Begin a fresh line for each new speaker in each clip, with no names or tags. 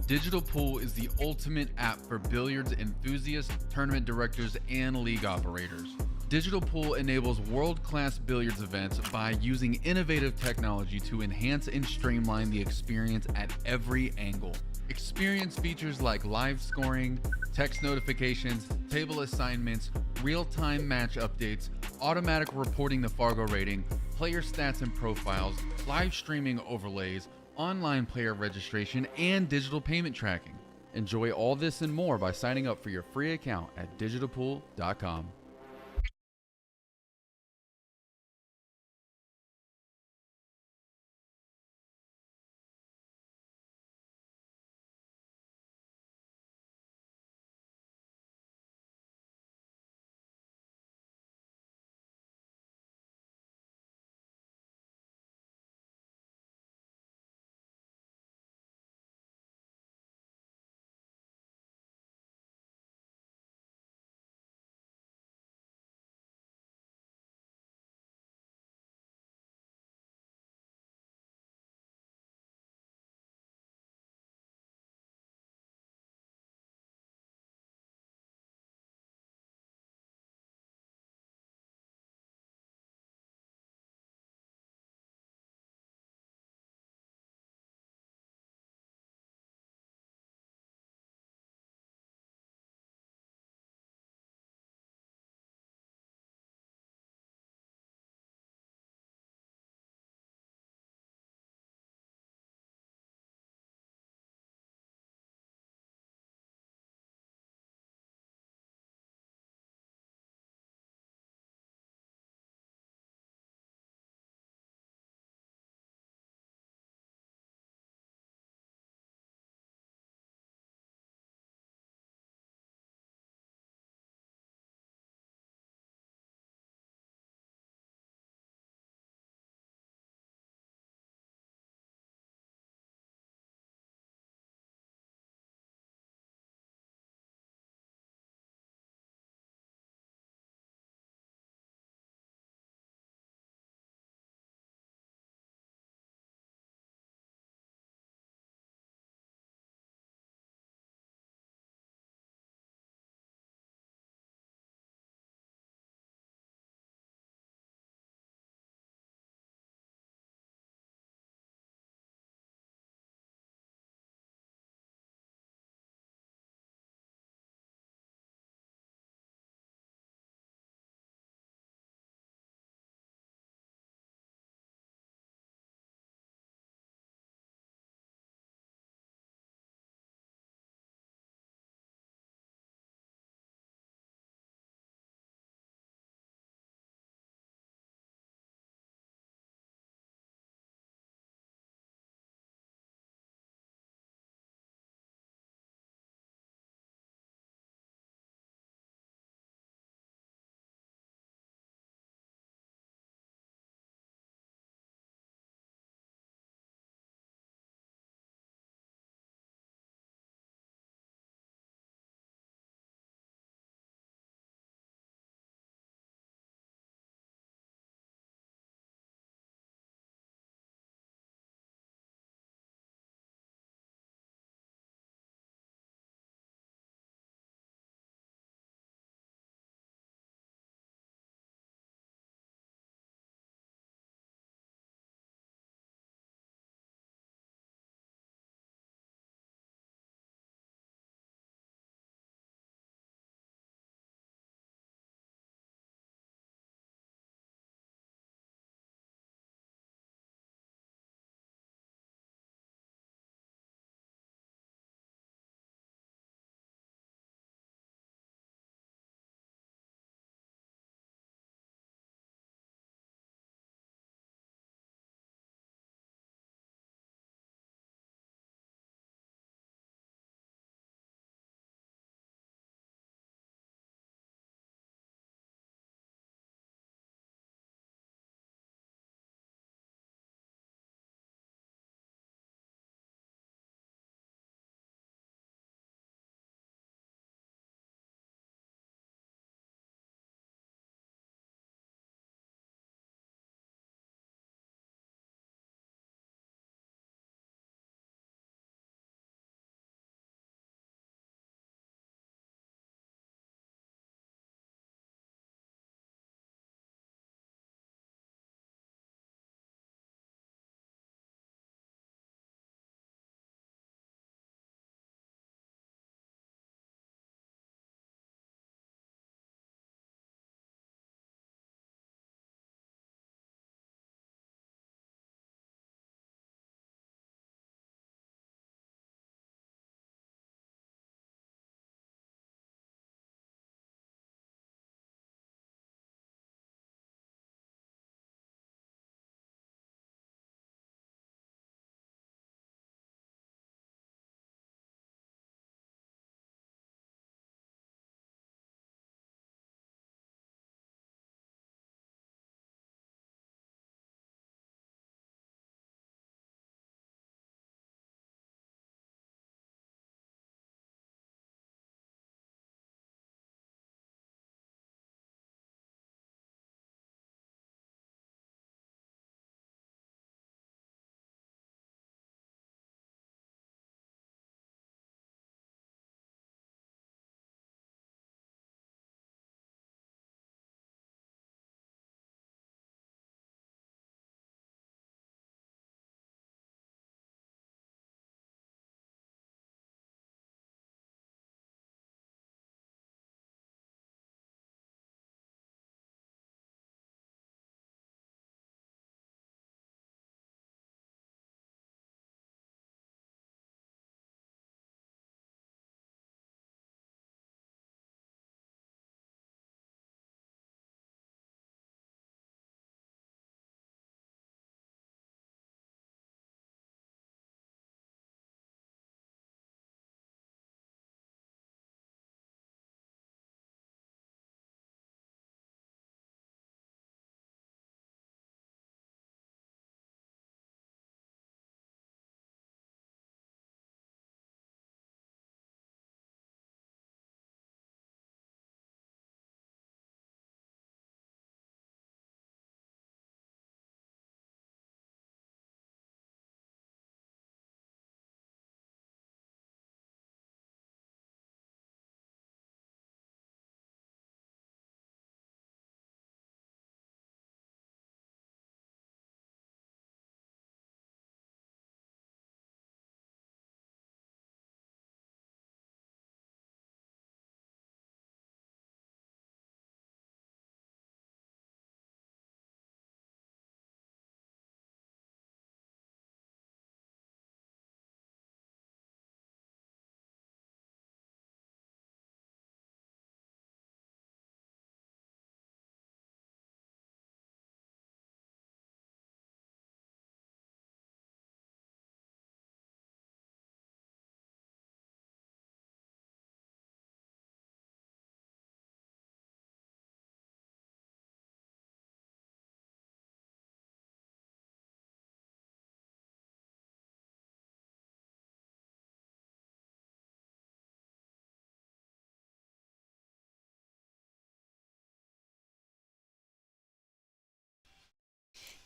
Digital Pool is the ultimate app for billiards enthusiasts, tournament directors, and league operators. Digital Pool enables world-class billiards events by using innovative technology to enhance and streamline the experience at every angle. Experience features like live scoring, text notifications, table assignments, real-time match updates, automatic reporting the Fargo rating, player stats and profiles, live streaming overlays, online player registration, and digital payment tracking. Enjoy all this and more by signing up for your free account at digitalpool.com.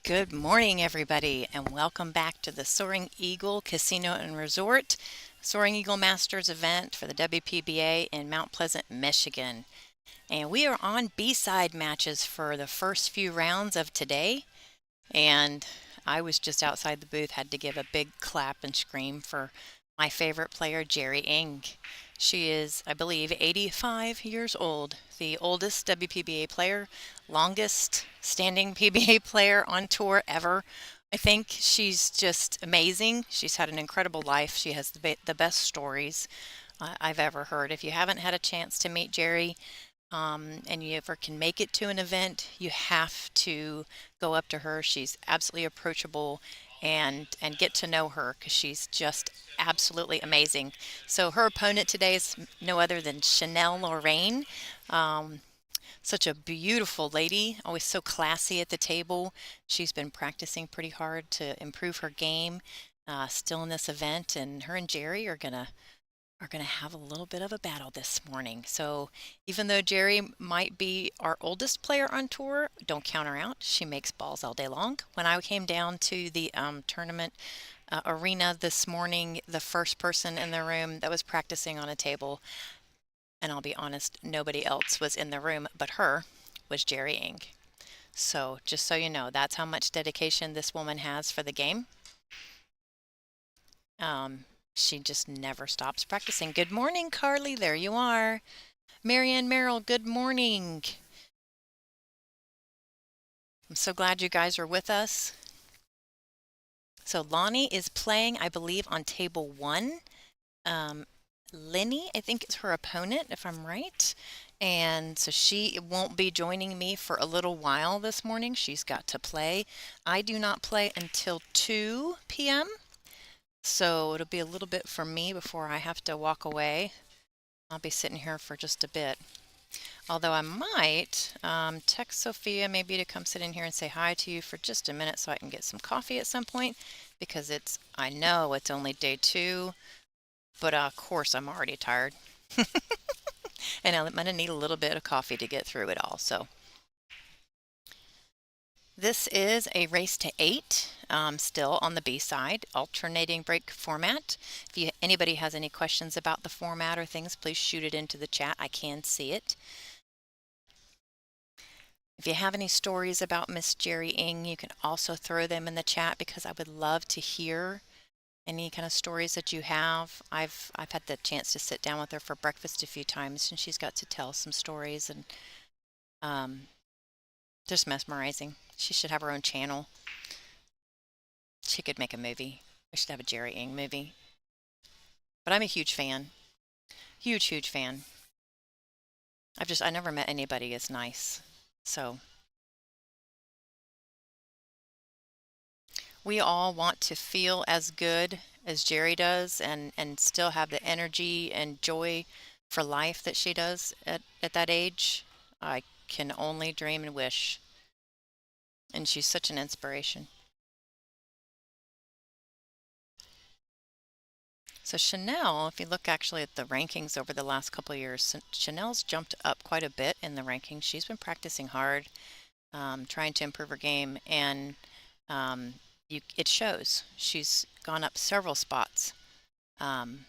Good morning, everybody, and welcome back to the Soaring Eagle Casino and Resort Soaring Eagle Masters event for the WPBA in Mount Pleasant, Michigan. And we are on B-side matches for the first few rounds of today. And I was just outside the booth, had to give a big clap and scream for my favorite player, Jerry Ing. She is, I believe, 85 years old, the oldest WPBA player, longest standing PBA player on tour ever. I think she's just amazing. She's had an incredible life. She has the best stories I've ever heard. If you haven't had a chance to meet Jerry, and you ever can make it to an event, you have to go up to her. She's absolutely approachable and get to know her because she's just absolutely amazing. So her opponent today is no other than Chanel Lorraine. Um, Such a beautiful lady, always so classy at the table. She's been practicing pretty hard to improve her game, still in this event, and her and Jerry are going to have a little bit of a battle this morning. So even though Jerry might be our oldest player on tour, don't count her out. She makes balls all day long. When I came down to the tournament arena this morning, the first person in the room that was practicing on a table, and I'll be honest, nobody else was in the room but her, was Jerry Ing. So just so you know, that's how much dedication this woman has for the game. Um, she just never stops practicing. Good morning, Carly. There you are. Marianne Merrill, good morning. I'm so glad you guys are with us. So Lonnie is playing, I believe, on table one. Um, Lenny, I think, is her opponent, if I'm right. And so she won't be joining me for a little while this morning. She's got to play. I do not play until 2 p.m. So it'll be a little bit for me before I have to walk away. I'll be sitting here for just a bit. Although I might text Sophia maybe to come sit in here and say hi to you for just a minute so I can get some coffee at some point because I know it's only day two, but of course I'm already tired. And I'm going to need a little bit of coffee to get through it all. So this is a race to eight, still on the B side, alternating break format. If anybody has any questions about the format or things, please shoot it into the chat. I can see it. If you have any stories about Miss Jerry Ing, you can also throw them in the chat because I would love to hear any kind of stories that you have. I've had the chance to sit down with her for breakfast a few times, and she's got to tell some stories and um, just mesmerizing. She should have her own channel. She could make a movie. We should have a Jerry Ing movie. But I'm a huge fan. Huge, huge fan. I never met anybody as nice. So we all want to feel as good as Jerry does and still have the energy and joy for life that she does at that age. I can only dream and wish. And she's such an inspiration. So Chanel, if you look actually at the rankings over the last couple of years, Chanel's jumped up quite a bit in the rankings. She's been practicing hard, trying to improve her game, and um, it shows. She's gone up several spots. Um,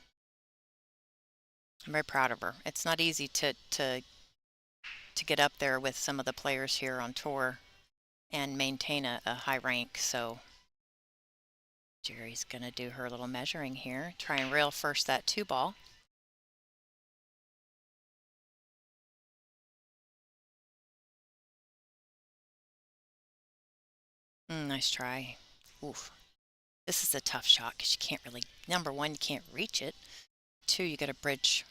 I'm very proud of her. It's not easy to get up there with some of the players here on tour and maintain a high rank. So Jerry's going to do her little measuring here. Try and rail first that two ball. Nice try. Oof. This is a tough shot because you can't really, number one, you can't reach it. Two, you got to bridge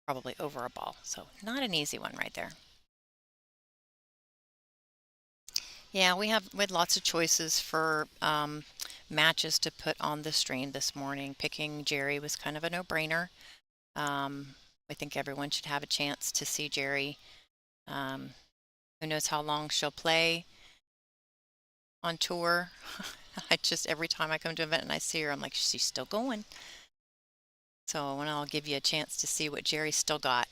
probably over a ball. So not an easy one right there. Yeah, we had lots of choices for matches to put on the stream this morning. Picking Jerry was kind of a no-brainer. I think everyone should have a chance to see Jerry. Um, who knows how long she'll play on tour. Every time I come to an event and I see her, I'm like, she's still going. So I'll give you a chance to see what Jerry's still got.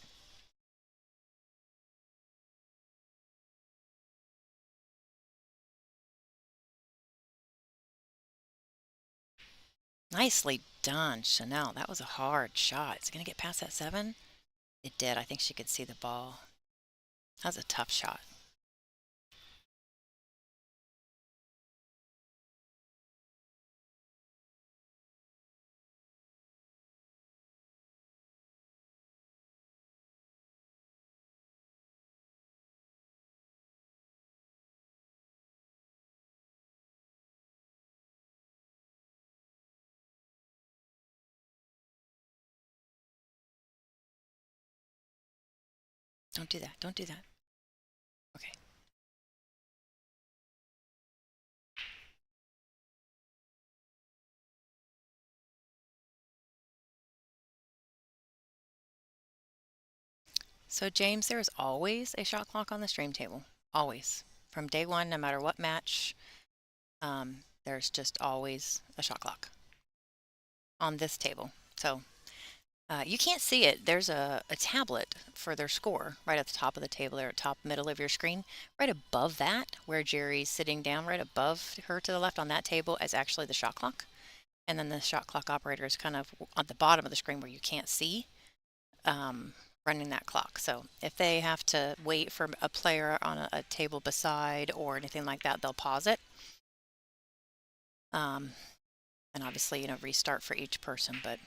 Nicely done, Chanel. That was a hard shot. Is it going to get past that 7? It did. I think she could see the ball. That was a tough shot. Don't do that. Don't do that. Okay. So, James, there is always a shot clock on the stream table. Always. From day one, no matter what match, there's just always a shot clock on this table. So, you can't see it. There's a tablet for their score right at the top of the table there, at top middle of your screen. Right above that, where Jerry's sitting down, right above her to the left on that table is actually the shot clock. And then the shot clock operator is kind of on the bottom of the screen where you can't see, running that clock. So if they have to wait for a player on a table beside or anything like that, they'll pause it. And obviously, restart for each person. But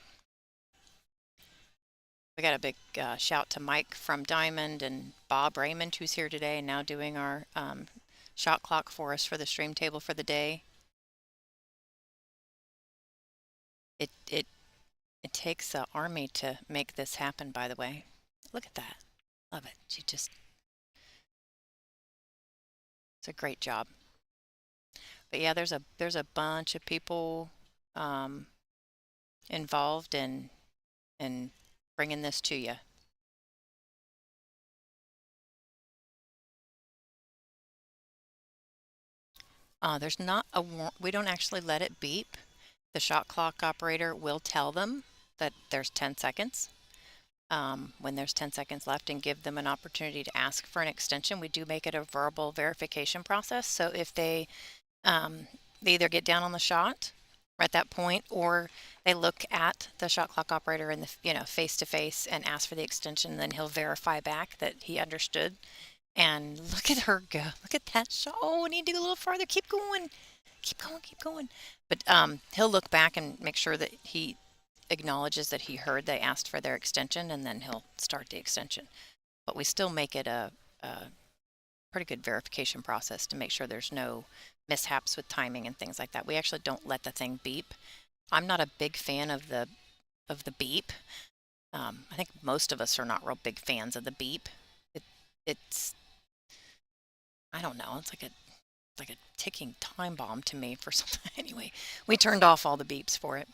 we got a big shout to Mike from Diamond and Bob Raymond, who's here today and now doing our shot clock for us for the stream table for the day. It takes an army to make this happen, by the way. Look at that. Love it. It's a great job. But yeah, there's a bunch of people involved in bringing this to you. There's not a we don't actually let it beep. The shot clock operator will tell them that there's 10 seconds. When there's 10 seconds left, and give them an opportunity to ask for an extension. We do make it a verbal verification process. So if they either get down on the shot at that point, or they look at the shot clock operator in the face to face and ask for the extension, then he'll verify back that he understood. And look at her go. Look at that shot. Oh, I need to go a little farther. Keep going. Keep going. Keep going. But he'll look back and make sure that he acknowledges that he heard they asked for their extension, and then he'll start the extension. But we still make it a pretty good verification process to make sure there's no mishaps with timing and things like that. We actually don't let the thing beep. I'm not a big fan of the beep. I think most of us are not real big fans of the beep. It's I don't know. It's like a ticking time bomb to me for something. Anyway, we turned off all the beeps for it.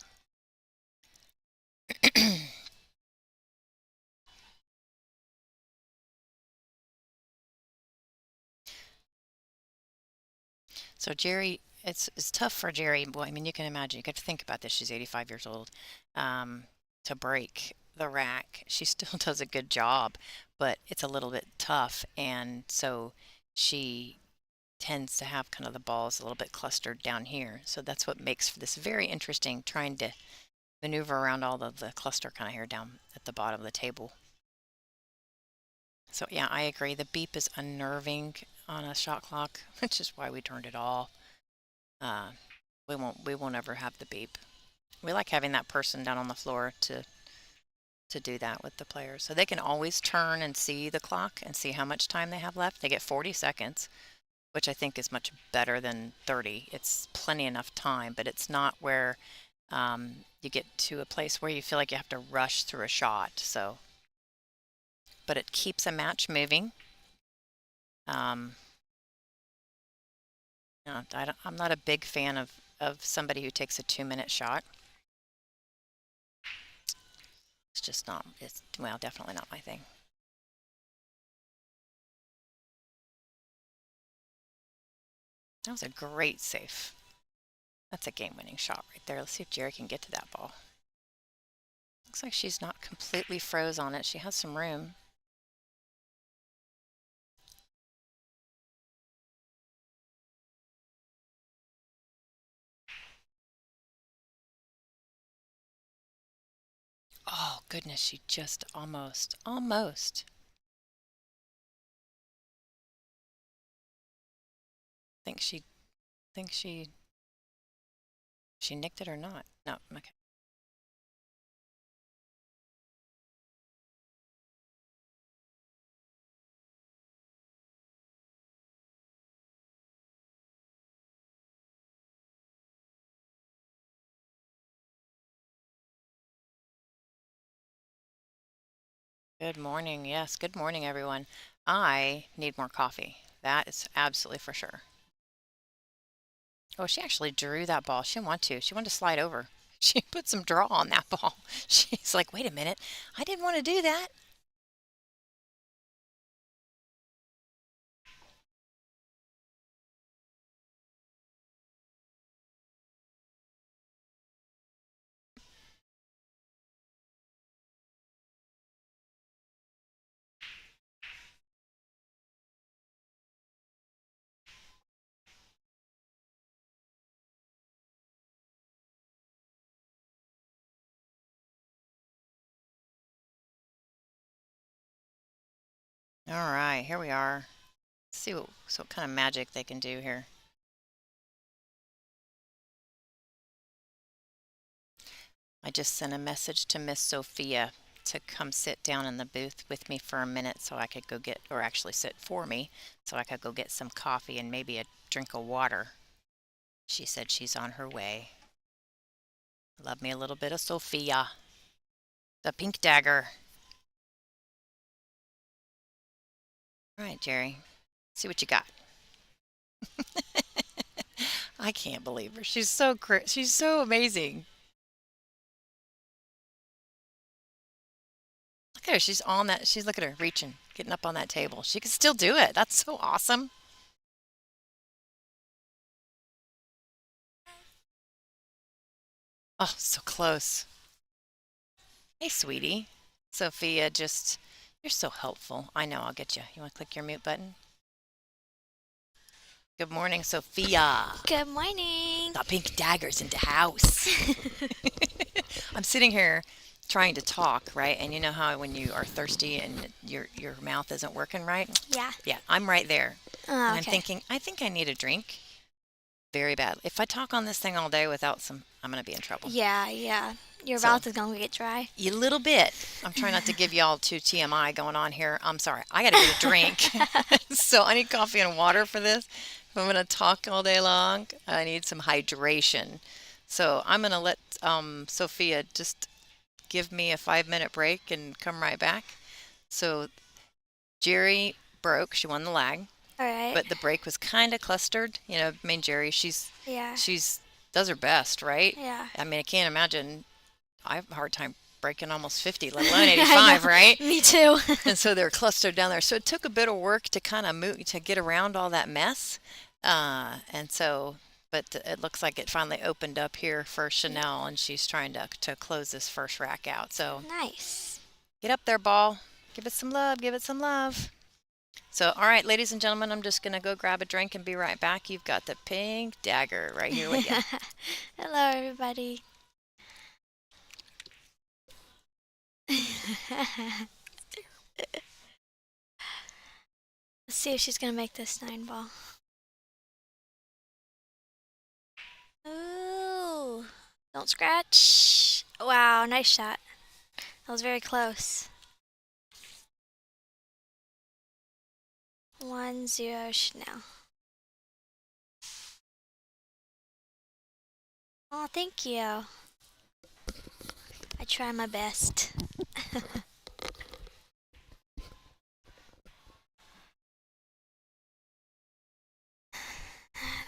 So Jerry, it's tough for Jerry. Well, I mean, you can imagine. You got to think about this. She's 85 years old. To break the rack, she still does a good job, but it's a little bit tough, and so she tends to have kind of the balls a little bit clustered down here. So that's what makes for this very interesting, trying to maneuver around all of the cluster kind of here down at the bottom of the table. So yeah, I agree. The beep is unnerving on a shot clock, which is why we turned it off. We won't ever have the beep. We like having that person down on the floor to do that with the players. So they can always turn and see the clock and see how much time they have left. They get 40 seconds, which I think is much better than 30. It's plenty enough time, but it's not where you get to a place where you feel like you have to rush through a shot. So, but it keeps a match moving. No, I'm not a big fan of somebody who takes a 2-minute shot. It's just not, well, definitely not my thing. That was a great save. That's a game-winning shot right there. Let's see if Jerry can get to that ball. Looks like she's not completely froze on it. She has some room. Goodness, she just almost. Think she, think she nicked it or not? No, okay. Good morning. Yes, good morning, everyone. I need more coffee. That is absolutely for sure. Oh, she actually drew that ball. She didn't want to. She wanted to slide over. She put some draw on that ball. She's like, wait a minute. I didn't want to do that. All right, here we are. Let's see what kind of magic they can do here. I just sent a message to Miss Sophia to come sit down in the booth with me for a minute so I could go get, or actually sit for me, so I could go get some coffee and maybe a drink of water. She said she's on her way. Love me a little bit of Sophia. The pink dagger. All right, Jerry. See what you got. I can't believe her. She's so amazing. Look at her. She's on that. She's look at her reaching, getting up on that table. She can still do it. That's so awesome. Oh, so close. Hey, sweetie. Sophia, you're so helpful. I know, I'll get you. You want to click your mute button? Good morning, Sophia.
Good morning.
The pink dagger's in the house. I'm sitting here trying to talk, right? And you know how when you are thirsty and your mouth isn't working right?
Yeah.
Yeah, I'm right there.
Oh,
And I'm
okay.
thinking, I think I need a drink very bad. If I talk on this thing all day without some, I'm going to be in trouble.
Yeah, yeah. Your
So-
mouth is gonna get dry.
A little bit. I'm trying not to give y'all too TMI going on here. I'm sorry. I got to get a drink. So I need coffee and water for this. If I'm going to talk all day long, I need some hydration. So I'm going to let Sophia just give me a 5-minute break and come right back. So Jerry broke. She won the lag,
All right.
but the break was kind of clustered. You know, I mean, Jerry,
yeah.
she's does her best, right?
Yeah.
I mean, I can't imagine. I have a hard time breaking almost 50, let alone
I
85,
know.
right?
Me too.
And so they're clustered down there. So it took a bit of work to kind of move to get around all that mess. And so, but it looks like it finally opened up here for Chanel, and she's trying to close this first rack out. So
Nice.
get up there, ball. Give it some love. Give it some love. So, all right, ladies and gentlemen, I'm just going to go grab a drink and be right back. You've got the pink dagger right here with you.
Hello, everybody. Let's see if she's gonna make this 9 ball. Ooh. Don't scratch. Wow, nice shot. That was very close. 1-0 Chanel. Oh, thank you. I try my best.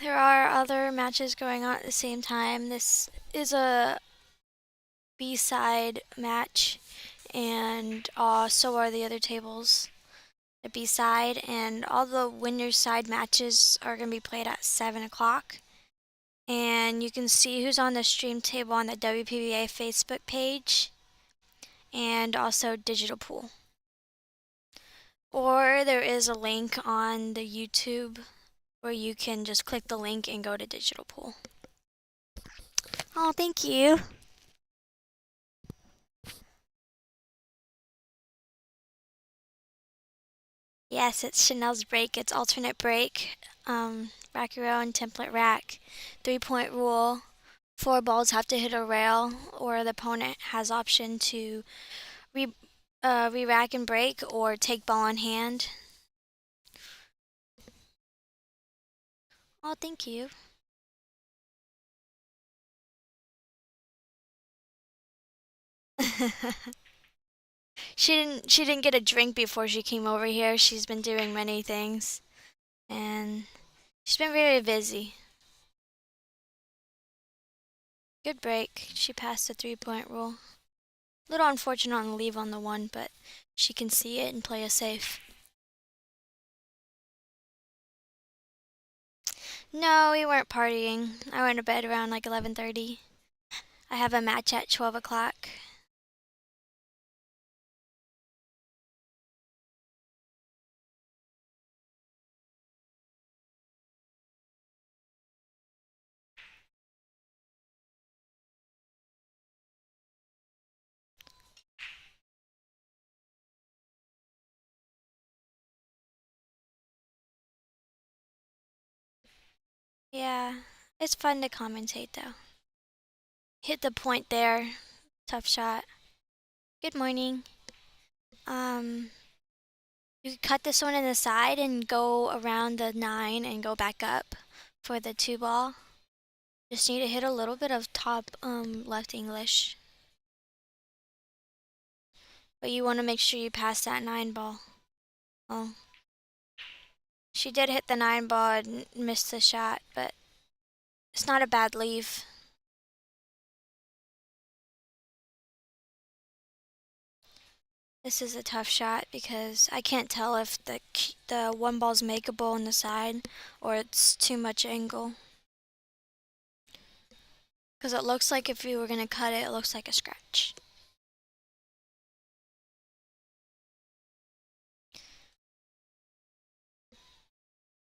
There are other matches going on at the same time. This is a B-side match, and so are the other tables. The B-side, and all the winners' side matches are going to be played at 7 o'clock. And you can see who's on the stream table on the WPBA Facebook page, and also Digital Pool. Or there is a link on the YouTube where you can just click the link and go to Digital Pool. Oh, thank you. Yes, it's Chanel's break. It's alternate break, rack row and template rack. 3-point rule. 4 balls have to hit a rail, or the opponent has option to re re-rack and break or take ball on hand. Oh, thank you. She didn't get a drink before she came over here. She's been doing many things and she's been very busy. Good break. She passed the 3-point rule. Little unfortunate on the leave on the one, but she can see it and play a safe. No, we weren't partying. I went to bed around like 11:30. I have a match at 12 o'clock. Yeah, it's fun to commentate though. Hit the point there. Tough shot. Good morning. Um, you could cut this one in the side and go around the 9 and go back up for the 2 ball. Just need to hit a little bit of top left English. But you want to make sure you pass that 9 ball. Oh. She did hit the 9 ball and missed the shot, but it's not a bad leave. This is a tough shot because I can't tell if the 1 ball's makeable on the side or it's too much angle. Because it looks like if you were going to cut it, it looks like a scratch.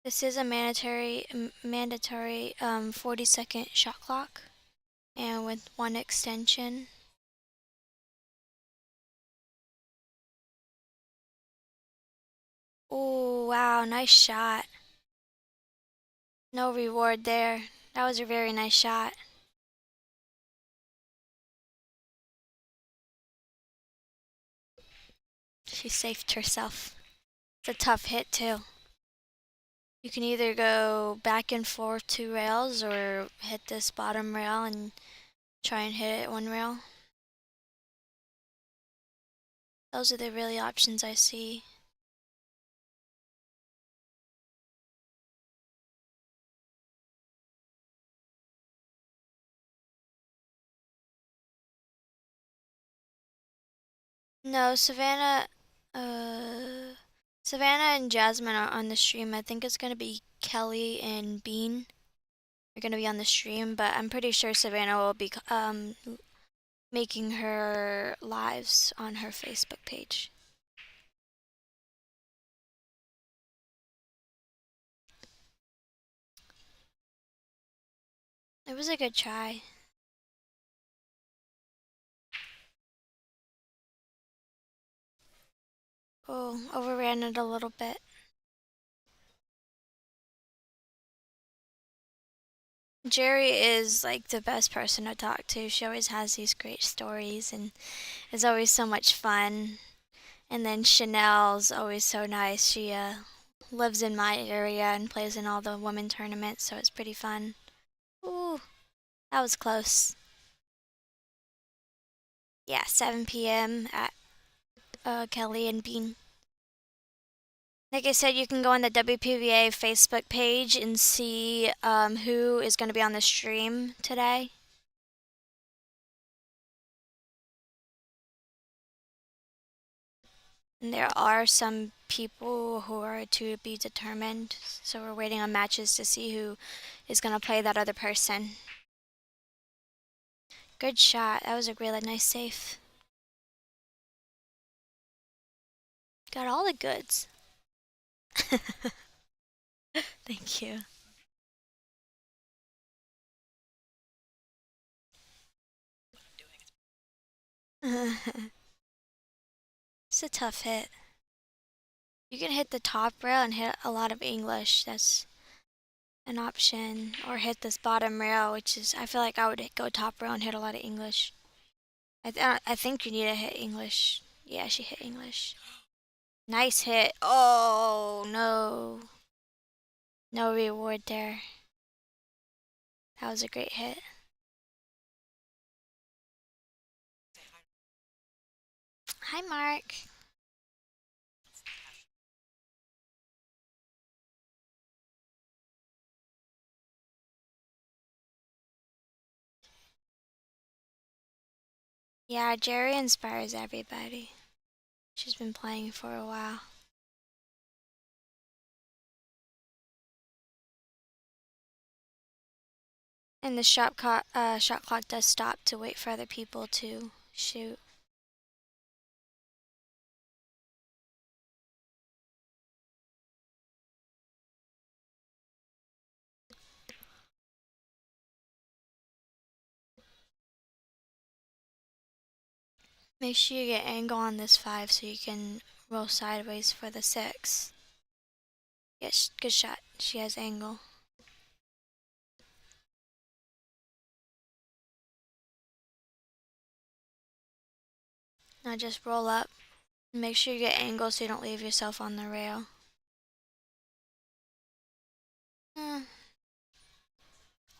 This is a mandatory 40-second shot clock, and with 1 extension. Oh, wow, nice shot. No reward there. That was a very nice shot. She saved herself. It's a tough hit too. You can either go back and forth 2 rails or hit this bottom rail and try and hit it 1 rail. Those are the really options I see. No, Savannah and Jasmine are on the stream. I think it's gonna be Kelly and Bean are gonna be on the stream, but I'm pretty sure Savannah will be making her lives on her Facebook page. It was a good try. Oh, overran it a little bit. Jerry is like the best person to talk to. She always has these great stories and is always so much fun. And then Chanel's always so nice. She lives in my area and plays in all the women tournaments, so it's pretty fun. Ooh, that was close. Yeah, 7 p.m. at Kelly and Bean. Like I said, you can go on the WPBA Facebook page and see who is going to be on the stream today. And there are some people who are to be determined, so we're waiting on matches to see who is going to play that other person. Good shot. That was a really nice save. Got all the goods. Thank you. It's a tough hit. You can hit the top rail and hit a lot of English. That's an option. Or hit this bottom rail, which is, I feel like I would go top rail and hit a lot of English. I think you need to hit English. Yeah, she hit English. Nice hit. Oh, no. No reward there. That was a great hit. Hi, Mark. Yeah, Jerry inspires everybody. She's been playing for a while. And the shot clock does stop to wait for other people to shoot. Make sure you get angle on this 5 so you can roll sideways for the 6. Yes, good shot. She has angle. Now just roll up. Make sure you get angle so you don't leave yourself on the rail.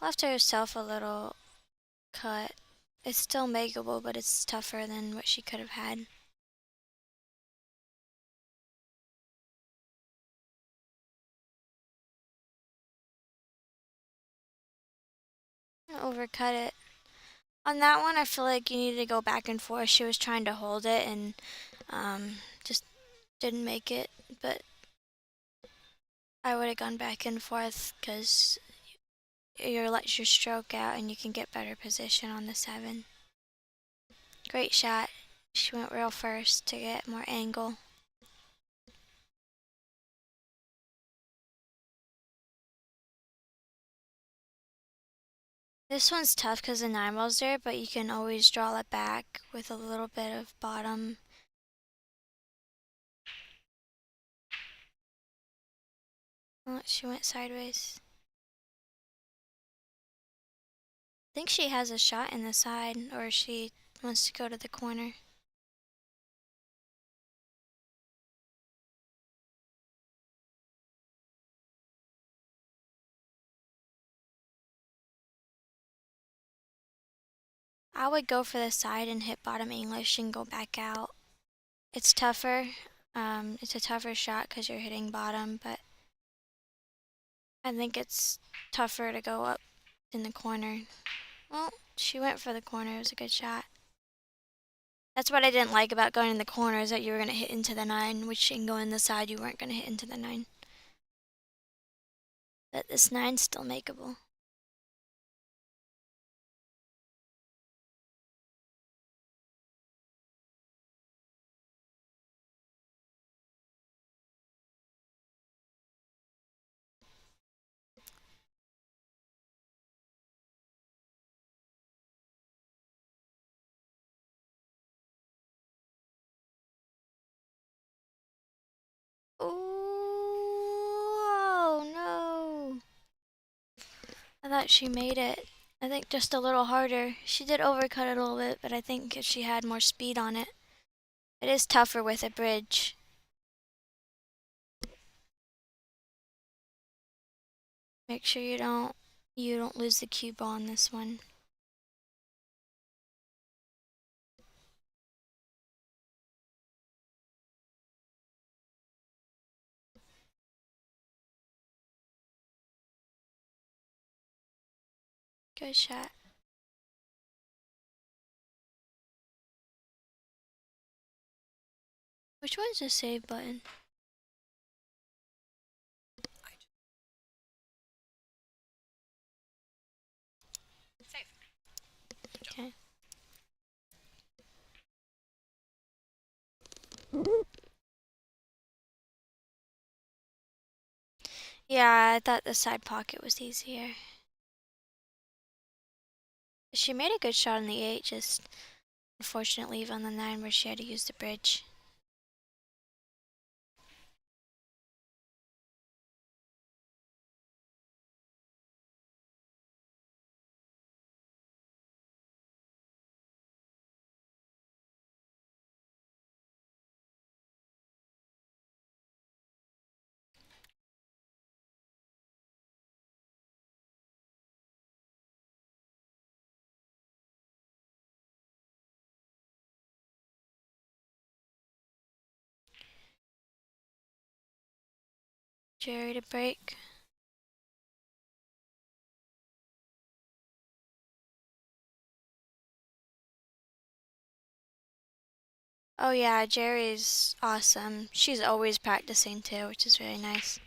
Left herself a little cut. It's still makeable, but it's tougher than what she could have had. Overcut it. On that one, I feel like you need to go back and forth. She was trying to hold it and just didn't make it, but I would have gone back and forth because you let your stroke out and you can get better position on the 7. Great shot. She went real first to get more angle. This one's tough because the 9 ball's there, but you can always draw it back with a little bit of bottom. Oh, she went sideways. I think she has a shot in the side, or she wants to go to the corner. I would go for the side and hit bottom English and go back out. It's tougher. It's a tougher shot because you're hitting bottom, but I think it's tougher to go up in the corner. Well, she went for the corner. It was a good shot. That's what I didn't like about going in the corner, is that you were going to hit into the 9, which you can go in the side, you weren't going to hit into the 9. But this 9's still makeable. Oh no! I thought she made it. I think just a little harder. She did overcut it a little bit, but I think if she had more speed on it. It is tougher with a bridge. Make sure you don't lose the cue ball on this one. Good shot. Which one's the save button? Okay. Yeah, I thought the side pocket was easier. She made a good shot on the 8, just unfortunate leave on the 9 where she had to use the bridge. Jerry to break. Oh yeah, Jerry's awesome. She's always practicing too, which is really nice.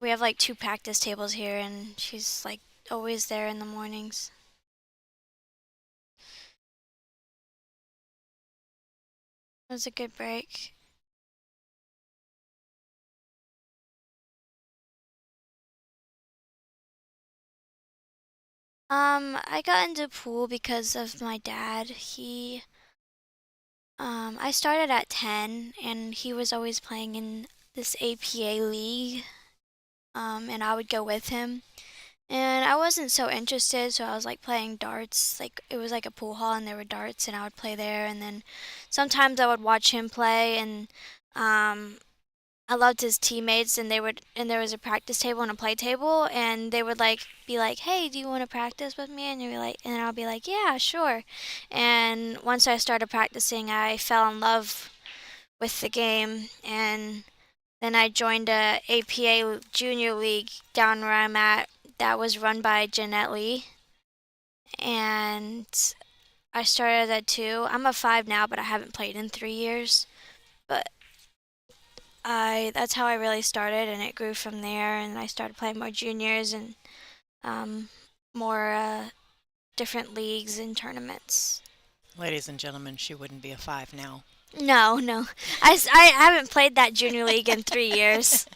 We have like 2 practice tables here, and she's like always there in the mornings. It was a good break. I got into pool because of my dad. I started at 10, and he was always playing in this APA league, and I would go with him. And I wasn't so interested, so I was like playing darts. Like it was like a pool hall, and there were darts, and I would play there. And then sometimes I would watch him play, and I loved his teammates, and there was a practice table and a play table, and they would like be like, "Hey, do you want to practice with me?" And you'd be like, and I'll be like, "Yeah, sure." And once I started practicing, I fell in love with the game, and then I joined a APA junior league down where I'm at that was run by Jeanette Lee, and I started at 2. I'm a 5 now, but I haven't played in 3 years. But that's how I really started, and it grew from there. And I started playing more juniors and more different leagues and tournaments.
Ladies and gentlemen, she wouldn't be a 5 now.
No. I haven't played that junior league in 3 years.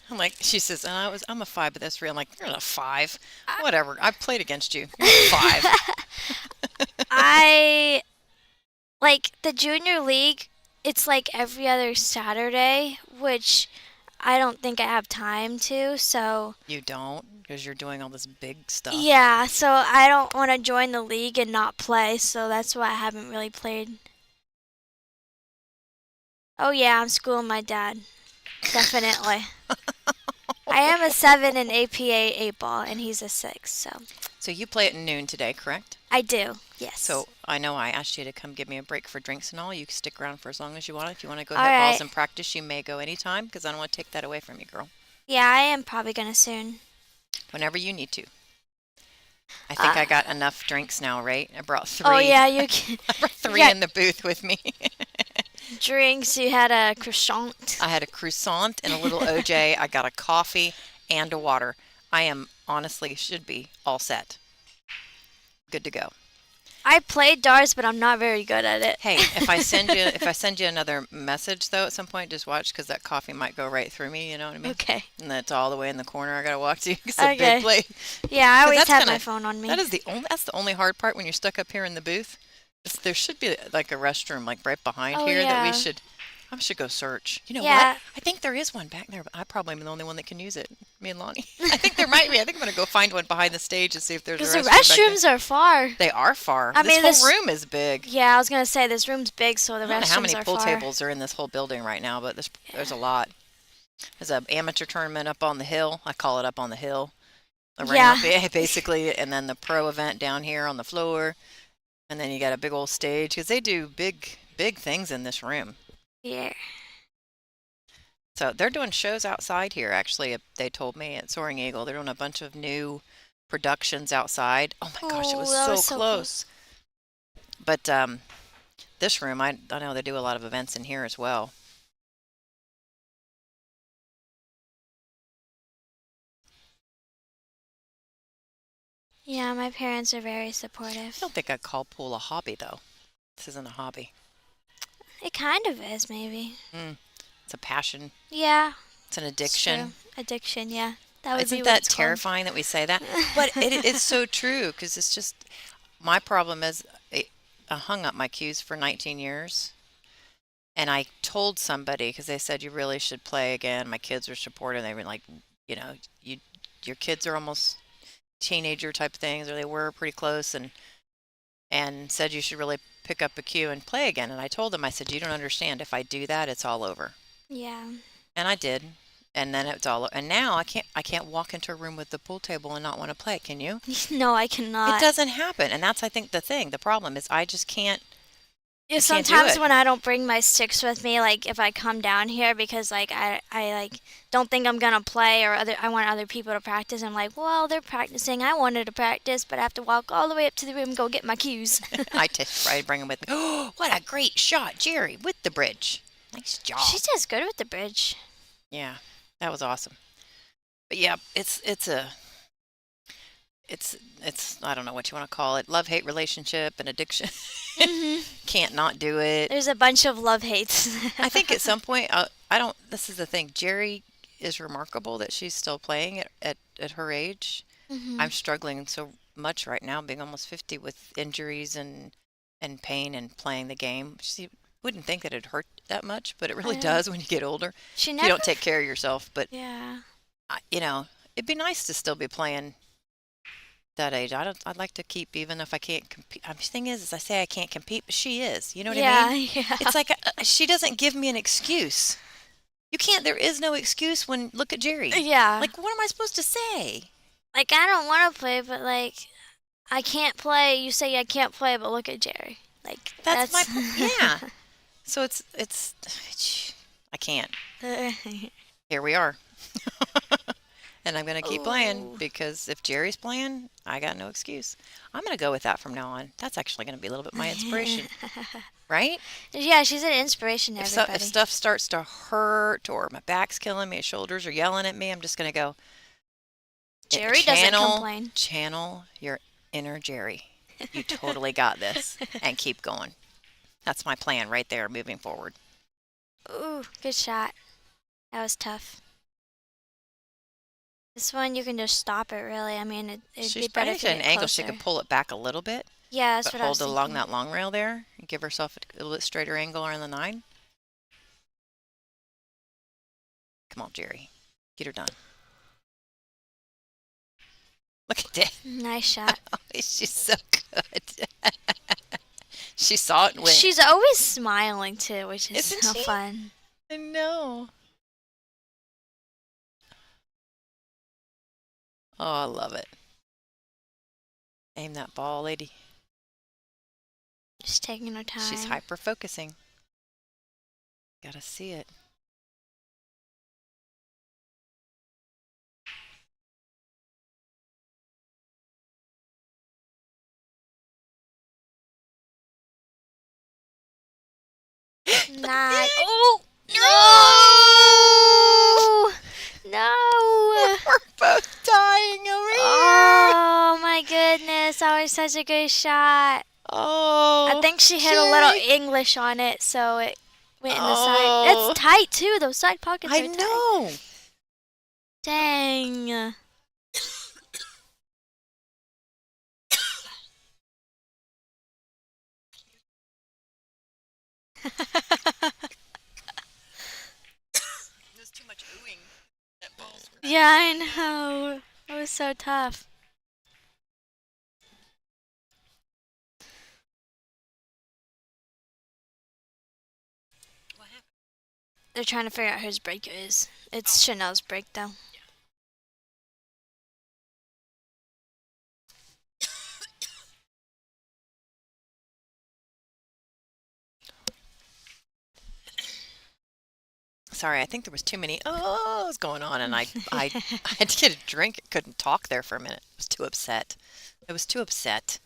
I'm like, she says, I'm a 5, but that's real. I'm like, you're not a 5. Whatever. I've played against you. You're a 5.
I like the junior league. It's like every other Saturday, which I don't think I have time to. So
You don't, because you're doing all this big stuff.
yeah, so I don't want to join the league and not play. So that's why I haven't really played. Oh yeah, I'm schooling my dad. Definitely. I am a 7 in APA 8 ball, and he's a 6.
So you play at noon today, correct?
I do. Yes.
So I know I asked you to come give me a break for drinks and all. You can stick around for as long as you want. If you want to go
All
hit balls
right.
and practice, you may go anytime, because I don't want to take that away from you, girl.
Yeah, I am probably gonna soon.
Whenever you need to. I think I got enough drinks now, right? I brought 3.
Oh yeah, you can.
I brought 3 in the booth with me.
Drinks. You had a croissant.
I had a croissant and a little OJ. I got a coffee and a water. I am honestly should be all set. Good to go.
I played darts, but I'm not very good at it.
Hey, if I send you another message though at some point, just watch, because that coffee might go right through me. You know what I mean?
Okay.
And that's all the way in the corner. I gotta walk to you. It's a
Okay.
big plate.
Yeah, I always
that's
have
gonna-
my phone on me.
That's the only hard part when you're stuck up here in the booth. There should be like a restroom like right behind
Oh,
here that
yeah.
I should go search. You know
Yeah.
what? I think there is one back there, but I probably am the only one that can use it. Me and Lonnie. I think there might be. I think I'm gonna go find one behind the stage and see if there's a
Because
restroom.
the
back there.
restrooms are far.
They are far.
I mean,
this whole
this-
room is big.
Yeah, I was gonna say this room's big, so the
I don't know
restrooms
how many
are
pool
far.
tables are in this whole building right now, but there's a lot. There's an amateur tournament up on the hill. I call it up on the hill.
Yeah.
Basically, and then the pro event down here on the floor. And then you got a big old stage, because they do big things in this room.
Yeah.
So they're doing shows outside here, actually. They told me at Soaring Eagle. They're doing a bunch of new productions outside. Oh my gosh, it was
that
so
was so
close. But this room, I know they do a lot of events in here as well.
Yeah, my parents are very
I
supportive.
don't think I'd call pool a hobby, though. This isn't a hobby.
It kind of is, maybe.
It's a passion.
Yeah.
It's an
it's
addiction.
true. Addiction, yeah. That would be
Isn't
what
that
it's called.
terrifying that we say that? But it's so true, because it's just, my problem is I hung up my cues for 19 years. And I told somebody, because they said you really should play again. My kids were supportive. They were like, your kids are almost teenager type things, or they were pretty close, and said you should really pick up a cue and play again. And I told them, I said, you don't understand. If I do that, it's all over.
Yeah.
And I did. And then it's all. And now I can't walk into a room with the pool table and not want to play. Can you?
No, I cannot.
It doesn't happen. And that's, I think, the thing. The problem is I just can't
Yeah,
You can't do
sometimes
it.
when I don't bring my sticks with me, like if I come down here because like I like don't think I'm gonna play or I want other people to practice. I'm like, well, they're practicing. I wanted to practice, but I have to walk all the way up to the room and go get my cues.
I bring them with me. Oh, what a great shot, Jerry, with the bridge. Nice
She
job.
does good with the bridge.
Yeah, that was awesome. But yeah, it's I don't know what you want to call it. Love-hate relationship and addiction.
Hmm.
Can't not do it.
There's a bunch of love hates.
I think at some point, I don't. This is the thing. Jerry is remarkable that she's still playing at her age.
Hmm.
I'm struggling so much right now, being almost 50, with injuries and pain and playing the game. She wouldn't think that it hurt that much, but it really
I know.
does when you get older.
She
If you
never.
don't take care of yourself. But
Yeah.
you know, it'd be nice to still be playing that age. I'd like to keep, even if I can't compete. The thing is I say I can't compete, but she is. You know what I
Yeah.
mean?
Yeah.
It's like she doesn't give me an excuse. You can't. There is no excuse when look at Jerry.
Yeah.
Like, what am I supposed to say?
Like I don't want to play, but like I can't play. You say I can't play, but look at Jerry. Like
That's my
that's.
yeah. So it's I can't. Here we are. And I'm going to keep playing
Ooh.
because if Jerry's playing, I got no excuse. I'm going to go with that from now on. That's actually going to be a little bit my inspiration, right?
Yeah, she's an inspiration to
If
everybody.
stuff starts to hurt or my back's killing me, shoulders are yelling at me, I'm just going to go
Jerry doesn't
channel
complain.
channel your inner Jerry. You totally got this, and keep going. That's my plan right there moving forward.
Ooh, good shot. That was tough. This one you can just stop it. Really, I mean, it'd
She's
be better
probably
if you
at an
get
angle she
closer.
could pull it back a little bit,
Yeah, that's
but
what I was
hold it along
thinking.
that long rail there and give herself a little bit straighter angle around the 9. Come on, Jerry. Get her done. Look at that.
Nice shot.
She's so good. She saw it and went.
She's always smiling too, which is
Isn't
so
she?
fun.
I know. Oh, I love it. Aim that ball, lady.
Just taking her time.
She's hyper focusing. Gotta see it.
Not.
Oh
No! No!
We're both dying over here.
Oh my goodness, that was such a good shot.
Oh.
I think she hit a little
Jerry.
English on it, so it went in the
Oh.
side. It's tight too, those side pockets
I
are tight.
know.
Dang.
There's too much oohing. That ball's
Yeah, I know. It was so tough.
What happened?
They're trying to figure out whose break it is. It's Chanel's break, though.
Sorry, I think there was too many ohs going on, and I had to get a drink. I couldn't talk there for a minute. I was too upset. I was too upset.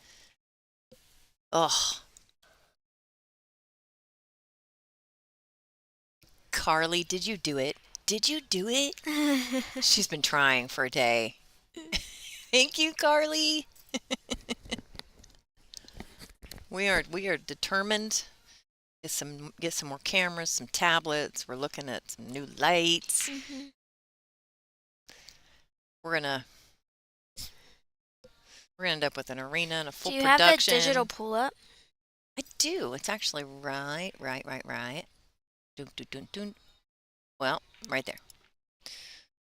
Ugh. Carly, did you do it? Did you do it? She's been trying for a day. Thank you, Carly. We are determined. Get some more cameras, some tablets. We're looking at some new lights.
Mhm.
We're gonna end up with an arena and a full
Do you have the
production.
digital pull up?
I do. It's actually right. Dun, dun, dun, dun. Well, right there.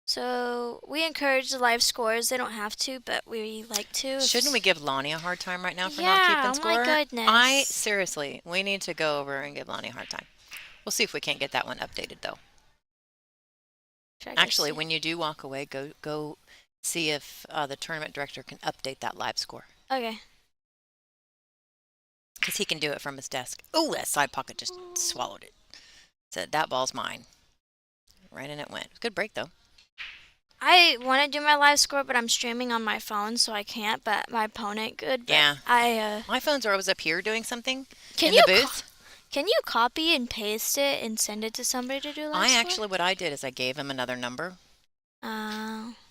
So we encourage the live scores. They don't have to, but we like to.
Shouldn't we give Lonnie a hard time right now for
Yeah,
not keeping
oh
score?
my goodness.
Seriously, we need to go over and give Lonnie a hard time. We'll see if we can't get that one updated though.
Should I go
Actually,
see?
when you do walk away, go see if the tournament director can update that live score.
Okay.
because he can do it from his desk. Oh, that side pocket just swallowed it. Said, that ball's mine. Right in it went. Good break, though.
I want to do my live score, but I'm streaming on my phone, so I can't. But my opponent could. But
Yeah. My phones are always up here doing something
can
in
you
the booth.
can you copy and paste it and send it to somebody to do live score?
What I did is I gave him another number.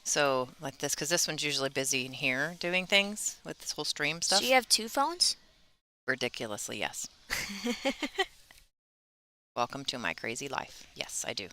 So, like this, because this one's usually busy in here doing things with this whole stream stuff.
So you have 2 phones?
Ridiculously, yes. Welcome to my crazy life. Yes, I do.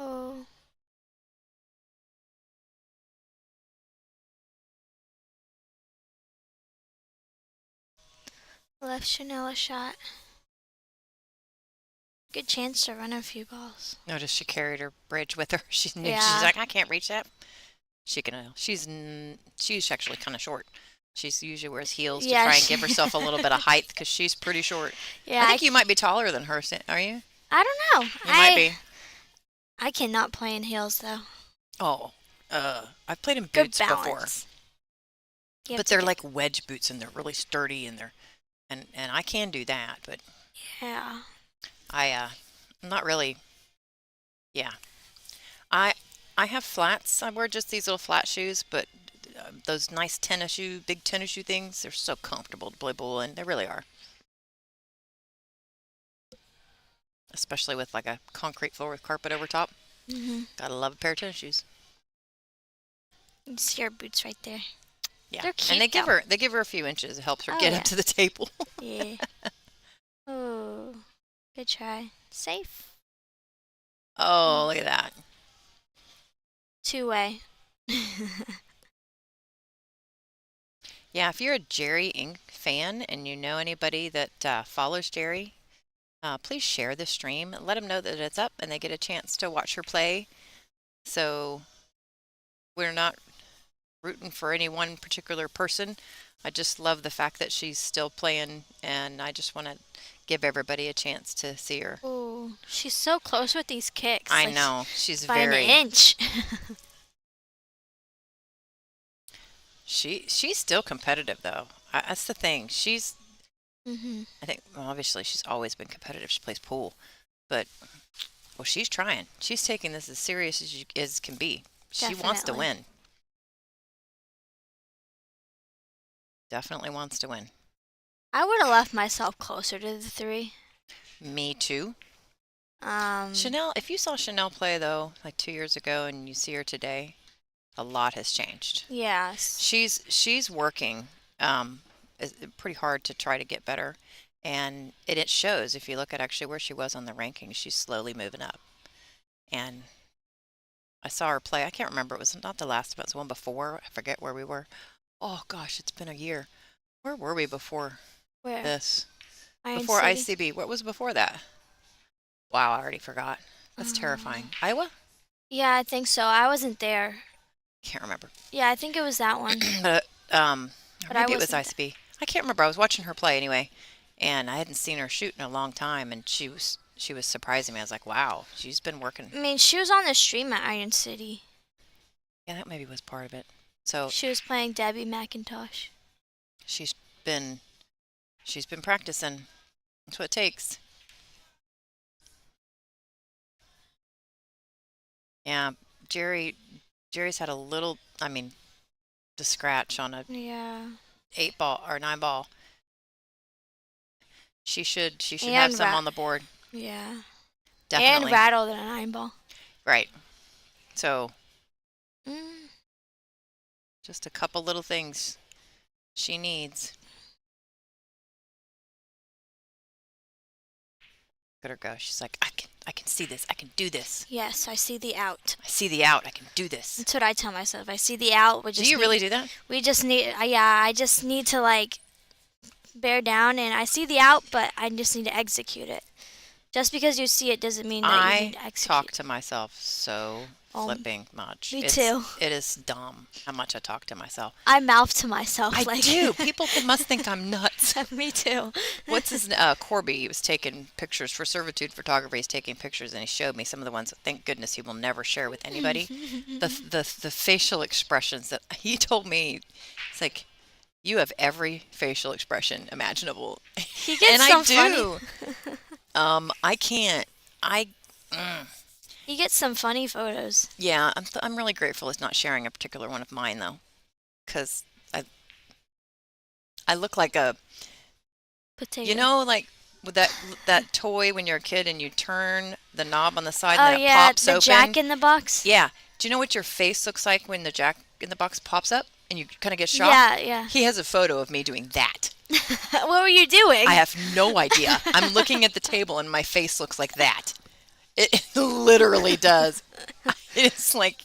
Oh. Left Chanel a shot. Good chance to run a few balls.
Notice she carried her bridge with her. She's
Yeah.
like, I can't reach that. She's actually kind of short. She usually wears heels to try and give herself a little bit of height because she's pretty short.
Yeah,
I think you might be taller than her, are you?
I don't know.
You might be.
I cannot play in heels though.
Oh, I've played in
Good
boots before,
balance.
but they're like wedge boots and they're really sturdy and and I can do that, but
yeah,
I'm not really. Yeah, I have flats. I wear just these little flat shoes, but those nice big tennis shoe things, they're so comfortable to play ball in. They really are. Especially with like a concrete floor with carpet over top. Gotta love a pair of tennis shoes.
You see her boots right there.
Yeah,
they're cute.
And they give her a few inches. It helps her get up to the table.
Yeah. Oh, good try. Safe.
Oh, look at that.
2-way.
Yeah, if you're a Jerry Inc. fan and you know anybody that follows Jerry, please share the stream. Let them know that it's up and they get a chance to watch her play. So we're not rooting for any one particular person. I just love the fact that she's still playing, and I just want to give everybody a chance to see her.
Oh, she's so close with these kicks.
I know. She's
by
very...
an inch.
She's still competitive, though. That's the thing. She's...
I
think, well, obviously, she's always been competitive. She plays pool. But, well, she's trying. She's taking this as serious as can be. She wants to win. Definitely wants to win.
I would have left myself closer to the 3.
Me too. Chanel, if you saw Chanel play, though, like 2 years ago, and you see her today, a lot has changed.
Yes.
She's working pretty hard to try to get better, and it shows if you look at actually where she was on the rankings. She's slowly moving up, and I saw her play. I can't remember. It was not the last one. It was the one before. I forget where we were. Oh gosh, it's been a year. Where were we before this? Before ICB. What was before that? Wow, I already forgot. That's terrifying. Iowa?
Yeah, I think so. I wasn't there.
Can't remember.
Yeah, I think it was that one.
But maybe it was ICB. I can't remember. I was watching her play anyway, and I hadn't seen her shoot in a long time, and she was surprising me. I was like, wow, she's been working.
I mean, she was on the stream at Iron City.
Yeah, that maybe was part of it. So
she was playing Debbie McIntosh.
She's been practicing. That's what it takes. Yeah, Jerry's had a little, the scratch on a 8 ball or 9 ball. She should have some on the board.
Yeah.
Definitely.
And rattled in a 9 ball.
Right. So just a couple little things she needs. Look at her go. She's like, I can see this. I can do this.
Yes, I see the out.
I see the out. I can do this.
That's what I tell myself. I see the out.
Do you really do that?
We just need, I just need to like bear down, and I see the out, but I just need to execute it. Just because you see it doesn't mean that you need
I
to execute.
talk to myself so flipping much.
Me too.
It is dumb how much I talk to myself.
I mouth to myself.
I do. People must think I'm nuts.
Me too.
What's his Corby? He was taking pictures for Servitude Photography. He's taking pictures, and he showed me some of the ones that, thank goodness, he will never share with anybody. the facial expressions that he told me, it's like, you have every facial expression imaginable,
He gets
and
some
I do.
funny.
I can't.
He gets some funny photos.
Yeah, I'm really grateful he's not sharing a particular one of mine though, because I look like a
Potato.
You know, like with that toy when you're a kid and you turn the knob on the side
Oh
and then it
yeah,
pops
the
open.
Jack in the Box.
Yeah. Do you know what your face looks like when the Jack in the Box pops up and you kind of get shocked?
Yeah, yeah.
He has a photo of me doing that.
What were you doing?
I have no idea. I'm looking at the table and my face looks like that. It literally does. It's like,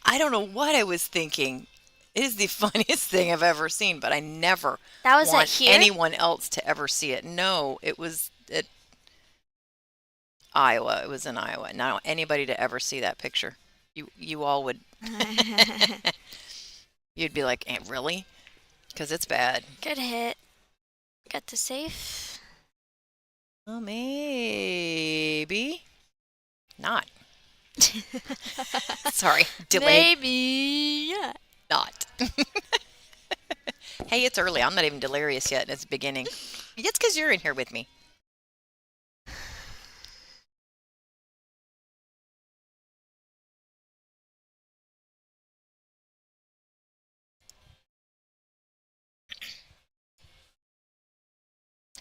I don't know what I was thinking. It is the funniest thing I've ever seen, but I never
That was
want
at here?
anyone else to ever see it. No, it was at Iowa. It was in Iowa. And I don't want anybody to ever see that picture. You all would. You'd be like, really? Because it's bad.
Good hit. Got the safe.
Well, maybe not. Sorry, delayed.
Maybe. Yeah.
Not. Hey, it's early. I'm not even delirious yet, and it's beginning. It's because you're in here with me.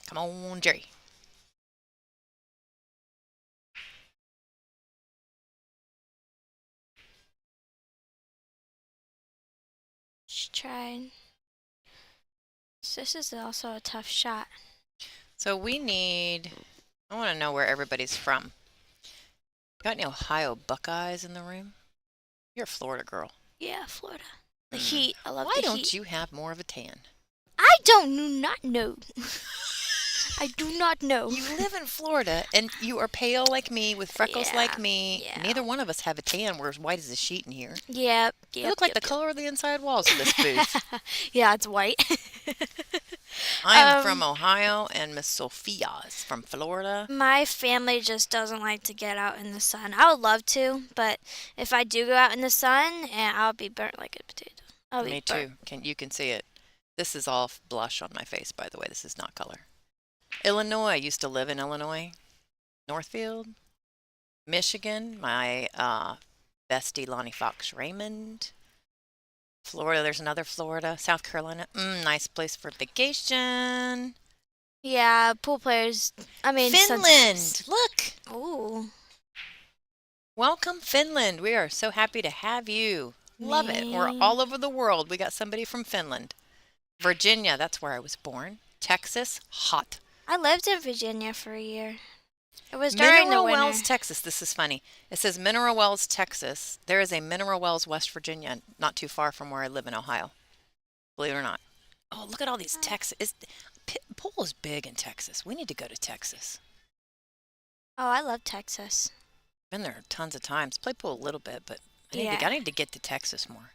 Come on, Jerry.
Just tried. So this is also a tough shot.
So I want to know where everybody's from. Got any Ohio Buckeyes in the room? You're a Florida girl.
Yeah, Florida. The heat. I love
Why
the
don't
heat.
you have more of a tan?
I do not know. I do not know.
You live in Florida, and you are pale like me, with freckles
Yeah,
like me.
yeah.
Neither one of us have a tan. We're as white as a sheet in here.
Yep.
You look like the color of the inside walls of this booth.
Yeah, it's white.
I am from Ohio, and Miss Sophia is from Florida.
My family just doesn't like to get out in the sun. I would love to, but if I do go out in the sun, I'll be burnt like a potato.
Me too. You can see it. This is all blush on my face, by the way. This is not color. Illinois. I used to live in Illinois. Northfield. Michigan. My bestie, Lonnie Fox Raymond. Florida. There's another Florida. South Carolina. Nice place for vacation.
Yeah, pool players. I mean,
Finland.
sometimes.
Look.
Ooh.
Welcome, Finland. We are so happy to have you. Love it. We're
Man.
all over the world. We got somebody from Finland. Virginia, that's where I was born. Texas, hot.
I lived in Virginia for a year. It was during
Mineral
the winter.
Wells, Texas. This is funny. It says Mineral Wells, Texas. There is a Mineral Wells, West Virginia, not too far from where I live in Ohio. Believe it or not. Oh, look at all these Texas. Pool is big in Texas. We need to go to Texas.
Oh, I love Texas.
Been there tons of times. Play pool a little bit, but
Yeah.
I need to get to Texas more.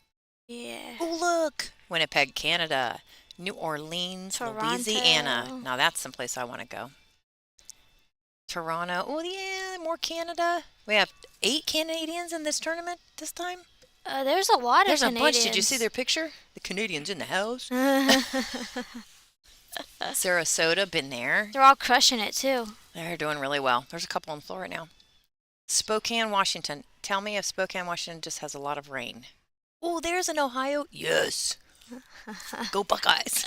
Yeah.
Oh, look. Winnipeg, Canada. New Orleans,
Toronto.
Louisiana. Now that's someplace I want to go. Toronto. Oh, yeah, more Canada. We have 8 Canadians in this tournament this time.
There's a lot
There's
of
a
Canadians.
bunch. Did you see their picture? The Canadians in the house. Sarasota, been there.
They're all crushing it too.
They're doing really well. There's a couple on the floor right now. Spokane, Washington. Tell me if Spokane, Washington just has a lot of rain. Oh, there's an Ohio. Yes. Go Buckeyes.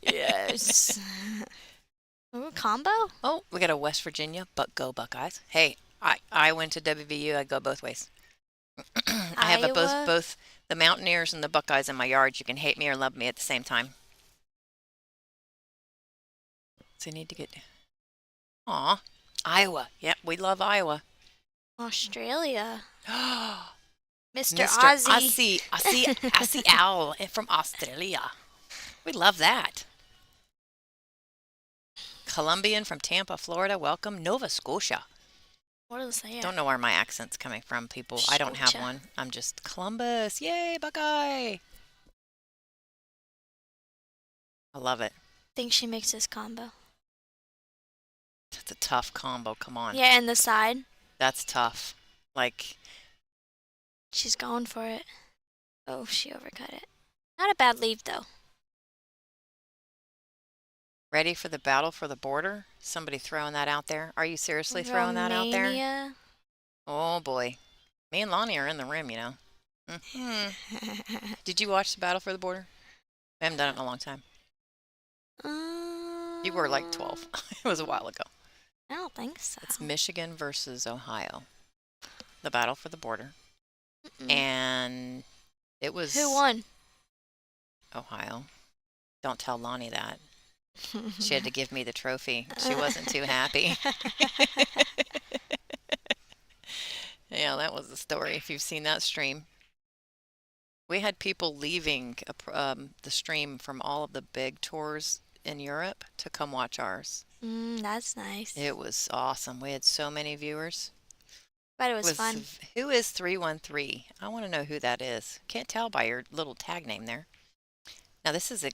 Yes. Ooh, combo?
Oh, we got a West Virginia, but go Buckeyes. Hey, I went to WVU. I go both ways. I have
Iowa?
both the Mountaineers and the Buckeyes in my yard. You can hate me or love me at the same time. So you need to get... Aw, Iowa. Yep, we love Iowa.
Australia. Mr.
Mr.
Aussie.
Aussie Owl from Australia. We love that. Colombian from Tampa, Florida. Welcome. Nova Scotia.
What is that?
Don't know where my accent's coming from, people. I don't have
Scotia.
one. I'm just Columbus. Yay, Buckeye. I love it.
Think she makes this combo.
That's a tough combo. Come on.
Yeah, and the side.
That's tough. Like,
She's going for it. Oh, she overcut it. Not a bad leave, though.
ready for the battle for the border? Somebody throwing that out there? Are you seriously throwing that out there?
Romania.
Oh boy. Me and Lonnie are in the room, you know. Did you watch the battle for the border? I haven't done it in a long time. You were like 12. It was a while ago.
I don't think so.
It's Michigan versus Ohio. The battle for the border.
Mm-mm.
And it was
Who won?
Ohio. Don't tell Lonnie that. She had to give me the trophy. She wasn't too happy. Yeah, that was the story, if you've seen that stream. We had people leaving the stream from all of the big tours in Europe to come watch ours.
That's nice.
It was awesome. We had so many viewers.
But it was fun.
Who is 313? I want to know who that is. Can't tell by your little tag name there. Now this is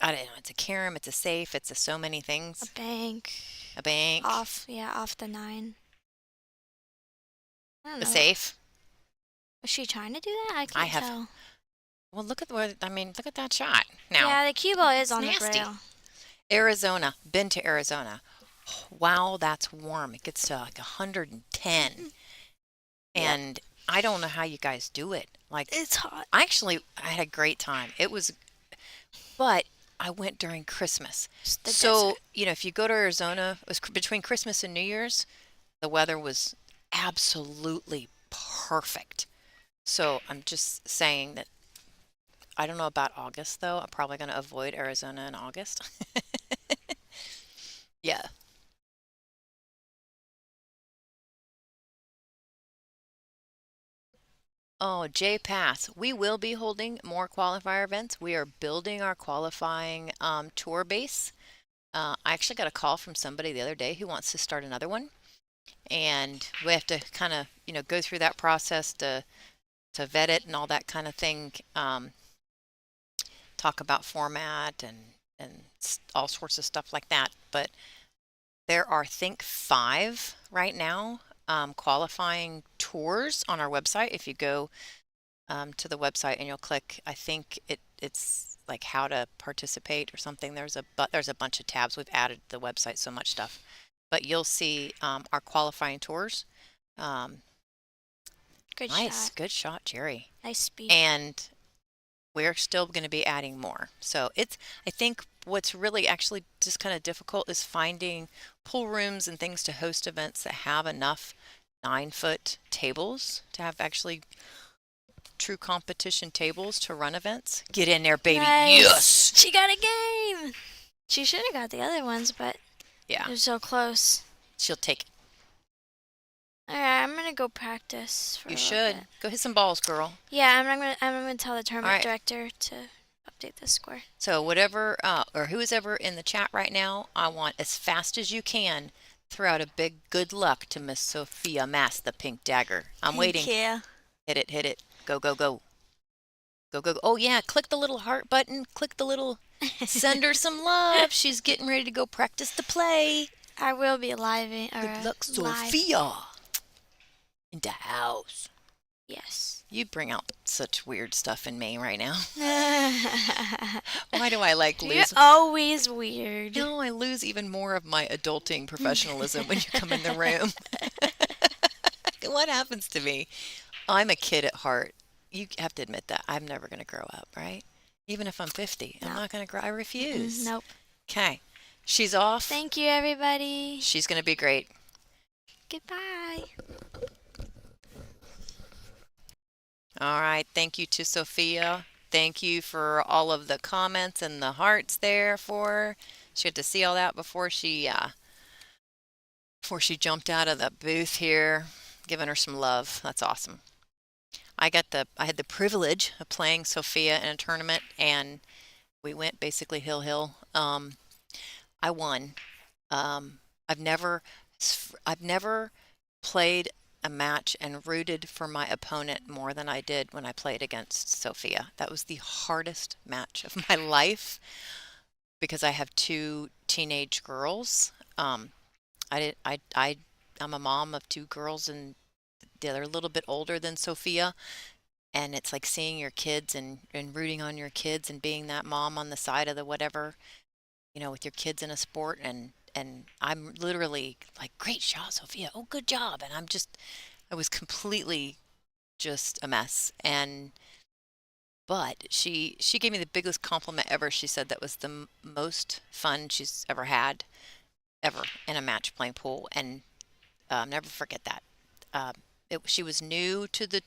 I don't know, it's a carom, it's a safe, it's a so many things.
A bank.
A bank.
Off the 9. I don't know.
A safe.
Was she trying to do that? I can't tell.
Well, look at that shot. Now,
yeah, the cue ball is on
nasty.
the braille.
Arizona. Been to Arizona. Wow, that's warm. It gets to like 110. And I don't know how you guys do it. Like,
it's hot.
I had a great time. But I went during Christmas. So, if you go to Arizona, it was between Christmas and New Year's, the weather was absolutely perfect. So I'm just saying that I don't know about August, though. I'm probably going to avoid Arizona in August. Yeah. Oh, J Pass. We will be holding more qualifier events. We are building our qualifying tour base. I actually got a call from somebody the other day who wants to start another one. And we have to kind of, go through that process to vet it and all that kind of thing. Talk about format and all sorts of stuff like that. But there are, I think, 5 right now qualifying tours on our website. If you go to the website and you'll click, I think it's like how to participate or something. There's a bunch of tabs. We've added to the website so much stuff. But you'll see our qualifying tours.
Good
nice,
shot.
good shot, Jerry.
Nice speed.
And we're still going to be adding more. So I think what's really actually just kind of difficult is finding pool rooms and things to host events that have enough 9-foot tables to have actually true competition tables to run events. Get in there, baby.
Nice.
Yes.
She got a game. She should have got the other ones, but
yeah,
it was so close.
She'll take it.
All right, I'm gonna go practice for
You
a
should
little bit.
go hit some balls, girl.
Yeah, I'm gonna tell the tournament
All right.
director to update the score.
So whatever or who is ever in the chat right now, I want as fast as you can throw out a big good luck to Miss Sophia Mass, the pink dagger. I'm waiting.
Yeah.
Hit it. Go, go, go. Go, go, go. Oh yeah, click the little heart button. Click the little send her some love. She's getting ready to go practice to play.
I will be live.
Good luck,
live.
Sophia. In the house.
Yes.
You bring out such weird stuff in me right now. Why do I lose?
You're always weird.
No, I lose even more of my adulting professionalism when you come in the room. What happens to me? I'm a kid at heart. You have to admit that. I'm never going to grow up, right? Even if I'm 50, I'm not going to grow. I refuse.
Nope.
Okay. She's off.
Thank you, everybody.
She's going to be great.
Goodbye.
All right. Thank you to Sophia. Thank you for all of the comments and the hearts there for her. She had to see all that before she jumped out of the booth here, giving her some love. That's awesome. I had the privilege of playing Sophia in a tournament, and we went basically hill. I won. Um, I've never, I've never played a match and rooted for my opponent more than I did when I played against Sophia. That was the hardest match of my life because I have two teenage girls. I did, I'm a mom of two girls and they're a little bit older than Sophia. And it's like seeing your kids and rooting on your kids and being that mom on the side of the whatever, with your kids in a sport. And I'm literally like, great shot, Sophia. Oh, good job. And I was completely just a mess. But she gave me the biggest compliment ever. She said that was the most fun she's ever had ever in a match playing pool, and never forget that. Um, she was new to the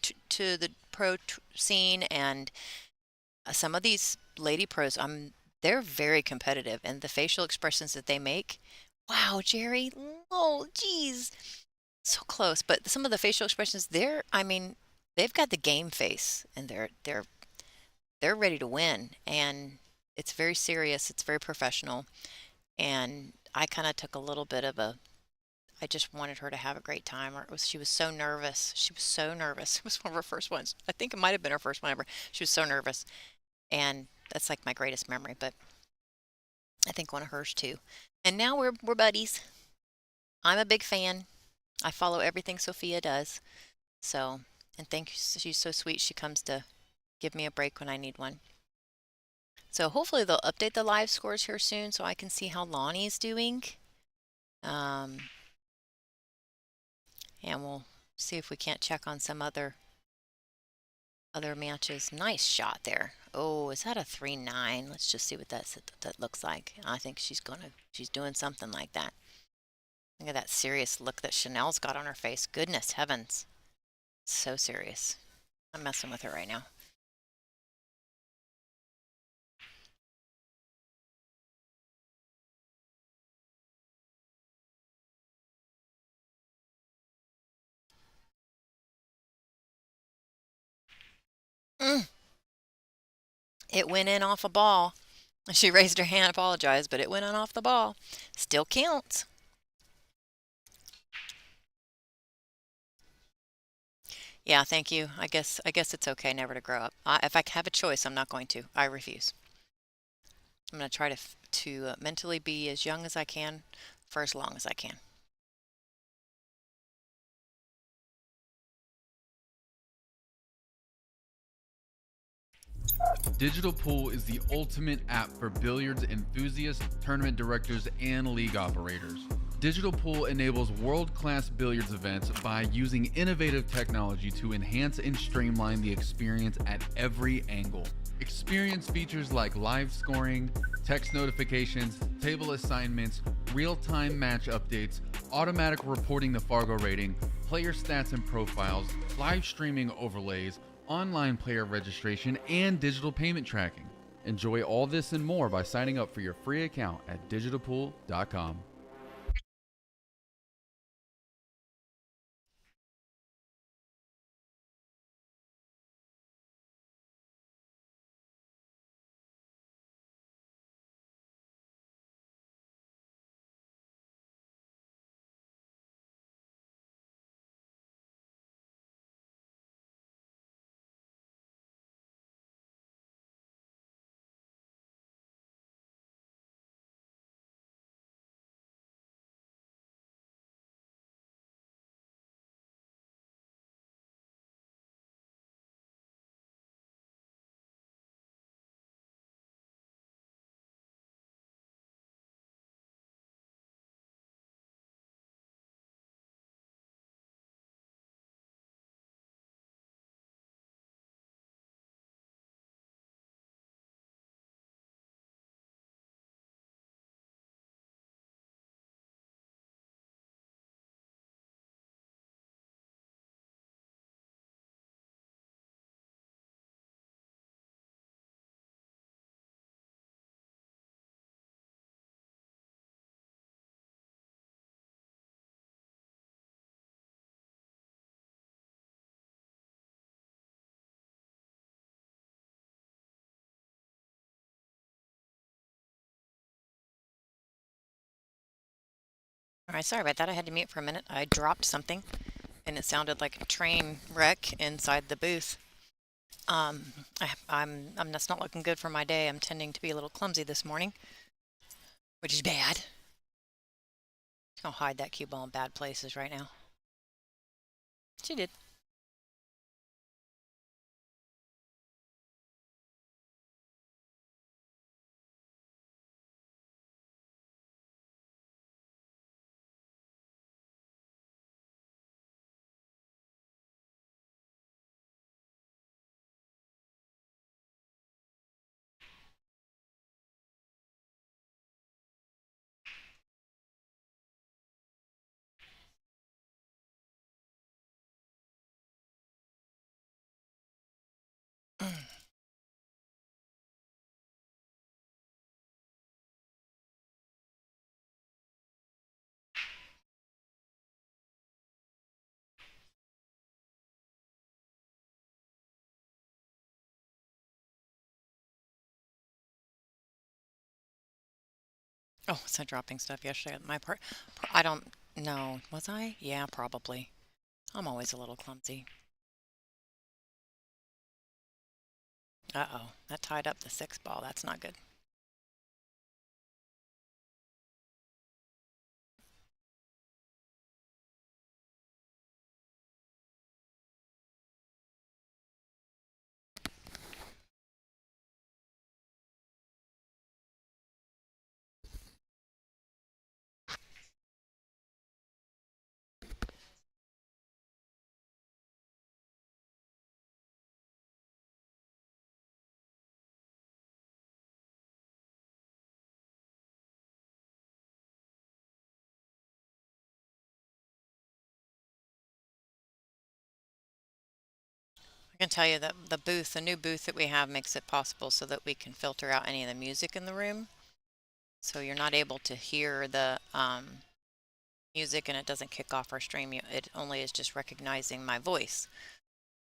scene, and some of these lady pros, they're very competitive, and the facial expressions that they make. Wow, Jerry. Oh, geez, so close. But some of the facial expressions, I mean, they've got the game face, and they're ready to win, and it's very serious. It's very professional, and I kind of took a little bit of a I just wanted her to have a great time. Or she was so nervous. She was so nervous. It was one of her first ones. I think it might have been her first one ever. She was so nervous. And that's like my greatest memory, but I think one of hers too. And now we're buddies. I'm a big fan. I follow everything Sophia does. So, and thank you. She's so sweet. She comes to give me a break when I need one. So hopefully they'll update the live scores here soon so I can see how Lonnie's doing. Um, and we'll see if we can't check on some other matches. Nice shot there. Oh, is that a 3-9? Let's just see what that looks like. I think she's doing something like that. Look at that serious look that Chanel's got on her face. Goodness heavens. So serious. I'm messing with her right now. Mm. It went in off a ball. She raised her hand, apologized, but it went in off the ball. Still counts. Yeah, thank you. I guess it's okay never to grow up. If I have a choice, I'm not going to. I refuse. I'm going to try to mentally be as young as I can for as long as I can.
Digital Pool is the ultimate app for billiards enthusiasts, tournament directors, and league operators. Digital Pool enables world-class billiards events by using innovative technology to enhance and streamline the experience at every angle. Experience features like live scoring, text notifications, table assignments, real-time match updates, automatic reporting the Fargo rating, player stats and profiles, live streaming overlays, online player registration, and digital payment tracking. Enjoy all this and more by signing up for your free account at digitalpool.com.
All right, sorry about that. I had to mute for a minute. I dropped something and it sounded like a train wreck inside the booth. I'm that's not looking good for my day. I'm tending to be a little clumsy this morning, which is bad. I'll hide that cue ball in bad places right now. She did. Oh, was I dropping stuff yesterday on my part? I don't know. Was I? Yeah, probably. I'm always a little clumsy. Uh-oh, that tied up the six ball. That's not good. I can tell you that the new booth that we have makes it possible so that we can filter out any of the music in the room. So you're not able to hear the music and it doesn't kick off our stream. It only is just recognizing my voice.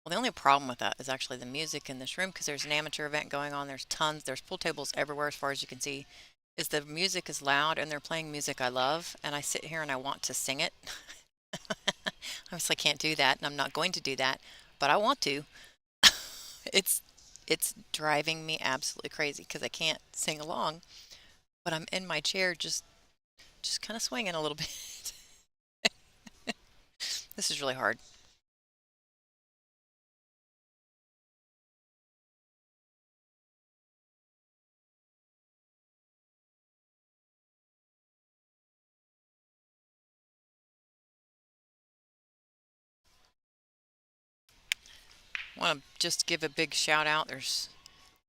Well, the only problem with that is actually the music in this room because there's an amateur event going on. There's pool tables everywhere as far as you can see. Is the music is loud and they're playing music I love, and I sit here and I want to sing it. Obviously, I can't do that, and I'm not going to do that, but I want to. It's it's driving me absolutely crazy because I can't sing along, but I'm in my chair just kind of swinging a little bit. This is really hard. I want to just give a big shout out. There's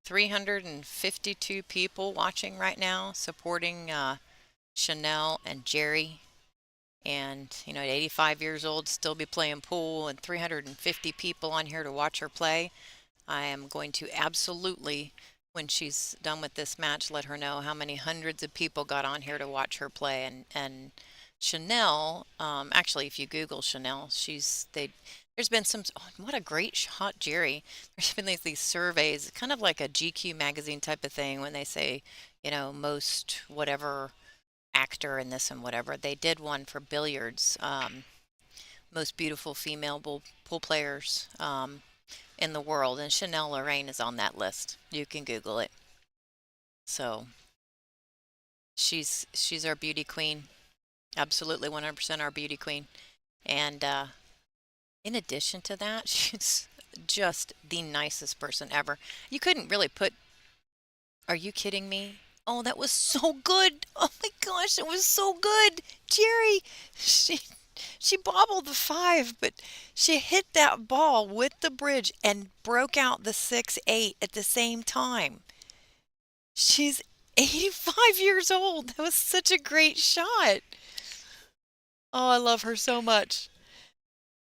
352 people watching right now supporting Chanel and Jerry. And, you know, at 85 years old, still be playing pool and 350 people on here to watch her play. I am going to absolutely, when she's done with this match, let her know how many hundreds of people got on here to watch her play. And Chanel, actually, if you Google Chanel, there's been some, oh, what a great shot, Jerry. There's been these surveys, kind of like a GQ magazine type of thing when they say, you know, most whatever actor in this and whatever. They did one for billiards, most beautiful female pool players in the world, and Chanel Lorraine is on that list. You can Google it. So she's our beauty queen, absolutely 100% our beauty queen. And in addition to that, she's just the nicest person ever. You couldn't really put. Are you kidding me? Oh, that was so good. Oh my gosh, it was so good. Jerry, she she bobbled the five, but she hit that ball with the bridge and broke out the 6-8 at the same time. She's 85 years old. That was such a great shot. Oh, I love her so much.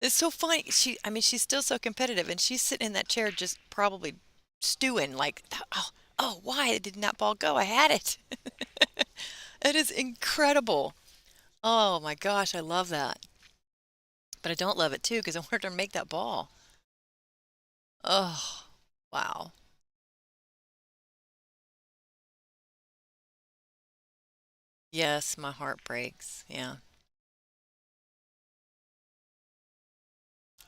It's so funny. I mean, she's still so competitive, and she's sitting in that chair just probably stewing like, oh, why didn't that ball go? I had it. It is incredible. Oh my gosh, I love that. But I don't love it too because I wanted her to make that ball. Oh, wow. Yes, my heart breaks. Yeah.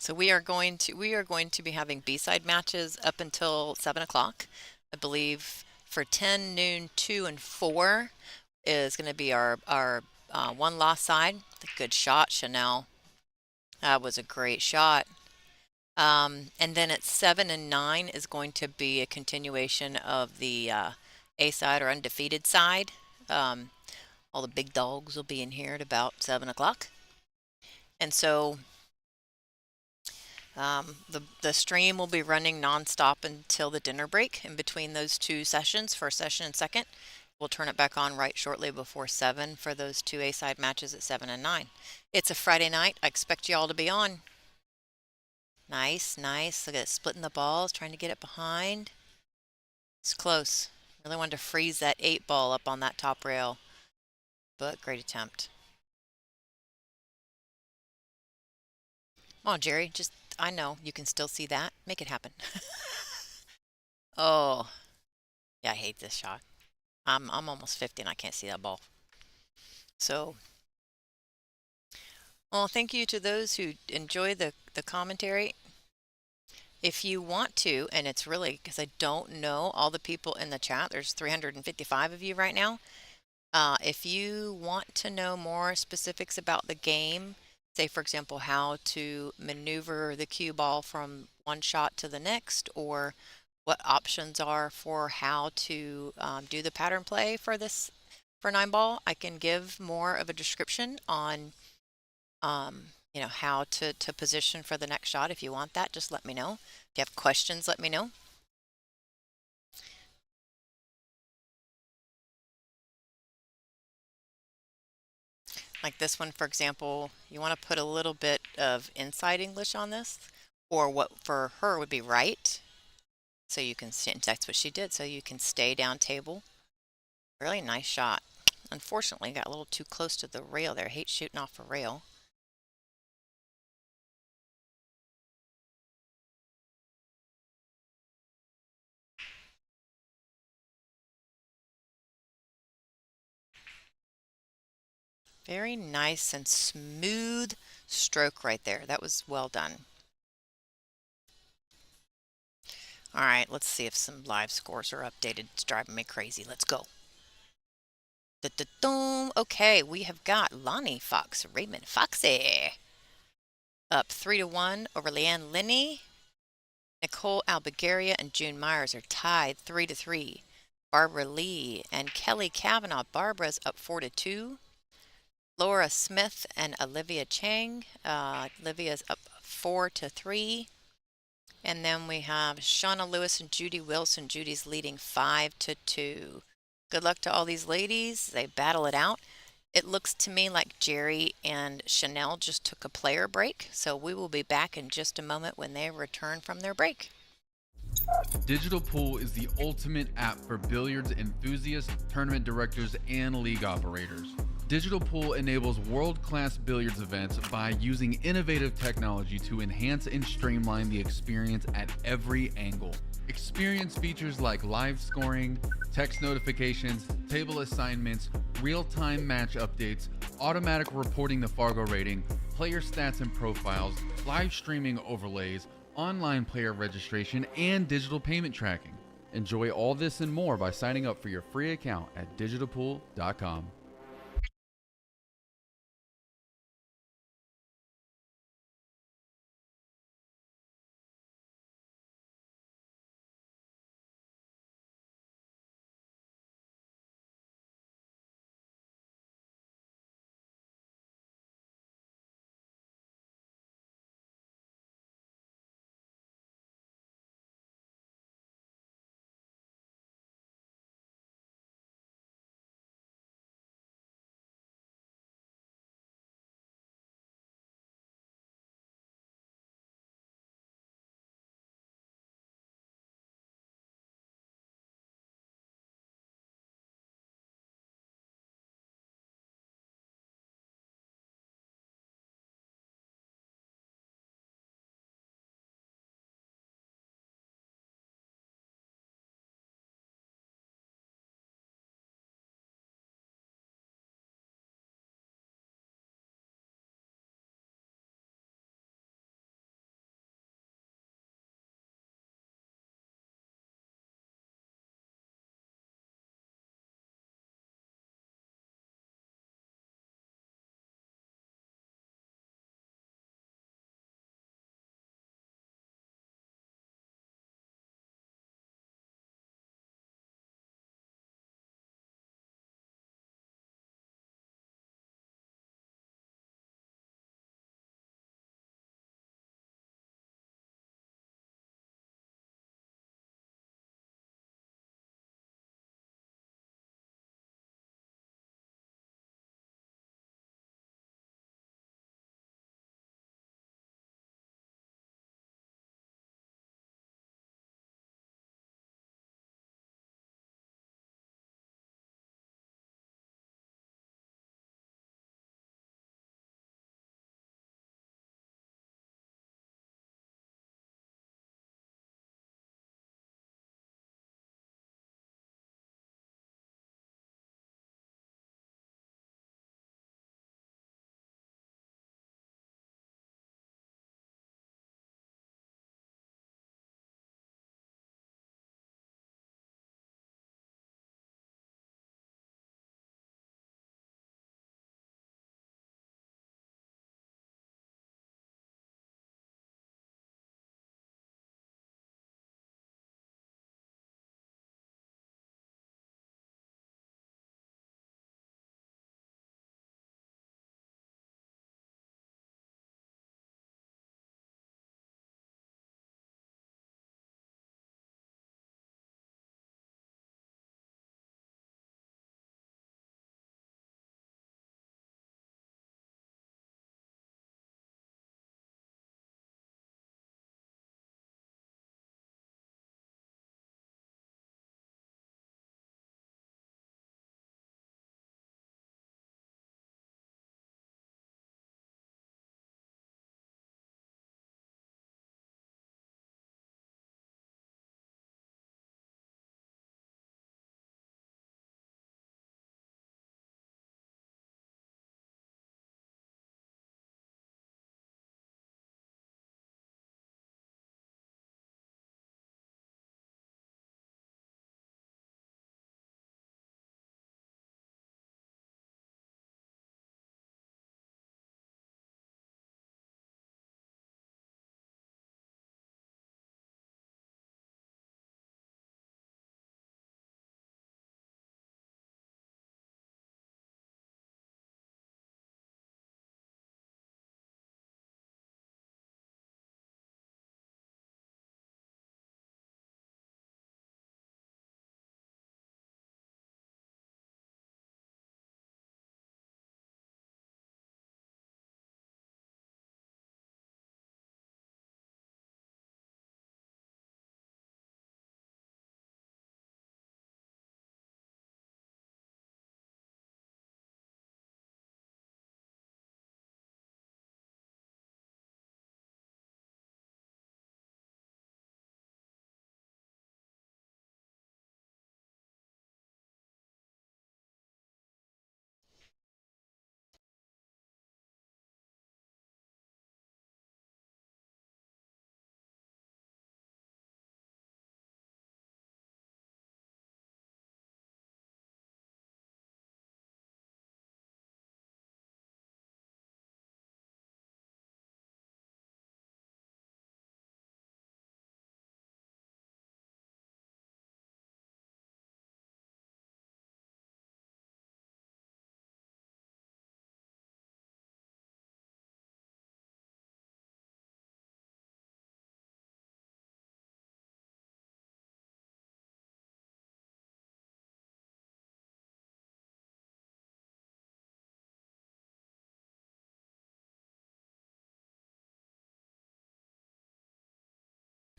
So we are going to be having B-side matches up until 7 o'clock. I believe for 10, noon, 2, and 4 is going to be our one lost side. Good shot, Chanel. That was a great shot. And then at 7 and 9 is going to be a continuation of the A side or undefeated side. Um, all the big dogs will be in here at about 7 o'clock. And so the stream will be running nonstop until the dinner break in between those two sessions, first session and second. We'll turn it back on right shortly before 7 for those two A-side matches at 7 and 9. It's a Friday night. I expect you all to be on. Nice, nice. Look at it, splitting the balls, trying to get it behind. It's close. Really wanted to freeze that 8 ball up on that top rail, but great attempt. Come on, Jerry. I know you can still see that. Make it happen. Oh, yeah, I hate this shot. I'm almost 50 and I can't see that ball. So, well, thank you to those who enjoy the commentary. If you want to, and it's really because I don't know all the people in the chat, there's 355 of you right now. If you want to know more specifics about the game, say, for example, how to maneuver the cue ball from one shot to the next, or what options are for how to do the pattern play for this for 9 ball, I can give more of a description on how to position for the next shot. If you want that, just let me know. If you have questions, let me know. Like this one, for example, you want to put a little bit of inside English on this, or what for her would be right. So you can, that's what she did, so you can stay down table. Really nice shot. Unfortunately, got a little too close to the rail there. I hate shooting off a rail. Very nice and smooth stroke right there. That was well done. All right, let's see if some live scores are updated. It's driving me crazy. Let's go. Okay, we have got Lonnie Fox, Raymond Foxy, up 3-1 over Leanne Linney. Nicole Albigaria and June Myers are tied 3-3. Barbara Lee and Kelly Kavanaugh. Barbara's up 4-2. Laura Smith and Olivia Chang. Olivia's up 4-3. And then we have Shauna Lewis and Judy Wilson. Judy's leading 5-2. Good luck to all these ladies. They battle it out. It looks to me like Jerry and Chanel just took a player break, so we will be back in just a moment when they return from their break.
Digital Pool is the ultimate app for billiards enthusiasts, tournament directors, and league operators. Digital Pool enables world-class billiards events by using innovative technology to enhance and streamline the experience at every angle. Experience features like live scoring, text notifications, table assignments, real-time match updates, automatic reporting the Fargo rating, player stats and profiles, live streaming overlays, online player registration, and digital payment tracking. Enjoy all this and more by signing up for your free account at digitalpool.com.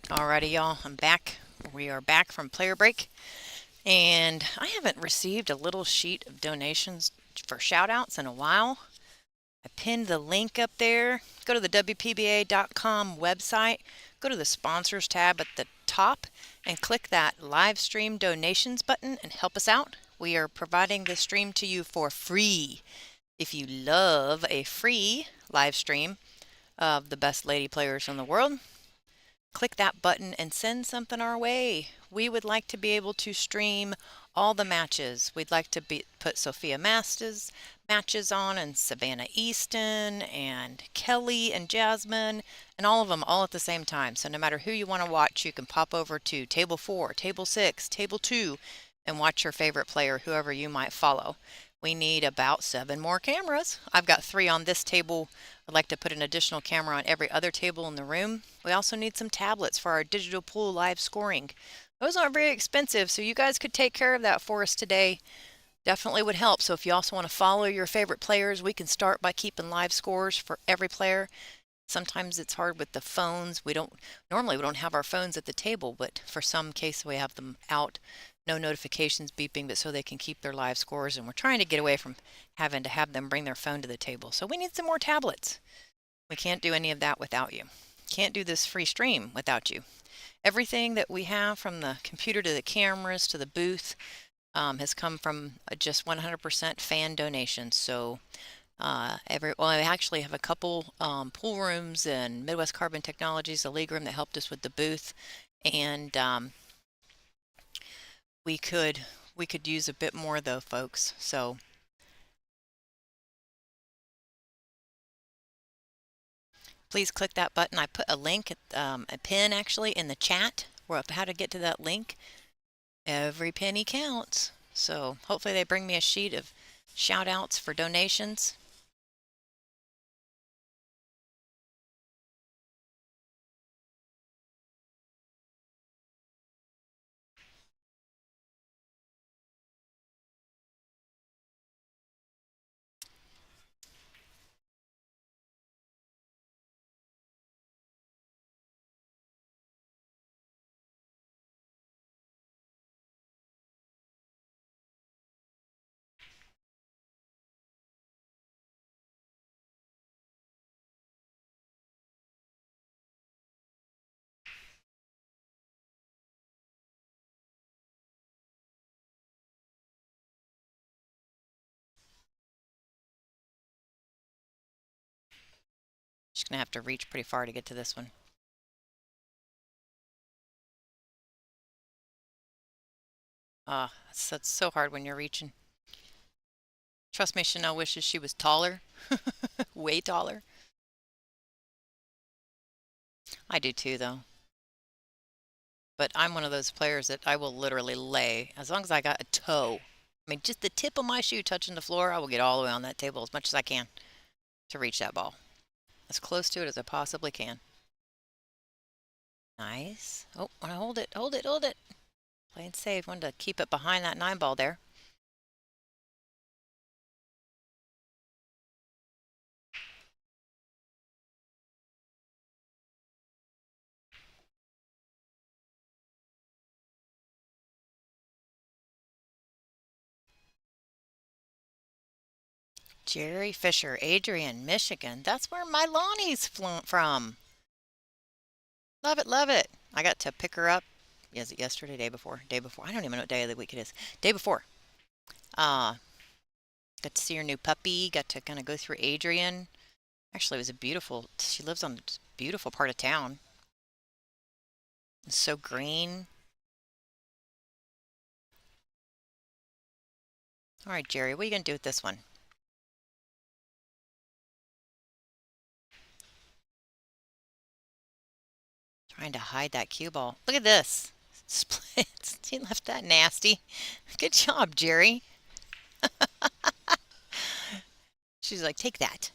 Alrighty, y'all, I'm back. We are back from player break, and I haven't received a little sheet of donations for shoutouts in a while. I pinned the link up there. Go to the WPBA.com website, go to the sponsors tab at the top, and click that live stream donations button and help us out. We are providing the stream to you for free. If you love a free live stream of the best lady players in the world, click that button and send something our way. We would like to be able to stream all the matches. We'd like to put Sophia Masters matches on, and Savannah Easton and Kelly and Jasmine and all of them all at the same time. So no matter who you want to watch, you can pop over to table 4, table 6, table 2 and watch your favorite player, whoever you might follow. We need about 7 more cameras. I've got 3 on this table. I'd like to put an additional camera on every other table in the room. We also need some tablets for our digital pool live scoring. Those aren't very expensive, so you guys could take care of that for us today. Definitely would help. So if you also want to follow your favorite players, we can start by keeping live scores for every player. Sometimes it's hard with the phones. Normally we don't have our phones at the table, but for some case we have them out. No notifications beeping, but so they can keep their live scores. And we're trying to get away from having to have them bring their phone to the table. So we need some more tablets. We can't do any of that without you. Can't do this free stream without you. Everything that we have, from the computer to the cameras to the booth, has come from just 100% fan donations. So I actually have a couple pool rooms and Midwest Carbon Technologies, the league room, that helped us with the booth, and we could use a bit more though, folks. So please click that button. I put a link, a pin actually, in the chat or how to get to that link. Every penny counts. So hopefully they bring me a sheet of shout outs for donations. Just gonna have to reach pretty far to get to this one. That's so hard when you're reaching. Trust me, Chanel wishes she was taller. Way taller. I do too, though. But I'm one of those players that I will literally lay, as long as I got a toe. I mean, just the tip of my shoe touching the floor, I will get all the way on that table as much as I can to reach that ball. As close to it as I possibly can. Nice. Oh, want to hold it, hold it, hold it. Playing safe. Wanted to keep it behind that 9 ball there. Jerry Fisher, Adrian, Michigan. That's where my Lonnie's from. Love it, love it. I got to pick her up. Is it yesterday, day before? Day before. I don't even know what day of the week it is. Day before. Got to see her new puppy. Got to kind of go through Adrian. Actually, it was a beautiful. She lives on a beautiful part of town. It's so green. All right, Jerry, what are you gonna do with this one? Trying to hide that cue ball. Look at this. Splits. He left that nasty. Good job, Jerry. She's like, take that.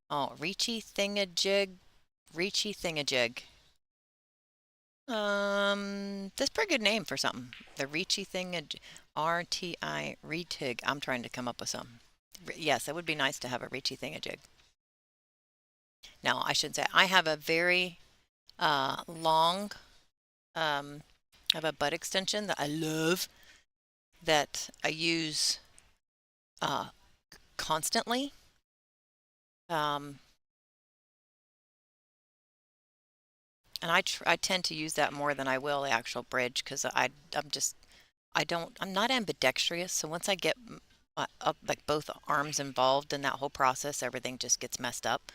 Oh, Reachy Thingajig. Reachy Thingajig. That's a pretty good name for something. The Reachy Thingajig. RTI Retig. I'm trying to come up with something. Yes, it would be nice to have a Reachy Thingajig. Now, I should say, I have a very long. I have a butt extension that I love that I use constantly. Um, and I tend to use that more than I will the actual bridge because I'm not ambidextrous. So once I get up like both arms involved in that whole process, everything just gets messed up.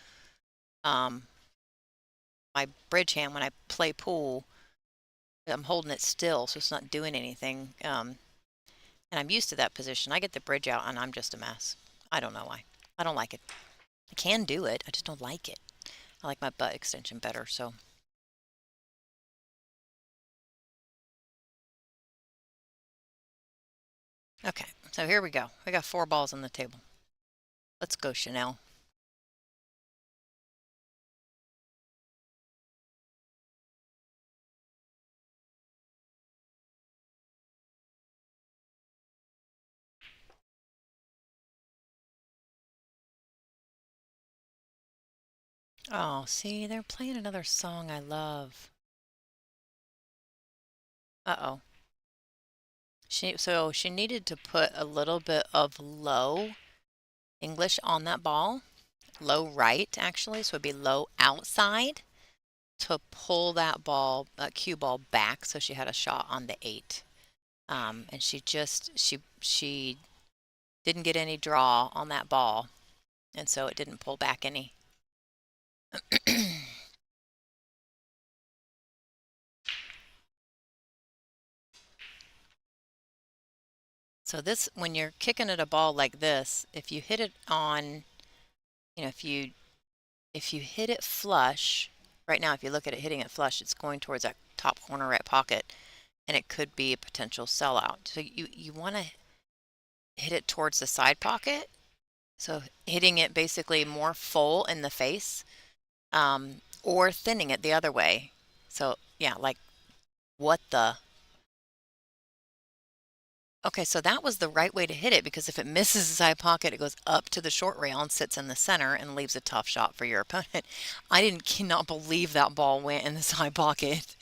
My bridge hand when I play pool, I'm holding it still, so it's not doing anything. And I'm used to that position. I get the bridge out and I'm just a mess. I don't know why. I don't like it. I can do it. I just don't like it. I like my butt extension better, so. Okay, so here we go. We got 4 balls on the table. Let's go, Chanel. Oh, see, they're playing another song I love. Uh-oh. So she needed to put a little bit of low English on that ball. Low right, actually, so it'd be low outside to pull that ball, cue ball back so she had a shot on the 8. And she didn't get any draw on that ball, and so it didn't pull back any. So this, when you're kicking at a ball like this, if you hit it on, if you hit it flush, right now, if you look at it hitting it flush, it's going towards that top corner right pocket, and it could be a potential sellout. So you want to hit it towards the side pocket. So hitting it basically more full in the face, or thinning it the other way. So yeah, like what the? Okay, so that was the right way to hit it because if it misses the side pocket, it goes up to the short rail and sits in the center and leaves a tough shot for your opponent. I cannot believe that ball went in the side pocket.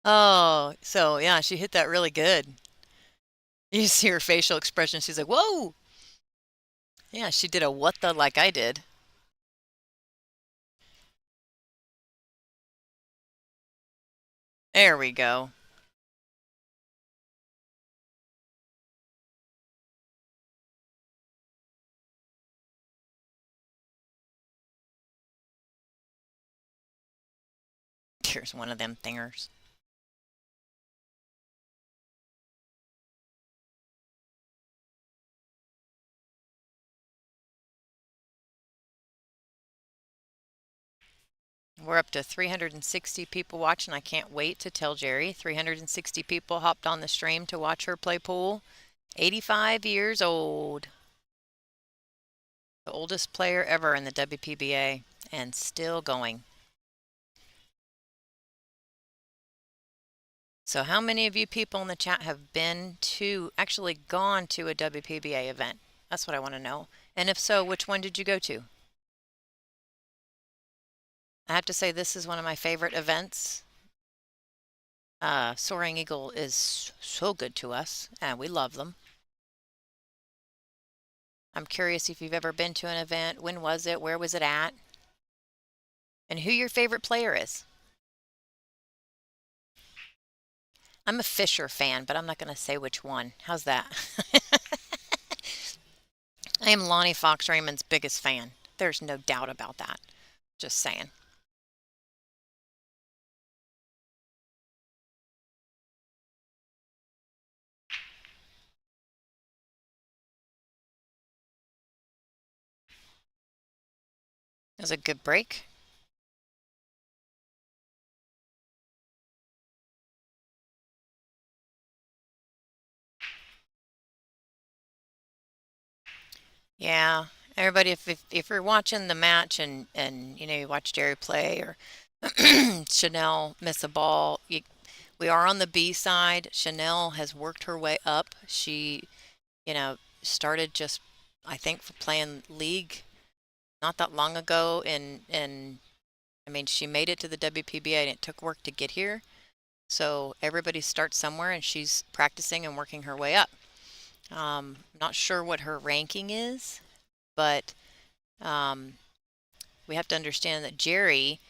Oh, so yeah, she hit that really good. You see her facial expression. She's like, whoa. Yeah, she did a what the like I did. There we go. Here's one of them thingers. We're up to 360 people watching. I can't wait to tell Jerry. 360 people hopped on the stream to watch her play pool. 85 years old. The oldest player ever in the WPBA and still going. So how many of you people in the chat have actually gone to a WPBA event? That's what I want to know. And if so, which one did you go to? I have to say this is one of my favorite events. Soaring Eagle is so good to us, and we love them. I'm curious if you've ever been to an event. When was it? Where was it at? And who your favorite player is. I'm a Fisher fan, but I'm not going to say which one. How's that? I am Lonnie Fox Raymond's biggest fan. There's no doubt about that. Just saying. It was a good break. Yeah, everybody, if you're watching the match and you watch Jerry play or Chanel miss a ball, we are on the B side. Chanel has worked her way up. She, started just, I think, for playing league not that long ago in I mean, she made it to the WPBA and it took work to get here. So everybody starts somewhere and she's practicing and working her way up. Not sure what her ranking is, but um, we have to understand that Jerry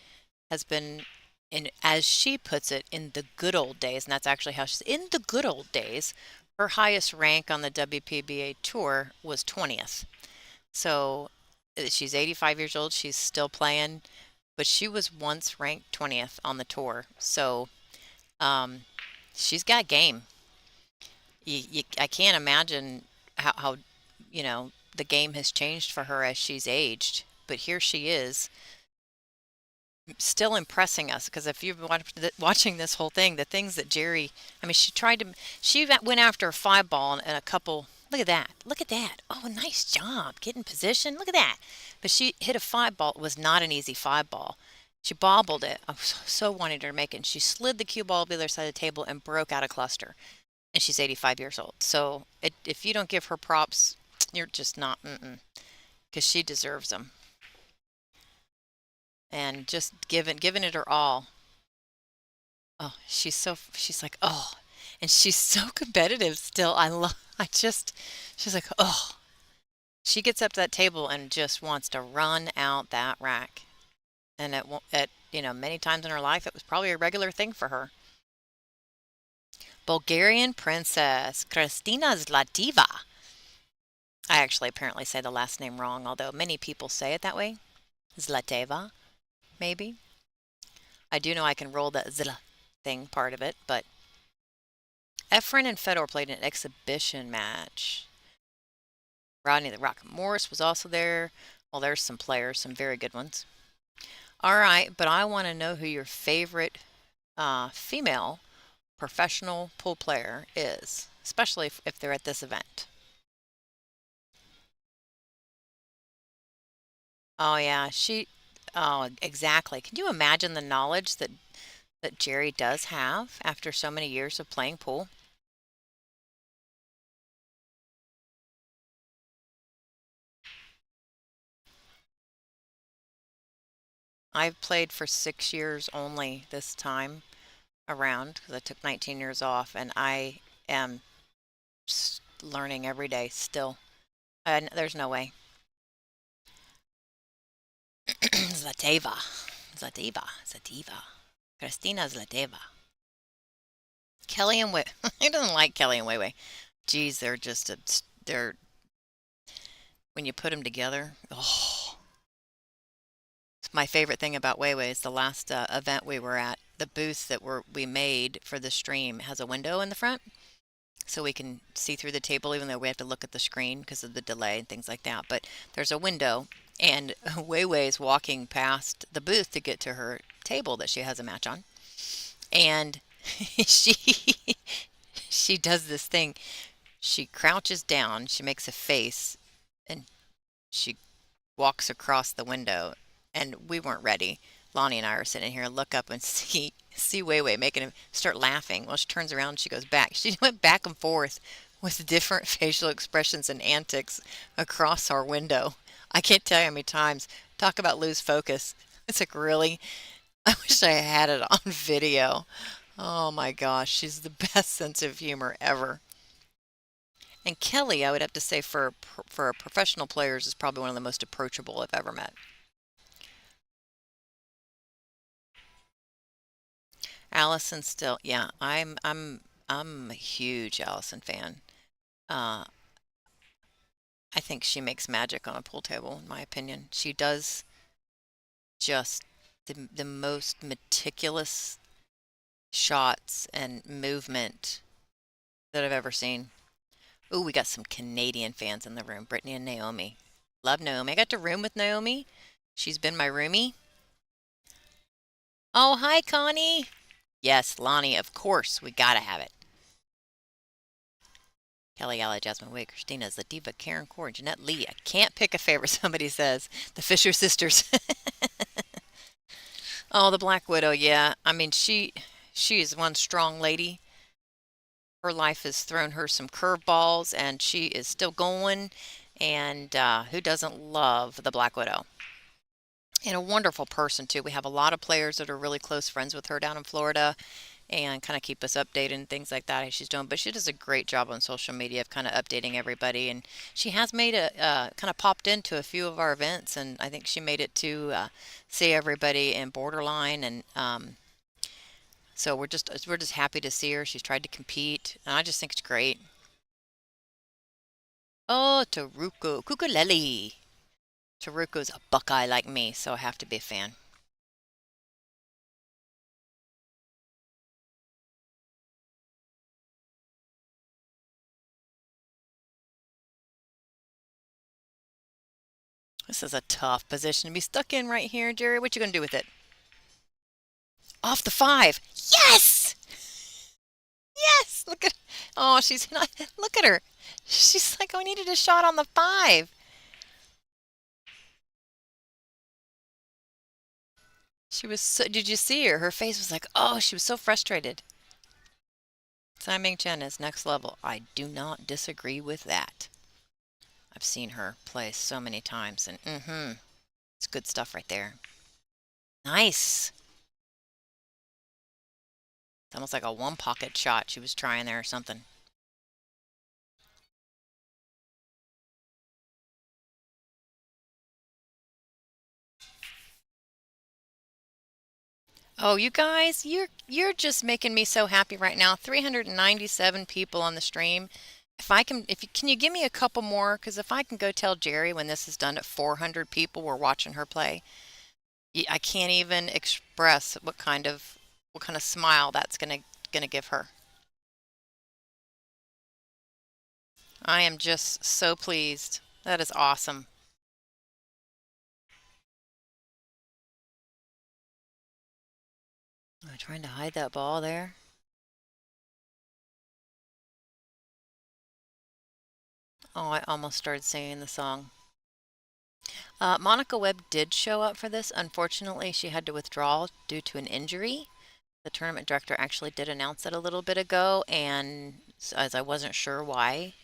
has been, in, as she puts it, in the good old days, and that's actually how she's in the good old days. Her highest rank on the WPBA tour was 20th. So she's 85 years old. She's still playing, but she was once ranked 20th on the tour. So um, she's got game. I can't imagine how the game has changed for her as she's aged. But here she is, still impressing us. Because if you've been watching this whole thing, the things that Jerry, I mean, she went after a five ball and a couple. Look at that! Look at that! Oh, nice job, get in position. Look at that! But she hit a five ball. It was not an easy five ball. She bobbled it. I was so wanting her to make it. And she slid the cue ball to the other side of the table and broke out a cluster. And she's 85 years old. So if you don't give her props, you're just not, because she deserves them. And just giving it her all. Oh, she's like, oh, and she's so competitive still. She's like, oh, she gets up to that table and just wants to run out that rack. And many times in her life, it was probably a regular thing for her. Bulgarian princess, Kristina Zlateva. I actually apparently say the last name wrong, although many people say it that way. Zlateva, maybe. I do know I can roll the zla thing part of it, but Efren and Fedor played an exhibition match. Rodney the Rock Morris was also there. Well, there's some players, some very good ones. All right, but I want to know who your favorite female professional pool player is, especially if they're at this event. Oh yeah, oh, exactly. Can you imagine the knowledge that Jerry does have after so many years of playing pool? I've played for 6 years only this time around because I took 19 years off, and I am learning every day still. And there's no way. Zlateva, Zlateva, Zlateva, Kristina Zlateva. Kelly and Wei. I don't like Kelly and Wei Wei. Geez, they're when you put them together. Oh, my favorite thing about Wei Wei is the last event we were at. The booth that we made for the stream has a window in the front, so we can see through the table, even though we have to look at the screen because of the delay and things like that. But there's a window, and Wei Wei is walking past the booth to get to her table that she has a match on, and she she does this thing. She crouches down, she makes a face, and she walks across the window, and we weren't ready. Lonnie and I are sitting here, look up and see Wei Wei making him start laughing. Well, she turns around, she goes back. She went back and forth with different facial expressions and antics across our window. I can't tell you how many times. Talk about lose focus. It's like, really? I wish I had it on video. Oh my gosh, she's the best sense of humor ever. And Kelly, I would have to say for professional players, is probably one of the most approachable I've ever met. Allison still, yeah, I'm a huge Allison fan. Uh, I think she makes magic on a pool table, in my opinion. She does just the most meticulous shots and movement that I've ever seen. Ooh, we got some Canadian fans in the room. Brittany and Naomi. Love Naomi. I got to room with Naomi. She's been my roomie. Oh, hi, Connie. Yes, Lonnie, of course. We gotta have it. Kelly, Ella, Jasmine Wade, Christina, Zadiva, Karen Cord, Jeanette Lee. I can't pick a favorite, somebody says. The Fisher sisters. Oh, the Black Widow, yeah. I mean, she is one strong lady. Her life has thrown her some curveballs, and she is still going. And who doesn't love the Black Widow? and a wonderful person too. We have a lot of players that are really close friends with her down in Florida and kind of keep us updated and things like that as she's doing. But she does a great job on social media of kind of updating everybody. And she has made a kind of popped into a few of our events, and I think she made it to see everybody in Borderline, and so we're just happy to see her. She's tried to compete, and I just think it's great. Oh, Taruko Kukuleli. Taruko's a Buckeye like me, so I have to be a fan. This is a tough position to be stuck in right here, Jerry. What you gonna do with it? Off the 5. Yes! Yes! Look at Oh, she's not look at her. She's like, "Oh, I needed a shot on the 5." Did you see her? Her face was like, "Oh," she was so frustrated. Tsai Ming Chen is next level. I do not disagree with that. I've seen her play so many times, and it's good stuff right there. Nice. It's almost like a one pocket shot she was trying there or something. Oh, you guys, you're just making me so happy right now. 397 people on the stream. Can you give me a couple more? Because if I can go tell Jerry when this is done at 400 people were watching her play, I can't even express what kind of smile that's gonna give her. I am just so pleased. That is awesome. Am I trying to hide that ball there? Oh, I almost started singing the song. Monica Webb did show up for this. Unfortunately, she had to withdraw due to an injury. The tournament director actually did announce it a little bit ago, and as I wasn't sure why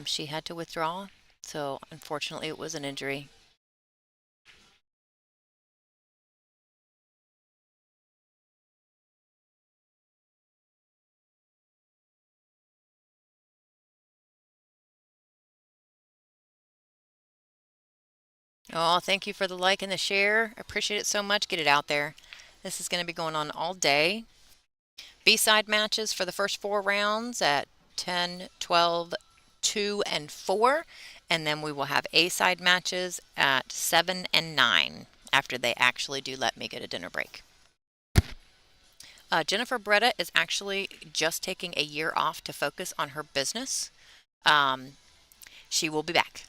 she had to withdraw. So unfortunately, it was an injury. Oh, thank you for the like and the share. I appreciate it so much. Get it out there. This is going to be going on all day. B-side matches for the first 4 rounds at 10, 12, 2, and 4. And then we will have A-side matches at 7 and 9 after they actually do let me get a dinner break. Jennifer Beretta is actually just taking a year off to focus on her business. Um, she will be back.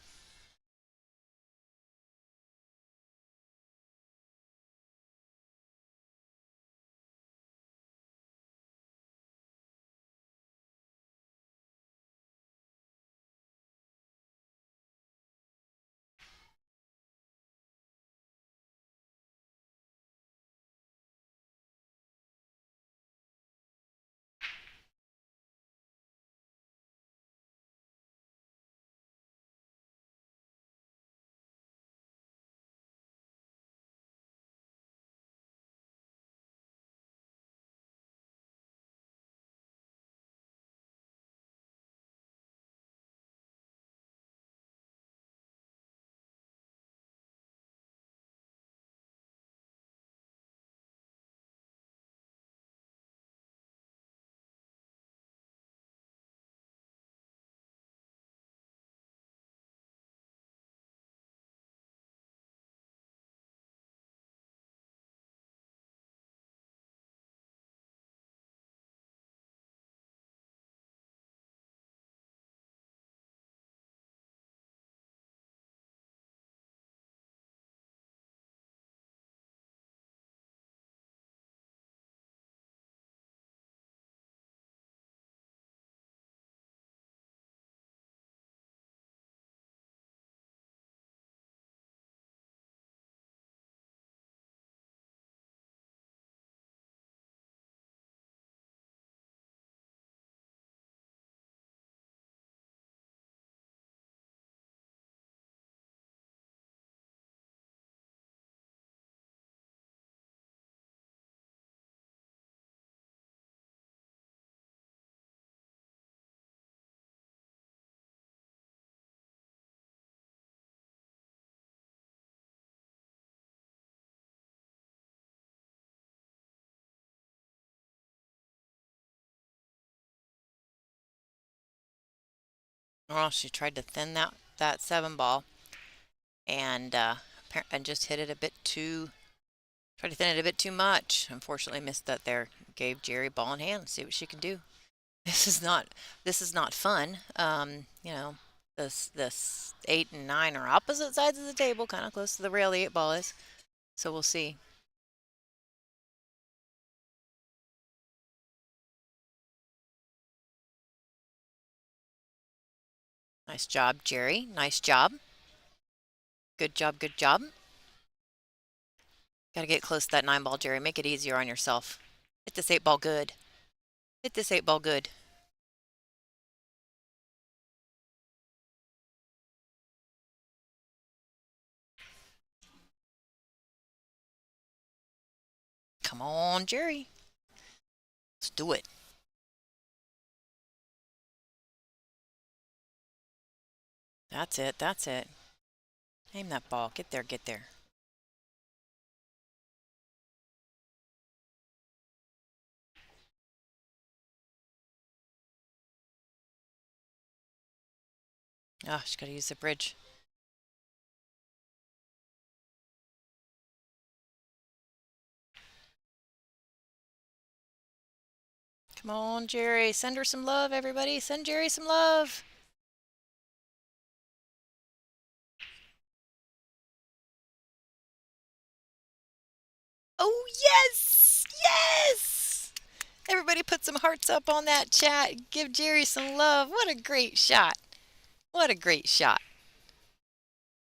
Well, she tried to thin that 7 ball and just hit it a bit too. Tried to thin it a bit too much. Unfortunately, missed that there. Gave Jerry ball in hand. See what she can do. This is not fun. This 8 and 9 are opposite sides of the table, kind of close to the rail. The 8 ball is. So we'll see. Nice job, Jerry. Nice job. Good job. Good job. Got to get close to that 9 ball, Jerry. Make it easier on yourself. Hit this 8 ball good. Hit this 8 ball good. Come on, Jerry. Let's do it. That's it. That's it. Aim that ball. Get there. Get there. Ah, she's got to use the bridge. Come on, Jerry. Send her some love, everybody. Send Jerry some love. Oh, yes! Yes! Everybody put some hearts up on that chat. Give Jerry some love. What a great shot. What a great shot.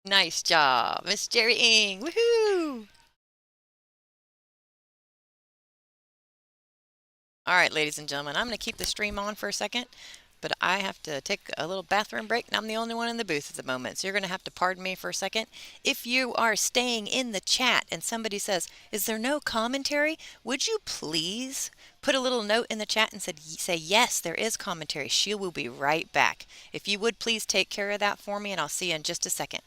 Nice job, Miss Jerry Ing. Woohoo! All right, ladies and gentlemen, I'm going to keep the stream on for a second, but I have to take a little bathroom break, and I'm the only one in the booth at the moment, so you're going to have to pardon me for a second. If you are staying in the chat and somebody says, is there no commentary? Would you please put a little note in the chat and say, yes, there is commentary. She will be right back. If you would please take care of that for me, and I'll see you in just a second.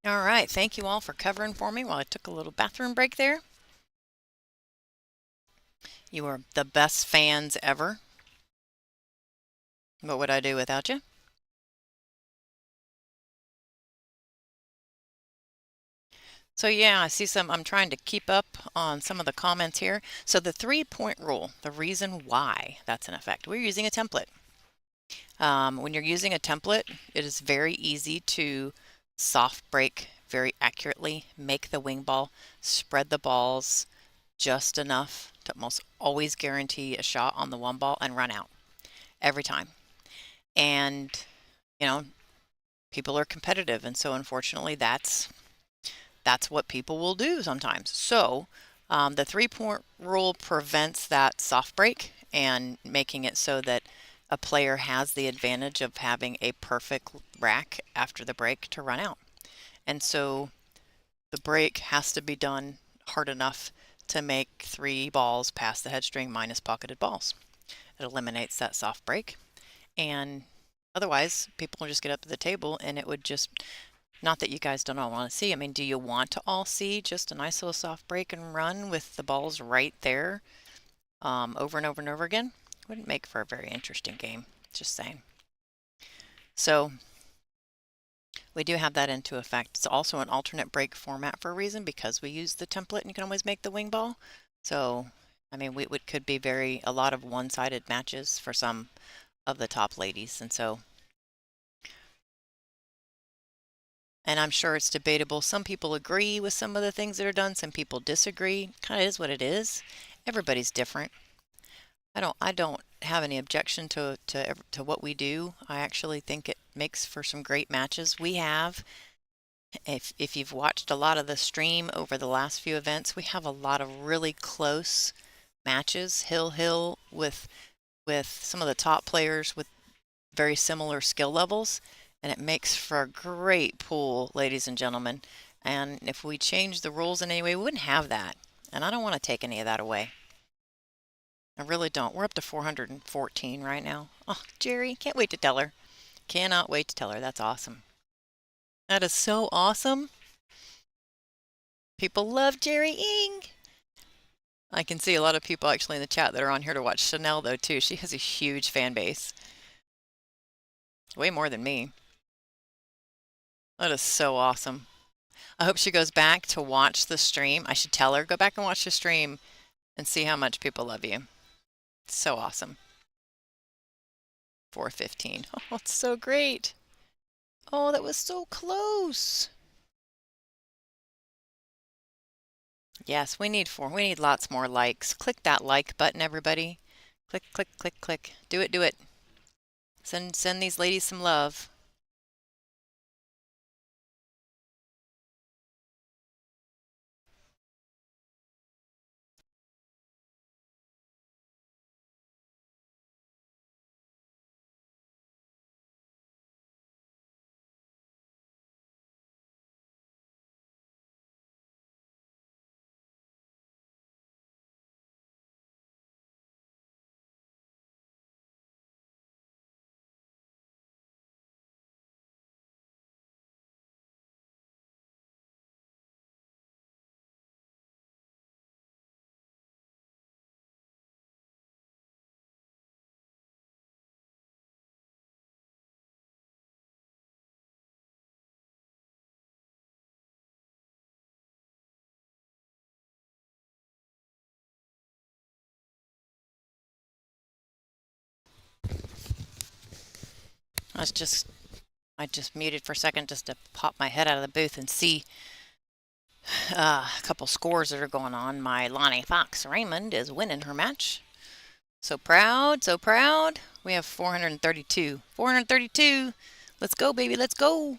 All right, thank you all for covering for me while I took a little bathroom break there. You are the best fans ever. What would I do without you? So yeah, I see I'm trying to keep up on some of the comments here. So the 3-point rule, the reason why that's in effect, we're using a template. When you're using a template, it is very easy to soft break very accurately, make the wing ball, spread the balls just enough to almost always guarantee a shot on the one ball and run out every time. And, you know, people are competitive, and so unfortunately that's what people will do sometimes. So the 3-point rule prevents that soft break and making it so that a player has the advantage of having a perfect rack after the break to run out. And so the break has to be done hard enough to make 3 balls past the head string minus pocketed balls. It eliminates that soft break. And otherwise, people will just get up to the table and it would just, not that you guys don't all want to see. I mean, do you want to all see just a nice little soft break and run with the balls right there over and over and over again? Wouldn't make for a very interesting game, just saying. So we do have that into effect. It's also an alternate break format for a reason because we use the template and you can always make the wing ball. So, I mean, it could be a lot of one-sided matches for some of the top ladies. And I'm sure it's debatable. Some people agree with some of the things that are done. Some people disagree. Kind of is what it is. Everybody's different. I don't have any objection to what we do. I actually think it makes for some great matches. We have, if you've watched a lot of the stream over the last few events, we have a lot of really close matches, hill with some of the top players with very similar skill levels, and it makes for a great pool, ladies and gentlemen. And if we change the rules in any way, we wouldn't have that. And I don't want to take any of that away. I really don't. We're up to 414 right now. Oh, Jerry, can't wait to tell her. Cannot wait to tell her. That's awesome. That is so awesome. People love Jerry Ing. I can see a lot of people actually in the chat that are on here to watch Chanel, though, too. She has a huge fan base. Way more than me. That is so awesome. I hope she goes back to watch the stream. I should tell her, go back and watch the stream and see how much people love you. It's so awesome. 415. Oh, it's so great. Oh, that was so close. Yes, we need lots more likes. Click that like button, everybody. Click, click, click, click. Do it, do it. Send these ladies some love. I just muted for a second just to pop my head out of the booth and see a couple scores that are going on. My Lonnie Fox Raymond is winning her match. So proud, so proud. We have 432. 432. Let's go, baby. Let's go.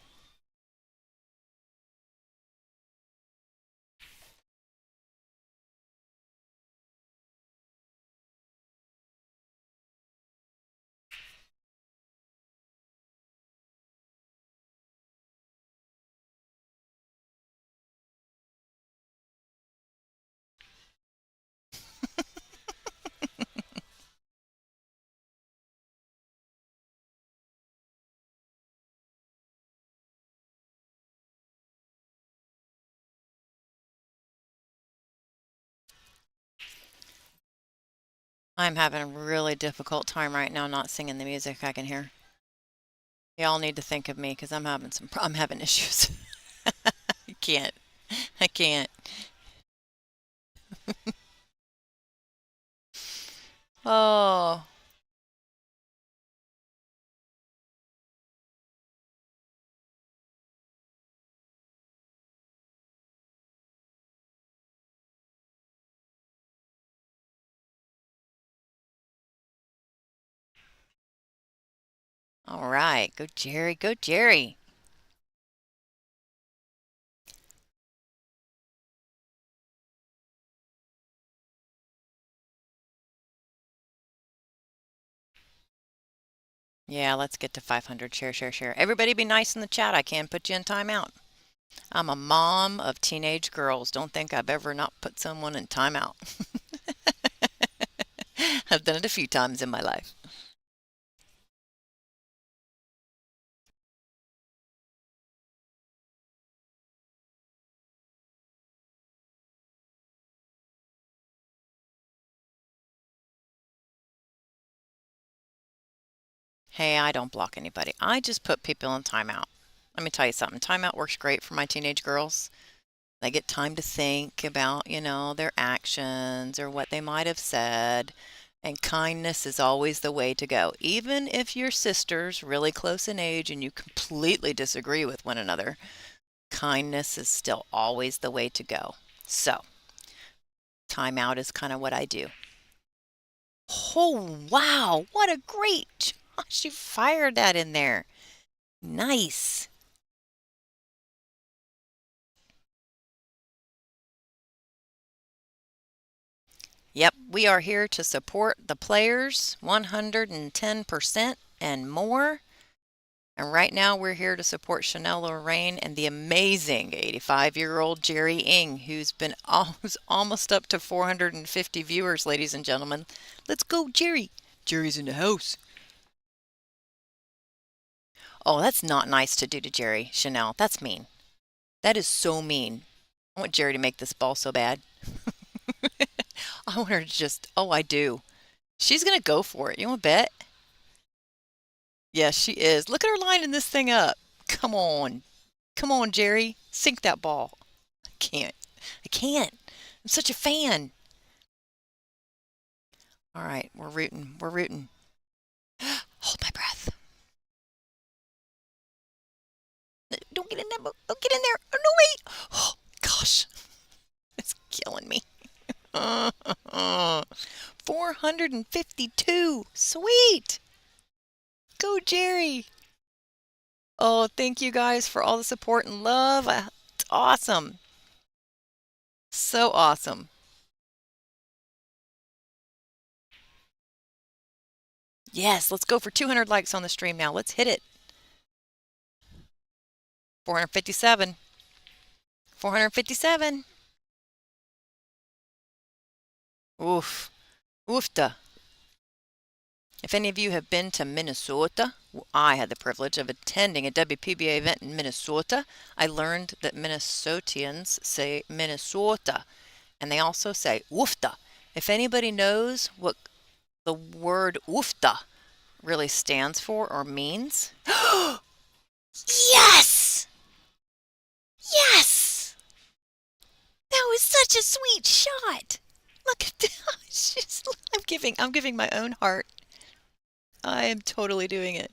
I'm having a really difficult time right now not singing the music I can hear. Y'all need to think of me because I'm having issues. I can't. I can't. Oh, all right. Go Jerry. Go Jerry. Yeah, let's get to 500. Share, share, share. Everybody be nice in the chat. I can put you in timeout. I'm a mom of teenage girls. Don't think I've ever not put someone in timeout. I've done it a few times in my life. Hey, I don't block anybody. I just put people in timeout. Let me tell you something. Timeout works great for my teenage girls. They get time to think about, their actions or what they might have said. And kindness is always the way to go. Even if your sister's really close in age and you completely disagree with one another, kindness is still always the way to go. So, timeout is kind of what I do. Oh, wow. What a great Josh, you fired that in there. Nice. Yep, we are here to support the players 110% and more. And right now we're here to support Chanel Lorraine and the amazing 85-year-old Jerry Ing, who's almost up to 450 viewers, ladies and gentlemen. Let's go, Jerry. Jerry's in the house. Oh, that's not nice to do to Jerry, Chanel. That's mean. That is so mean. I want Jerry to make this ball so bad. I want her to oh, I do. She's going to go for it. You want to bet? Yes, she is. Look at her lining this thing up. Come on. Come on, Jerry. Sink that ball. I can't. I can't. I'm such a fan. All right, we're rooting. We're rooting. Hold my breath. Don't get in that boat. Don't get in there. Oh, no, wait. Oh, gosh. It's killing me. 452. Sweet. Go, Jerry. Oh, thank you guys for all the support and love. It's awesome. So awesome. Yes, let's go for 200 likes on the stream now. Let's hit it. 457. 457. Oof. Oofta. If any of you have been to Minnesota, I had the privilege of attending a WPBA event in Minnesota. I learned that Minnesotians say Minnesota, and they also say woofta. If anybody knows what the word woofta really stands for or means. Yes! Yes! That was such a sweet shot. Look at that. I'm giving my own heart. I am totally doing it.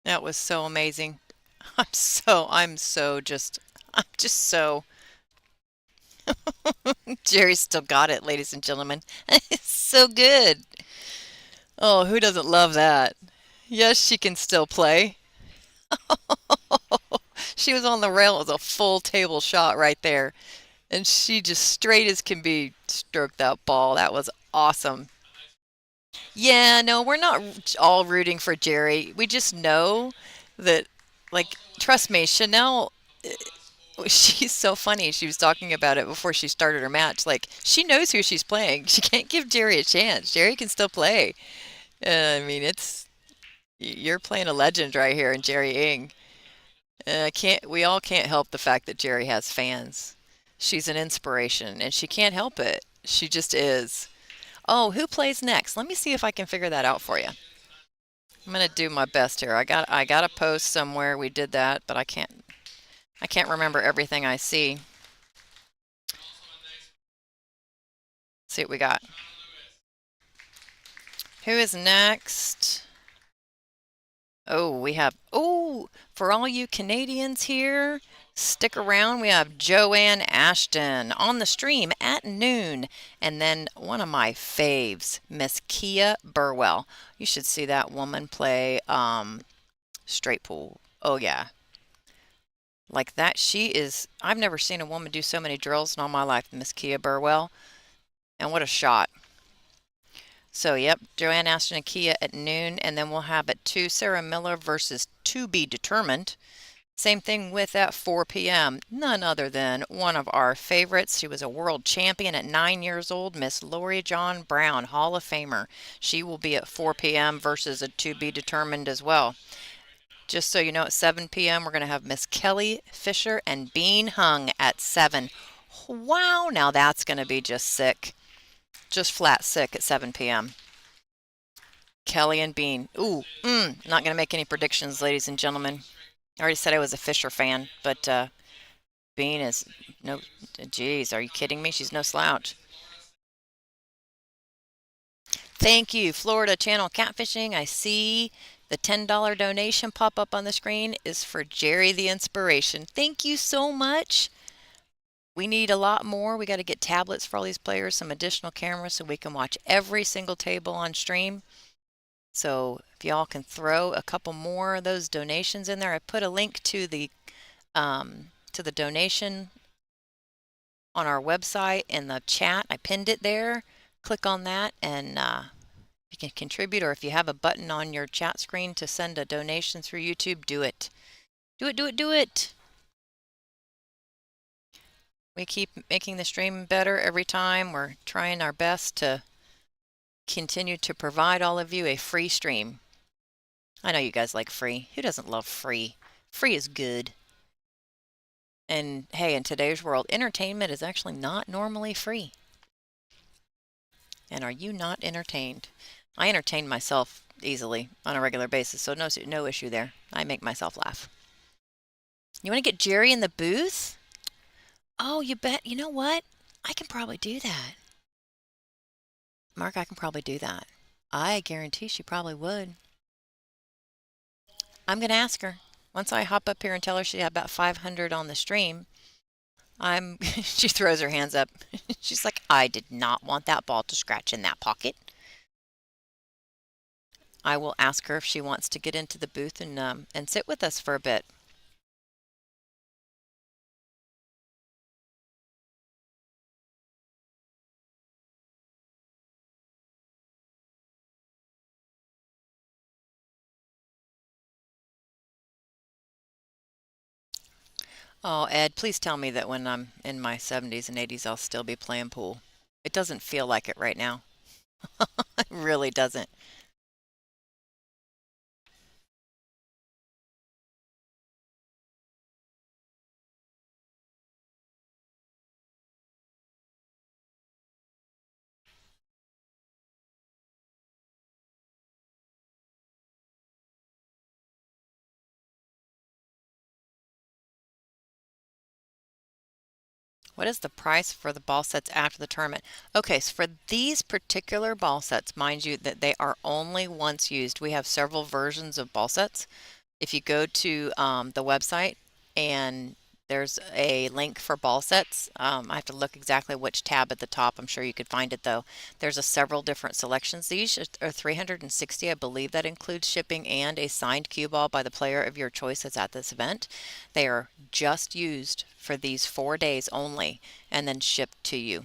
That was so amazing. I'm just so. Jerry still got it, ladies and gentlemen. It's so good. Oh, who doesn't love that? Yes, she can still play. She was on the rail. It was a full table shot right there. And she just straight as can be stroked that ball. That was awesome. Yeah, no, we're not all rooting for Jerry. We just know that, like, trust me, Chanel, she's so funny. She was talking about it before she started her match. Like, she knows who she's playing. She can't give Jerry a chance. Jerry can still play. I mean, you're playing a legend right here in Jerry Ing. We all can't help the fact that Jerry has fans. She's an inspiration, and she can't help it. She just is. Oh, who plays next? Let me see if I can figure that out for you. I'm gonna do my best here. I got a post somewhere we did that, but I can't remember everything I see. See what we got. Who is next? For all you Canadians here, stick around. We have Joanne Ashton on the stream at noon. And then one of my faves, Miss Kia Burwell. You should see that woman play straight pool. Oh, yeah. Like that. I've never seen a woman do so many drills in all my life, Miss Kia Burwell. And what a shot. So, yep, Joanne Ashton and Kia at noon, and then we'll have at 2 Sarah Miller versus To Be Determined. Same thing with at 4 p.m. None other than one of our favorites. She was a world champion at 9 years old, Miss Lori John Brown, Hall of Famer. She will be at 4 p.m. versus a To Be Determined as well. Just so you know, at 7 p.m., we're going to have Miss Kelly Fisher and Bean Hung at 7. Wow, now that's going to be just sick. Just flat sick at 7 p.m. Kelly and Bean. Ooh, not going to make any predictions, ladies and gentlemen. I already said I was a Fisher fan, but Bean is no. Geez, are you kidding me? She's no slouch. Thank you, Florida Channel Catfishing. I see the $10 donation pop up on the screen is for Jerry the Inspiration. Thank you so much. We need a lot more. We got to get tablets for all these players, some additional cameras so we can watch every single table on stream. So if y'all can throw a couple more of those donations in there, I put a link to the donation on our website in the chat. I pinned it there. Click on that, and you can contribute. Or if you have a button on your chat screen to send a donation through YouTube, do it. Do it. Do it. Do it. We keep making the stream better every time. We're trying our best to continue to provide all of you a free stream. I know you guys like free. Who doesn't love free? Free is good. And hey, in today's world, entertainment is actually not normally free. And are you not entertained? I entertain myself easily on a regular basis, so no issue there. I make myself laugh. You want to get Jerry in the booth? Oh, you bet. You know what? I can probably do that. Mark, I can probably do that. I guarantee she probably would. I'm going to ask her. Once I hop up here and tell her she had about 500 on the stream, she throws her hands up. She's like, I did not want that ball to scratch in that pocket. I will ask her if she wants to get into the booth and sit with us for a bit. Oh, Ed, please tell me that when I'm in my 70s and 80s, I'll still be playing pool. It doesn't feel like it right now. It really doesn't. What is the price for the ball sets after the tournament? Okay, so for these particular ball sets, mind you that they are only once used. We have several versions of ball sets. If you go to the website and there's a link for ball sets. I have to look exactly which tab at the top. I'm sure you could find it though. There's a several different selections. These are 360. I believe that includes shipping and a signed cue ball by the player of your choice that's at this event. They are just used for these 4 days only and then shipped to you.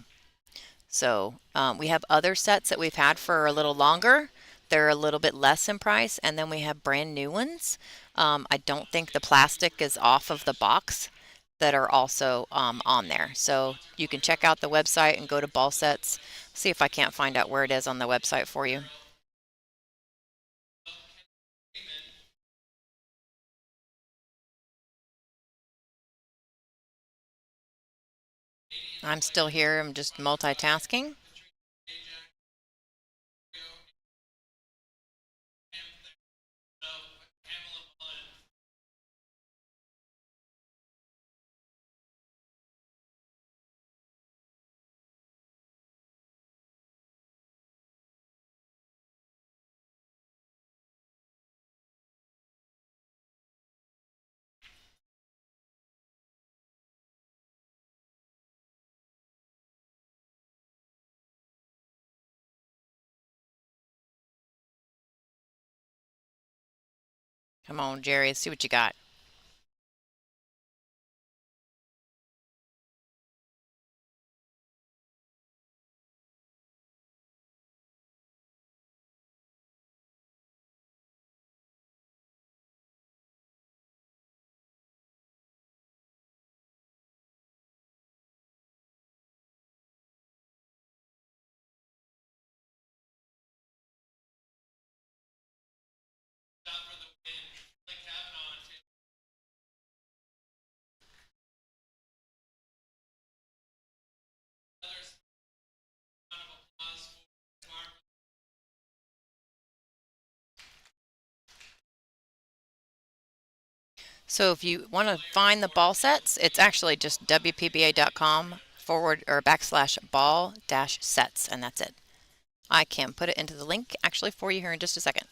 So we have other sets that we've had for a little longer. They're a little bit less in price, and then we have brand new ones. I don't think the plastic is off of the box that are also on there. So you can check out the website and go to ball sets. See if I can't find out where it is on the website for you. I'm still here. I'm just multitasking. Come on, Jerry, let's see what you got. So if you want to find the ball sets, it's actually just WPBA.com forward or backslash ball dash sets, and that's it. I can put it into the link actually for you here in just a second.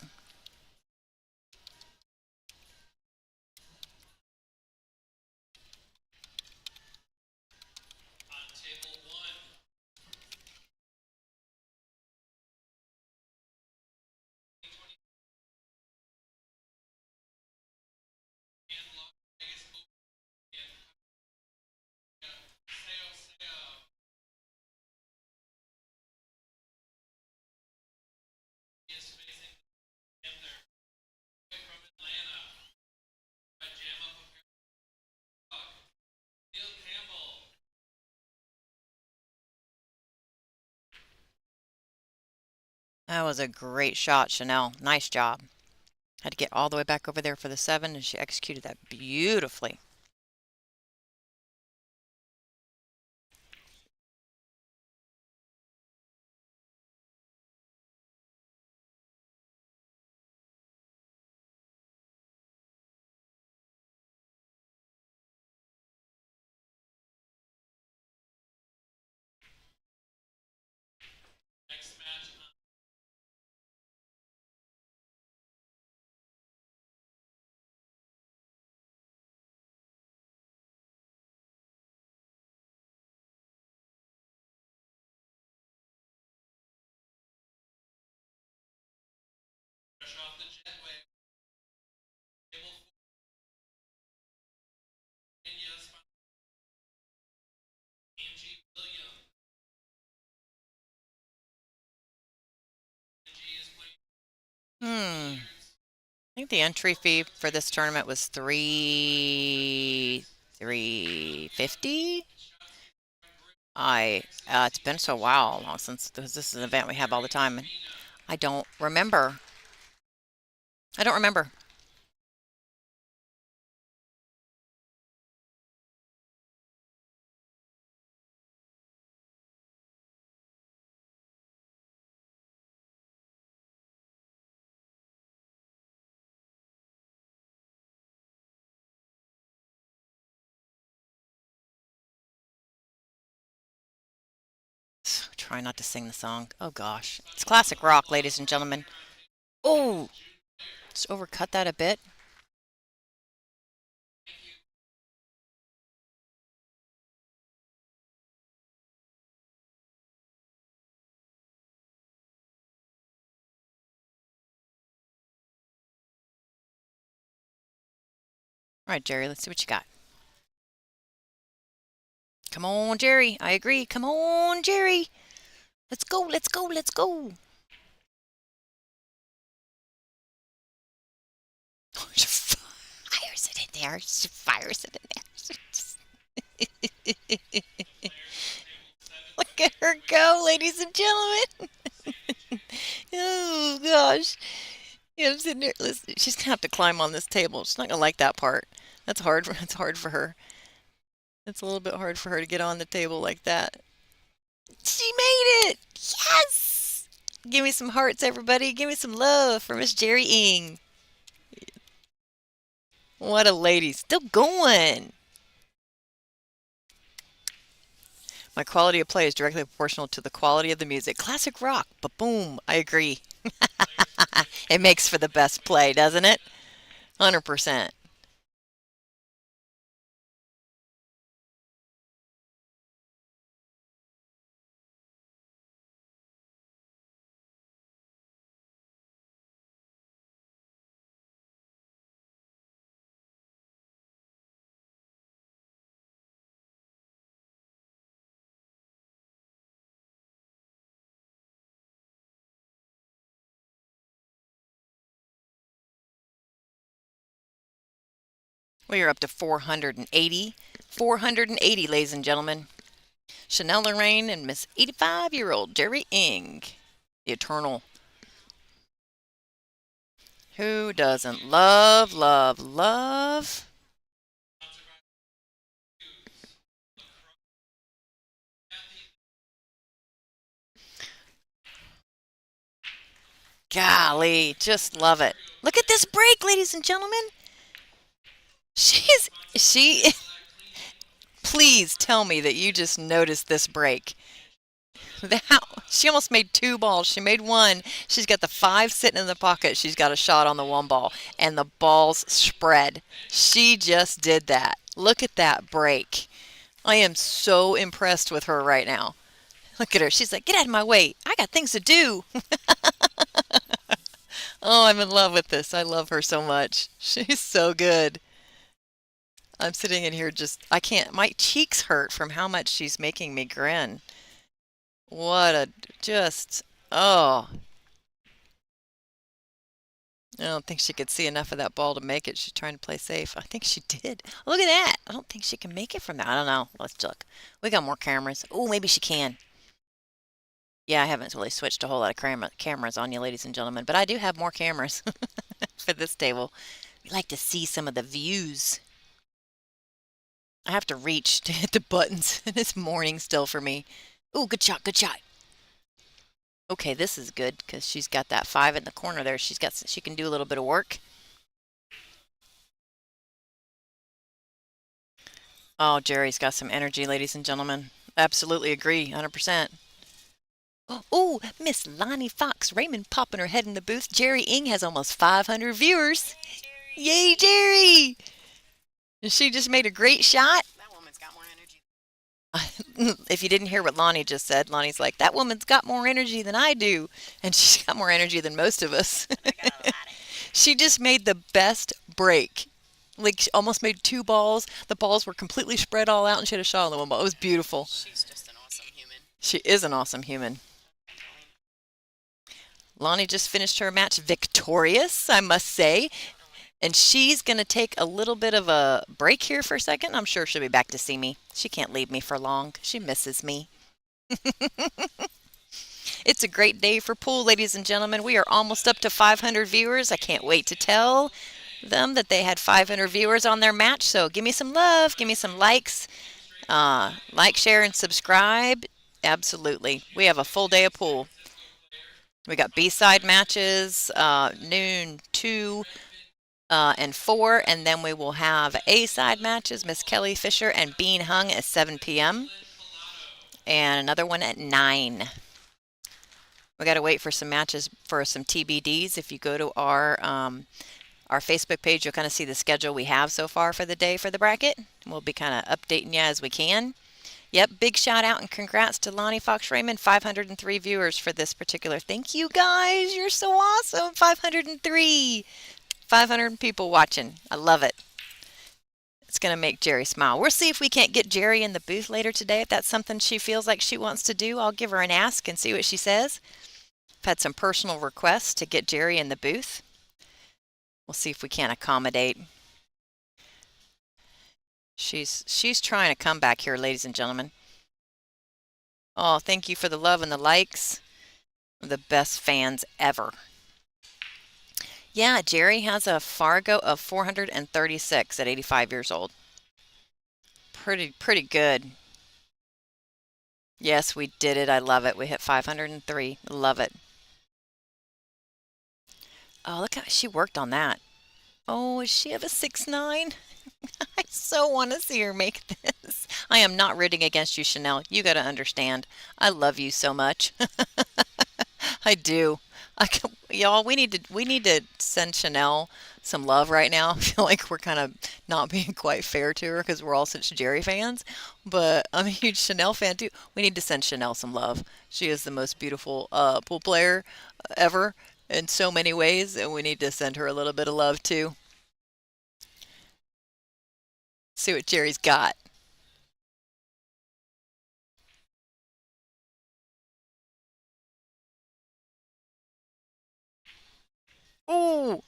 That was a great shot, Chanel. Nice job. Had to get all the way back over there for the 7, and she executed that beautifully. I think the entry fee for this tournament was $350. It's been so long since this is an event we have all the time. And I don't remember. I don't remember. Try not to sing the song. Oh gosh. It's classic rock, ladies and gentlemen. Oh, just overcut that a bit. All right, Jerry, let's see what you got. Come on, Jerry. I agree. Come on, Jerry. Let's go, let's go, let's go. She fires it in there. She fires it in there. Look at her go, ladies and gentlemen. Oh, gosh. Yeah, I'm sitting there. Listen, she's going to have to climb on this table. She's not going to like that part. That's hard. That's hard for her. It's a little bit hard for her to get on the table like that. She made it! Yes! Give me some hearts, everybody. Give me some love for Miss Jerry Ing. What a lady. Still going. My quality of play is directly proportional to the quality of the music. Classic rock. Ba-boom. I agree. It makes for the best play, doesn't it? 100%. We are up to 480. 480, ladies and gentlemen. Chanel Lorraine and Miss 85-year-old Jerry Ing. The Eternal. Who doesn't love, love, love? Golly, just love it. Look at this break, ladies and gentlemen. She, please tell me that you just noticed this break. She almost made two balls. She made one. She's got the 5 sitting in the pocket. She's got a shot on the one ball, and the balls spread. She just did that. Look at that break. I am so impressed with her right now. Look at her. She's like, get out of my way. I got things to do. Oh, I'm in love with this. I love her so much. She's so good. I'm sitting in here I can't, my cheeks hurt from how much she's making me grin. What a, oh. I don't think she could see enough of that ball to make it. She's trying to play safe. I think she did. Look at that. I don't think she can make it from that. I don't know. Let's look. We got more cameras. Oh, maybe she can. Yeah, I haven't really switched a whole lot of cameras on you, ladies and gentlemen, but I do have more cameras for this table. We like to see some of the views. I have to reach to hit the buttons, and it's morning still for me. Ooh, good shot, good shot. Okay, this is good because she's got that 5 in the corner there. She can do a little bit of work. Oh, Jerry's got some energy, ladies and gentlemen. Absolutely agree, 100%. Oh, Miss Lonnie Fox Raymond popping her head in the booth. Jerry Ing has almost 500 viewers. Yay, Jerry! And she just made a great shot.
That woman's got more energy.
If you didn't hear what Lonnie just said, Lonnie's like, that woman's got more energy than I do. And she's got more energy than most of us. She just made the best break. Like, she almost made 2 balls. The balls were completely spread all out, and she had a shot on the one ball. It was beautiful.
She's just an awesome human.
She is an awesome human. Lonnie just finished her match victorious, I must say. And she's going to take a little bit of a break here for a second. I'm sure she'll be back to see me. She can't leave me for long. She misses me. It's a great day for pool, ladies and gentlemen. We are almost up to 500 viewers. I can't wait to tell them that they had 500 viewers on their match. So give me some love. Give me some likes. Like, share, and subscribe. Absolutely. We have a full day of pool. We got B-side matches, noon, 2, and 4, and then we will have A-side matches, Miss Kelly Fisher and Bean Hung at 7 p.m. and another one at 9. We got to wait for some matches for some TBDs. If you go to our Facebook page, you'll kind of see the schedule we have so far for the day for the bracket. We'll be kind of updating you as we can. Yep, big shout out and congrats to Lonnie Fox Raymond, 503 viewers for this particular. Thank you guys, you're so awesome. 503, 500 people watching. I love it. It's going to make Jerry smile. We'll see if we can't get Jerry in the booth later today. If that's something she feels like she wants to do, I'll give her an ask and see what she says. I've had some personal requests to get Jerry in the booth. We'll see if we can accommodate. She's trying to come back here, ladies and gentlemen. Oh, thank you for the love and the likes. The best fans ever. Yeah, Jerry has a Fargo of 436 at 85 years old. Pretty good. Yes, we did it. I love it. We hit 503. Love it. Oh, look how she worked on that. Oh, does she have a 6'9"? I so want to see her make this. I am not rooting against you, Chanel. You got to understand. I love you so much. I do. Y'all, we need to send Chanel some love right now. I feel like we're kind of not being quite fair to her because we're all such Jerry fans. But I'm a huge Chanel fan too. We need to send Chanel some love. She is the most beautiful pool player ever in so many ways, and we need to send her a little bit of love too. See what Jerry's got. Ooh.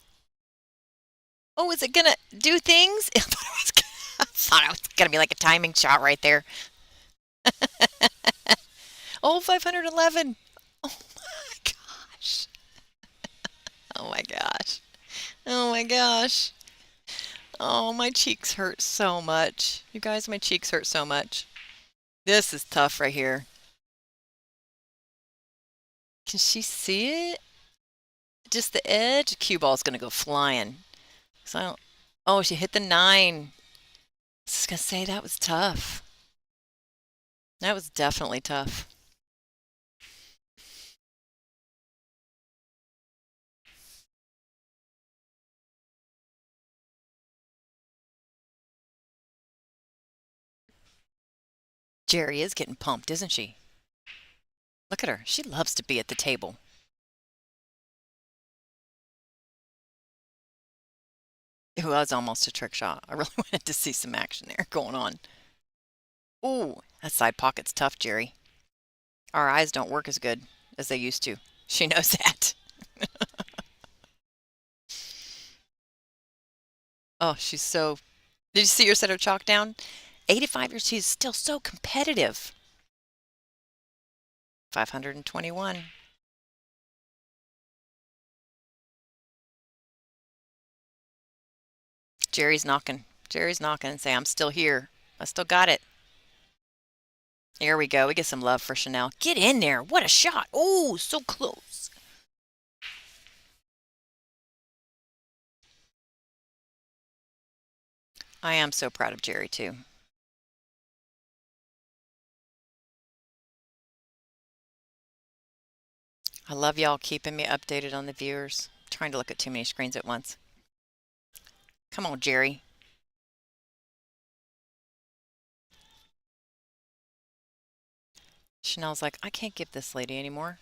Oh, is it gonna do things? I thought it was gonna be like a timing shot right there. Oh, 511. Oh my gosh. Oh my gosh. Oh my gosh. Oh, my cheeks hurt so much. You guys, my cheeks hurt so much. This is tough right here. Can she see it? Just the edge? Cue ball's gonna go flying. So I don't. Oh, she hit the 9. I was gonna say that was tough. That was definitely tough. Jerry is getting pumped, isn't she? Look at her. She loves to be at the table. It was almost a trick shot. I really wanted to see some action there going on. Ooh, that side pocket's tough, Jerry. Our eyes don't work as good as they used to. She knows that. Oh, she's so... Did you see her set her chalk down? 85 years, she's still so competitive. 521. Jerry's knocking. Jerry's knocking and say, I'm still here. I still got it. Here we go. We get some love for Chanel. Get in there. What a shot. Oh, so close. I am so proud of Jerry, too. I love y'all keeping me updated on the viewers. I'm trying to look at too many screens at once. Come on, Jerry. Chanel's like, I can't give this lady anymore.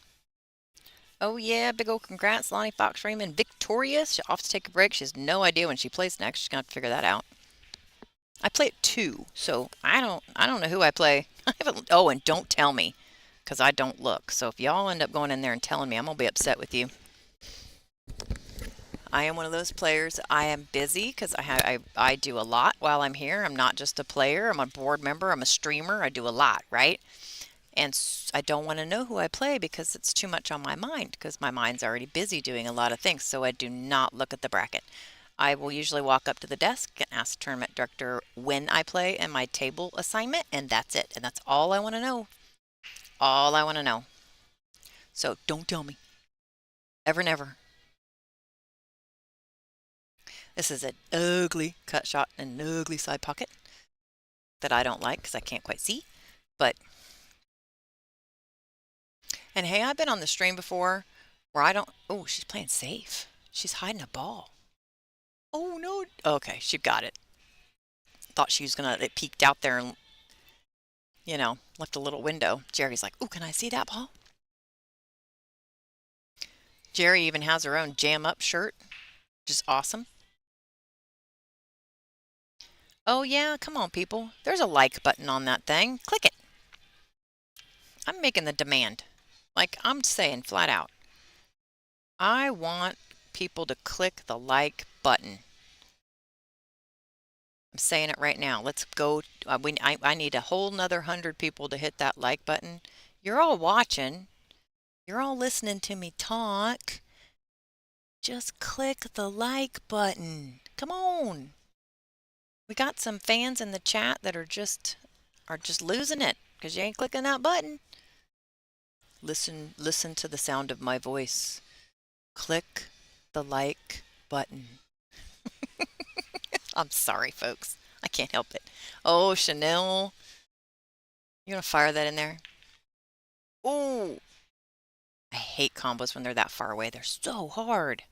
Oh, yeah, big old congrats, Lonnie Fox Raymond. Victorious. She'll off to take a break. She has no idea when she plays next. She's going to have to figure that out. I play at 2, so I don't know who I play. I haven't. Oh, and don't tell me, because I don't look. So if y'all end up going in there and telling me, I'm going to be upset with you. I am one of those players. I am busy because I do a lot while I'm here. I'm not just a player. I'm a board member. I'm a streamer. I do a lot, right? And I don't want to know who I play because it's too much on my mind because my mind's already busy doing a lot of things. So I do not look at the bracket. I will usually walk up to the desk and ask the tournament director when I play and my table assignment, and that's it. And that's all I want to know. All I want to know. So don't tell me. Ever, never. This is an ugly cut shot and an ugly side pocket that I don't like because I can't quite see. But, and hey, I've been on the stream before where I don't, oh, she's playing safe. She's hiding a ball. Oh, no. Okay, she got it. Thought she was going to, it peeked out there and, you know, left a little window. Jerry's like, oh, can I see that ball? Jerry even has her own jam up shirt, which is awesome. Oh yeah, come on people. There's a like button on that thing. Click it. I'm making the demand. Like I'm saying flat out. I want people to click the like button. I'm saying it right now. Let's go. I need a whole nother 100 people to hit that like button. You're all watching. You're all listening to me talk. Just click the like button. Come on. We got some fans in the chat that are just losing it because you ain't clicking that button. Listen to the sound of my voice. Click the like button. I'm sorry, folks. I can't help it. Oh, Chanel. You want to fire that in there? Oh, I hate combos when they're that far away. They're so hard.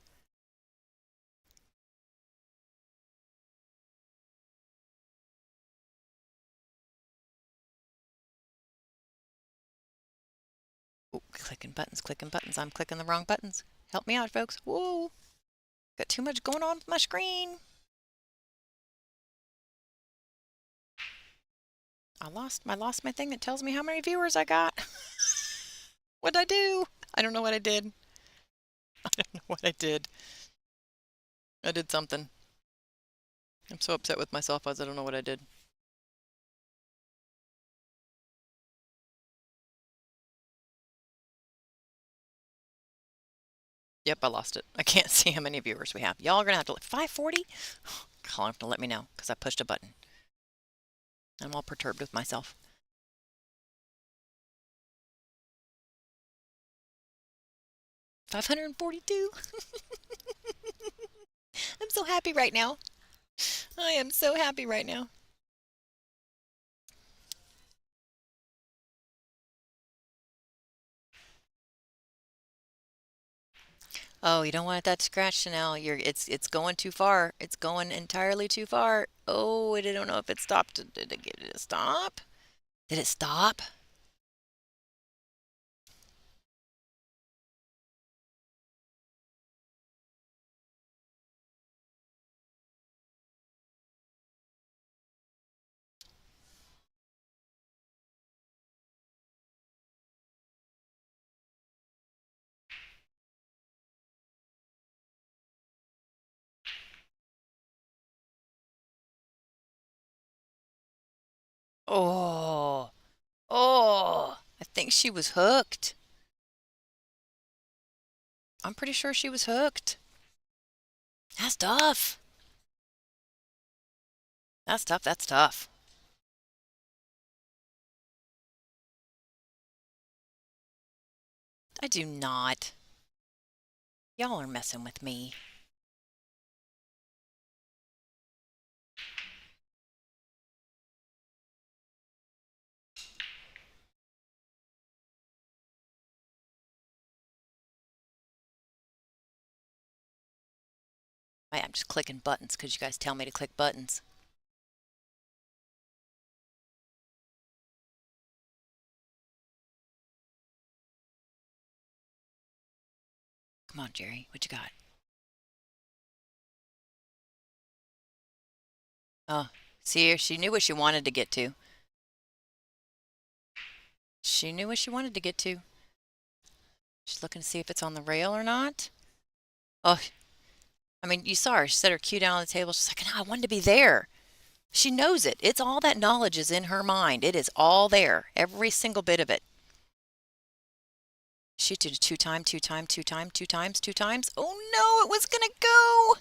Oh, clicking buttons, clicking buttons. I'm clicking the wrong buttons. Help me out, folks. Whoa. Got too much going on with my screen. I lost my thing that tells me how many viewers I got. What'd I do? I don't know what I did. I don't know what I did. I did something. I'm so upset with myself as I don't know what I did. Yep, I lost it. I can't see how many viewers we have. Y'all are gonna have to 540? Y'all have to let me know because I pushed a button. I'm all perturbed with myself. 542. I'm so happy right now. I am so happy right now. Oh, you don't want that scratch, Chanel. It's going too far. It's going entirely too far. Oh, I don't know if it stopped. Did it stop? Did it stop? Oh, oh, I think she was hooked. I'm pretty sure she was hooked. That's tough. That's tough. That's tough. I do not. Y'all are messing with me. I'm just clicking buttons because you guys tell me to click buttons. Come on, Jerry. What you got? Oh, see her? She knew what she wanted to get to. She knew what she wanted to get to. She's looking to see if it's on the rail or not. Oh, I mean, you saw her. She set her cue down on the table. She's like, no, I wanted to be there. She knows it. It's all that knowledge is in her mind. It is all there. Every single bit of it. She did two times, two times, two times, two times, two times. Oh no, it was going to go.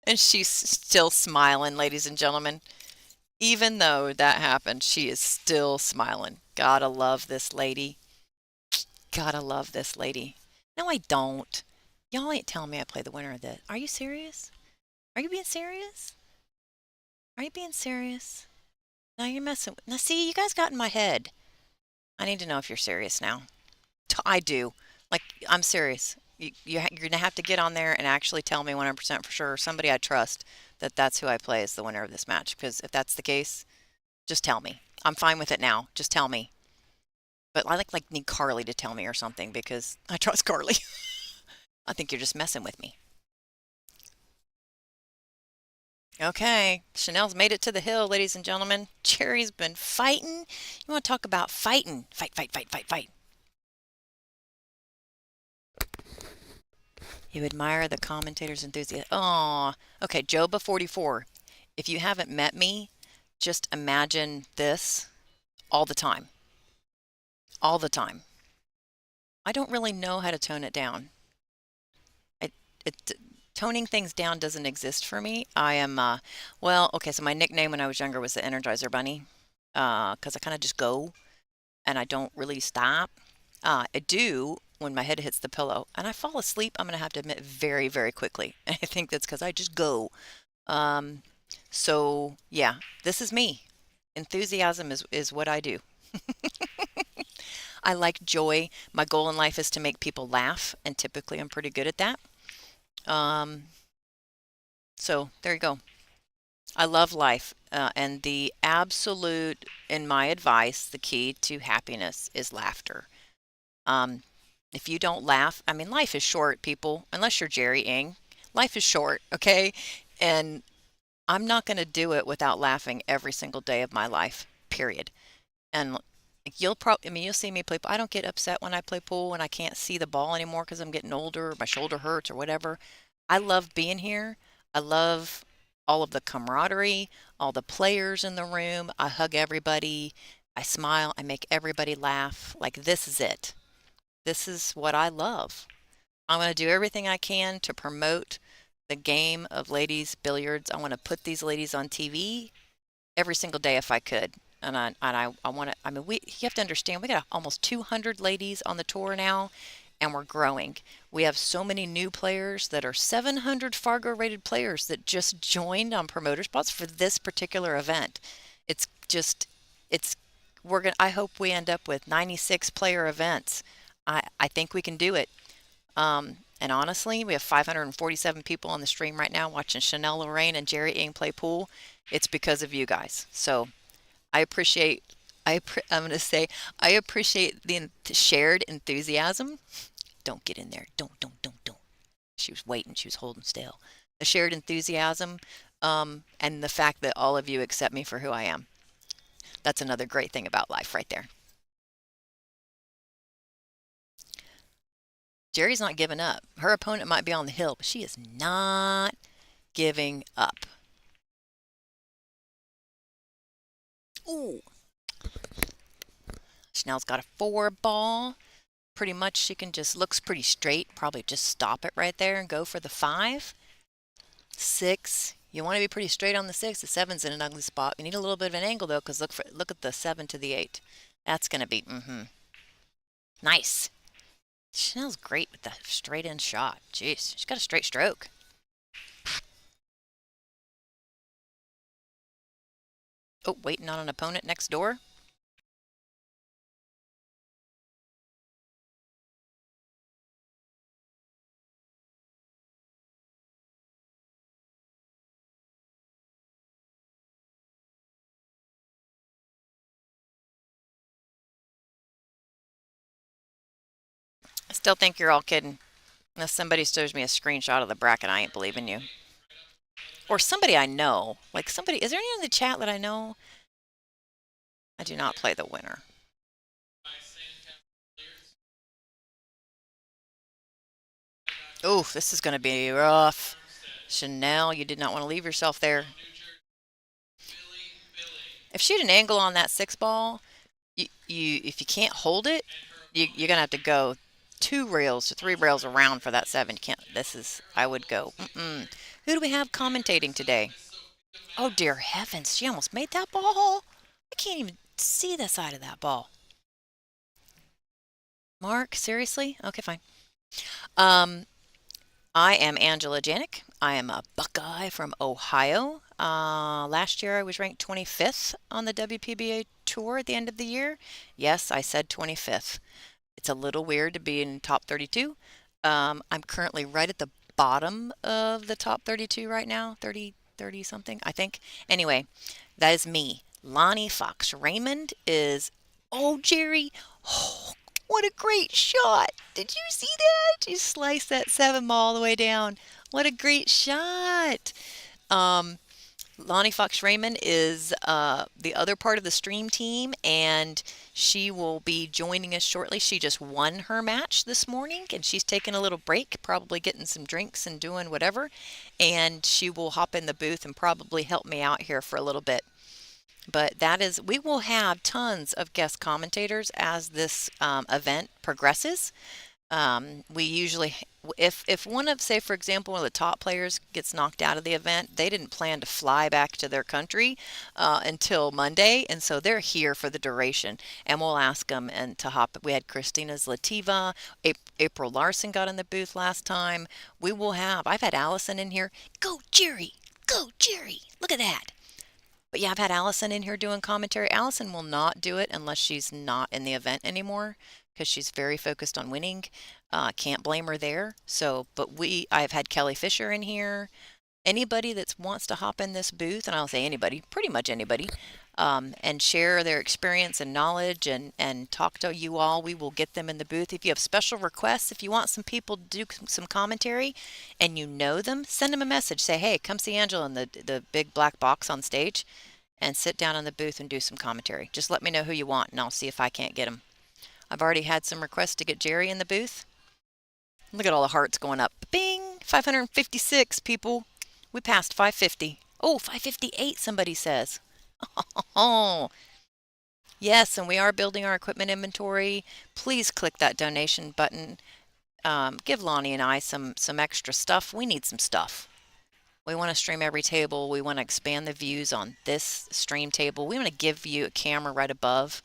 And she's still smiling, ladies and gentlemen. Even though that happened, she is still smiling. Gotta love this lady. Gotta love this lady. No, I don't. Y'all ain't telling me I play the winner of this. Are you serious? Are you being serious? Are you being serious? Now you're messing with. Now, see, you guys got in my head. I need to know if you're serious now. I do. Like, I'm serious. You're going to have to get on there and actually tell me 100% for sure, somebody I trust, that that's who I play as the winner of this match. Because if that's the case, just tell me. I'm fine with it now. Just tell me. But I like need Carly to tell me or something because I trust Carly. I think you're just messing with me. Okay, Chanel's made it to the hill, ladies and gentlemen. Jerry's been fighting. You want to talk about fighting? Fight, fight, fight, fight, fight. You admire the commentator's enthusiasm. Oh, okay, Joba44. If you haven't met me, just imagine this all the time. All the time. I don't really know how to tone it down. It, it toning things down doesn't exist for me. I am well, okay, so my nickname when I was younger was the Energizer Bunny. 'Cause I kind of just go and I don't really stop. I do when my head hits the pillow and I fall asleep, I'm going to have to admit very, very quickly. And I think that's because I just go. Um, so yeah, this is me. Enthusiasm is what I do. I like joy. My goal in life is to make people laugh, and typically I'm pretty good at that. Um, so there you go. I love life, and the absolute, in my advice, the key to happiness is laughter. Um, if you don't laugh, I mean, life is short, people, unless you're Jerry Ing. Life is short, okay? And I'm not going to do it without laughing every single day of my life, period. And you'll probably, I mean, you'll see me play. I don't get upset when I play pool and I can't see the ball anymore because I'm getting older, or my shoulder hurts or whatever. I love being here. I love all of the camaraderie, all the players in the room. I hug everybody. I smile. I make everybody laugh. Like, this is it. This is what I love. I'm going to do everything I can to promote the game of ladies billiards. I want to put these ladies on TV every single day if I could. And I want to, I mean, you have to understand, we got almost 200 ladies on the tour now, and we're growing. We have so many new players that are 700 Fargo rated players that just joined on promoter spots for this particular event. It's just, it's, I hope we end up with 96 player events. I think we can do it. And honestly, we have 547 people on the stream right now watching Chanel Lorraine and Jerry Ing play pool. It's because of you guys. So I appreciate, I'm going to say, I appreciate the shared enthusiasm. Don't get in there. Don't. She was waiting. She was holding still. The shared enthusiasm, and the fact that all of you accept me for who I am. That's another great thing about life right there. Jerry's not giving up. Her opponent might be on the hill, but she is not giving up. Ooh. Chanel's got a 4 ball. Pretty much she can just, looks pretty straight. Probably just stop it right there and go for the 5. 6. You want to be pretty straight on the 6. The 7's in an ugly spot. You need a little bit of an angle though, because look at the 7 to the 8. That's going to be, nice. Chanel's great with the straight in shot. Jeez, she's got a straight stroke. Oh, waiting on an opponent next door. I still think you're all kidding. Unless somebody shows me a screenshot of the bracket, I ain't believing you. Or somebody I know. Like somebody, is there anyone in the chat that I know? I do not play the winner. Oof, this is going to be rough. Chanel, you did not want to leave yourself there. If she had an angle on that 6 ball, if you can't hold it, you're going to have to go 2 rails to 3 rails around for that 7. You can't, I would go, Who do we have commentating today? Oh, dear heavens, she almost made that ball. I can't even see the side of that ball. Mark, seriously? Okay, fine. I am Angela Janik. I am a Buckeye from Ohio. Last year I was ranked 25th on the WPBA tour at the end of the year. Yes, I said 25th. It's a little weird to be in top 32. I'm currently right at the bottom of the top 32 right now, 30 something, I think. Anyway, that is me. Lonnie Fox Raymond is, oh, Jerry, oh, what a great shot. Did you see that? You sliced that 7 ball all the way down. What a great shot. Lonnie Fox Raymond is the other part of the stream team, and she will be joining us shortly. She just won her match this morning, and she's taking a little break, probably getting some drinks and doing whatever. And she will hop in the booth and probably help me out here for a little bit. But we will have tons of guest commentators as this event progresses. We usually, if one of, say, for example, one of the top players gets knocked out of the event, they didn't plan to fly back to their country until Monday, and so they're here for the duration. And we'll ask them and to hop. We had Christina Zlativa, April Larson got in the booth last time. I've had Allison in here. Go Jerry, go Jerry! Look at that. But yeah, I've had Allison in here doing commentary. Allison will not do it unless she's not in the event anymore because she's very focused on winning. Can't blame her there. So, but I've had Kelly Fisher in here. Anybody that wants to hop in this booth, and I'll say anybody, pretty much anybody, and share their experience and knowledge and talk to you all, we will get them in the booth. If you have special requests, if you want some people to do some commentary and you know them, send them a message. Say, hey, come see Angela in the big black box on stage and sit down in the booth and do some commentary. Just let me know who you want, and I'll see if I can't get them. I've already had some requests to get Jerry in the booth. Look at all the hearts going up. Bing! 556 people. We passed 550. Oh, 558, somebody says. Oh, yes, and we are building our equipment inventory. Please click that donation button. Give Lonnie and I some extra stuff. We need some stuff. We want to stream every table. We want to expand the views on this stream table. We want to give you a camera right above.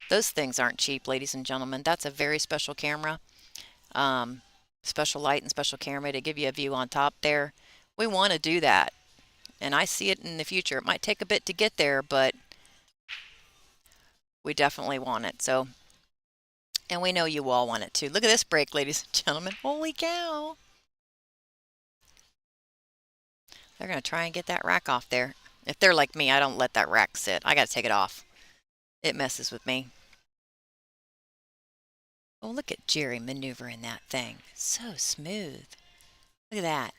Those things aren't cheap, ladies and gentlemen. That's a very special camera. Special light and special camera to give you a view on top there. We want to do that. And I see it in the future. It might take a bit to get there, but we definitely want it. So, and we know you all want it too. Look at this break, ladies and gentlemen. Holy cow. They're going to try and get that rack off there. If they're like me, I don't let that rack sit. I got to take it off. It messes with me. Oh, look at Jerry maneuvering that thing. So smooth. Look at that.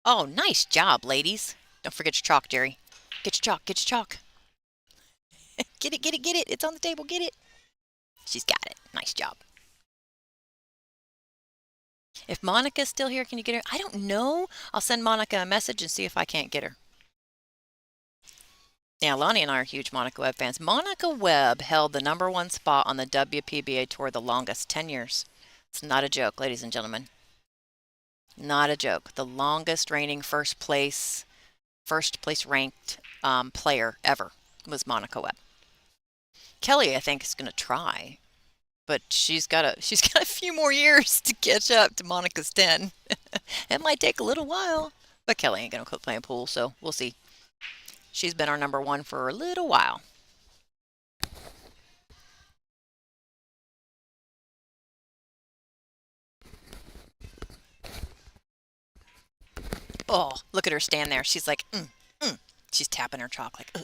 Oh, nice job, ladies. Don't forget your chalk, Jerry. Get your chalk, get your chalk. Get it, get it, get it. It's on the table, get it. She's got it. Nice job. If Monica's still here, can you get her? I don't know. I'll send Monica a message and see if I can't get her. Yeah, Lonnie and I are huge Monica Webb fans. Monica Webb held the #1 spot on the WPBA Tour the longest, 10 years. It's not a joke, ladies and gentlemen. Not a joke. The longest reigning first place ranked player ever was Monica Webb. Kelly, I think, is going to try, but she's got a few more years to catch up to Monica's 10. It might take a little while, but Kelly ain't going to quit playing pool, so we'll see. She's been our #1 for a little while. Oh, look at her stand there. She's like, She's tapping her chalk like,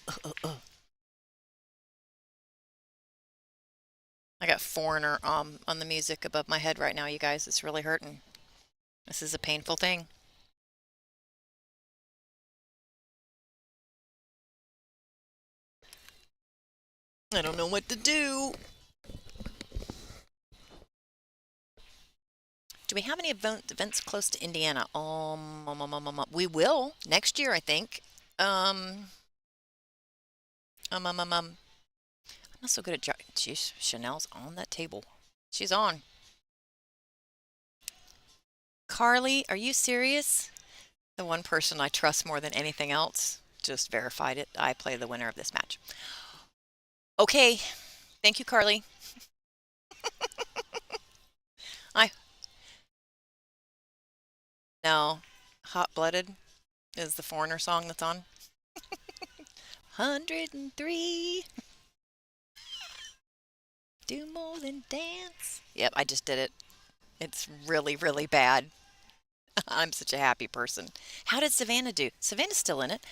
I got Foreigner on the music above my head right now, you guys. It's really hurting. This is a painful thing. I don't know what to do. Do we have any events close to Indiana? We will next year, I think. I'm not so good at Jeez, Chanel's on that table. She's on. Carly, are you serious? The one person I trust more than anything else just verified it. I play the winner of this match. Okay. Thank you, Carly. No. Hot Blooded is the Foreigner song that's on. 103. Do more than dance. Yep, I just did it. It's really, really bad. I'm such a happy person. How did Savannah do? Savannah's still in it.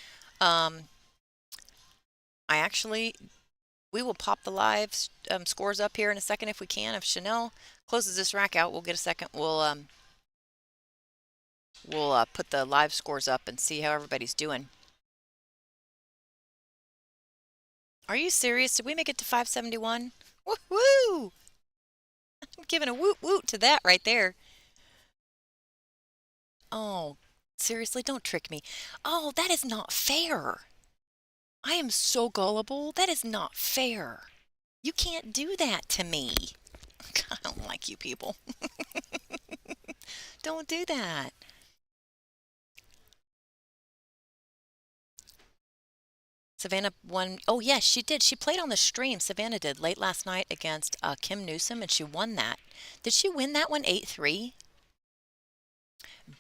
We will pop the live scores up here in a second if we can. If Chanel closes this rack out, we'll get a second. We'll put the live scores up and see how everybody's doing. Are you serious? Did we make it to 571? Woohoo! I'm giving a woot woot to that right there. Oh, seriously, don't trick me. Oh, that is not fair. I am so gullible. That is not fair. You can't do that to me. I don't like you people. Don't do that. Savannah won. Oh, yes, she did. She played on the stream. Savannah did late last night against Kim Newsom, and she won that. Did she win that one 8-3?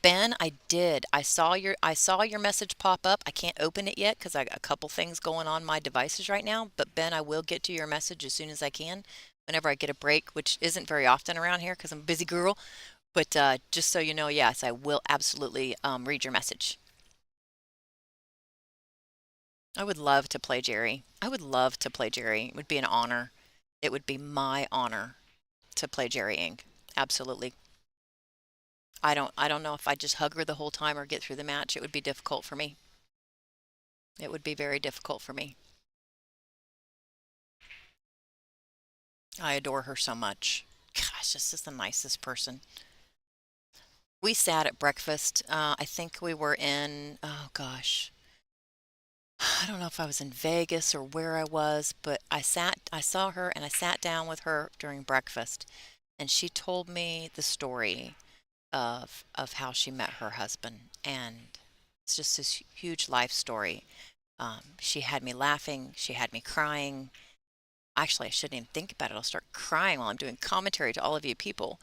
Ben, I did. I saw your message pop up. I can't open it yet because I got a couple things going on my devices right now. But Ben, I will get to your message as soon as I can, whenever I get a break, which isn't very often around here because I'm a busy girl. But just so you know, yes, I will absolutely read your message. I would love to play Jerry. I would love to play Jerry. It would be an honor. It would be my honor to play Jerry Ing. Absolutely. I don't know if I'd just hug her the whole time or get through the match. It would be difficult for me. It would be very difficult for me. I adore her so much. Gosh, this is the nicest person. We sat at breakfast. I think we were in, oh gosh, I don't know if I was in Vegas or where I was, but I saw her and I sat down with her during breakfast, and she told me the story of how she met her husband, and it's just this huge life story. She had me laughing, she had me crying. Actually, I shouldn't even think about it. I'll start crying while I'm doing commentary to all of you people.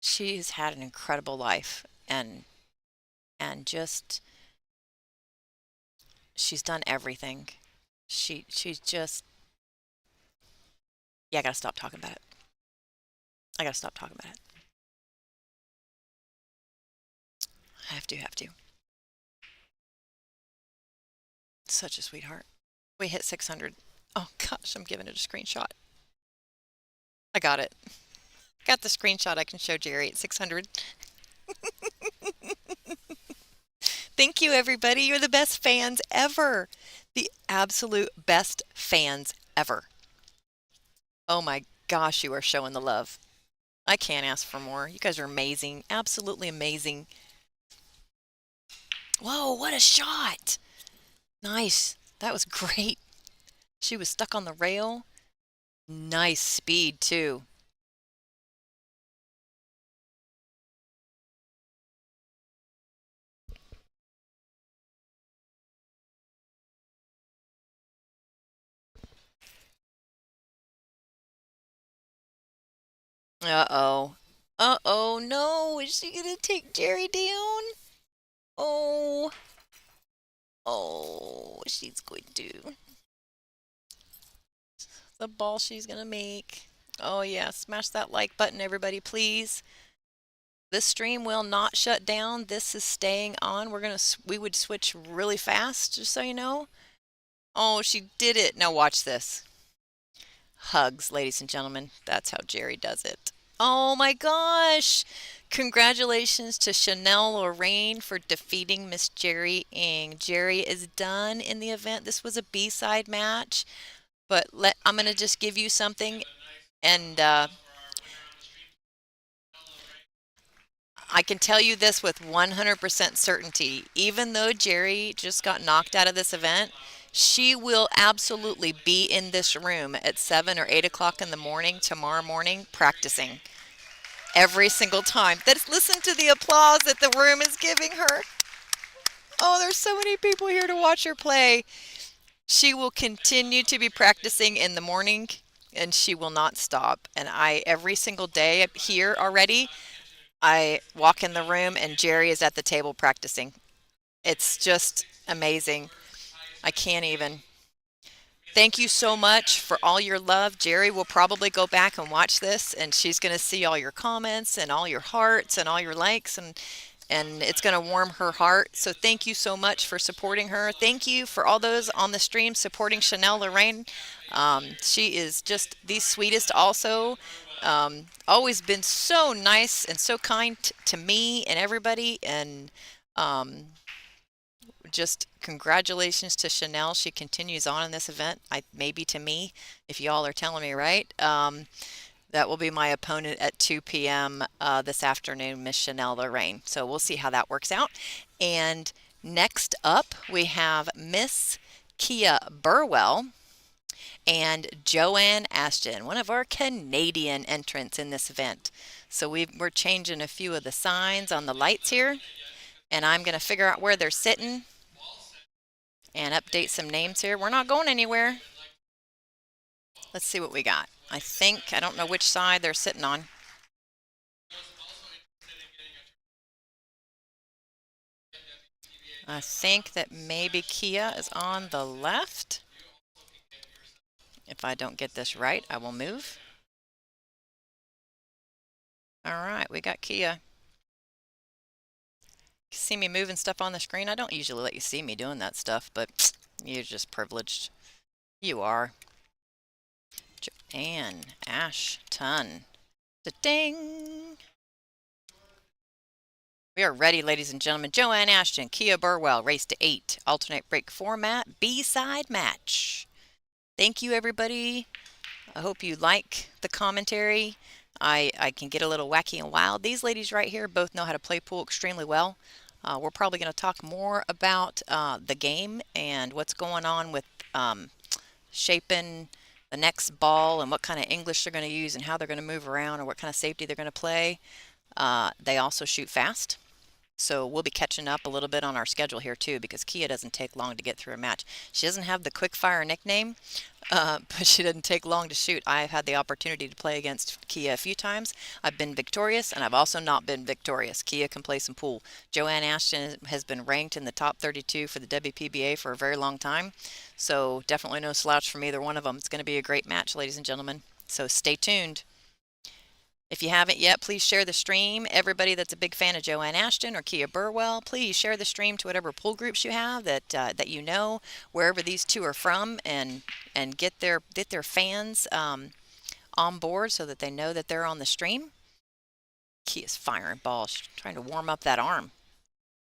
She's had an incredible life, and just she's done everything. She's just, yeah, I gotta stop talking about it. I gotta stop talking about it. I have to. Such a sweetheart. We hit 600. Oh gosh, I'm giving it a screenshot. I got it. Got the screenshot I can show Jerry at 600. Thank you, everybody. You're the best fans ever. The absolute best fans ever. Oh my gosh, you are showing the love. I can't ask for more. You guys are amazing. Absolutely amazing. Whoa, what a shot. Nice. That was great. She was stuck on the rail. Nice speed, too. Uh-oh. Uh-oh, no. Is she gonna take Jerry down? Oh. Oh, she's going to. The ball she's gonna make. Oh yeah, smash that like button, everybody, please. This stream will not shut down. This is staying on. We would switch really fast, just so you know. Oh, she did it. Now watch this. Hugs, ladies and gentlemen. That's how Jerry does it. Oh my gosh. Congratulations to Chanel Lorraine for defeating Miss Jerry Ing. Jerry is done in the event. This was a B-side match, but I'm going to just give you something, and I can tell you this with 100% certainty. Even though Jerry just got knocked out of this event, she will absolutely be in this room at 7 or 8 o'clock in the morning tomorrow morning practicing every single time. Listen to the applause that the room is giving her. Oh, there's so many people here to watch her play. She will continue to be practicing in the morning, and she will not stop. And every single day here already, I walk in the room and Jerry is at the table practicing. It's just amazing. I can't even. Thank you so much for all your love. Jerry will probably go back and watch this, and she's going to see all your comments and all your hearts and all your likes, and it's going to warm her heart. So thank you so much for supporting her. Thank you for all those on the stream supporting Chanel Lorraine. She is just the sweetest also. Always been so nice and so kind to me and everybody, and Just congratulations to Chanel. She continues on in this event. Maybe to me, if y'all are telling me right. That will be my opponent at 2 p.m. This afternoon, Miss Chanel Lorraine. So we'll see how that works out. And next up, we have Miss Kia Burwell and Joanne Ashton, one of our Canadian entrants in this event. So we're changing a few of the signs on the lights here, and I'm going to figure out where they're sitting and update some names here. We're not going anywhere. Let's see what we got. I don't know which side they're sitting on. I think that maybe Kia is on the left. If I don't get this right, I will move. All right, we got Kia. See me moving stuff on the screen? I don't usually let you see me doing that stuff, but you're just privileged. You are. Joanne Ashton. Da-ding! We are ready, ladies and gentlemen. Joanne Ashton, Kia Burwell, race to 8, alternate break format, B-side match. Thank you, everybody. I hope you like the commentary. I can get a little wacky and wild. These ladies right here both know how to play pool extremely well. We're probably going to talk more about the game and what's going on with shaping the next ball and what kind of English they're going to use and how they're going to move around and what kind of safety they're going to play. They also shoot fast. So we'll be catching up a little bit on our schedule here too, because Kia doesn't take long to get through a match. She doesn't have the quick fire nickname, but she doesn't take long to shoot. I've had the opportunity to play against Kia a few times. I've been victorious, and I've also not been victorious. Kia can play some pool. Joanne Ashton has been ranked in the top 32 for the WPBA for a very long time, so definitely no slouch from either one of them. It's going to be a great match, ladies and gentlemen, so stay tuned. If you haven't yet, please share the stream. Everybody that's a big fan of Joanne Ashton or Kia Burwell, please share the stream to whatever pool groups you have that you know, wherever these two are from, and get their fans on board so that they know that they're on the stream. Kia's firing balls. She's trying to warm up that arm.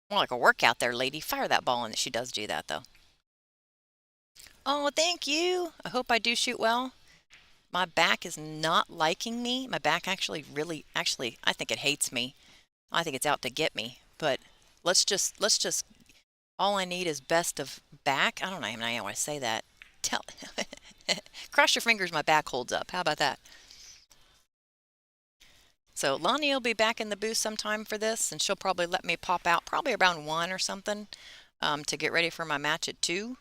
More like a workout there, lady. Fire that ball, and she does do that though. Oh, thank you. I hope I do shoot well. My back is not liking me. My back actually, I think it hates me. I think it's out to get me. But let's just, all I need is best of back. I don't know how I want to say that. Cross your fingers my back holds up. How about that? So Lonnie will be back in the booth sometime for this, and she'll probably let me pop out probably around 1 or something to get ready for my match at 2.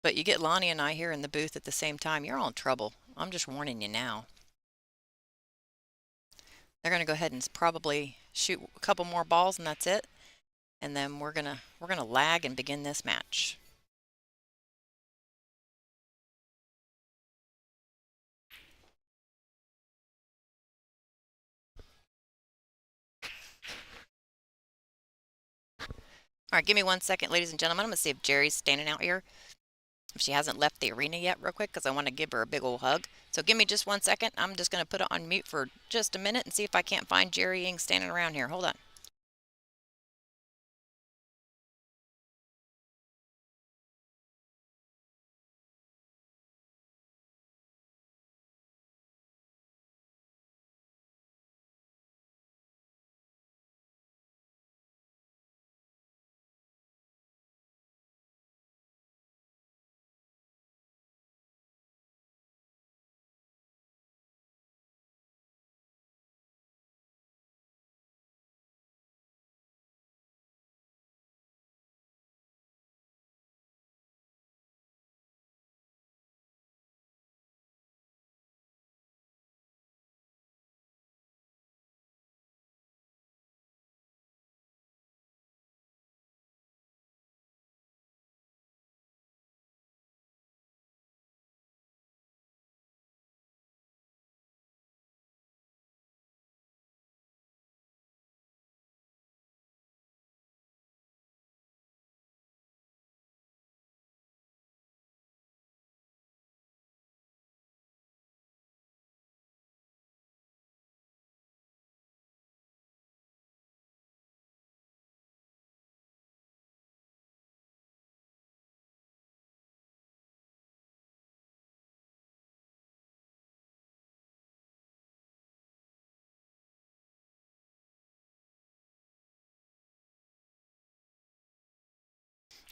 But you get Lonnie and I here in the booth at the same time, you're all in trouble. I'm just warning you now. They're going to go ahead and probably shoot a couple more balls, and that's it. And then we're gonna lag and begin this match. All right, give me 1 second, ladies and gentlemen. I'm going to see if Jerry's standing out here. If she hasn't left the arena yet real quick, because I want to give her a big old hug. So give me just 1 second. I'm just going to put it on mute for just a minute and see if I can't find Jerry Ing standing around here. Hold on.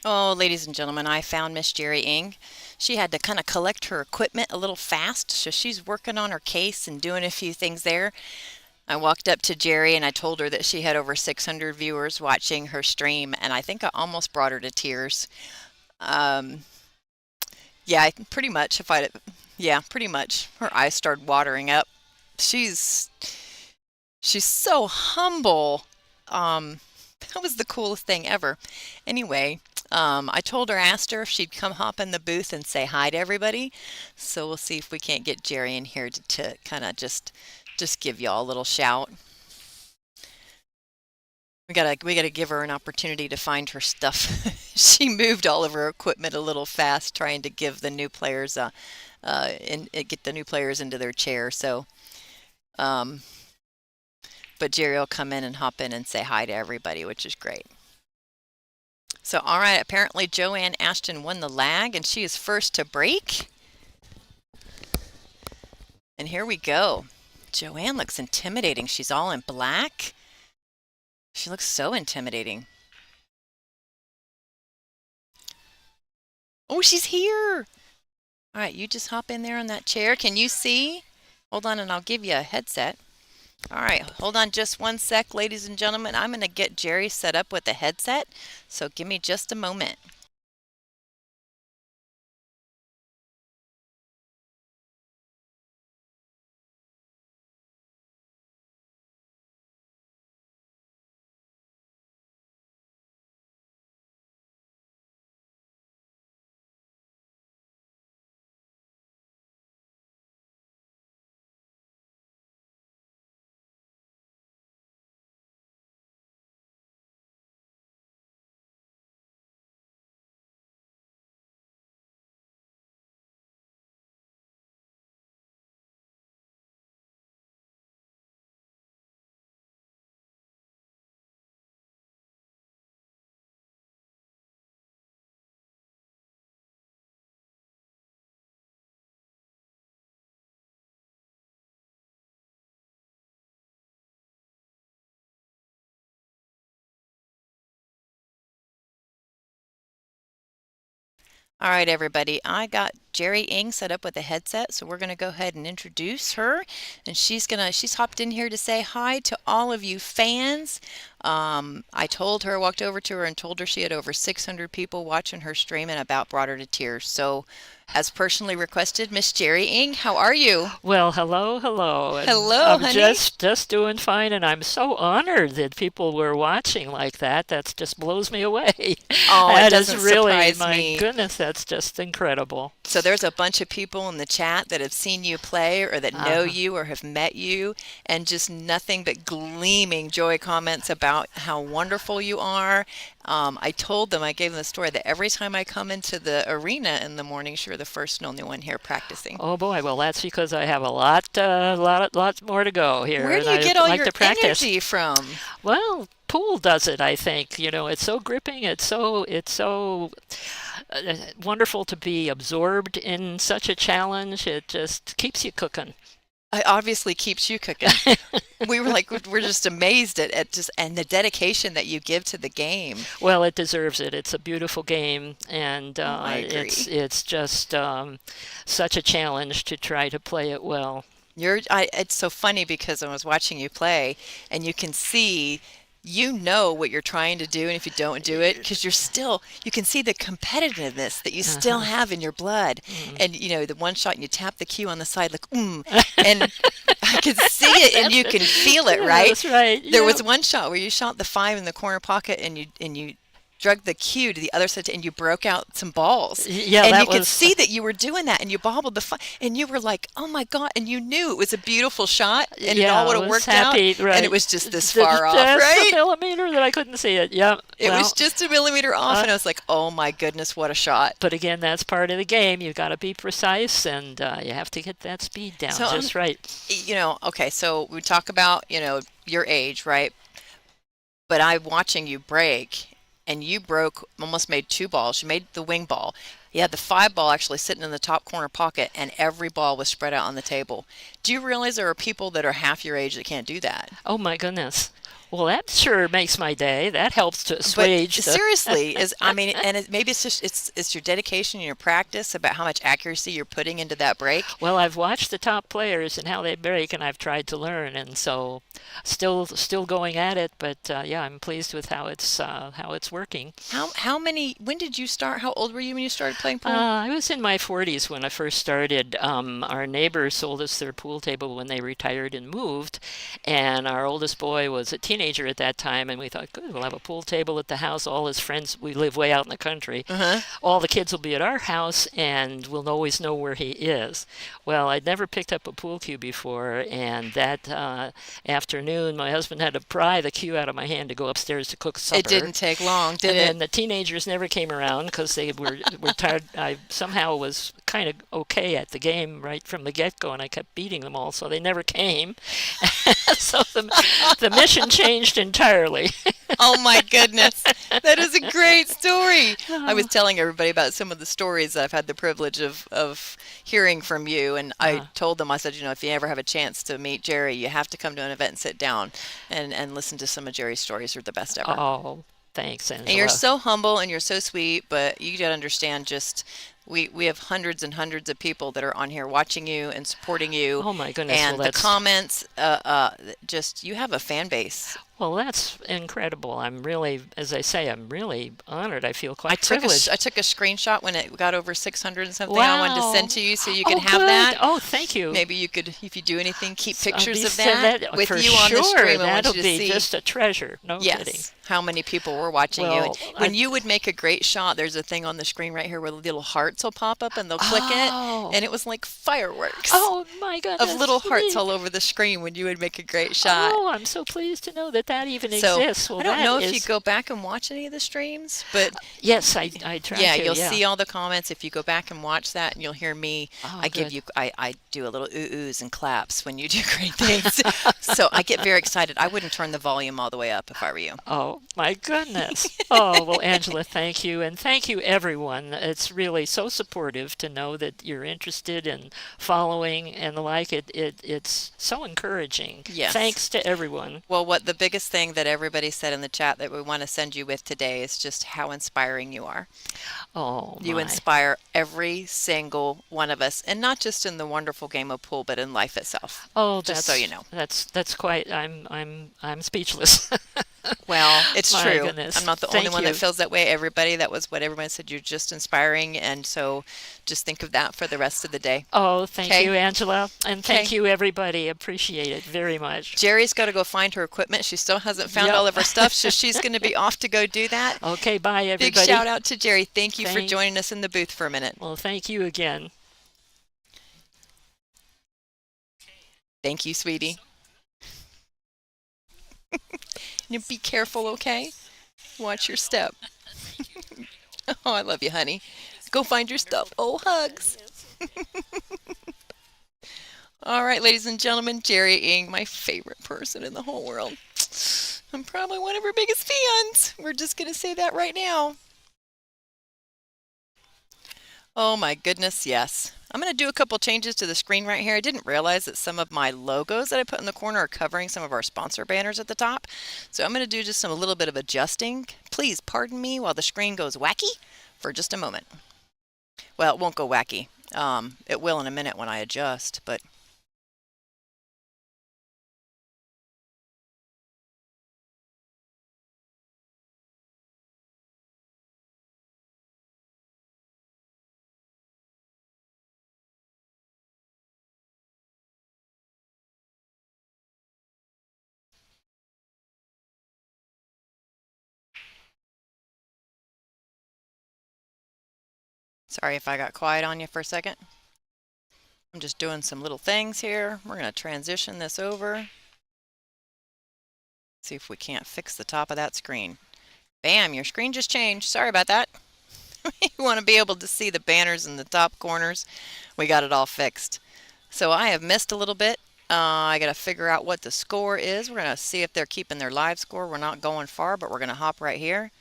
Oh, ladies and gentlemen, I found Miss Jerry Ing. She had to kind of collect her equipment a little fast, so she's working on her case and doing a few things there. I walked up to Jerry and I told her that she had over 600 viewers watching her stream, and I think I almost brought her to tears. Um, yeah, pretty much. Yeah, pretty much. Her eyes started watering up. She's she's so humble. Um, that was the coolest thing ever. Anyway, I told her, asked her if she'd come hop in the booth and say hi to everybody. So we'll see if we can't get Jerry in here to kind of just give y'all a little shout. We gotta give her an opportunity to find her stuff. She moved all of her equipment a little fast, trying to give the new players and get the new players into their chair. So, um, but Jerry will come in and hop in and say hi to everybody, which is great. So, all right, apparently Joanne Ashton won the lag, and she is first to break. And here we go. Joanne looks intimidating. She's all in black. She looks so intimidating. Oh, she's here. All right, you just hop in there on that chair. Can you see? Hold on, and I'll give you a headset. All right, hold on just one sec, ladies and gentlemen. I'm going to get Jerry set up with a headset, so give me just a moment. All right, everybody, I got Jerry Ing set up with a headset, so we're going to go ahead and introduce her. And she's hopped in here to say hi to all of you fans. I walked over to her and told her she had over 600 people watching her stream and about brought her to tears. So, as personally requested, Miss Jerry Ing, how are you?
Well, hello. And
Hello,
I'm
honey.
just doing fine, and I'm so honored that people were watching like that. That just blows me away.
Oh, it
That is
doesn't
really,
surprise
my
me.
goodness, that's just incredible.
So there's a bunch of people in the chat that have seen you play or that know
Uh-huh.
you or have met you, and just nothing but gleaming joy comments about how wonderful you are. I gave them the story that every time I come into the arena in the mornings, you're the first and only one here practicing.
Oh boy, well that's because I have a lot more to go here,
Where do
and
you get
I
all
like
your
to practice.
energy from?
Well, pool does it, I think. You know, it's so gripping. It's so wonderful to be absorbed in such a challenge. It just keeps you cooking.
It obviously keeps you cooking. We're just amazed at just and the dedication that you give to the game.
Well, it deserves it. It's a beautiful game, and
I agree.
it's just such a challenge to try to play it well.
It's so funny because I was watching you play and you can see you know what you're trying to do, and if you don't do it, because you can see the competitiveness that you still
Uh-huh.
have in your blood.
Mm.
And the one shot and you tap the cue on the side like and I can see it and you can feel it,
Yeah,
right?
that's right.
There
Yeah.
was one shot where you shot the 5 in the corner pocket and you drug the cue to the other side and you broke out some balls.
Yeah,
And you
that
could
was.
see that you were doing that and you bobbled the five and you were like, oh my God. And you knew it was a beautiful shot and it
Yeah,
all would
I
have
was
worked out.
happy, right.
And it was just this
Just
far off,
a
right?
millimeter that I couldn't see it. Yep.
It
Well,
was just a millimeter off. And I was like, oh my goodness, what a shot.
but again, that's part of the game. You've got to be precise, and you have to get that speed down
So,
just right.
Okay, so we talk about, your age, right? But I'm watching you break, and you almost made 2 balls. You made the wing ball. You had the 5 ball actually sitting in the top corner pocket, and every ball was spread out on the table. Do you realize there are people that are half your age that can't do that?
Oh my goodness. Well, that sure makes my day. That helps to
But
assuage the.
seriously, I mean, and maybe it's just it's your dedication and your practice about how much accuracy you're putting into that break.
Well, I've watched the top players and how they break, and I've tried to learn, and so still going at it. But yeah, I'm pleased with how it's working.
How many? When did you start? How old were you when you started playing pool?
I was in my 40s when I first started. Our neighbor sold us their pool table when they retired and moved, and our oldest boy was a teenager at that time, and we thought, good, we'll have a pool table at the house. All his friends, we live way out in the country,
Uh-huh.
all the kids will be at our house, and we'll always know where he is. Well, I'd never picked up a pool cue before, and that afternoon, my husband had to pry the cue out of my hand to go upstairs to cook supper.
It didn't take long, did
And
it?
then the teenagers never came around because they were tired. I somehow was kind of okay at the game right from the get-go, and I kept beating them all, so they never came. So the mission changed entirely.
Oh my goodness. That is a great story. I was telling everybody about some of the stories that I've had the privilege of hearing from you. And I told them, I said, if you ever have a chance to meet Jerry, you have to come to an event and sit down and listen to some of Jerry's stories. They're the best ever.
Oh, thanks,
And you're
Angela.
so humble and you're so sweet, but you got to understand just we have hundreds and hundreds of people that are on here watching you and supporting you.
Oh my goodness,
And
well,
the
that's
comments, just you have a fan base.
well, that's incredible. I'm really, as I say, I'm really honored. I feel
I
quite
took a,
privileged.
I took a screenshot when it got over 600 and something. I wanted to
Wow.
send to you so you
Oh,
could have
good.
that.
Oh, thank you.
Maybe you could, if you do anything, keep
I'll
pictures
be
of
so
that with
for
you on the
sure.
stream. I want
That'll
you to
be
see.
just a treasure. No kidding.
Yes, how many people were watching you.
Well,
And when you would make a great shot, there's a thing on the screen right here where the little hearts will pop up and they'll click it.
Oh.
And it was like fireworks
Oh my goodness.
of little hearts
sweet.
all over the screen when you would make a great shot.
Oh, I'm so pleased to know that that even
So
exists. Well,
I don't
that
know if
is,
you go back and watch any of the streams, but
yes, I try
yeah,
to.
you'll
Yeah.
see all the comments if you go back and watch that, and you'll hear me.
Oh,
I give
good.
you, I do a little oohs and claps when you do great things. So I get very excited. I wouldn't turn the volume all the way up if I were you.
Oh my goodness. Oh, well, Angela, thank you. And thank you, everyone. It's really so supportive to know that you're interested in following and the like. It's so encouraging.
Yes.
Thanks to everyone.
Well, what the biggest thing that everybody said in the chat that we want to send you with today is just how inspiring you are.
Oh,
You
my.
inspire every single one of us, and not just in the wonderful game of pool, but in life itself.
Oh,
Just so you know.
That's quite. I'm speechless.
Well, it's
My
true.
goodness.
I'm not the only
Thank
one
you.
that feels that way. Everybody, that was what everyone said. You're just inspiring. And so just think of that for the rest of the day.
Oh, thank
Okay.
you, Angela, and thank
Okay.
you, everybody. Appreciate it very much.
Jerry's got to go find her equipment. She still hasn't found
Yep.
all of her stuff, so she's going to be off to go do that.
Okay, bye,
Big
everybody.
shout out to Jerry. Thank you for
Thank-
joining us in the booth for a minute.
Well, thank you again.
Thank you, sweetie. You be careful, okay? Watch your step. Oh, I love you, honey. Go find your stuff. Oh, hugs. All right, ladies and gentlemen, Jerry Ing, my favorite person in the whole world. I'm probably one of her biggest fans. We're just going to say that right now. Oh my goodness, yes. I'm going to do a couple changes to the screen right here. I didn't realize that some of my logos that I put in the corner are covering some of our sponsor banners at the top. So I'm going to do just a little bit of adjusting. Please pardon me while the screen goes wacky for just a moment. Well, it won't go wacky. It will in a minute when I adjust, but sorry if I got quiet on you for a second. I'm just doing some little things here. We're going to transition this over. See if we can't fix the top of that screen. Bam, your screen just changed. Sorry about that. You want to be able to see the banners in the top corners. We got it all fixed. So I have missed a little bit. I got to figure out what the score is. We're going to see if they're keeping their live score. We're not going far, but we're going to hop right here.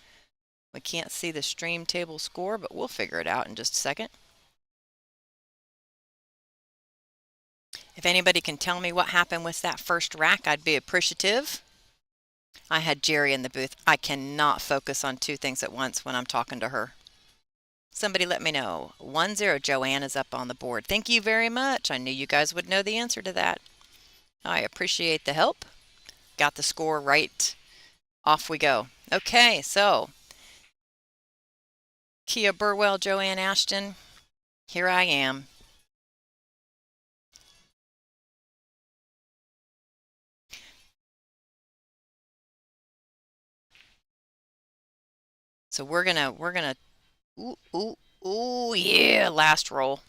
We can't see the stream table score, but we'll figure it out in just a second. If anybody can tell me what happened with that first rack, I'd be appreciative. I had Jerry in the booth. I cannot focus on two things at once when I'm talking to her. Somebody let me know. 1-0, Joanne is up on the board. Thank you very much. I knew you guys would know the answer to that. I appreciate the help. Got the score right. Off we go. Okay, so Kia Burwell, Joanne Ashton, here I am. So we're gonna ooh, ooh, ooh, yeah, last roll.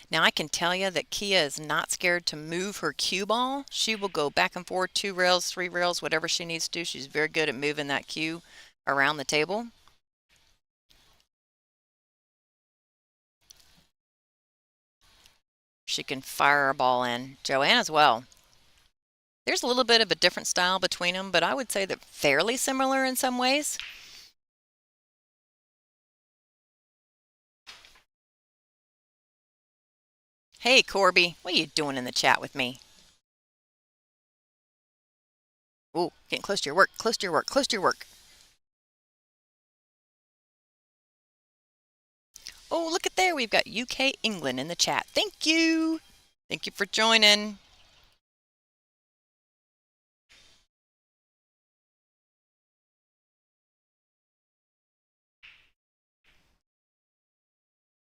Now I can tell you that Kia is not scared to move her cue ball. She will go back and forth 2 rails, 3 rails, whatever she needs to do. She's very good at moving that cue around the table. She can fire a ball in. Joanne as well. There's a little bit of a different style between them, but I would say they're fairly similar in some ways. Hey, Corby, what are you doing in the chat with me? Ooh, getting close to your work, close to your work, close to your work. Oh, look at there. We've got UK England in the chat. Thank you. Thank you for joining.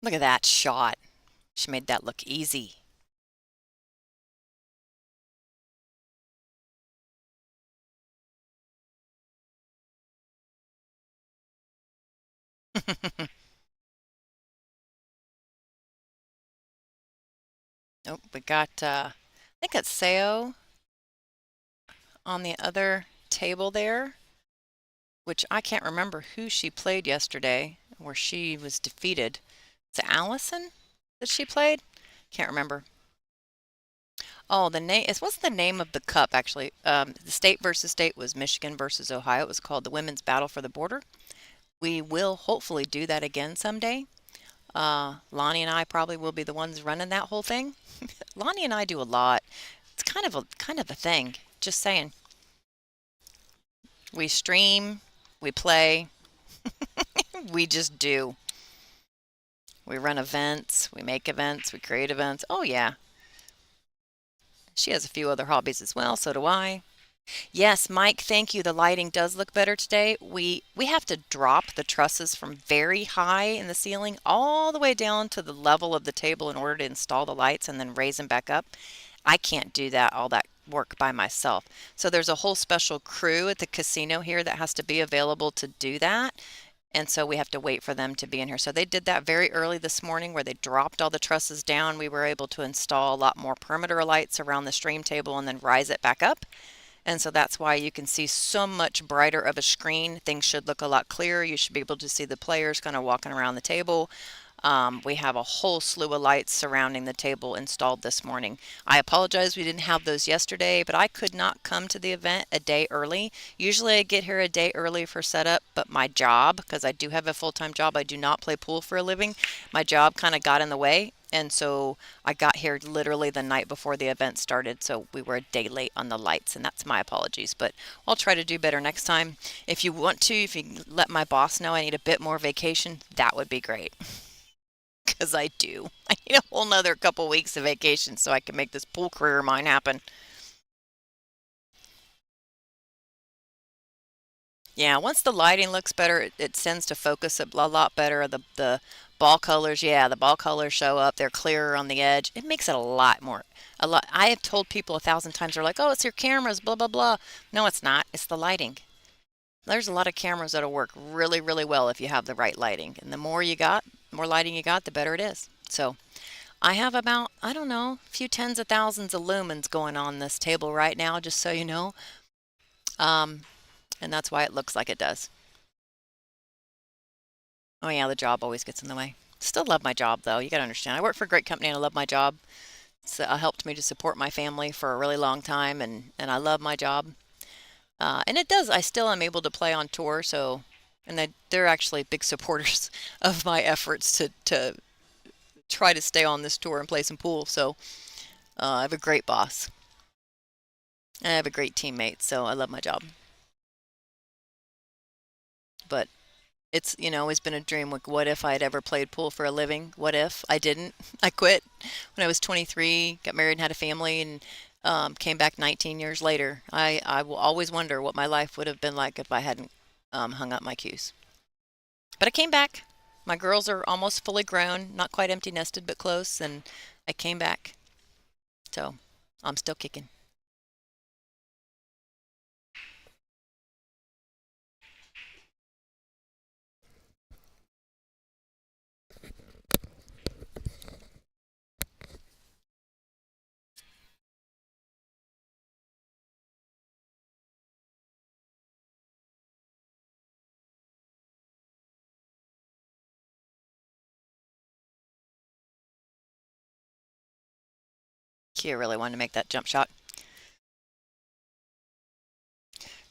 Look at that shot. She made that look easy. Nope, we got, I think it's Seo on the other table there, which I can't remember who she played yesterday where she was defeated. Is it Allison that she played? Can't remember. Oh, the name, it wasn't the name of the cup actually. The state versus state was Michigan versus Ohio. It was called the Women's Battle for the Border. We will hopefully do that again someday. Lonnie and I probably will be the ones running that whole thing. Lonnie and I do a lot. It's kind of a thing. Just saying. We stream, we play, we just do. We run events, we make events, we create events. Oh yeah. She has a few other hobbies as well, so do I. Yes, Mike, thank you. The lighting does look better today. We have to drop the trusses from very high in the ceiling all the way down to the level of the table in order to install the lights and then raise them back up. I can't do all that work by myself. So there's a whole special crew at the casino here that has to be available to do that. And so we have to wait for them to be in here. So they did that very early this morning where they dropped all the trusses down. We were able to install a lot more perimeter lights around the stream table and then rise it back up. And so that's why you can see so much brighter of a screen. Things should look a lot clearer. You should be able to see the players kind of walking around the table. We have a whole slew of lights surrounding the table installed this morning. I apologize we didn't have those yesterday, but I could not come to the event a day early. Usually I get here a day early for setup, but my job, because I do have a full-time job, I do not play pool for a living. My job kind of got in the way. And so I got here literally the night before the event started, so we were a day late on the lights, and that's my apologies. But I'll try to do better next time. If you want to, if you can let my boss know I need a bit more vacation, that would be great. Because I do. I need a whole nother couple weeks of vacation so I can make this pool career of mine happen. Yeah, once the lighting looks better, it tends to focus a lot better. The ball colors, yeah, the ball colors show up. They're clearer on the edge. It makes it a lot. I have told people 1,000 times, they're like, oh, it's your cameras, blah, blah, blah. No, it's not. It's the lighting. There's a lot of cameras that'll work really, really well if you have the right lighting. And the more you got, more lighting you got, the better it is. So I have about, I don't know, a few tens of thousands of lumens going on this table right now, just so you know. And that's why it looks like it does. Oh yeah, the job always gets in the way. Still love my job though. You gotta understand. I work for a great company and I love my job. It's helped me to support my family for a really long time, and I love my job. And it does. I still am able to play on tour, so and they're actually big supporters of my efforts to try to stay on this tour and play some pool. So I have a great boss. I have a great teammate, so I love my job. But it's, always been a dream. Like, what if I had ever played pool for a living? What if I didn't? I quit when I was 23, got married and had a family, and came back 19 years later. I will always wonder what my life would have been like if I hadn't hung up my cues. But I came back. My girls are almost fully grown, not quite empty nested, but close, and I came back. So I'm still kicking. Kia really wanted to make that jump shot.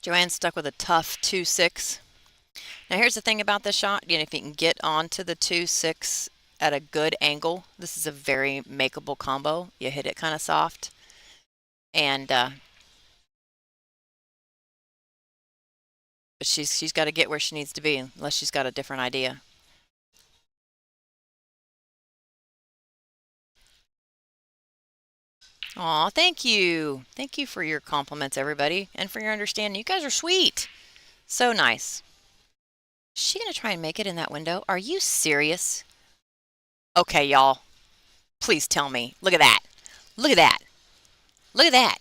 Joanne's stuck with a tough 2-6. Now here's the thing about this shot. If you can get onto the 2-6 at a good angle, this is a very makeable combo. You hit it kind of soft, and but she's got to get where she needs to be, unless she's got a different idea. Aw, thank you. Thank you for your compliments, everybody, and for your understanding. You guys are sweet. So nice. Is she gonna try and make it in that window? Are you serious? Okay, y'all. Please tell me. Look at that. Look at that. Look at that.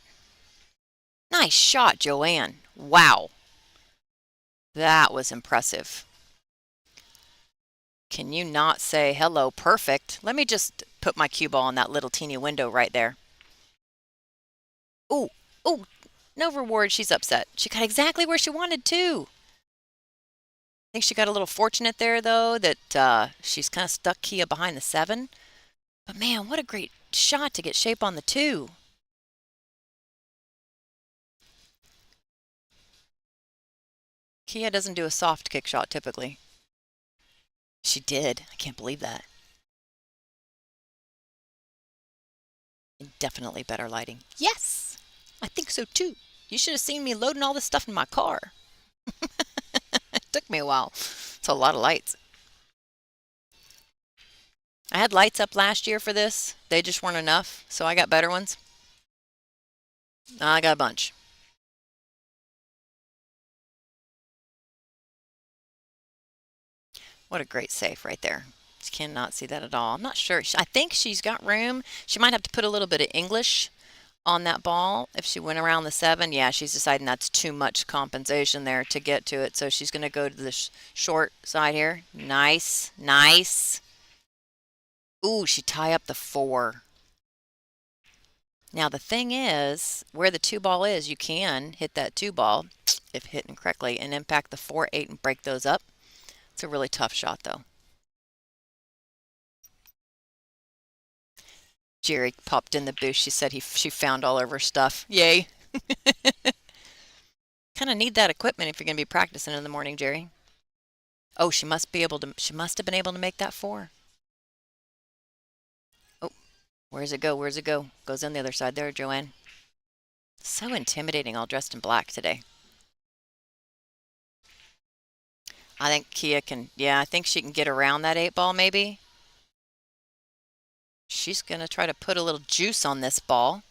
Nice shot, Joanne. Wow. That was impressive. Can you not say hello perfect? Let me just put my cue ball in that little teeny window right there. Ooh, ooh, no reward. She's upset. She got exactly where she wanted to. I think she got a little fortunate there, though, that she's kind of stuck Kia behind the 7. But man, what a great shot to get shape on the 2. Kia doesn't do a soft kick shot typically. She did. I can't believe that. Definitely better lighting. Yes, I think so too. You should have seen me loading all this stuff in my car. It took me a while. It's a lot of lights. I had lights up last year for this. They just weren't enough, so I got better ones. I got a bunch. What a great save right there. Just cannot see that at all. I'm not sure. I think she's got room. She might have to put a little bit of English on that ball if she went around the 7. Yeah, she's deciding that's too much compensation there to get to it. So she's going to go to the short side here. Nice. Nice. Ooh, she tie up the 4. Now the thing is, where the 2 ball is, you can hit that 2 ball, if hitting correctly, and impact the 4, 8 and break those up. It's a really tough shot though. Jerry popped in the booth. She said she found all of her stuff. Yay. Kind of need that equipment if you're going to be practicing in the morning, Jerry. Oh, she must have been able to make that 4. Oh, where's it go? Where's it go? Goes on the other side there, Joanne. So intimidating, all dressed in black today. I think Kia can, yeah, I think she can get around that 8 ball maybe. She's going to try to put a little juice on this ball.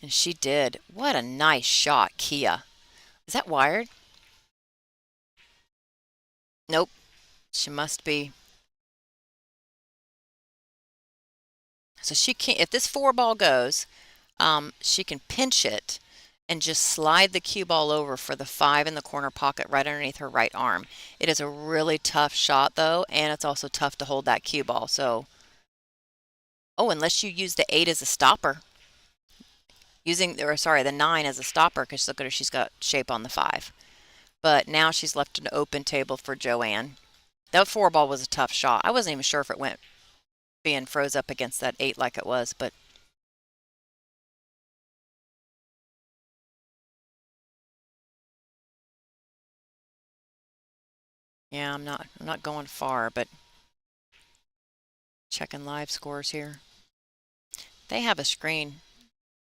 And she did. What a nice shot, Kia. Is that wired? Nope. She must be. So she can't, if this 4 ball goes, she can pinch it and just slide the cue ball over for the 5 in the corner pocket right underneath her right arm. It is a really tough shot though, and it's also tough to hold that cue ball. So, oh, unless you use the 8 as a stopper. The 9 as a stopper, because look at her, she's got shape on the 5. But now she's left an open table for Joanne. That 4 ball was a tough shot. I wasn't even sure if it went being froze up against that 8 like it was, but yeah, I'm not going far, but checking live scores here. They have a screen.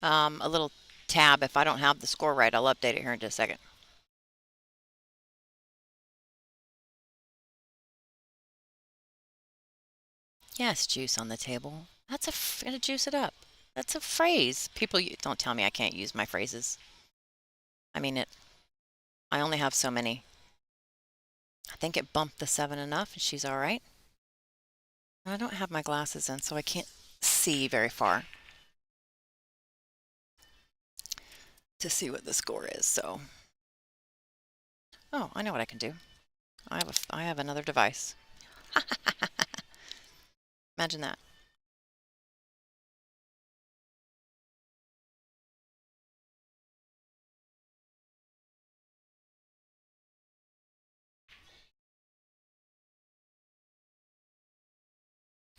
a little tab. If I don't have the score right, I'll update it here in just a second. Yes, juice on the table. Gotta juice it up. That's a phrase. People don't tell me I can't use my phrases. I mean it. I only have so many. I think it bumped the 7 enough, and she's all right. I don't have my glasses in, so I can't see very far to see what the score is. So, oh, I know what I can do. I have another device. Imagine that.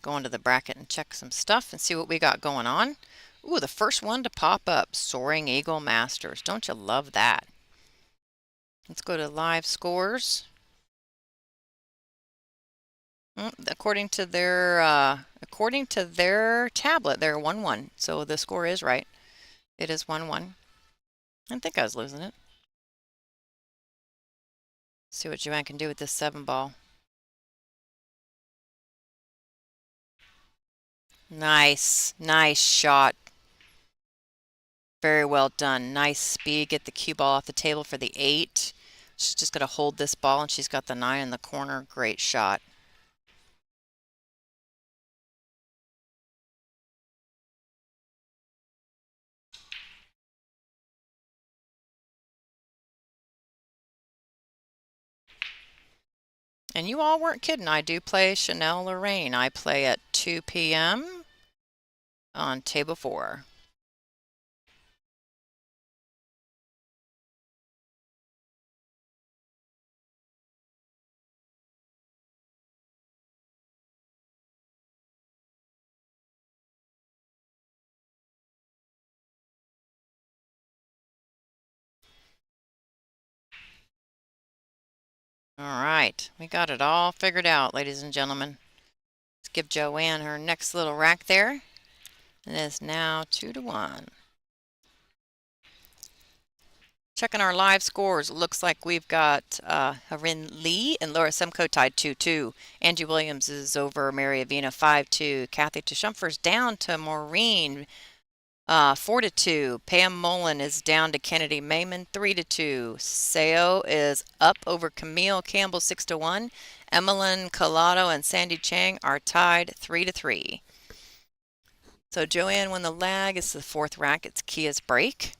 Go into the bracket and check some stuff and see what we got going on. Ooh, the first one to pop up, Soaring Eagle Masters. Don't you love that? Let's go to live scores. According to their tablet, they're 1-1. So the score is right. It is 1-1. I think I was losing it. See what Joanne can do with this 7 ball. Nice. Nice shot. Very well done. Nice speed. Get the cue ball off the table for the 8. She's just going to hold this ball, and she's got the 9 in the corner. Great shot. And you all weren't kidding. I do play Chanel Lorraine. I play at 2 p.m. on table 4. All right, we got it all figured out, ladies and gentlemen. Let's give Joanne her next little rack there. It is now 2-1. Checking our live scores, it looks like we've got Harin Lee and Laura Semko tied 2-2. Angie Williams is over Mary Avina 5-2. Kathy Tashumfer's down to Maureen 4-2. Pam Mullen is down to Kennedy Mayman 3-2. Seo is up over Camille Campbell 6-1. Emmeline Collado and Sandy Chang are tied 3-3. So Joanne won the lag. It's the 4th rack. It's Kia's break.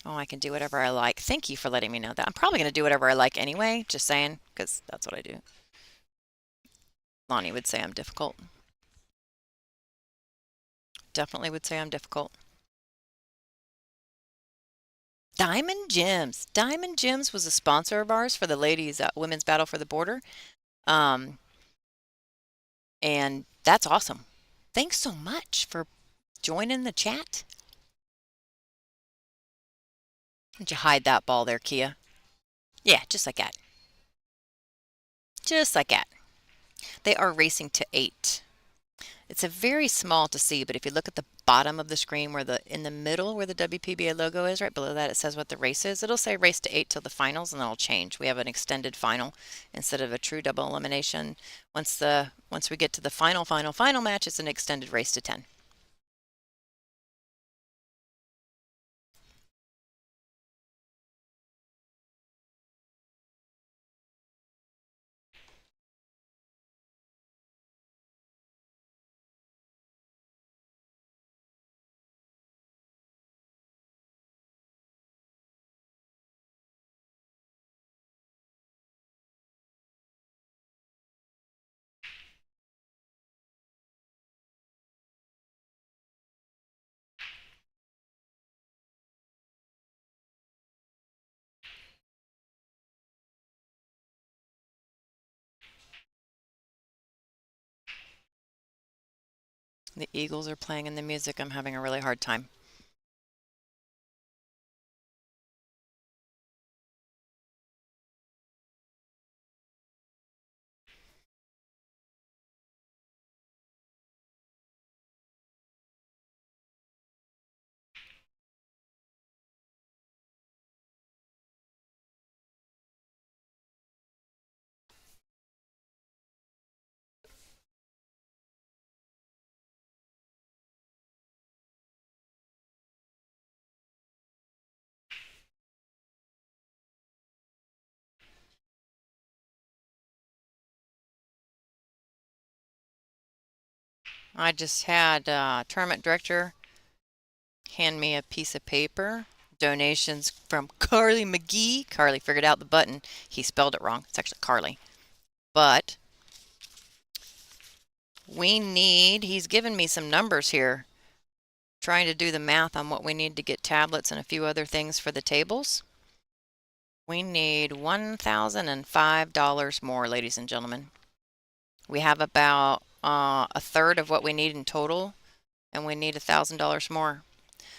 Oh, I can do whatever I like. Thank you for letting me know that. I'm probably going to do whatever I like anyway, just saying, because that's what I do. Lonnie would say I'm difficult. Definitely would say I'm difficult. Diamond Gems. Diamond Gems was a sponsor of ours for the ladies' women's battle for the border. And that's awesome. Thanks so much for joining the chat. Did you hide that ball there, Kia? Yeah, just like that. Just like that. They are racing to 8. It's a very small to see, but if you look at the bottom of the screen in the middle where the WPBA logo is, right below that, it says what the race is. It'll say race to 8 till the finals, and then it'll change. We have an extended final instead of a true double elimination. Once we get to the final match, it's an extended race to 10. The Eagles are playing in the music. I'm having a really hard time. I just had tournament director hand me a piece of paper. Donations from Carly McGee. Carly figured out the button. He spelled it wrong. It's actually Carly. But he's given me some numbers here. Trying to do the math on what we need to get tablets and a few other things for the tables. We need $1,005 more, ladies and gentlemen. We have about a third of what we need in total, and we need $1,000 more.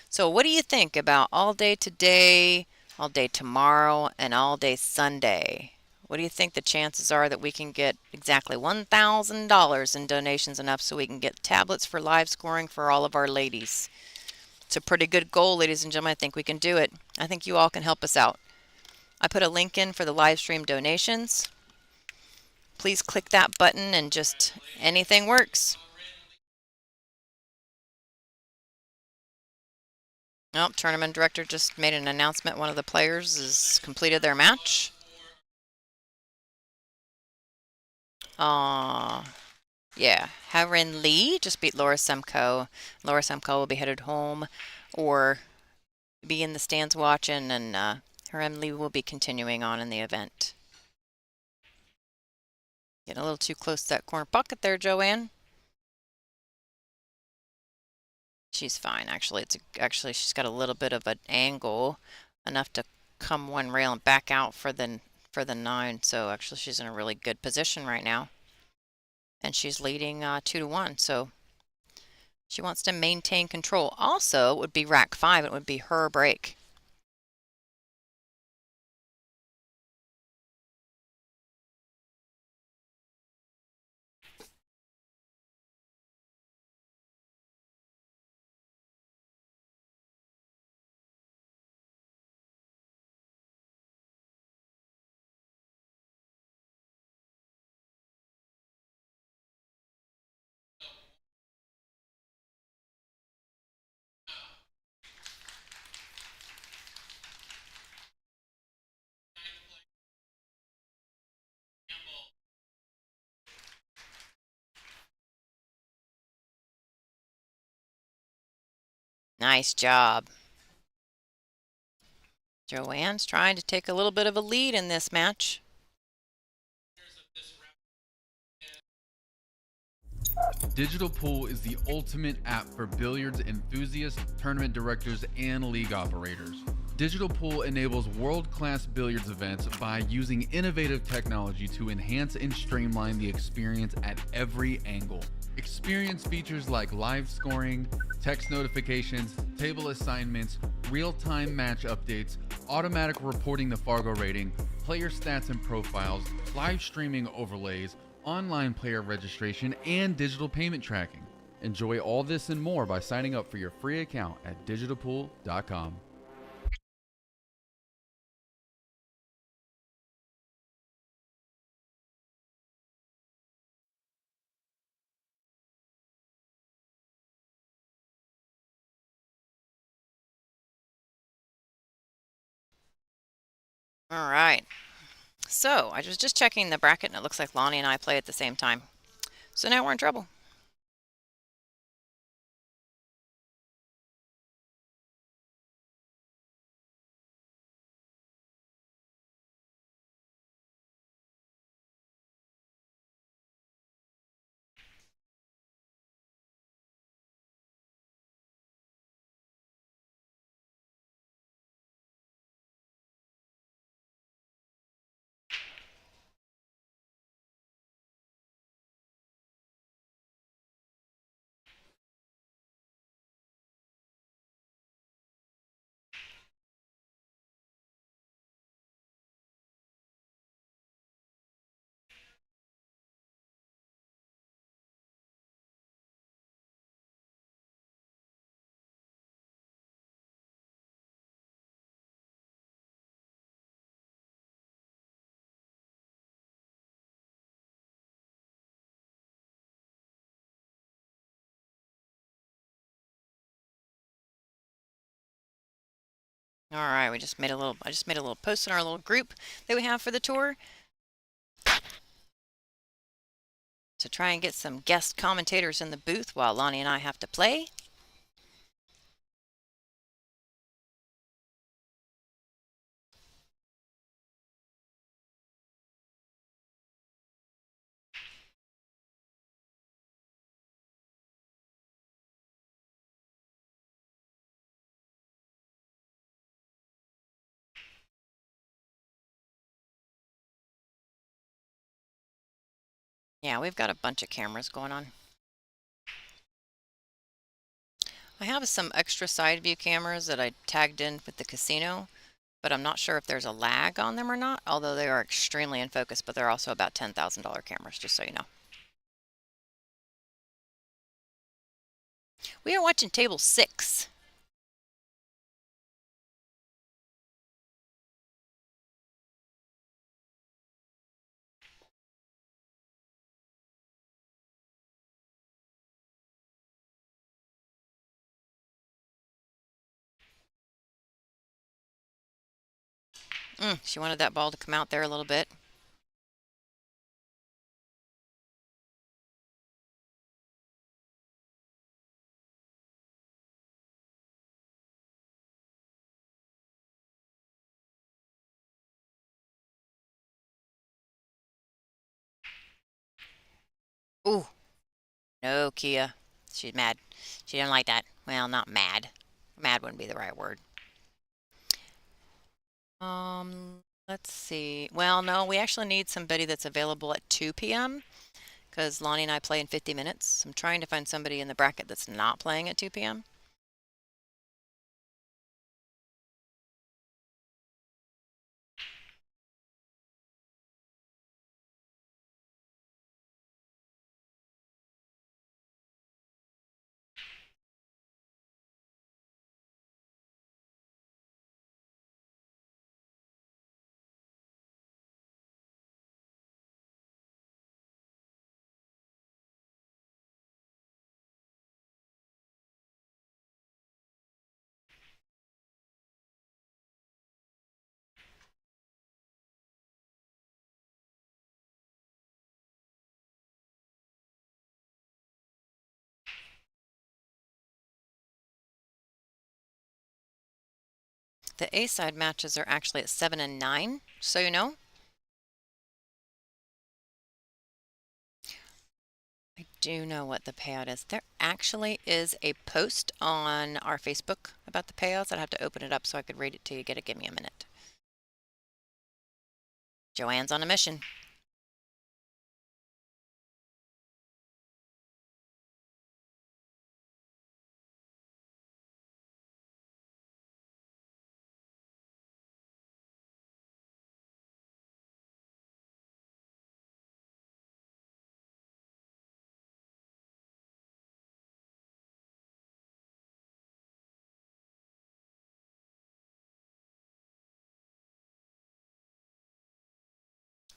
So what do you think about all day today, all day tomorrow, and all day Sunday? What do you think the chances are that we can get exactly $1,000 in donations, enough so we can get tablets for live scoring for all of our ladies? It's a pretty good goal, ladies and gentlemen. I think we can do it. I think you all can help us out. I put a link in for the live stream donations. Please click that button and just anything works. Oh, tournament director just made an announcement. One of the players has completed their match. Yeah, Haren Lee just beat Laura Semko. Laura Semko will be headed home or be in the stands watching, and Haren Lee will be continuing on in the event. Getting a little too close to that corner pocket there, Joanne. She's fine, actually. Actually she's got a little bit of an angle, enough to come one rail and back out for the 9. So actually she's in a really good position right now. And she's leading 2-1, so she wants to maintain control. Also, it would be rack 5. It would be her break. Nice job. Joanne's trying to take a little bit of a lead in this match.
Digital Pool is the ultimate app for billiards enthusiasts, tournament directors, and league operators. Digital Pool enables world-class billiards events by using innovative technology to enhance and streamline the experience at every angle. Experience features like live scoring, text notifications, table assignments, real-time match updates, automatic reporting the Fargo rating, player stats and profiles, live streaming overlays, online player registration, and digital payment tracking. Enjoy all this and more by signing up for your free account at digitalpool.com.
All right. So I was just checking the bracket, and it looks like Lonnie and I play at the same time. So now we're in trouble. All right, I just made a little post in our little group that we have for the tour. to try and get some guest commentators in the booth while Lonnie and I have to play. Yeah, we've got a bunch of cameras going on. I have some extra side view cameras that I tagged in with the casino, but I'm not sure if there's a lag on them or not, although they are extremely in focus, but they're also about $10,000 cameras, just so you know. We are watching table 6. She wanted that ball to come out there a little bit. Ooh, no, Kia. She's mad. She didn't like that. Well, not mad. Mad wouldn't be the right word. Let's see. Well, no, we actually need somebody that's available at 2 p.m. because Lonnie and I play in 50 minutes. I'm trying to find somebody in the bracket that's not playing at 2 p.m. The A side matches are actually at 7 and 9, so you know. I do know what the payout is. There actually is a post on our Facebook about the payouts. I'd have to open it up so I could read it to you. Give me a minute. Joanne's on a mission.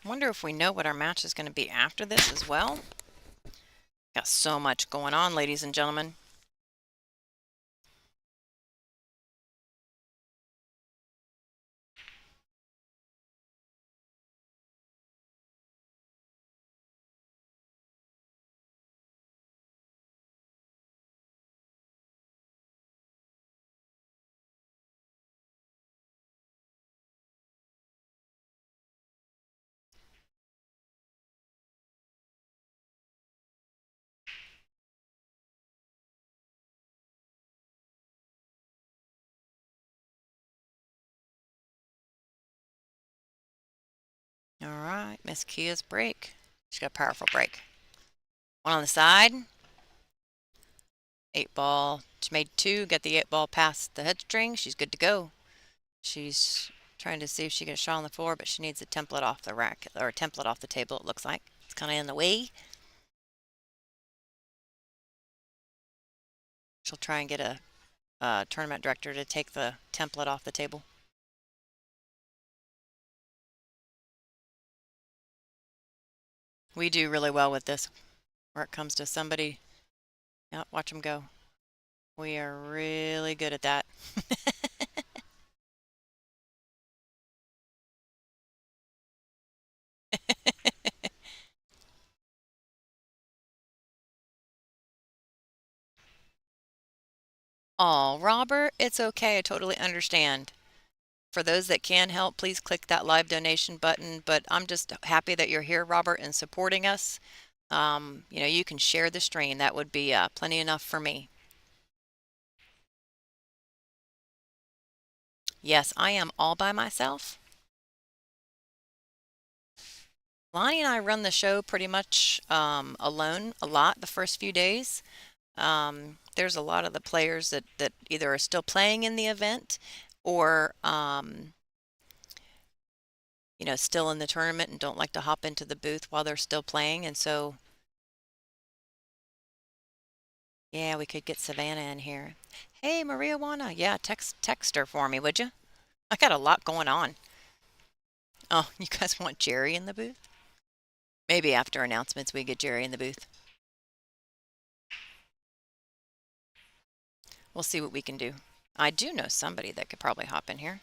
I wonder if we know what our match is going to be after this as well. Got so much going on, ladies and gentlemen. All right, Miss Kia's break. She's got a powerful break. One on the side. 8 ball. She made 2, got the 8 ball past the head string. She's good to go. She's trying to see if she can shot on the floor, but she needs a template off the rack, or a template off the table, it looks like. It's kind of in the way. She'll try and get a tournament director to take the template off the table. We do really well with this where it comes to somebody. Yeah, watch them go. We are really good at that. Oh, Robert, it's okay. I totally understand. For those that can help, please click that live donation button. But I'm just happy that you're here, Robert, and supporting us. You can share the stream. That would be plenty enough for me. Yes, I am all by myself. Lonnie and I run the show pretty much alone a lot the first few days. There's a lot of the players that either are still playing in the event or, still in the tournament and don't like to hop into the booth while they're still playing. And so, yeah, we could get Savannah in here. Hey, Maria Juana. Yeah, text her for me, would you? I got a lot going on. Oh, you guys want Jerry in the booth? Maybe after announcements we get Jerry in the booth. We'll see what we can do. I do know somebody that could probably hop in here.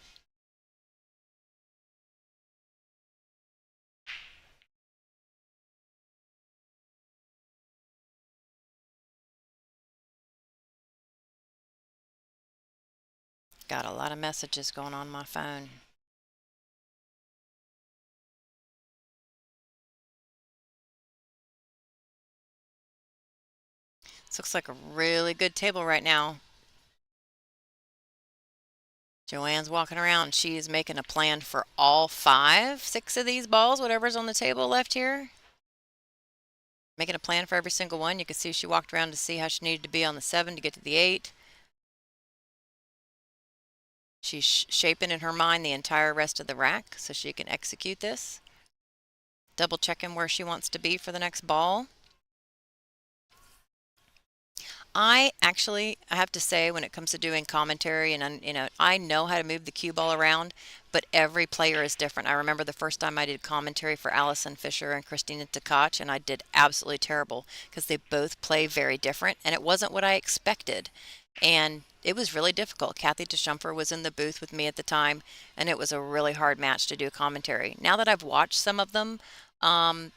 Got a lot of messages going on my phone. This looks like a really good table right now. Joanne's walking around. She is making a plan for all 6 of these balls, whatever's on the table left here. Making a plan for every single one. You can see she walked around to see how she needed to be on the 7 to get to the 8. She's shaping in her mind the entire rest of the rack so she can execute this. Double checking where she wants to be for the next ball. I have to say, when it comes to doing commentary, and I know how to move the cue ball around, but every player is different. I remember the first time I did commentary for Allison Fisher and Christina Tkach, and I did absolutely terrible because they both play very different, and it wasn't what I expected. And it was really difficult. Kathy DeSchumpfer was in the booth with me at the time, and it was a really hard match to do commentary. Now that I've watched some of them,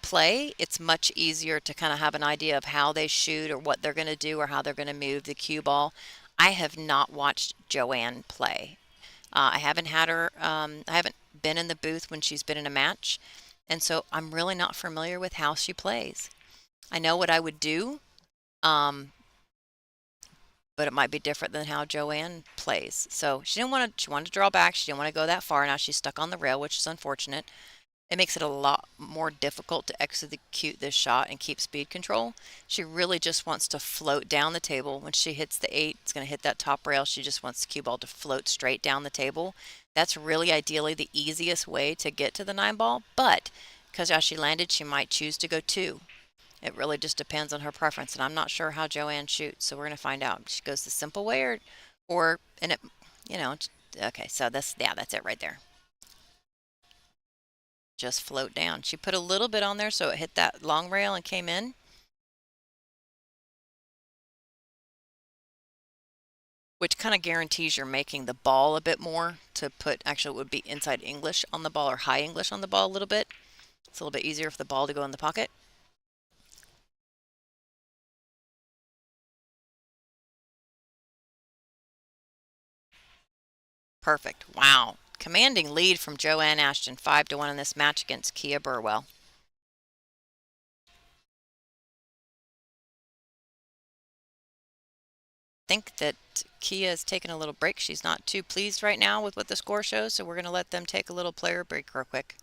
play, it's much easier to kind of have an idea of how they shoot or what they're going to do or how they're going to move the cue ball. I have not watched Joanne play. I haven't had her, I haven't been in the booth when she's been in a match, and so I'm really not familiar with how she plays. I know what I would do, um, but it might be different than how Joanne plays. So she wanted to draw back. She didn't want to go that far. Now she's stuck on the rail, which is unfortunate. It makes it a lot more difficult to execute this shot and keep speed control. She really just wants to float down the table. When she hits the 8, it's going to hit that top rail. She just wants the cue ball to float straight down the table. That's really ideally the easiest way to get to the 9 ball, but because as she landed, she might choose to go 2. It really just depends on her preference, and I'm not sure how Joanne shoots, so we're going to find out. She goes the simple way and it, okay, so that's it right there. Just float down. She put a little bit on there so it hit that long rail and came in. Which kind of guarantees you're making the ball a bit more to put, actually it would be inside English on the ball or high English on the ball a little bit. It's a little bit easier for the ball to go in the pocket. Perfect. Wow. Commanding lead from Joanne Ashton, 5-1 in this match against Kia Burwell. Think that Kia is taking a little break. She's not too pleased right now with what the score shows, so we're going to let them take a little player break real quick.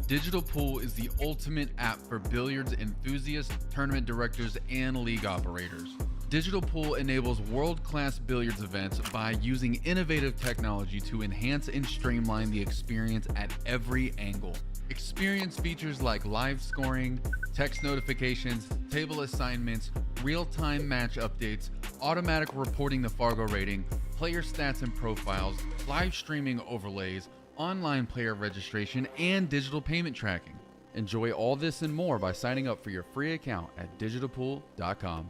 Digital Pool is the ultimate app for billiards enthusiasts, tournament directors, and league operators. Digital Pool enables world-class billiards events by using innovative technology to enhance and streamline the experience at every angle. Experience features like live scoring, text notifications, table assignments, real-time match updates, automatic reporting the Fargo rating, player stats and profiles, live streaming overlays, online player registration, and digital payment tracking. Enjoy all this and more by signing up for your free account at digitalpool.com.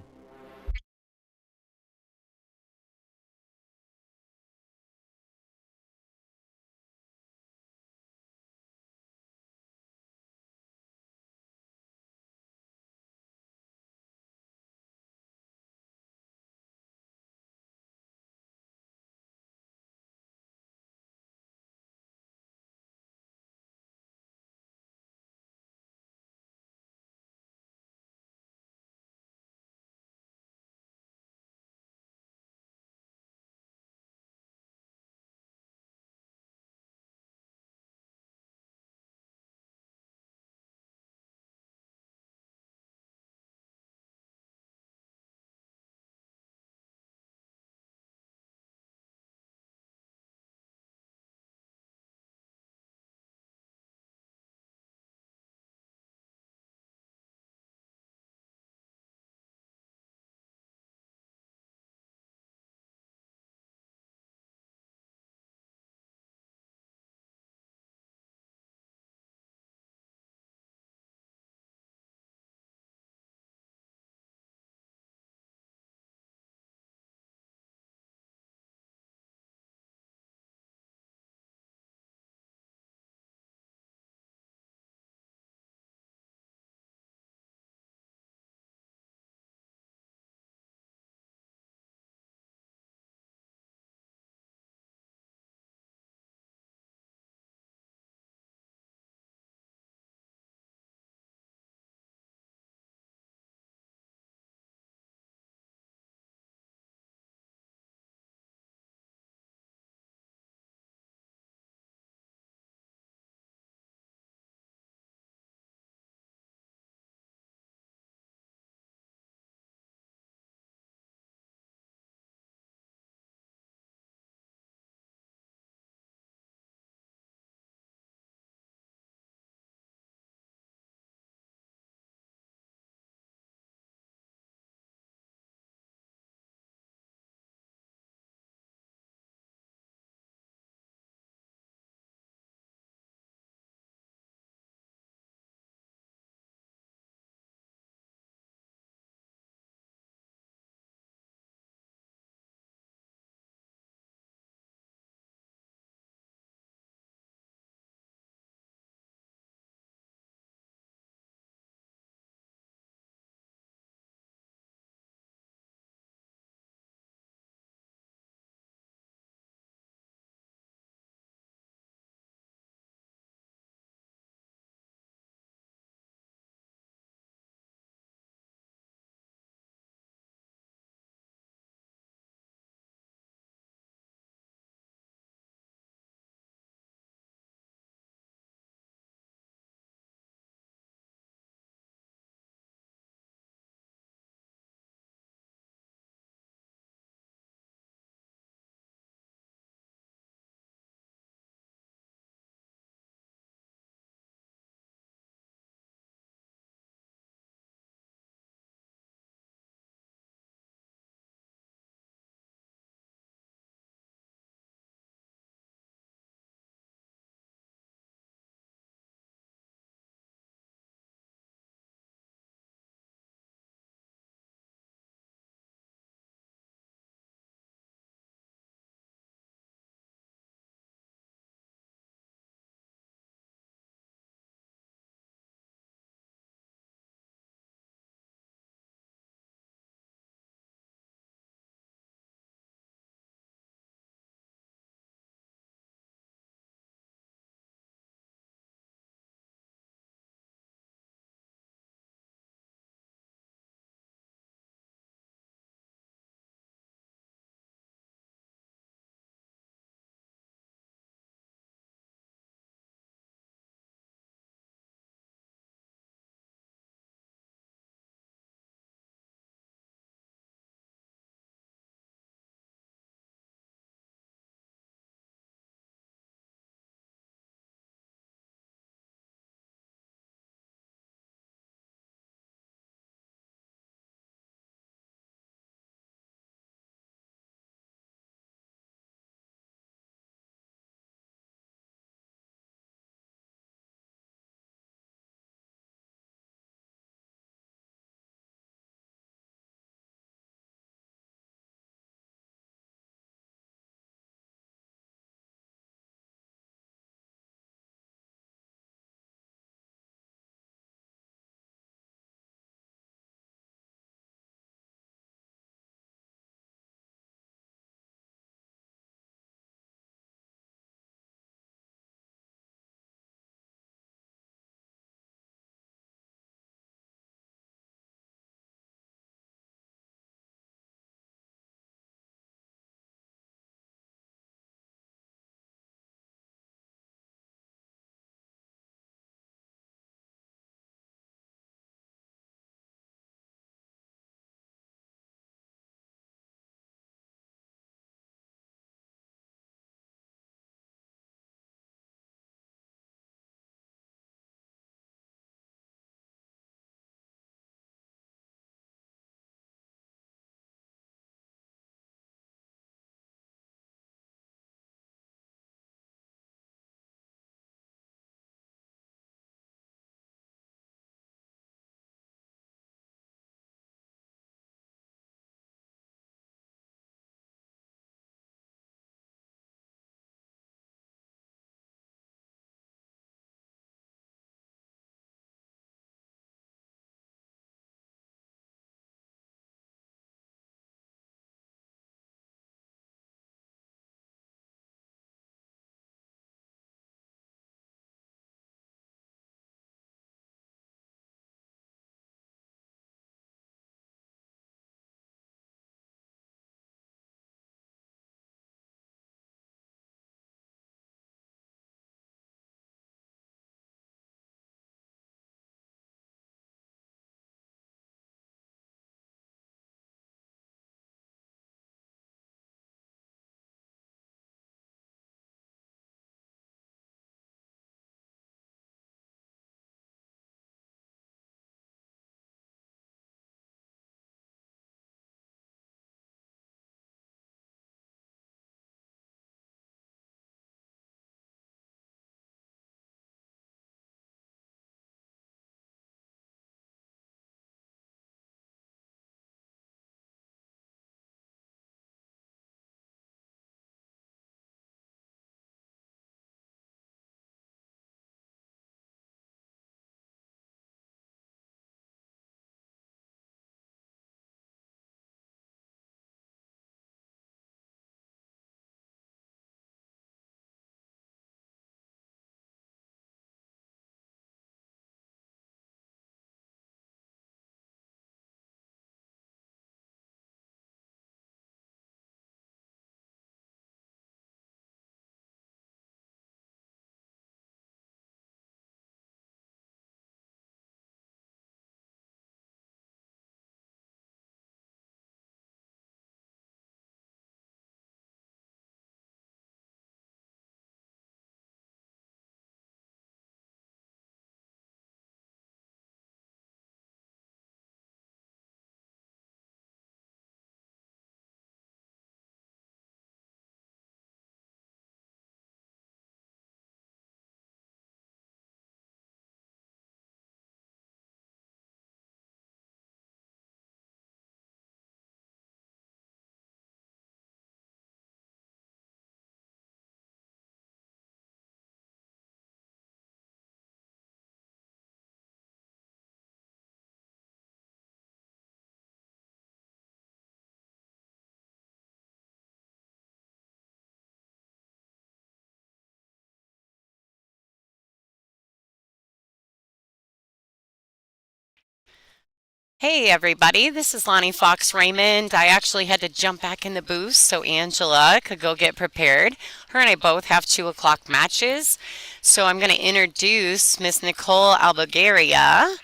Hey everybody, this is Lonnie Fox Raymond. I actually had to jump back in the booth so Angela could go get prepared. Her and I both have 2 o'clock matches. So I'm going to introduce Miss Nicole Albugaria.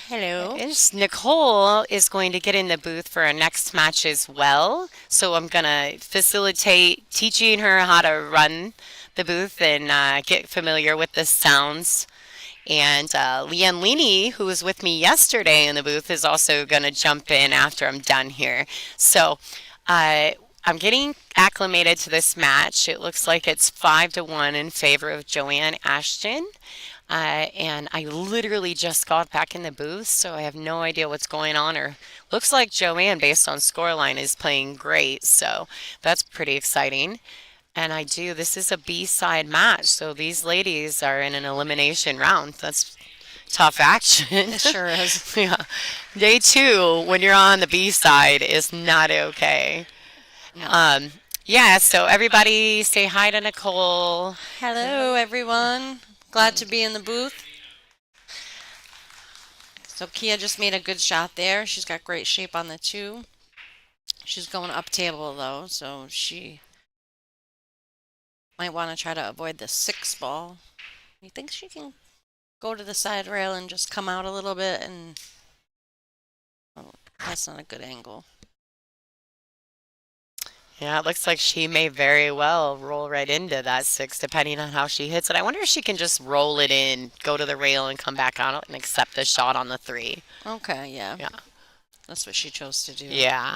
Hello.
Nicole is going to get in the booth for our next match as well. So I'm going to facilitate teaching her how to run the booth and get familiar with the sounds. And Leanne Leaney, who was with me yesterday in the booth, is also going to jump in after I'm done here. So I'm getting acclimated to this match. It looks like it's 5-1 in favor of Joanne Ashton. And I literally just got back in the booth, so I have no idea what's going on. Or looks like Joanne, based on scoreline, is playing great. So that's pretty exciting. And this is a B-side match, so these ladies are in an elimination round. That's tough action.
It sure is.
Yeah. Day 2, when you're on the B-side, is not okay.
No.
Yeah, so everybody say hi to Nicole.
Hello, everyone. Glad to be in the booth. So Kia just made a good shot there. She's got great shape on the 2. She's going up table, though, so she might want to try to avoid the 6 ball. You think she can go to the side rail and just come out a little bit? And oh, that's not a good angle.
Yeah, it looks like she may very well roll right into that 6, depending on how she hits it. I wonder if she can just roll it in, go to the rail, and come back out and accept the shot on the 3.
Okay, yeah.
Yeah.
That's what she chose to do.
Yeah.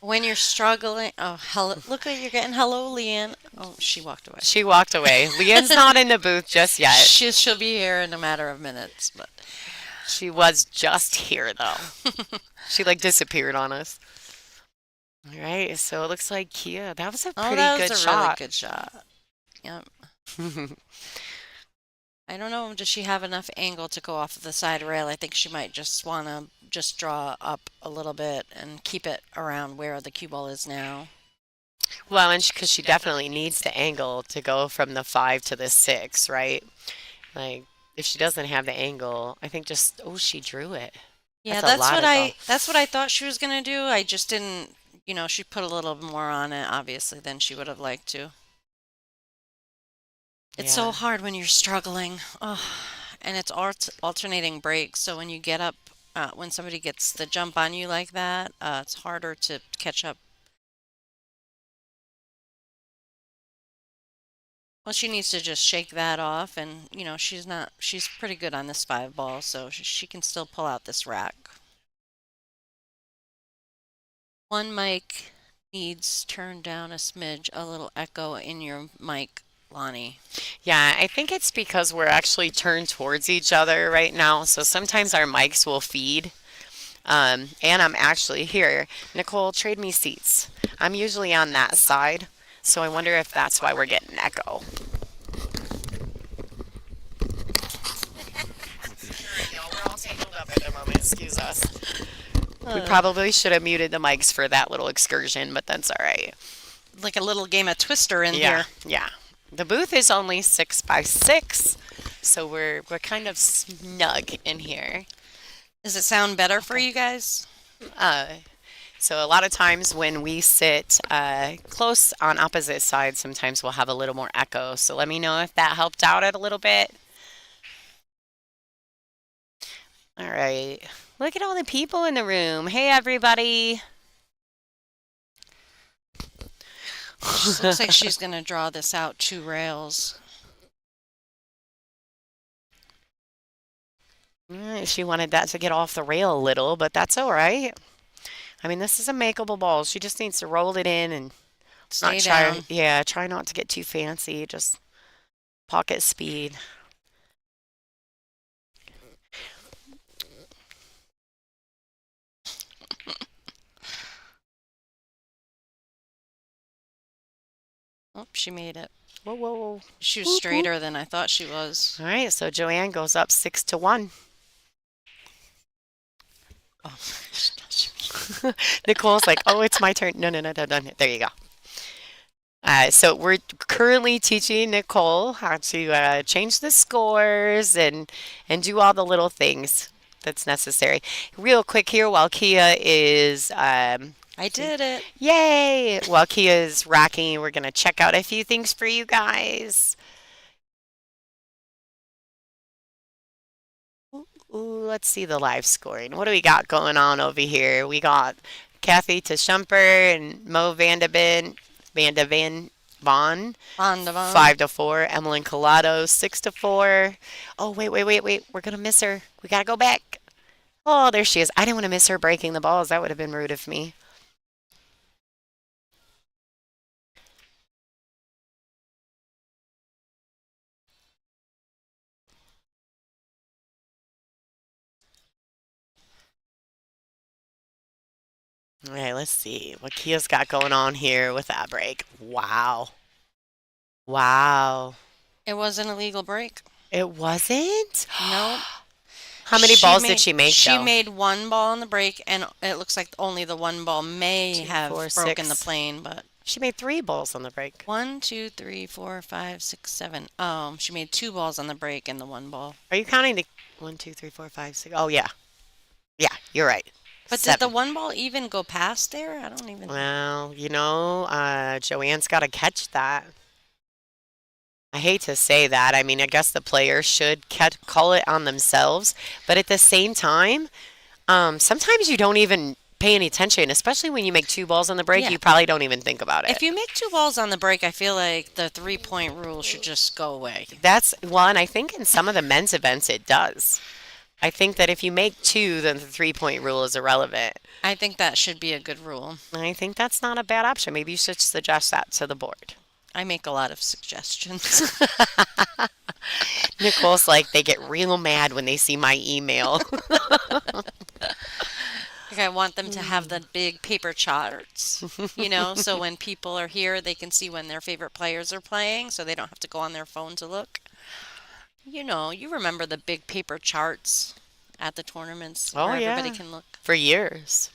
When you're struggling, oh, hello, look at you're getting hello, Leanne. Oh, she walked away.
She walked away. Leanne's not in the booth just yet.
She'll be here in a matter of minutes, but
She was just here, though. She, disappeared on us. All right, so it looks like Kia. That was a pretty
that
good
was a
shot.
really good shot. Yep. I don't know, does she have enough angle to go off of the side rail? I think she might just want to just draw up a little bit and keep it around where the cue ball is now.
Well, and because she definitely needs the angle to go from the 5 to the 6, right? If she doesn't have the angle, I think she drew it.
Yeah,
That's a lot
that's what I thought she was gonna do. I just didn't, she put a little more on it, obviously, than she would have liked to. It's so
Yeah.
hard when you're struggling. Oh, and it's alternating breaks, so when you get up, when somebody gets the jump on you like that, it's harder to catch up. Well, she needs to just shake that off, and she's pretty good on this 5 ball, so she can still pull out this rack. One mic needs turned down a smidge, a little echo in your mic, Lonnie.
Yeah, I think it's because we're actually turned towards each other right now, so sometimes our mics will feed. And I'm actually here. Nicole, trade me seats. I'm usually on that side, so I wonder if that's why we're getting echo. We're all tangled up at the moment. Excuse us. We probably should have muted the mics for that little excursion, but that's all right.
Like a little game of Twister in
Yeah,
here.
yeah. The booth is only 6 by 6, so we're kind of snug in here.
Does it sound better for you guys?
So a lot of times when we sit close on opposite sides, sometimes we'll have a little more echo. So let me know if that helped out a little bit. All right. Look at all the people in the room. Hey, everybody.
Looks like she's going to draw this out 2 rails.
She wanted that to get off the rail a little, but that's all right. I mean, this is a makeable ball. She just needs to roll it in and
Stay down.
try not to get too fancy. Just pocket speed.
Oh, she made it.
Whoa, whoa, whoa.
She was
Whoop,
straighter than I thought she was.
All right, so Joanne goes up 6-1. Oh, Nicole's like, oh, it's my turn. No. There you go. So we're currently teaching Nicole how to change the scores and do all the little things that's necessary. Real quick here, while Kia is
I did it.
yay! While Kia is racking, we're gonna check out a few things for you guys. Ooh, let's see the live scoring. What do we got going on over here? We got Kathy Tashumper and Mo Van Von,
On the phone.
5-4. Emmeline Collado, 6-4. Oh, wait. We're gonna miss her. We gotta go back. Oh, there she is. I didn't want to miss her breaking the balls. That would have been rude of me. All right, let's see what Kia's got going on here with that break. Wow. Wow.
It was an illegal break.
It wasn't?
Nope.
How many balls did she make,
She
though?
made one ball on the break, and it looks like only the one ball may
2,
have
4,
broken
6.
the plane, but
She made 3 balls on the break.
1, 2, 3, 4, 5, 6, 7. She made 2 balls on the break and the one ball.
Are you counting the 1, 2, 3, 4, 5, 6? Oh, yeah. Yeah, you're right.
But
7.
did the one ball even go past there? I don't even.
Well, Joanne's got to catch that. I hate to say that. I mean, I guess the players should call it on themselves. But at the same time, sometimes you don't even pay any attention, especially when you make 2 balls on the break.
Yeah.
You probably don't even think about it.
If you make 2 balls on the break, I feel like the 3-point rule should just go away.
And I think in some of the men's events it does. I think that if you make 2, then the 3-point rule is irrelevant.
I think that should be a good rule.
I think that's not a bad option. Maybe you should suggest that to the board.
I make a lot of suggestions.
Nicole's like, they get real mad when they see my email.
Like I want them to have the big paper charts, so when people are here, they can see when their favorite players are playing, so they don't have to go on their phone to look. You remember the big paper charts at the tournaments
Oh,
where
yeah.
everybody can look.
For years.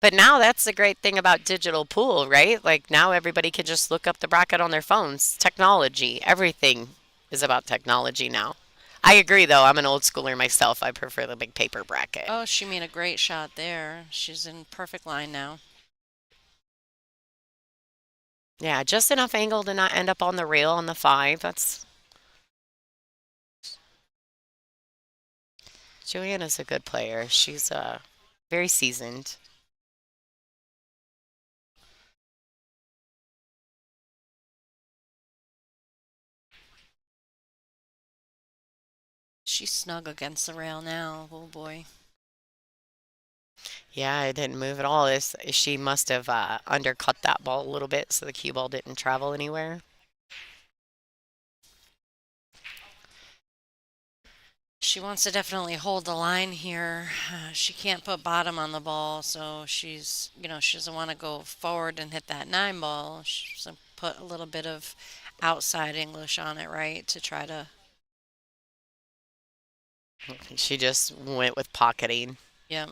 But now that's the great thing about digital pool, right? Like now everybody can just look up the bracket on their phones. Technology. Everything is about technology now. I agree, though. I'm an old schooler myself. I prefer the big paper bracket.
Oh, she made a great shot there. She's in perfect line now.
Yeah, just enough angle to not end up on the rail on the 5. Joanna's a good player. She's very seasoned.
She's snug against the rail now. Oh boy.
Yeah, it didn't move at all. She must have undercut that ball a little bit so the cue ball didn't travel anywhere.
She wants to definitely hold the line here. She can't put bottom on the ball, so she doesn't want to go forward and hit that 9 ball. She's going to put a little bit of outside English on it, right, to try to.
She just went with pocketing.
Yeah.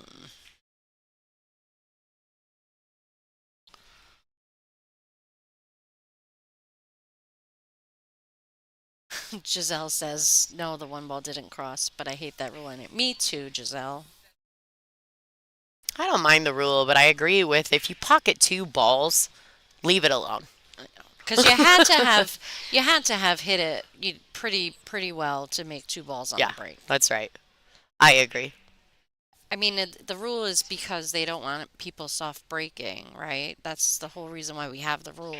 Giselle says, no, the one ball didn't cross, but I hate that rule in it. Me too, Giselle.
I don't mind the rule, but I agree with if you pocket 2 balls, leave it alone.
Because you had to have hit it pretty well to make 2 balls on the break.
That's right. I agree.
I mean, the rule is because they don't want people soft breaking, right? That's the whole reason why we have the rule.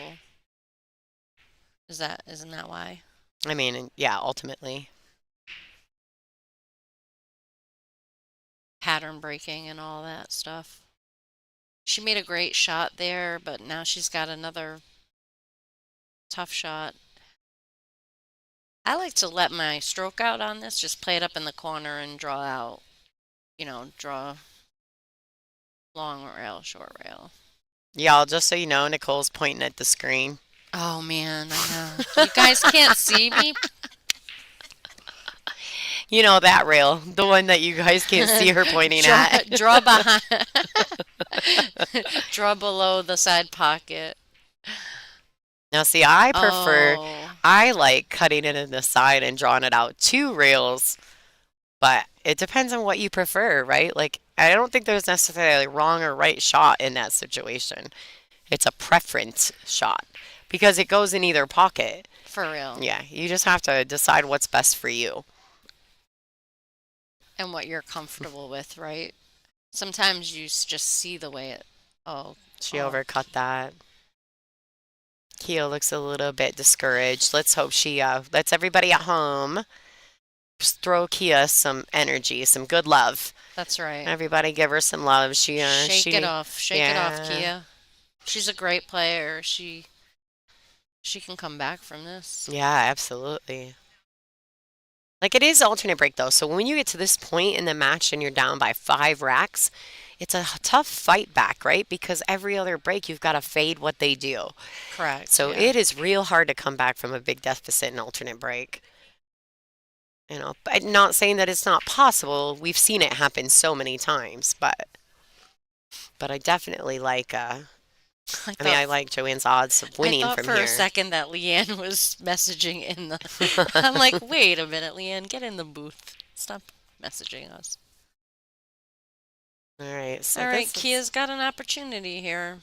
Isn't that why?
I mean, yeah, ultimately.
Pattern breaking and all that stuff. She made a great shot there, but now she's got another tough shot. I like to let my stroke out on this, just play it up in the corner and draw out, draw long rail, short rail.
Y'all, just so you know, Nicole's pointing at the screen.
Oh, man, I know. You guys can't see me.
You know that rail, the one that you guys can't see her pointing at.
Draw behind. Draw below the side pocket.
Now, see, I like cutting it in the side and drawing it out 2 rails But it depends on what you prefer, right? Like, I don't think there's necessarily wrong or right shot in that situation. It's a preference shot because it goes in either pocket.
For real.
Yeah, you just have to decide what's best for you.
And what you're comfortable with, right? Sometimes you just see the way it. Oh,
She
oh.
overcut that. Kia looks a little bit discouraged. Let's hope she lets everybody at home just throw Kia some energy, some good love.
That's right.
Everybody give her some love. Shake
it off. Shake it off,
yeah.
Kia. She's a great player. She can come back from this.
Yeah, absolutely. Like it is alternate break though. So when you get to this point in the match and you're down by 5 racks, it's a tough fight back, right? Because every other break you've got to fade what they do.
Correct.
So
yeah.
it is real hard to come back from a big deficit in alternate break. You know, but not saying that it's not possible. We've seen it happen so many times, but I definitely like I like Joanne's odds of winning
I thought
from
for
here.
a second that Leanne was messaging in the. I'm like, wait a minute, Leanne, get in the booth. Stop messaging us.
All right. So
All right, Kia's got an opportunity here.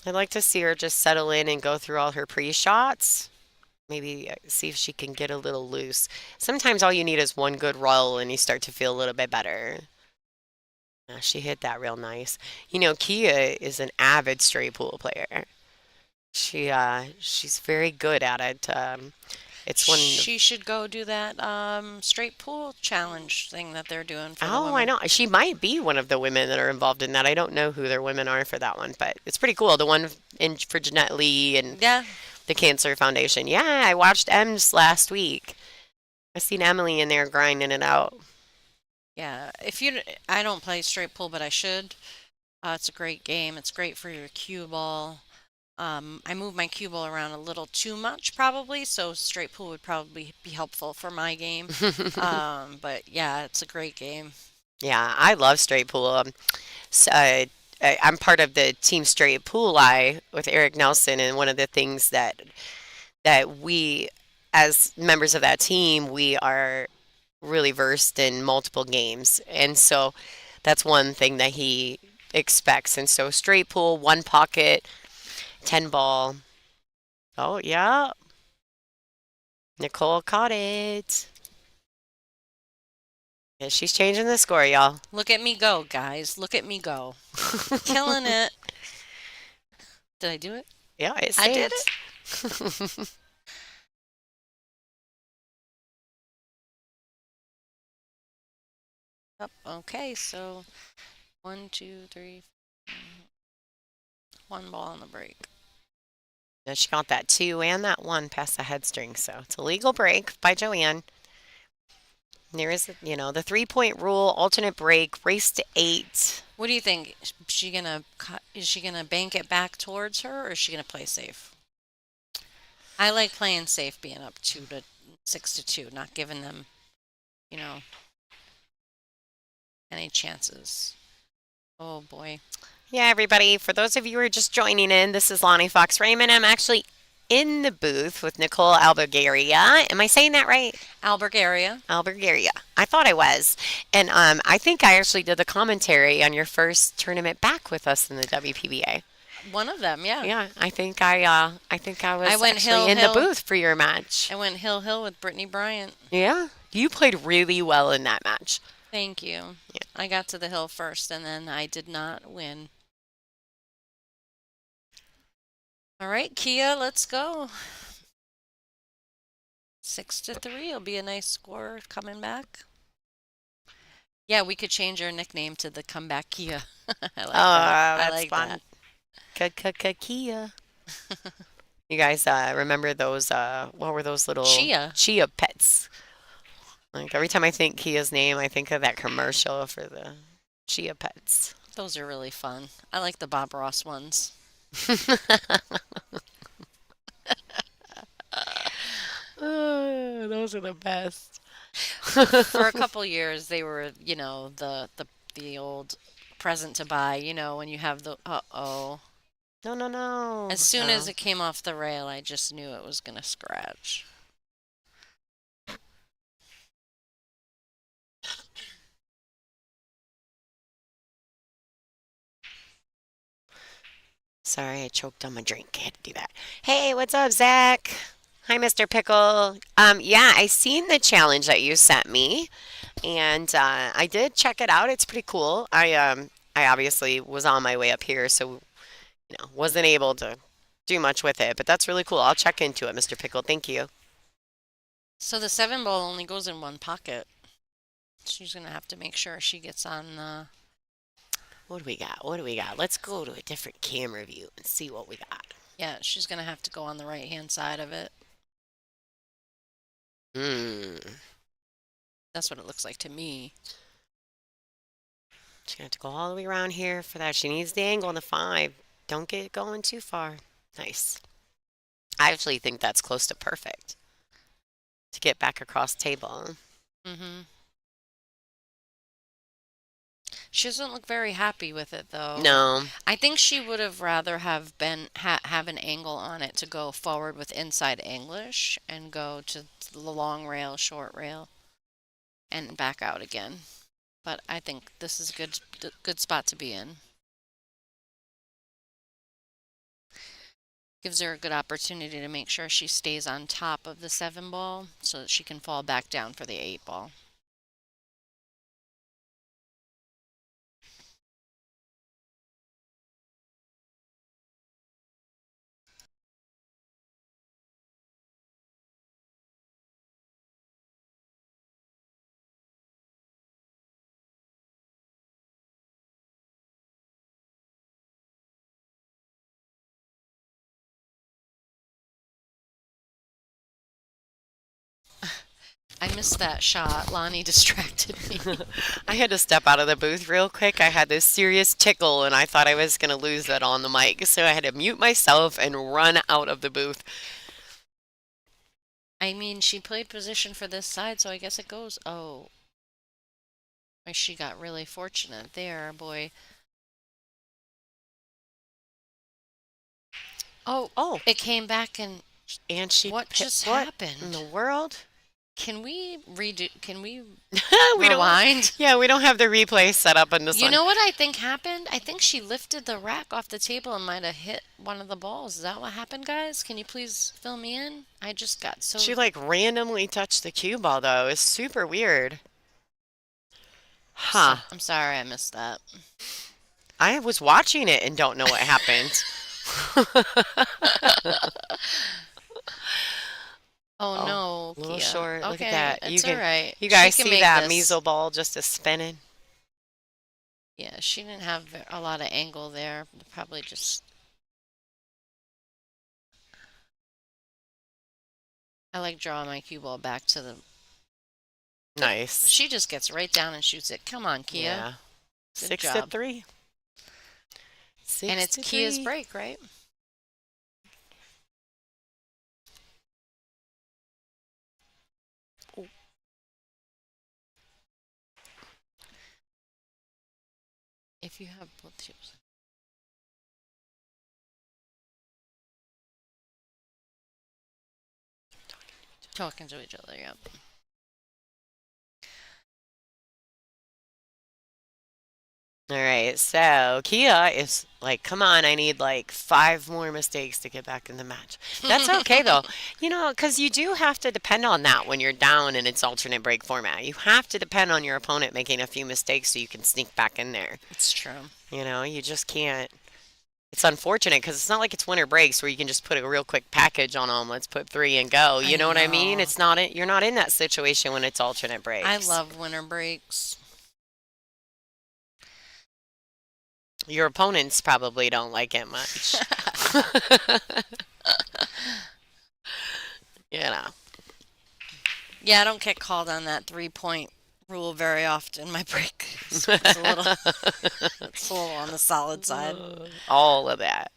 I'd like to see her just settle in and go through all her pre-shots. Maybe see if she can get a little loose. Sometimes all you need is one good roll and you start to feel a little bit better. Yeah, she hit that real nice. You know, Kia is an avid straight pool player. She's very good at it. It's one.
She should go do that straight pool challenge thing that they're doing for the
Oh,
women.
I know. She might be one of the women that are involved in that. I don't know who their women are for that one, but it's pretty cool. The one for Jeanette Lee and
Yeah.
the Cancer Foundation. Yeah, I watched Ems last week. I seen Emily in there grinding it out.
Yeah. I don't play straight pool, but I should. It's a great game. It's great for your cue ball. I move my cue ball around a little too much, probably, so straight pool would probably be helpful for my game. But yeah, it's a great game.
Yeah, I love straight pool. So, I'm part of the Team Straight Pool Eye with Eric Nelson, and one of the things that we, as members of that team, we are really versed in multiple games, and so that's one thing that he expects. And so straight pool, one pocket, 10 ball. Oh yeah, Nicole caught it. Yeah, she's changing the score, y'all.
Look at me go, guys. Look at me go. Killing it. Did I do it?
Yeah, it
I did
it.
Yep. Okay, so 1, 2, 3, one ball on the break.
Yeah, she got that 2 and that 1 past the head string, so it's a legal break by Joanne. There is, the 3-point rule, alternate break, race to 8.
What do you think? Is she gonna bank it back towards her, or is she gonna play safe? I like playing safe, being up 6-2, not giving them, any chances. Oh boy.
Yeah, everybody, for those of you who are just joining in, this is Lonnie Fox Raymond. I'm actually in the booth with Nicole Albergaria. Am I saying that right?
Albergaria.
Albergaria. I thought I was. And I think I actually did the commentary on your first tournament back with us in the WPBA.
One of them, yeah.
Yeah, I think I was
went
actually in the booth for your match.
I went hill with Brittany Bryant.
Yeah, you played really well in that match.
Thank you.
Yeah.
I got to the hill first, and then I did not win. All right, Kia, let's go. 6-3 will be a nice score coming back. Yeah, we could change our nickname to the Comeback Kia. I like that.
That's
I like
fun.
that.
Kia. You guys remember those, what were those little
Chia
pets? Like every time I think Kia's name, I think of that commercial for the Chia pets.
Those are really fun. I like the Bob Ross ones.
Those are the best.
For a couple years, they were, the old present to buy, when you have the uh-oh.
No.
As soon as it came off the rail, I just knew it was going to scratch.
Sorry, I choked on my drink. I had to do that. Hey, what's up, Zach? Hi, Mr. Pickle. Yeah, I seen the challenge that you sent me, and I did check it out. It's pretty cool. I obviously was on my way up here, so wasn't able to do much with it, but that's really cool. I'll check into it, Mr. Pickle. Thank you.
So the 7 ball only goes in one pocket. She's gonna have to make sure she gets on the.
What do we got? What do we got? Let's go to a different camera view and see what we got.
Yeah, she's gonna have to go on the right-hand side of it.
Hmm.
That's what it looks like to me.
She's gonna have to go all the way around here for that. She needs the angle on the 5. Don't get it going too far. Nice. I actually think that's close to perfect to get back across table.
Mm-hmm. She doesn't look very happy with it though.
No.
I think she would have rather have have an angle on it to go forward with inside English and go to the long rail, short rail, and back out again. But I think this is a good spot to be in. Gives her a good opportunity to make sure she stays on top of the 7 ball so that she can fall back down for the 8 ball. I missed that shot. Lonnie distracted me.
I had to step out of the booth real quick. I had this serious tickle and I thought I was going to lose it on the mic. So I had to mute myself and run out of the booth.
I mean, she played position for this side, so I guess it goes. Oh. She got really fortunate there, boy. Oh, it came back and
she
what just
what
happened?
in the world?
Can we redo? Can we
we
rewind?
Yeah, we don't have the replay set up in this
You
one.
know what I think happened? I think she lifted the rack off the table and might have hit one of the balls. Is that what happened, guys? Can you please fill me in? I just got so.
She like randomly touched the cue ball though. It's super weird. Huh.
I'm sorry I missed that.
I was watching it and don't know what happened.
Oh no,
a little
Kia.
short.
Okay,
Look at that.
It's all right.
You guys
She can
see
make
that
this.
measle ball just a spinning?
Yeah, she didn't have a lot of angle there. Probably just. I like drawing my cue ball back to the.
Nice.
She just gets right down and shoots it. Come on, Kia.
Yeah.
Good
6-3.
And it's Kia's break, right? If you have both tubes. Talking to each other, yep.
All right, so Kia is like, come on, I need like 5 more mistakes to get back in the match. That's okay though, because you do have to depend on that when you're down and it's alternate break format. You have to depend on your opponent making a few mistakes so you can sneak back in there.
It's true.
You just can't. It's unfortunate because it's not like it's winter breaks where you can just put a real quick package on them. Let's put 3 and go. You know what I mean? It's not. You're not in that situation when it's alternate breaks.
I love winter breaks.
Your opponents probably don't like it much.
Yeah, I don't get called on that 3-point rule very often. My break it's a little on the solid side.
All of that.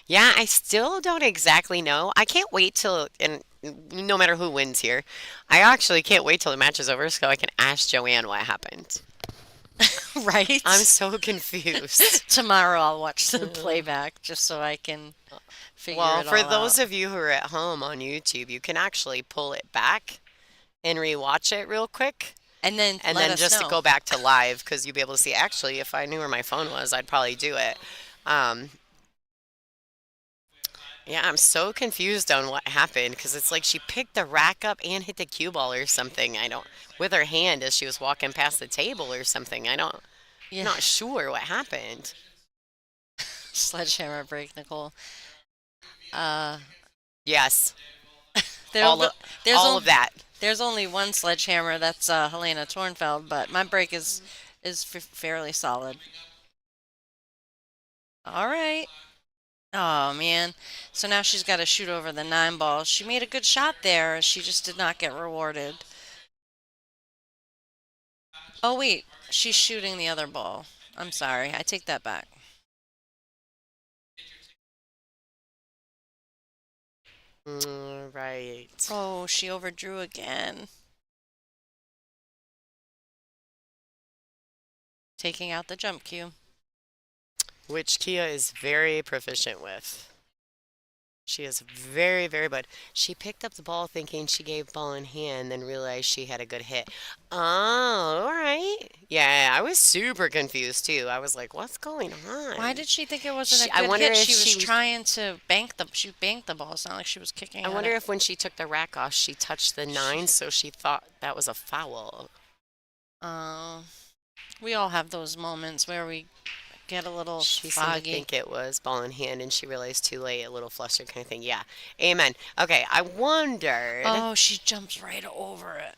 Yeah, I still don't exactly know. I can't wait till, and no matter who wins here, I actually can't wait till the match is over so I can ask Joanne what happened.
Right?
I'm so confused.
Tomorrow I'll watch the playback just so I can figure it all out.
Well, for those of you who are at home on YouTube, you can actually pull it back and rewatch it real quick.
And then
And
let
then
us
just to
know.
go back to live because you'll be able to see. Actually, if I knew where my phone was, I'd probably do it. Um, yeah, I'm so confused on what happened because it's like she picked the rack up and hit the cue ball or something. I don't with her hand as she was walking past the table or something.
Yeah,
Not sure what happened.
sledgehammer break, Nicole. Uh,
Yes,
there'll
all
go,
of
there's
all
only
of that.
there's only one sledgehammer. That's Helena Tornfeld, but my break is fairly solid. All right. Oh man. So now she's got to shoot over the 9 ball. She made a good shot there. She just did not get rewarded. Oh wait, she's shooting the other ball. I'm sorry. I take that back.
Right.
Oh, she overdrew again. Taking out the jump cue.
Which Kia is very proficient with. She is very, very good. She picked up the ball thinking she gave ball in hand, then realized she had a good hit. Oh, all right. Yeah, I was super confused too. I was like, what's going
Why
on?
did she think it wasn't a
I
good
wonder
hit?
if
She was
she was,
trying to bank she banked the ball. It's not like she was kicking
I
at
wonder
it.
if when she took the rack off, she touched the nine, so she thought that was a foul.
Uh, we all have those moments where we get a little
She seemed to
foggy.
think it was ball in hand and she realized too late, a little flustered kind of thing. Yeah. Amen. Okay,
Oh, she jumps right over it.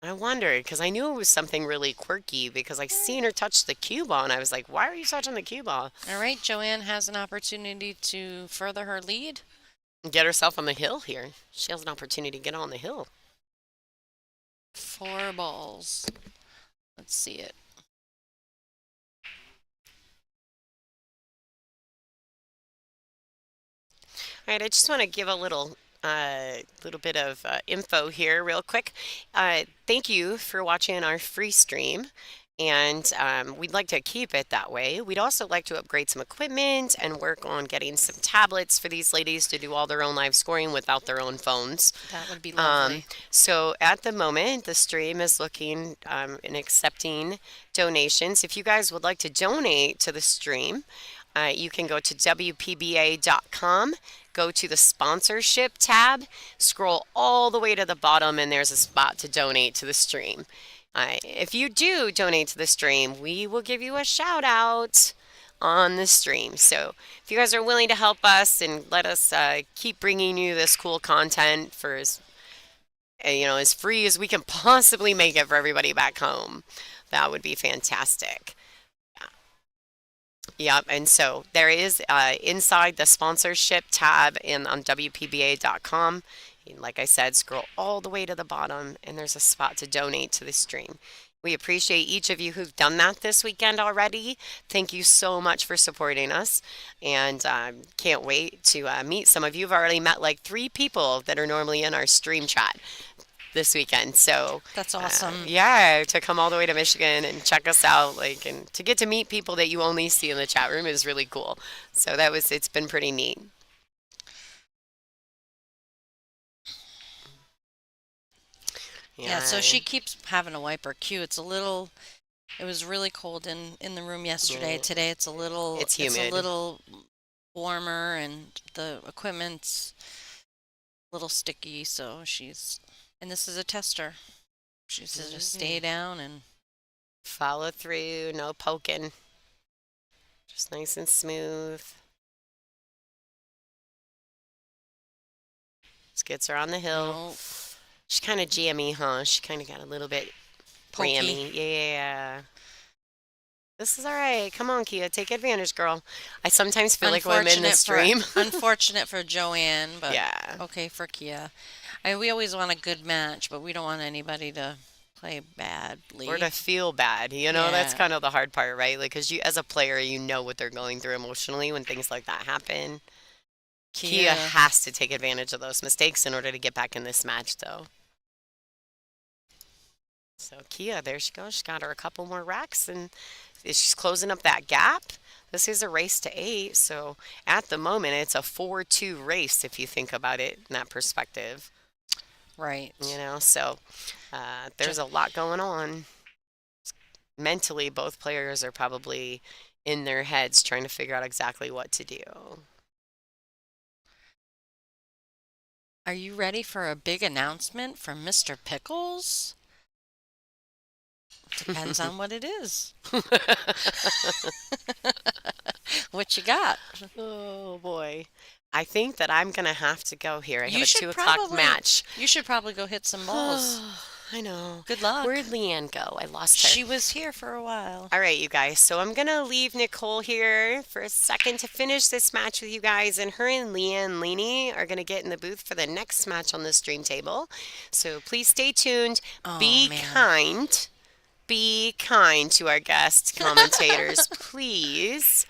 I wondered because I knew it was something really quirky because I seen her touch the cue ball and I was like, why are you touching the cue ball?
All right, Joanne has an opportunity to further her lead.
Get herself on the hill here. She has an opportunity to get on the hill.
4 balls. Let's see it.
All right, I just want to give a little bit of info here, real quick. Thank you for watching our free stream, and we'd like to keep it that way. We'd also like to upgrade some equipment and work on getting some tablets for these ladies to do all their own live scoring without their own phones.
That would be lovely.
So at the moment, the stream is looking and accepting donations. If you guys would like to donate to the stream, you can go to WPBA.com, go to the sponsorship tab, scroll all the way to the bottom, and there's a spot to donate to the stream. If you do donate to the stream, we will give you a shout out on the stream. So if you guys are willing to help us and let us keep bringing you this cool content for as free as we can possibly make it for everybody back home, that would be fantastic. Yep, and so there is inside the sponsorship tab on WPBA.com. And like I said, scroll all the way to the bottom, and there's a spot to donate to the stream. We appreciate each of you who've done that this weekend already. Thank you so much for supporting us, and can't wait to meet some of you. I've already met like 3 people that are normally in our stream chat this weekend. So
That's awesome.
yeah, to come all the way to Michigan and check us out, and to get to meet people that you only see in the chat room is really cool. So it's been pretty neat.
Yeah, so she keeps having to wipe her cue. It was really cold in the room yesterday.
Yeah.
Today it's
It's
a
humid.
little warmer and the equipment's a little sticky, so and this is a tester. She says just stay down and
Follow through, no poking. Just nice and smooth. Just gets her on the hill.
no,
She's kind of jammy, huh? She kind of got a little bit
pokey.
rammy. Yeah. This is all right. Come on, Kia. Take advantage, girl. I sometimes feel like when I'm in the stream.
Unfortunate for Joanne, but
Yeah.
okay for Kia. We always want a good match, but we don't want anybody to play badly.
Or to feel bad. That's
Yeah.
kind of the hard part, right? Like, because as a player, you know what they're going through emotionally when things like that happen. Kia has to take advantage of those mistakes in order to get back in this match, though. So Kia, there she goes. She's got her a couple more racks, and she's closing up that gap. This is a race to 8, so at the moment, it's a 4-2 race if you think about it in that perspective.
Right.
So there's a lot going on. Mentally, both players are probably in their heads trying to figure out exactly what to do.
Are you ready for a big announcement from Mr. Pickles? Depends on what it is. What you got?
Oh boy. I think that I'm going to have to go here. I have
You
a
should
2 o'clock
probably-
match.
You should probably go hit some balls.
I know.
Good luck.
Where'd Leanne go? I lost her.
She was here for a while.
All right, you guys. So I'm going to leave Nicole here for a second to finish this match with you guys. And her and Leanne Leaney are going to get in the booth for the next match on the stream table. So please stay tuned.
Oh,
Be
man.
kind. Be kind to our guest commentators, please.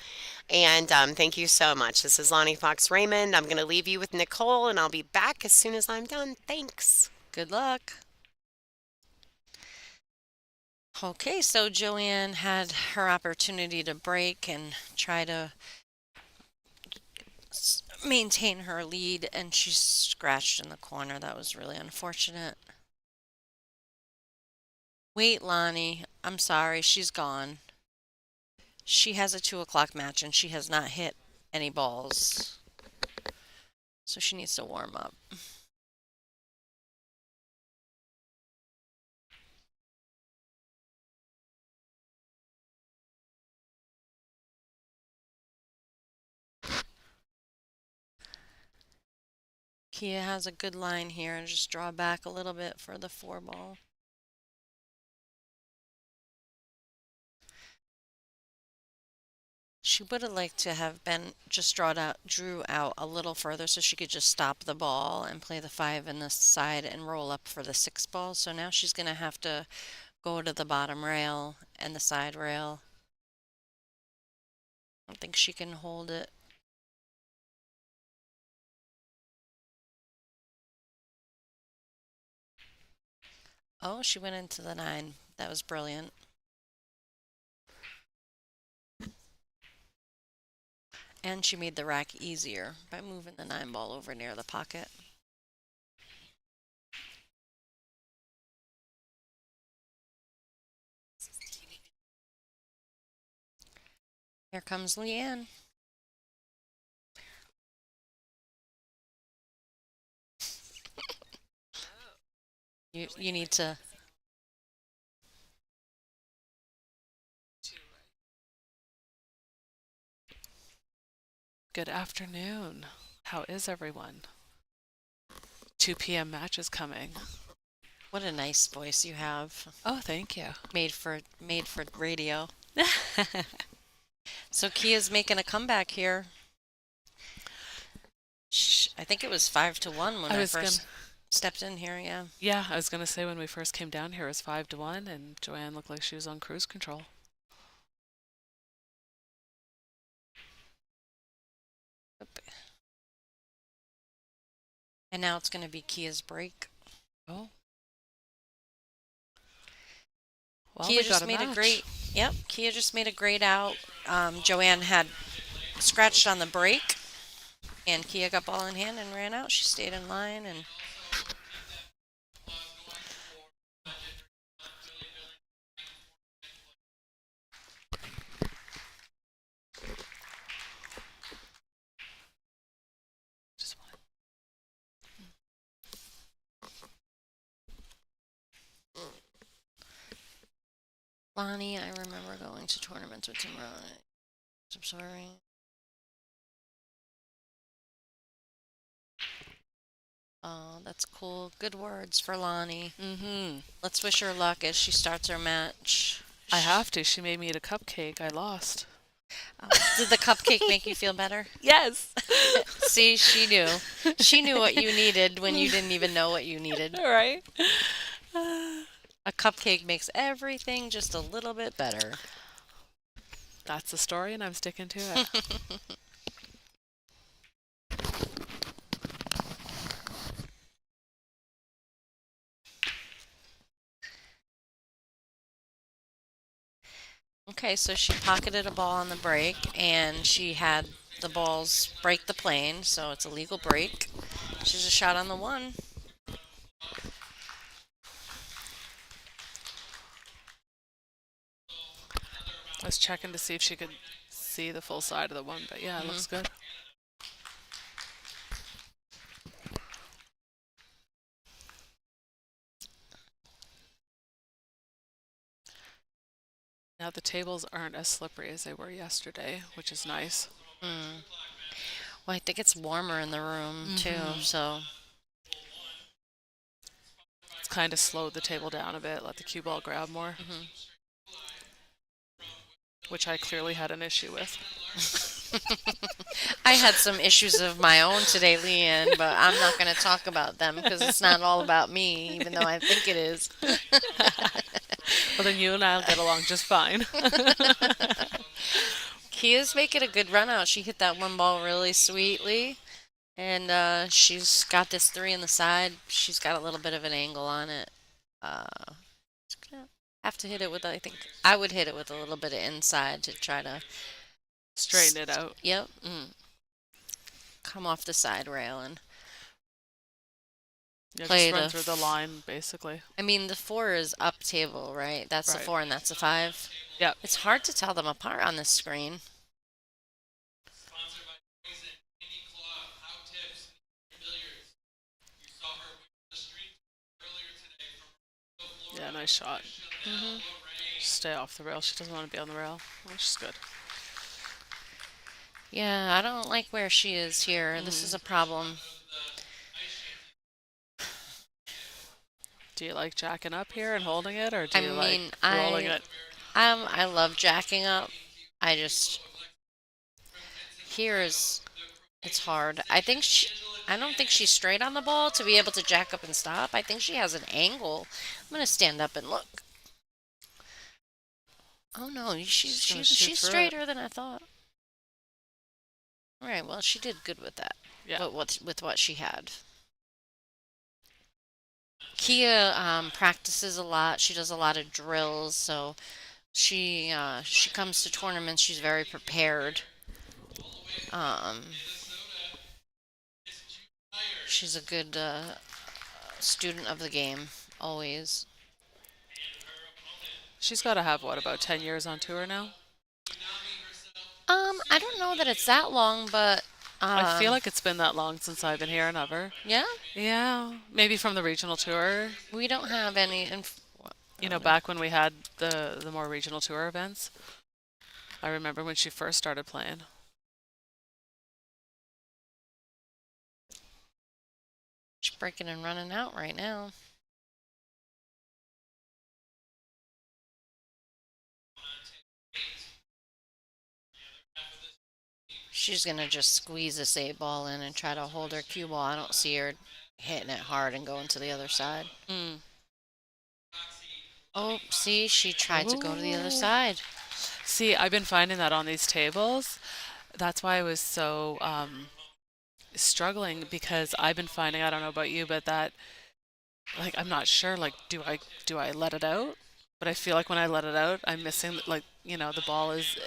And thank you so much. This is Lonnie Fox Raymond. I'm going to leave you with Nicole, and I'll be back as soon as I'm done. Thanks.
Good luck. Okay, so Joanne had her opportunity to break and try to maintain her lead, and she scratched in the corner. That was really unfortunate. Wait, Lonnie. I'm sorry. She's gone. She has a 2 o'clock match, and she has not hit any balls. So she needs to warm up. Kia has a good line here and just draw back a little bit for the 4 ball. She would have liked to have been just drew out a little further so she could just stop the ball and play the 5 in the side and roll up for the 6 ball. So now she's going to have to go to the bottom rail and the side rail. I don't think she can hold it. Oh, she went into the 9. That was brilliant. And she made the rack easier by moving the 9 ball over near the pocket. Here comes Leanne. You need to...
Good afternoon. How is everyone? 2 p.m. match is coming.
What a nice voice you have.
Oh, thank you.
Made for radio. So Kia's making a comeback here. I think it was 5-1 when I first stepped in here, yeah.
Yeah, I was going to say when we first came down here it was 5-1 and Joanne looked like she was on cruise control.
And now it's going to be Kia's break.
Oh. Well,
Kia just made a great, Kia just made a great out. Joanne had scratched on the break, and Kia got ball in hand and ran out. She stayed in line and Lonnie, I remember going to tournaments with Timrod. Soaring. Oh, that's cool. Good words for Lonnie.
Mm-hmm.
Let's wish her luck as she starts her match.
I have to. She made me eat a cupcake. I lost.
Did the cupcake make you feel better?
Yes.
See, she knew. She knew what you needed when you didn't even know what you needed.
All right.
A cupcake makes everything just a little bit better.
That's the story, and I'm sticking to it.
Okay, so she pocketed a ball on the break, and she had the balls break the plane, so it's a legal break. She's a shot on the 1.
I was checking to see if she could see the full side of the one, but yeah, it looks good. Now the tables aren't as slippery as they were yesterday, which is nice.
Mm. Well, I think it's warmer in the room too, so
It's kind of slowed the table down a bit, let the cue ball grab more, which I clearly had an issue with.
I had some issues of my own today, Leanne, but I'm not going to talk about them because it's not all about me, even though I think it is.
Well, then you and I'll get along just fine.
Kia's making a good run out. She hit that one ball really sweetly, and she's got this 3 in the side. She's got a little bit of an angle on it. She's gonna have to hit it with, I think, I would hit it with a little bit of inside to try to
Straighten it out.
Yep. Come off the side rail and
Yeah,
play
just run
the
through the line, basically.
I mean, the 4 is up table, right? That's the
Right.
4 and that's the 5.
Yep.
It's hard to tell them apart on this screen.
Yeah, nice shot. Stay off the rail. She doesn't want to be on the rail, which is good.
Yeah, I don't like where she is here. This is a problem.
Do you like jacking up here and holding it, or do
I
you
mean,
like rolling it?
I love jacking up. I just it's hard. I don't think she's straight on the ball to be able to jack up and stop. I think she has an angle. I'm gonna stand up and look. Oh no, she's
gonna shoot through it.
straighter than I thought. All right, well she did good with that.
Yeah.
But with what she had. Kia practices a lot. She does a lot of drills, so she comes to tournaments. She's very prepared. She's a good student of the game, always.
She's got to have, what, about 10 years on tour now?
I don't know that it's that long, but
I feel like it's been that long since I've been hearing of her.
yeah,
Yeah, maybe from the regional tour.
we don't have any.
You know, back when we had the more regional tour events. I remember when she first started playing.
She's breaking and running out right now. She's gonna just squeeze this 8 ball in and try to hold her cue ball. I don't see her hitting it hard and going to the other side. Oh, see, she tried to go to the other side.
See, I've been finding that on these tables. That's why I was so struggling, because I've been finding, I don't know about you, but that, like, I'm not sure, like, do I let it out? But I feel like when I let it out, I'm missing, like, you know, the ball is,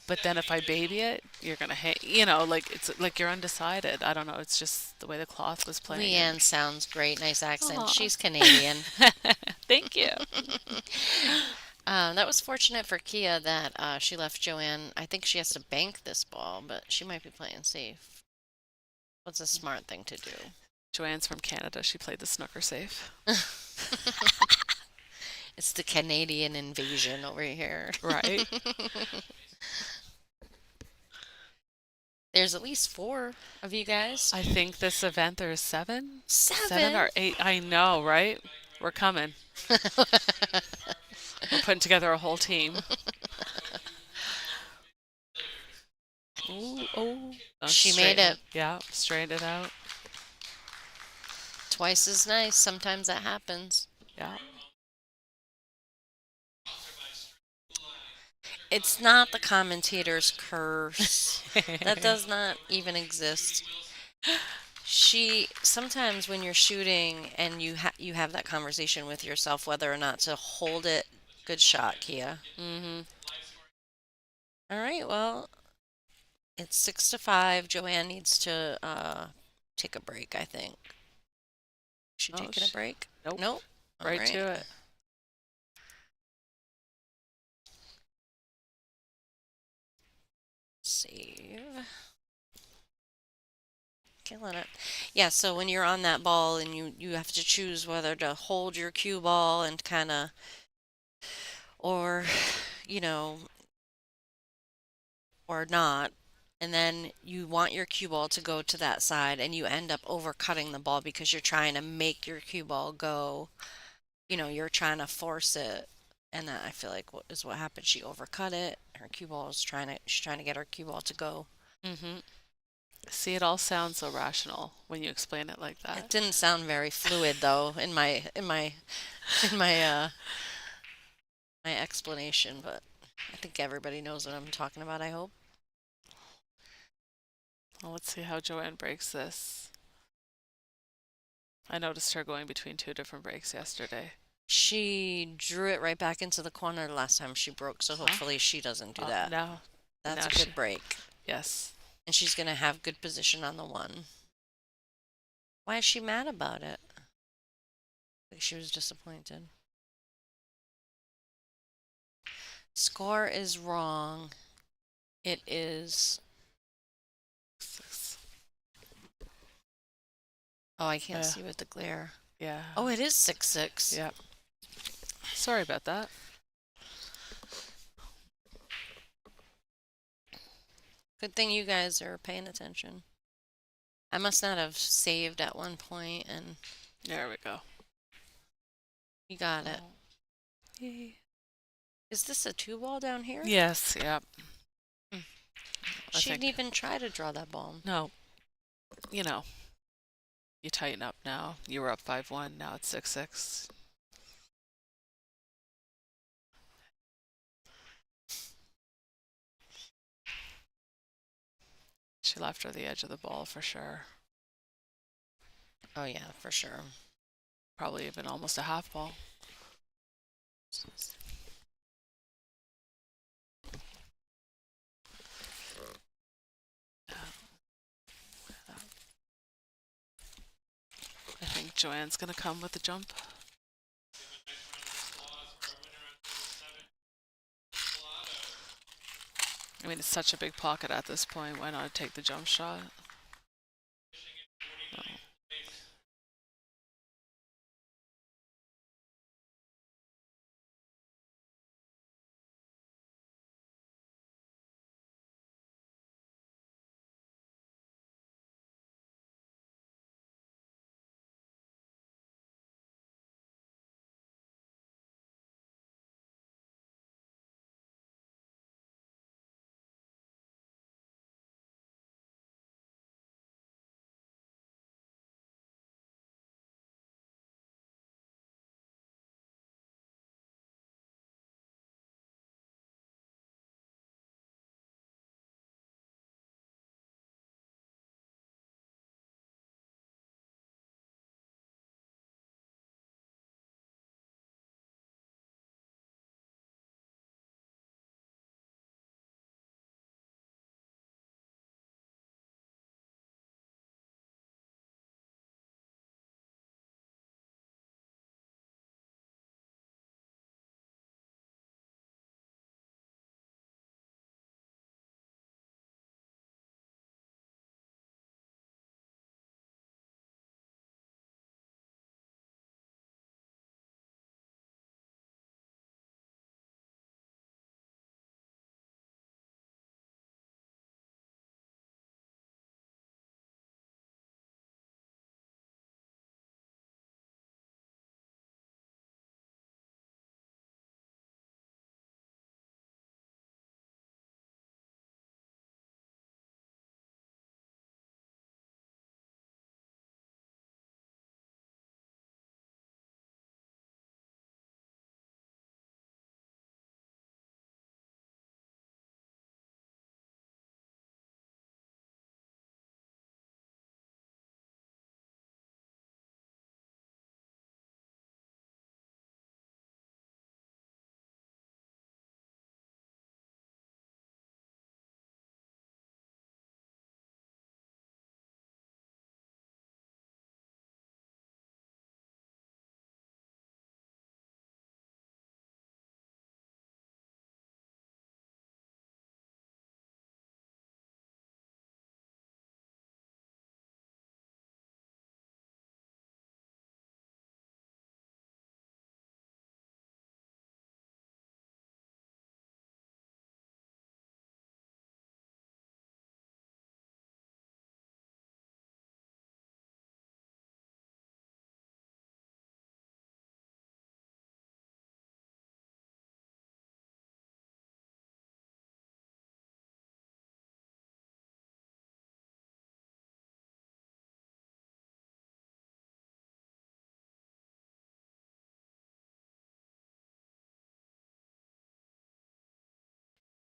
but then if I baby it, you're going to hit, you know, like, it's like you're undecided. I don't know. It's just the way the cloth was playing.
Leanne sounds great. Nice accent.
Aw.
She's Canadian.
Thank you.
That was fortunate for Kia that she left Joanne. I think she has to bank this ball, but she might be playing safe. What's a smart thing to do?
Joanne's from Canada. She played the snooker safe.
It's the Canadian invasion over here.
Right.
There's at least 4 of you guys.
I think this event there's 7?
7?
7 or 8. I know, right? We're coming. We're putting together a whole team. Ooh, oh.
She made it.
Yeah, straightened it out.
Twice as nice. Sometimes that happens.
Yeah.
It's not the commentator's curse. That does not even exist. Sometimes when you're shooting and you have that conversation with yourself whether or not to hold it. Good shot, Kia. All right, well, it's 6-5. Joanne needs to take a break, I think. Is she taking a break?
Nope.
Nope. All
Right to it.
save. Killing it. Yeah, so when you're on that ball and you have to choose whether to hold your cue ball and kind of, or, you know, or not, and then you want your cue ball to go to that side and you end up overcutting the ball because you're trying to make your cue ball go, you're trying to force it. And that I feel like is what happened. She overcut it. Her cue ball is she's trying to get her cue ball to go.
Mm-hmm. See, it all sounds so rational when you explain it like
It
that.
didn't sound very fluid though in my my explanation, but I think everybody knows what I'm talking about, I hope.
Well, let's see how Joanne breaks this. I noticed her going between two different breaks yesterday.
She drew it right back into the corner the last time she broke, so hopefully she doesn't do that.
No.
That's
now
a good break.
Yes.
And she's going to have good position on the one. Why is she mad about it? Like she was disappointed. Score is wrong. It is.
6.
Oh, I can't see with the glare.
Yeah.
Oh, it is 6-6.
Yep. Sorry about that.
Good thing you guys are paying attention. I must not have saved at one point, and
There we go.
you got it.
Yay.
Is this a 2-ball down here?
Yes, yep.
She didn't even try to draw that ball.
No. You tighten up now. You were up 5-1, now it's 6-6. She left her the edge of the ball for sure.
Oh, yeah, for sure.
Probably even almost a half ball. I think Joanne's going to come with the jump. I mean, it's such a big pocket at this point. Why not take the jump shot?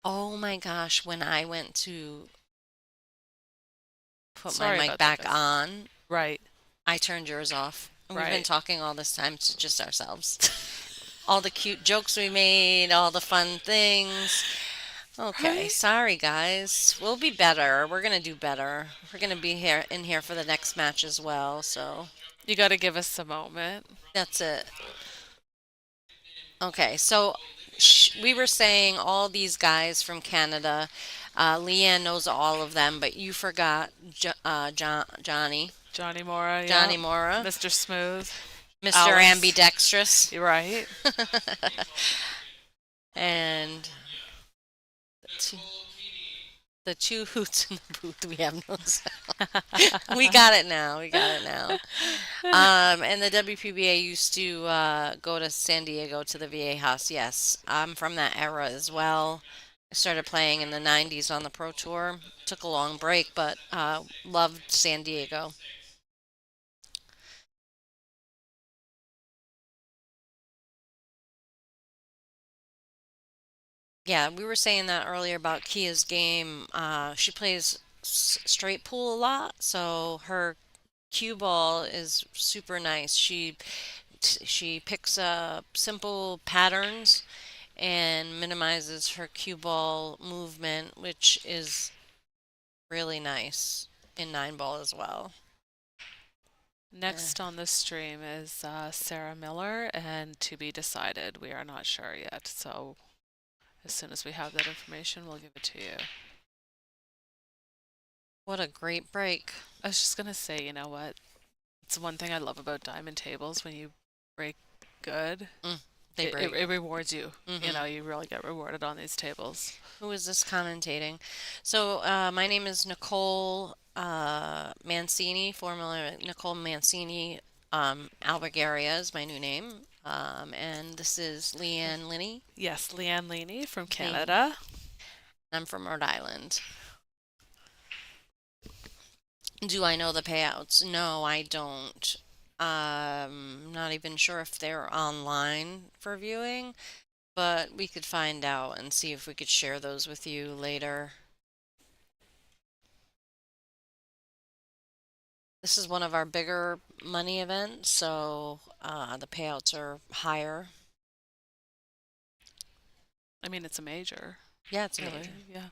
Oh my gosh, when I went to put my
Sorry
mic
about that,
back
guys.
on,
Right,
I turned yours off. And we've been
right.
talking all this time to just ourselves. All the cute jokes we made, all the fun things. Okay,
Right?
sorry guys. We'll be better. We're gonna do better. We're gonna be here in here for the next match as well. So
You got to give us a moment.
that's it. Okay, so we were saying all these guys from Canada. Leanne knows all of them, but you forgot Johnny,
Johnny Mora, yeah.
Johnny Mora,
Mr. Smooth.
Mr.
Alice.
Ambidextrous,
You're right.
and the the two hoots in the booth. We have no sound. We got it now. We got it now. And the WPBA used to go to San Diego to the VA house. Yes, I'm from that era as well. I started playing in the 90s on the Pro Tour. Took a long break, but loved San Diego. Yeah, we were saying that earlier about Kia's game. She plays straight pool a lot, so her cue ball is super nice. She picks up simple patterns and minimizes her cue ball movement, which is really nice in 9 ball as well.
Next on the stream is Sarah Miller, and to be decided. We are not sure yet. So as soon as we have that information, we'll give it to you.
What a great break.
I was just going to say, you know what? It's one thing I love about diamond tables when you break good.
They break.
It rewards you.
Mhm.
You know, you really get rewarded on these tables.
Who is this commentating? So, my name is Nicole Mancini, formerly Nicole Mancini. Albergaria is my new name. And this is Leanne Linney.
Yes, Leanne Leaney from Canada.
I'm from Rhode Island. Do I know the payouts? No, I don't. Not even sure if they're online for viewing, but we could find out and see if we could share those with you later. This is one of our bigger money events, so the payouts are higher.
I mean, it's a major.
Yeah, it's
Really?
major.
Yeah.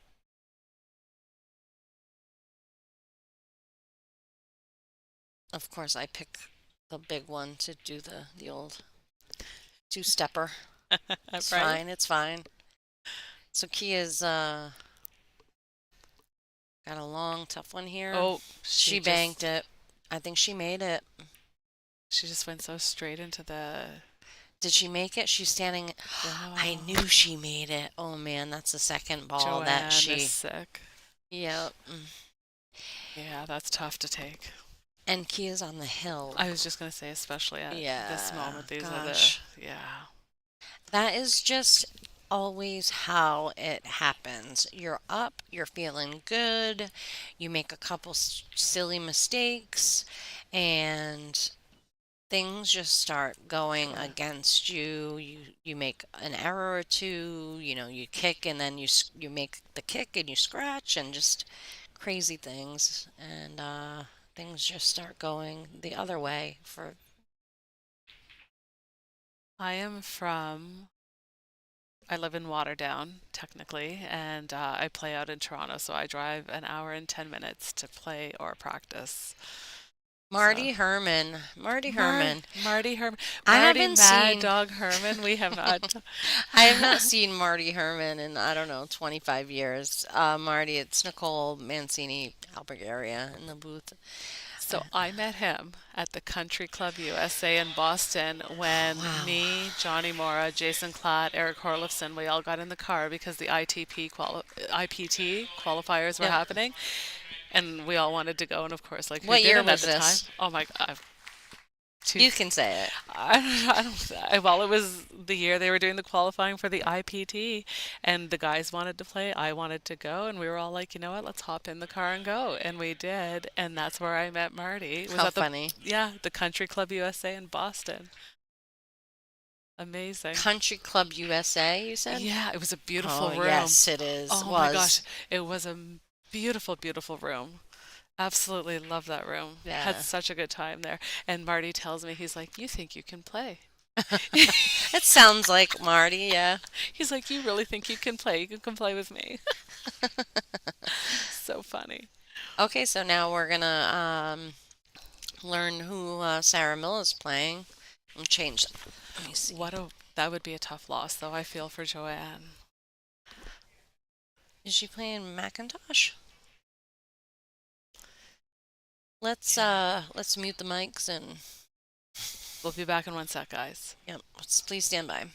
Of course, I pick the big one to do the old two-stepper. It's
Right?
fine. It's fine. So Kia's got a long, tough one here.
Oh,
She
just-
banked it. I think she made it.
She just went so straight into the.
Did she make it? She's standing. I
Oh,
knew she made it. Oh man, that's the second ball
Joanne
that she.
is sick.
Yep.
Yeah, that's tough to take.
And Kia's on the hill.
I was just gonna say, especially at this
Yeah,
moment, these
gosh.
are the. Yeah.
That is just always how it happens. You're up, you're feeling good, you make a couple silly mistakes, and things just start going
Sure.
against you. You make an error or two, you kick and then you make the kick and you scratch and just crazy things, and things just start going the other way for.
I am from. I live in Waterdown, technically, and I play out in Toronto, so I drive an hour and 10 minutes to play or practice.
Marty Herman. Marty Herman.
Marty Herman.
I
Marty
haven't
Mad
seen-
Dog Herman. We have not.
I have not seen Marty Herman in, I don't know, 25 years. Marty, it's Nicole Mancini, Albergaria in the booth.
So I met him at the Country Club USA in Boston when
Wow.
me, Johnny Mora, Jason Klatt, Eric Horlifson, we all got in the car because the IPT qualifiers were
Yep.
happening. And we all wanted to go, and of course, like, who
What year
didn't at
was
the
this?
time? Oh my God.
You can say it.
Well, it was the year they were doing the qualifying for the IPT, and the guys wanted to play. I wanted to go, and we were all like, you know what? Let's hop in the car and go, and we did, and that's where I met Marty. It was
How
at the
funny.
yeah, the Country Club USA in Boston. Amazing.
Country Club USA, you said?
Yeah, it was a beautiful
Oh,
room.
yes, it is.
Oh my gosh,
Was.
it was a beautiful, beautiful room. Absolutely love that room. Had
Yeah.
such a good time there. And Marty tells me, he's like, "You think you can play?"
It sounds like Marty, yeah.
He's like, "You really think you can play? You can play with me." So funny.
Okay, so now we're gonna learn who Sarah Miller's playing. And change. Let me see.
That would be a tough loss, though. I feel for Joanne.
Is she playing Macintosh? Let's mute the mics and
We'll be back in 1 sec, guys.
yep, please stand by.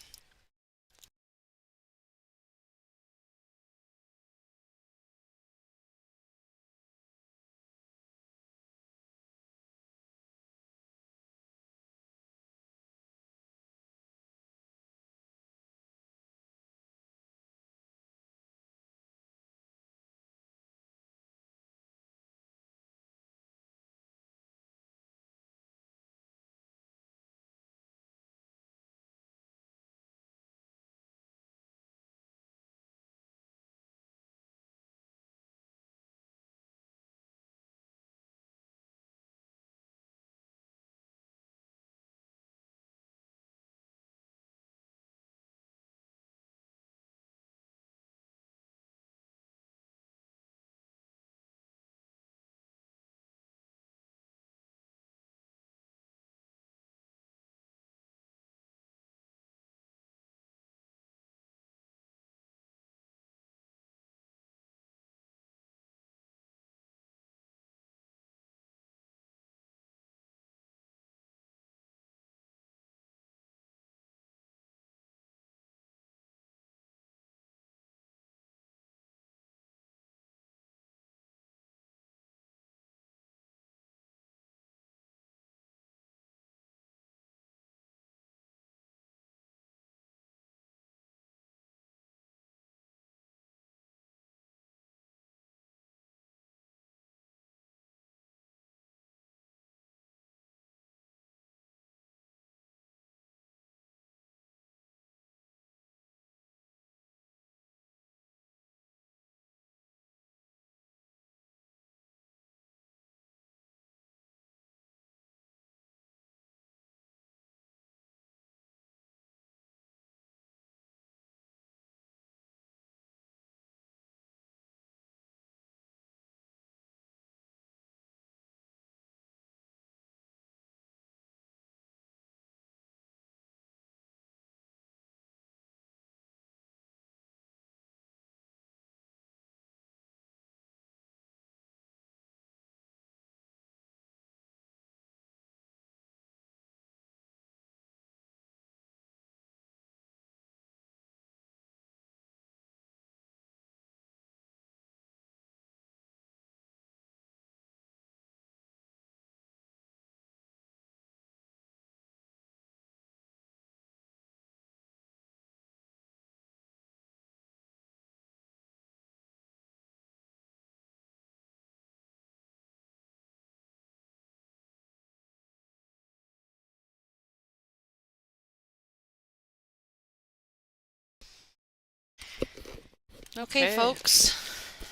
Okay, folks,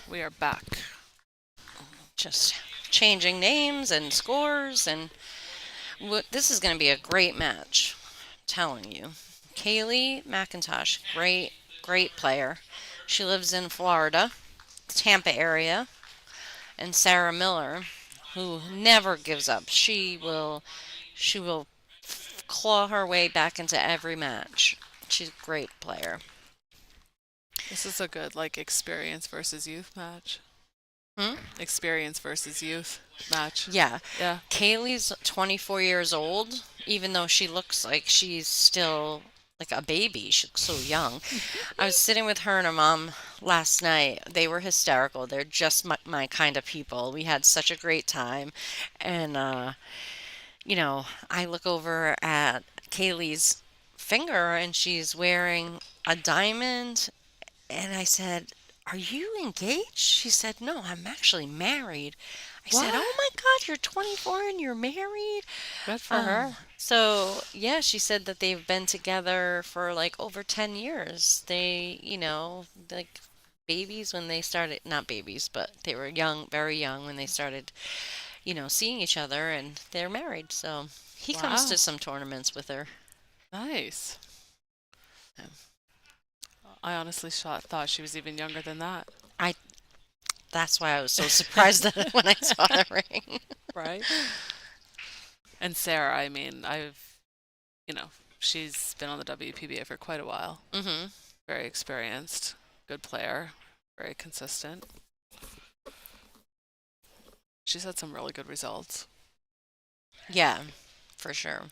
We are back.
just changing names and scores, and this is going to be a great match. I'm telling you. Kaylee McIntosh, great player. She lives in Florida, Tampa area, and Sarah Miller, who never gives up. She will claw her way back into every match. She's a great player.
This is a good, like, experience versus youth match.
Hmm?
Experience versus youth match.
Yeah.
Yeah.
Kaylee's 24 years old, even though she looks like she's still like a baby. She looks so young. I was sitting with her and her mom last night. They were hysterical. They're just my kind of people. We had such a great time. And, I look over at Kaylee's finger and she's wearing a diamond. And I said, "Are you engaged?" She said, "No, I'm actually married." I said,
What?
"Oh my God, you're 24 and you're married?"
Good for her.
So, yeah, she said that they've been together for like over 10 years. They, like babies when they started, not babies, but they were young, very young when they started, seeing each other, and they're married. So he comes to
Wow.
some tournaments with her.
Nice.
Um,
I honestly thought she was even younger than that.
I That's why I was so surprised that when I saw the ring.
Right? And Sarah, I mean, she's been on the WPBA for quite a while.
Hmm.
Very experienced, good player, very consistent. She's had some really good results.
Yeah, for sure.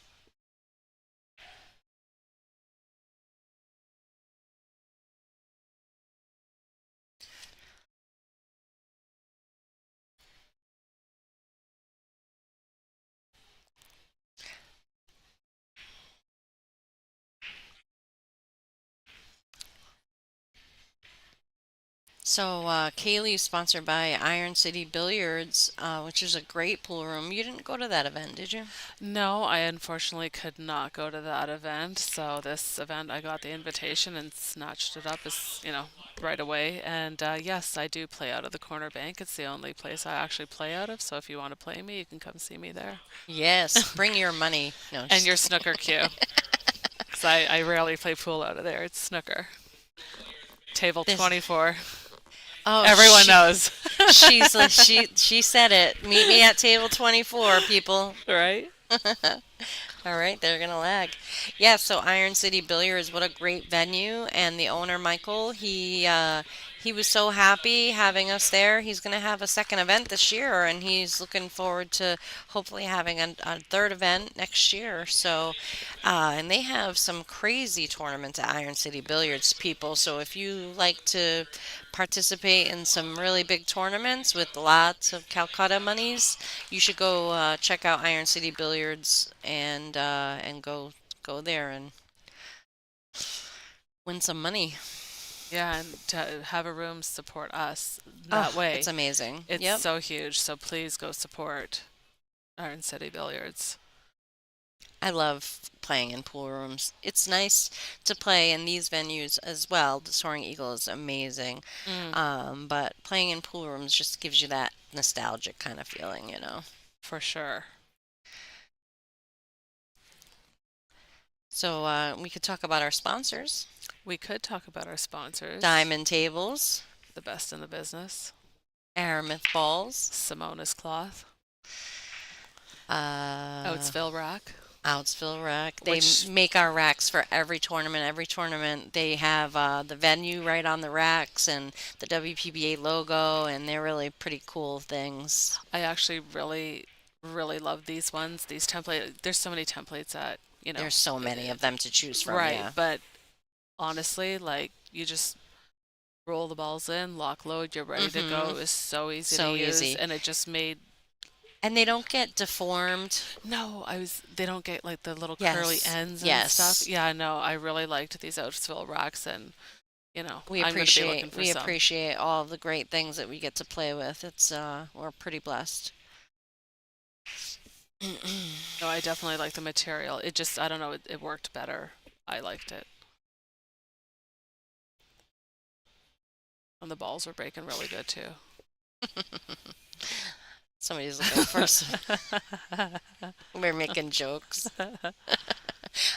So, Kaylee is sponsored by Iron City Billiards, which is a great pool room. You didn't go to that event, did you?
No, I unfortunately could not go to that event. So this event, I got the invitation and snatched it up right away. And yes, I do play out of the corner bank. It's the only place I actually play out of. So if you want to play me, you can come see me there.
Yes, bring your money. No,
And
just
your
kidding.
snooker cue. Because I rarely play pool out of there. It's snooker. Table
This,
24.
oh,
Everyone knows.
she said it. Meet me at table 24, people.
Right?
All right, they're gonna lag. Yeah, so Iron City Billiards, what a great venue, and the owner Michael, he was so happy having us there. He's gonna have a second event this year, and he's looking forward to hopefully having a third event next year. So, and they have some crazy tournaments at Iron City Billiards, people. So if you like to participate in some really big tournaments with lots of Calcutta monies, you should go check out Iron City Billiards and go there and win some money.
Yeah, and to have a room support us that
Oh, it's
way,
amazing.
it's
Yep.
so huge. So please go support Iron City Billiards.
I love playing in pool rooms. It's nice to play in these venues as well. The Soaring Eagle is amazing.
Mm,
But playing in pool rooms just gives you that nostalgic kind of feeling.
for sure.
So we could talk about our sponsors.
We could talk about our sponsors.
Diamond Tables,
The best in the business.
Aramith Balls,
Simona's Cloth.
uh,
Oatsville Rack.
Outsville Rack. They
Which
make our racks for every tournament. Every tournament, they have the venue right on the racks and the WPBA logo, and they're really pretty cool things.
I actually really, really love these ones. These templates. There's so many templates that.
There's so many of them to choose from,
Right,
yeah.
but honestly, like you just roll the balls in, lock load, you're ready to go.
Hmm.
It was so easy
So
to use,
easy.
and it just made
And they don't get deformed.
no, they don't get like the little curly
Yes,
ends and stuff.
yes.
Yeah, no, I really liked these Oatsville racks, and
We
I'm going to be looking
appreciate
for
we
some.
appreciate all of the great things that we get to play with. We're pretty blessed.
No, I definitely like the material. It just, I don't know, it worked better. I liked it. And the balls were breaking really good too.
Somebody's looking for some. We're making jokes.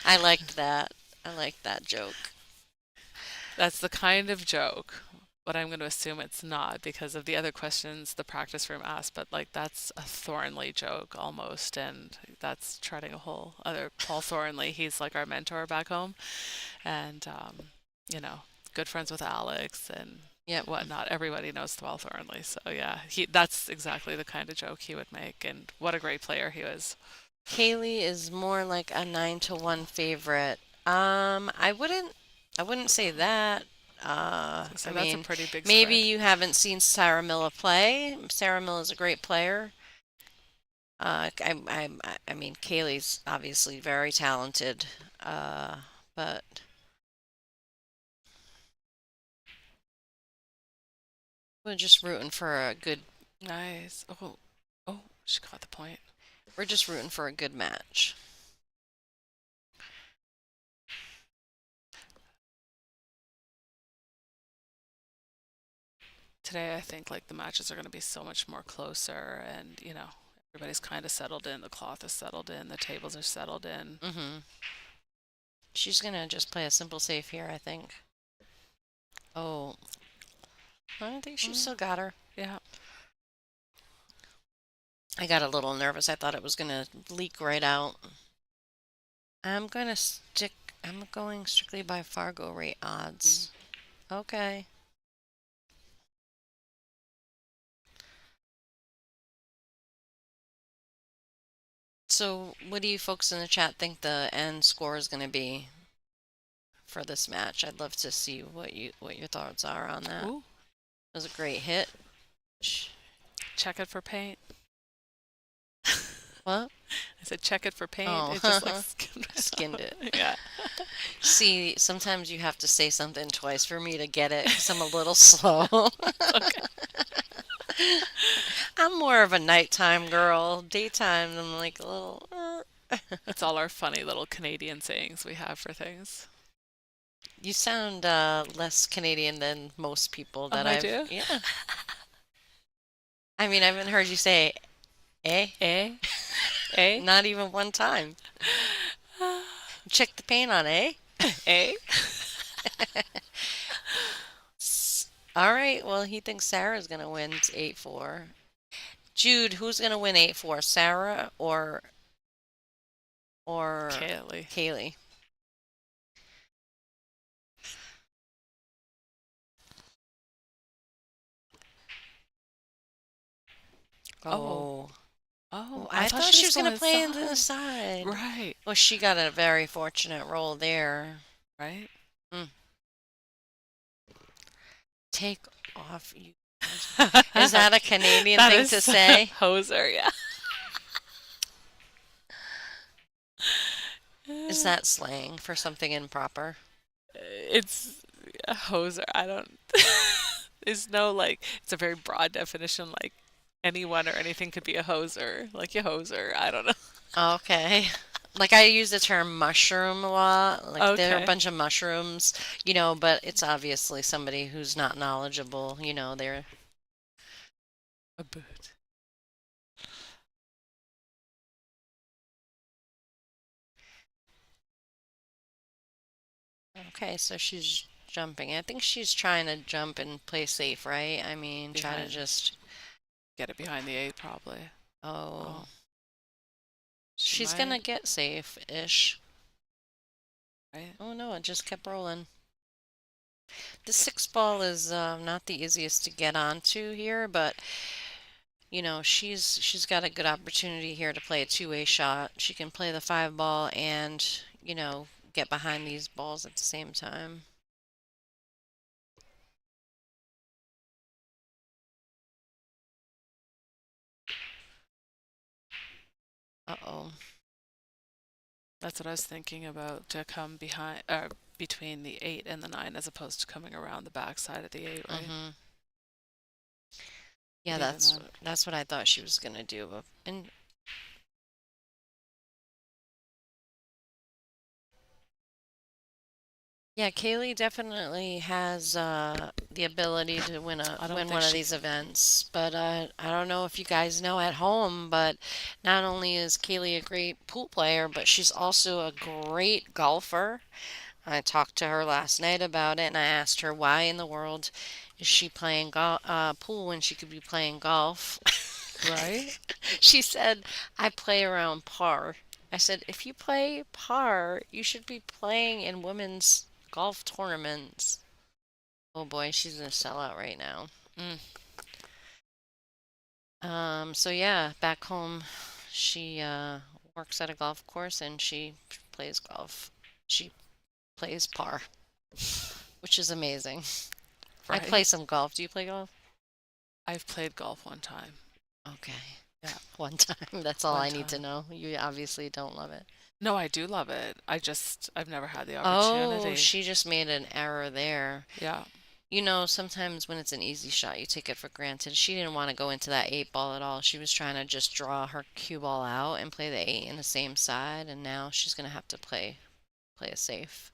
I liked that. I liked that joke.
That's the kind of joke, but I'm going to assume it's not because of the other questions the practice room asked. But like that's a Thornley joke almost, and that's treading a whole other. Paul Thornley, he's like our mentor back home, and you know, good friends with Alex and
Yep.
whatnot. Everybody knows Paul Thornley, so yeah, that's exactly the kind of joke he would make, and what a great player he was.
Kaylee is more like a 9-1 favorite. I wouldn't say that.
So
I
that's a
mean,
pretty big
maybe
spread.
you haven't seen Sarah Miller play. Sarah Miller is a great player. I mean, Kaylee's obviously very talented. But we're just rooting for a good.
Nice. Oh, She got the point.
We're just rooting for a good match.
Today, I think like the matches are going to be so much more closer, and everybody's kind of settled in. The cloth is settled in. The tables are settled in.
Mm-hmm. She's gonna just play a simple safe here, I think. Oh, I don't think she still got her.
Yeah.
I got a little nervous. I thought it was gonna leak right out. I'm going strictly by Fargo rate odds. Okay. So, what do you folks in the chat think the end score is going to be for this match? I'd love to see what your thoughts are on that.
Ooh.
It was a great hit.
Check it for paint.
What?
I said check it for paint.
Oh.
It just like
Skinned it.
Yeah.
See, sometimes you have to say something twice for me to get it because I'm a little slow. I'm more of a nighttime girl. Daytime, I'm like a little.
That's all our funny little Canadian sayings we have for things.
You sound less Canadian than most people that
I do?
Yeah. I mean, I haven't heard you say eh.
Eh? Eh?
Not even one time. Check the paint on eh.
Eh?
All right. Well, he thinks Sarah's gonna win 8-4. Jude, who's gonna win 8-4? Sarah or
Kaylee.
Kaylee? Oh.
Oh,
I thought she was gonna play into the
inside.
side.
Right.
Well, she got a very fortunate roll there.
Right?
Take off you. Is that a Canadian
That
thing
is
to say?
Hoser, yeah.
Is that slang for something improper?
It's a hoser. I don't. There's no like. It's a very broad definition. Like anyone or anything could be a hoser. Like you hoser. I don't know.
Okay. Like I use the term mushroom a lot. Like there are a
Okay.
bunch of mushrooms, but it's obviously somebody who's not knowledgeable. They're
A boot.
okay. So she's jumping. I think she's trying to jump and play safe, right? I mean, try to
Behind.
just.
Get it behind the 8 probably.
Oh.
She
She's
might,
gonna get safe-ish.
right?
Oh no, it just kept rolling. The 6 ball is not the easiest to get onto here, but she's got a good opportunity here to play a two-way shot. She can play the 5 ball and get behind these balls at the same time. Uh-oh.
That's what I was thinking about, to come behind between the 8 and the 9 as opposed to coming around the back side of the 8, right?
Mm-hmm. Yeah,
But even
that's what I thought she was gonna do. And yeah, Kaylee definitely has the ability to win one of these events. But I don't know if you guys know at home, but not only is Kaylee a great pool player, but she's also a great golfer. I talked to her last night about it, and I asked her why in the world is she playing pool when she could be playing golf.
Right?
She said, I play around par. I said, if you play par, you should be playing in women's golf tournaments. Oh boy, she's gonna sell out right now. So yeah, back home, she works at a golf course and she plays golf. She plays par, which is amazing.
Right?
I play some golf. Do you play golf?
I've played golf one time.
Okay.
Yeah.
One time. That's all
One
I need to
time.
know. You obviously don't love it.
No, I do love it. I've never had the
Oh,
opportunity.
she just made an error there.
Yeah.
You know, sometimes when it's an easy shot, you take it for granted. She didn't want to go into that 8 ball at all. She was trying to just draw her cue ball out and play the 8 in the same side, and now she's going to have to play it safe.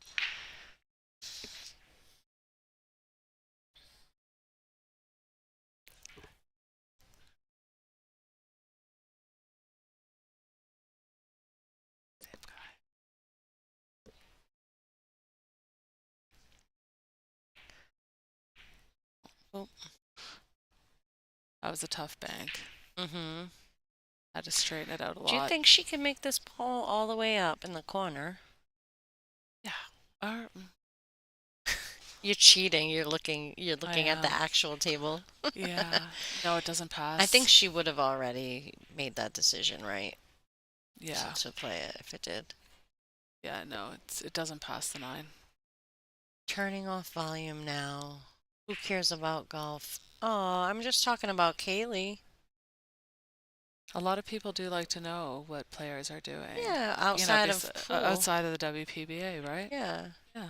Oh.
That was a tough bank.
Mm-hmm.
Had to straighten it out a lot.
Do you think she can make this ball all the way up in the corner?
Yeah.
You're cheating. You're looking at the
am.
actual table.
Yeah. No, it doesn't pass.
I think she would have already made that decision, right?
Yeah.
To play it if it did.
Yeah, no, it doesn't pass the 9.
Turning off volume now. Who cares about golf? Oh, I'm just talking about Kaylee.
A lot of people do like to know what players are doing.
Yeah, outside of pool.
outside of the WPBA, right?
Yeah.
Yeah.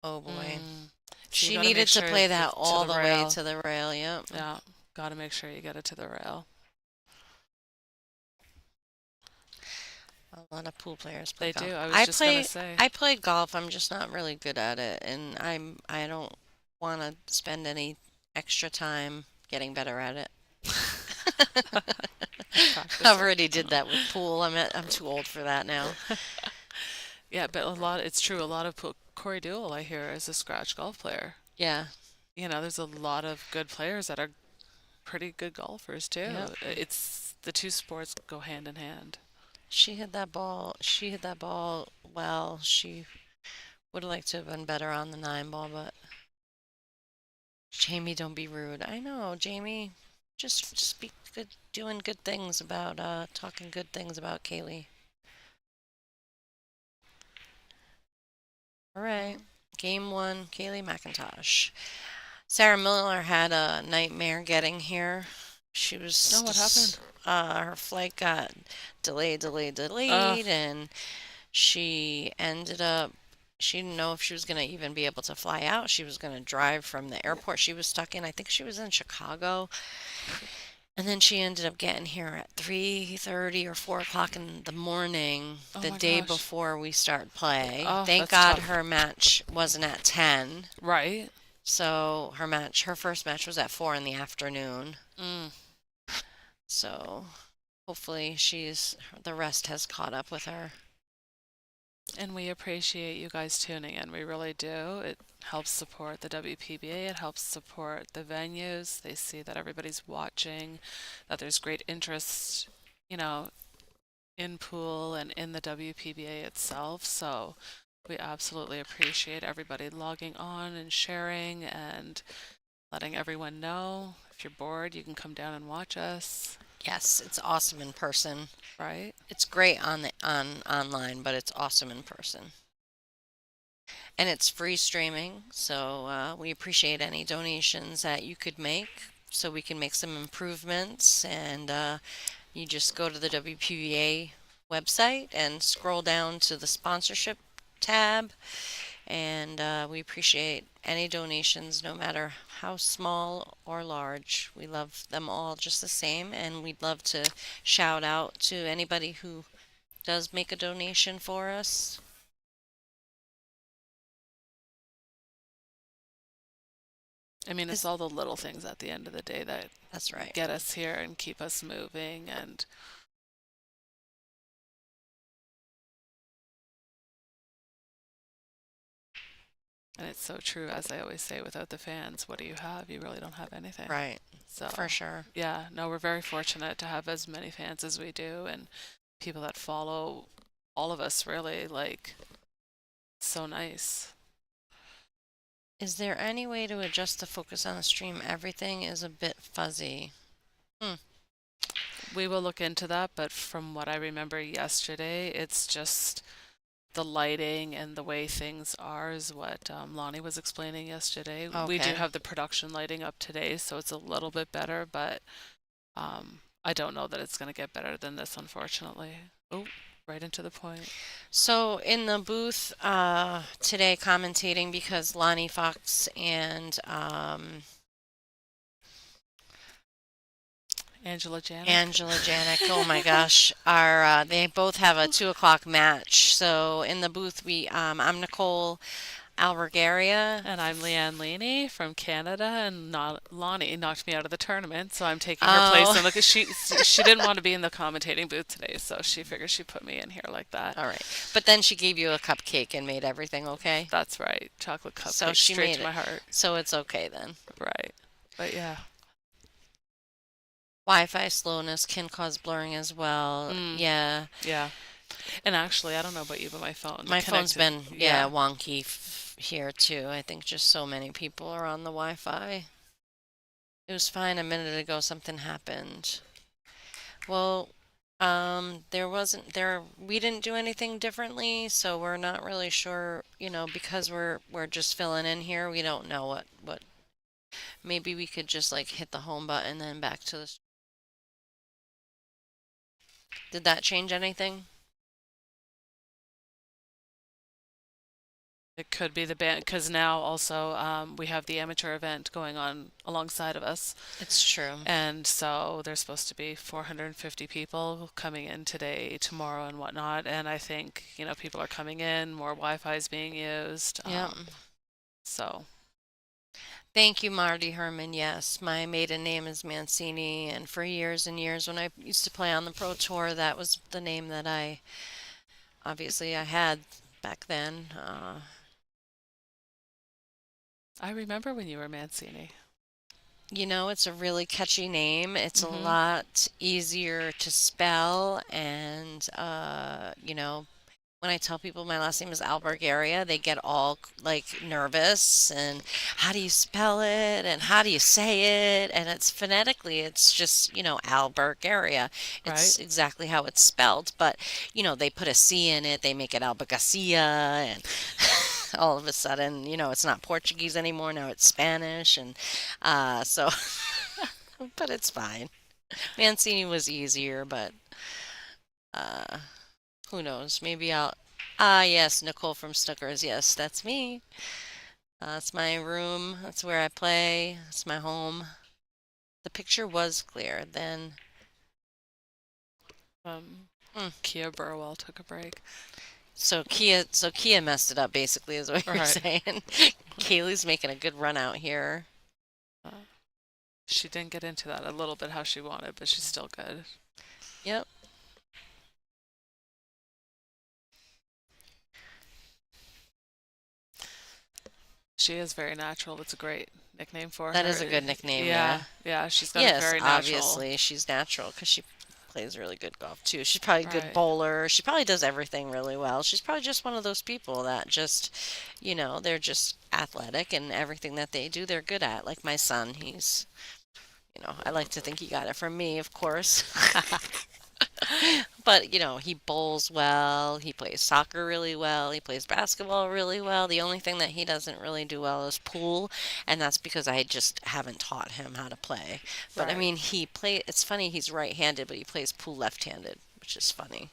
Oh boy.
So you
She
gotta make
needed to
sure
play
it's
that
to
all
the
the way
rail.
to the rail, yep.
Yeah, got to make sure you get it to the rail.
A lot of pool players play
They
golf.
do. I was just gonna say.
I play golf. I'm just not really good at it, and I don't want to spend any extra time getting better at it. I already did that with pool. I'm too old for that now.
Yeah, but it's true. A lot of Corey Dewell, I hear, is a scratch golf player.
Yeah.
You know, there's a lot of good players that are pretty good golfers too.
Yep.
It's the two sports go hand in hand.
She hit that ball. She hit that ball well. She would have liked to have been better on the 9 ball, but Jamie, don't be rude. I know, Jamie. Just speak good, doing good things about, talking good things about Kaylee. All right. Game 1, Kaylee McIntosh. Sarah Miller had a nightmare getting here. She was.
Oh, what happened?
Her flight got delayed, and she ended up. She didn't know if she was going to even be able to fly out. She was going to drive from the airport she was stuck in. I think she was in Chicago. And then she ended up getting here at 3:30 or 4 o'clock in the morning,
Oh
the
my
day
gosh.
before we start play.
Oh,
Thank
that's
God
tough.
her match wasn't at 10.
Right.
So her first match was at 4 in the afternoon.
Mm.
So hopefully the rest has caught up with her.
And we appreciate you guys tuning in. We really do. It helps support the WPBA. It helps support the venues. They see that everybody's watching, that there's great interest, you know, in pool and in the WPBA itself. So we absolutely appreciate everybody logging on and sharing and letting everyone know. If you're bored, you can come down and watch us.
Yes, it's awesome in person.
Right?
It's great on online, but it's awesome in person. And it's free streaming, so we appreciate any donations that you could make so we can make some improvements. And you just go to the WPBA website and scroll down to the sponsorship tab. And we appreciate any donations, no matter how small or large. We love them all just the same, and we'd love to shout out to anybody who does make a donation for us.
I mean, it's all the little things at the end of the day that
That's right.
get us here and keep us moving. And it's so true, as I always say, without the fans, what do you have? You really don't have anything.
Right.
So
For sure.
yeah, no, we're very fortunate to have as many fans as we do and people that follow all of us, really. Like, it's so nice.
Is there any way to adjust the focus on the stream? Everything is a bit fuzzy.
We will look into that, but from what I remember yesterday, it's just the lighting and the way things are is what Lonnie was explaining yesterday. We do
Okay.
have the production lighting up today, so it's a little bit better, but I don't know that it's going to get better than this, unfortunately. Oh, right into the point.
So in the booth today, commentating because Lonnie Fox and
Angela Janik.
Angela Janik, oh my gosh, are they both have a 2 o'clock match. So in the booth, I'm Nicole Albergaria.
And I'm Leanne Leaney from Canada, and Lonnie knocked me out of the tournament, so I'm taking her place.
Oh,
And look, she didn't want to be in the commentating booth today, so she figured she'd put me in here like that.
all right. But then she gave you a cupcake and made everything okay.
That's right, chocolate
So
cupcake
she
straight
made
to
it.
my heart.
So it's okay then.
Right, but yeah.
Wi-Fi slowness can cause blurring as well.
Mm,
Yeah.
yeah. And actually, I don't know about you, but my phone
My phone's
connected.
been,
Yeah,
wonky here too. I think just so many people are on the Wi-Fi. It was fine a minute ago, something happened. Well, we didn't do anything differently, so we're not really sure, because we're just filling in here. We don't know what maybe we could just like hit the home button and then back to the. Did that change anything?
it could be the band because now also we have the amateur event going on alongside of us.
It's true.
And so there's supposed to be 450 people coming in today, tomorrow, and whatnot. And I think, people are coming in, more Wi-Fi is being used.
Yeah.
So
Thank you, Marty Herman. Yes, my maiden name is Mancini, and for years and years, when I used to play on the Pro Tour, that was the name that I had back then.
I remember when you were Mancini.
It's a really catchy name. It's a
Mhm.
lot easier to spell, and when I tell people my last name is Albergaria, they get all like nervous and how do you spell it and how do you say it? And it's phonetically, it's just, Albergaria. It's
Right?
exactly how it's spelled, but they put a C in it, they make it Albacacia, and all of a sudden, it's not Portuguese anymore, now it's Spanish, and so, but it's fine. Mancini was easier, but uh, who knows? Maybe I'll. Ah, yes, Nicole from Snookers. Yes, that's me. It's my room. That's where I play. It's my home. The picture was clear. Then, Mm.
Kia Burwell took a break.
so Kia messed it up. Basically, is what you're
Right.
saying. Kaylee's making a good run out here.
She didn't get into that a little bit how she wanted, but she's still good.
Yep.
She is very natural. It's a great nickname for her.
That is a good nickname.
Yeah, yeah. She's got a
Yes,
very natural.
obviously she's natural because she plays really good golf too. She's probably a good
Right.
bowler. She probably does everything really well. She's probably just one of those people that just, they're just athletic and everything that they do, they're good at. Like my son, I like to think he got it from me, of course. But, he bowls well, he plays soccer really well, he plays basketball really well. The only thing that he doesn't really do well is pool, and that's because I just haven't taught him how to play. But I
Right.
mean, it's funny, he's right-handed, but he plays pool left-handed, which is funny.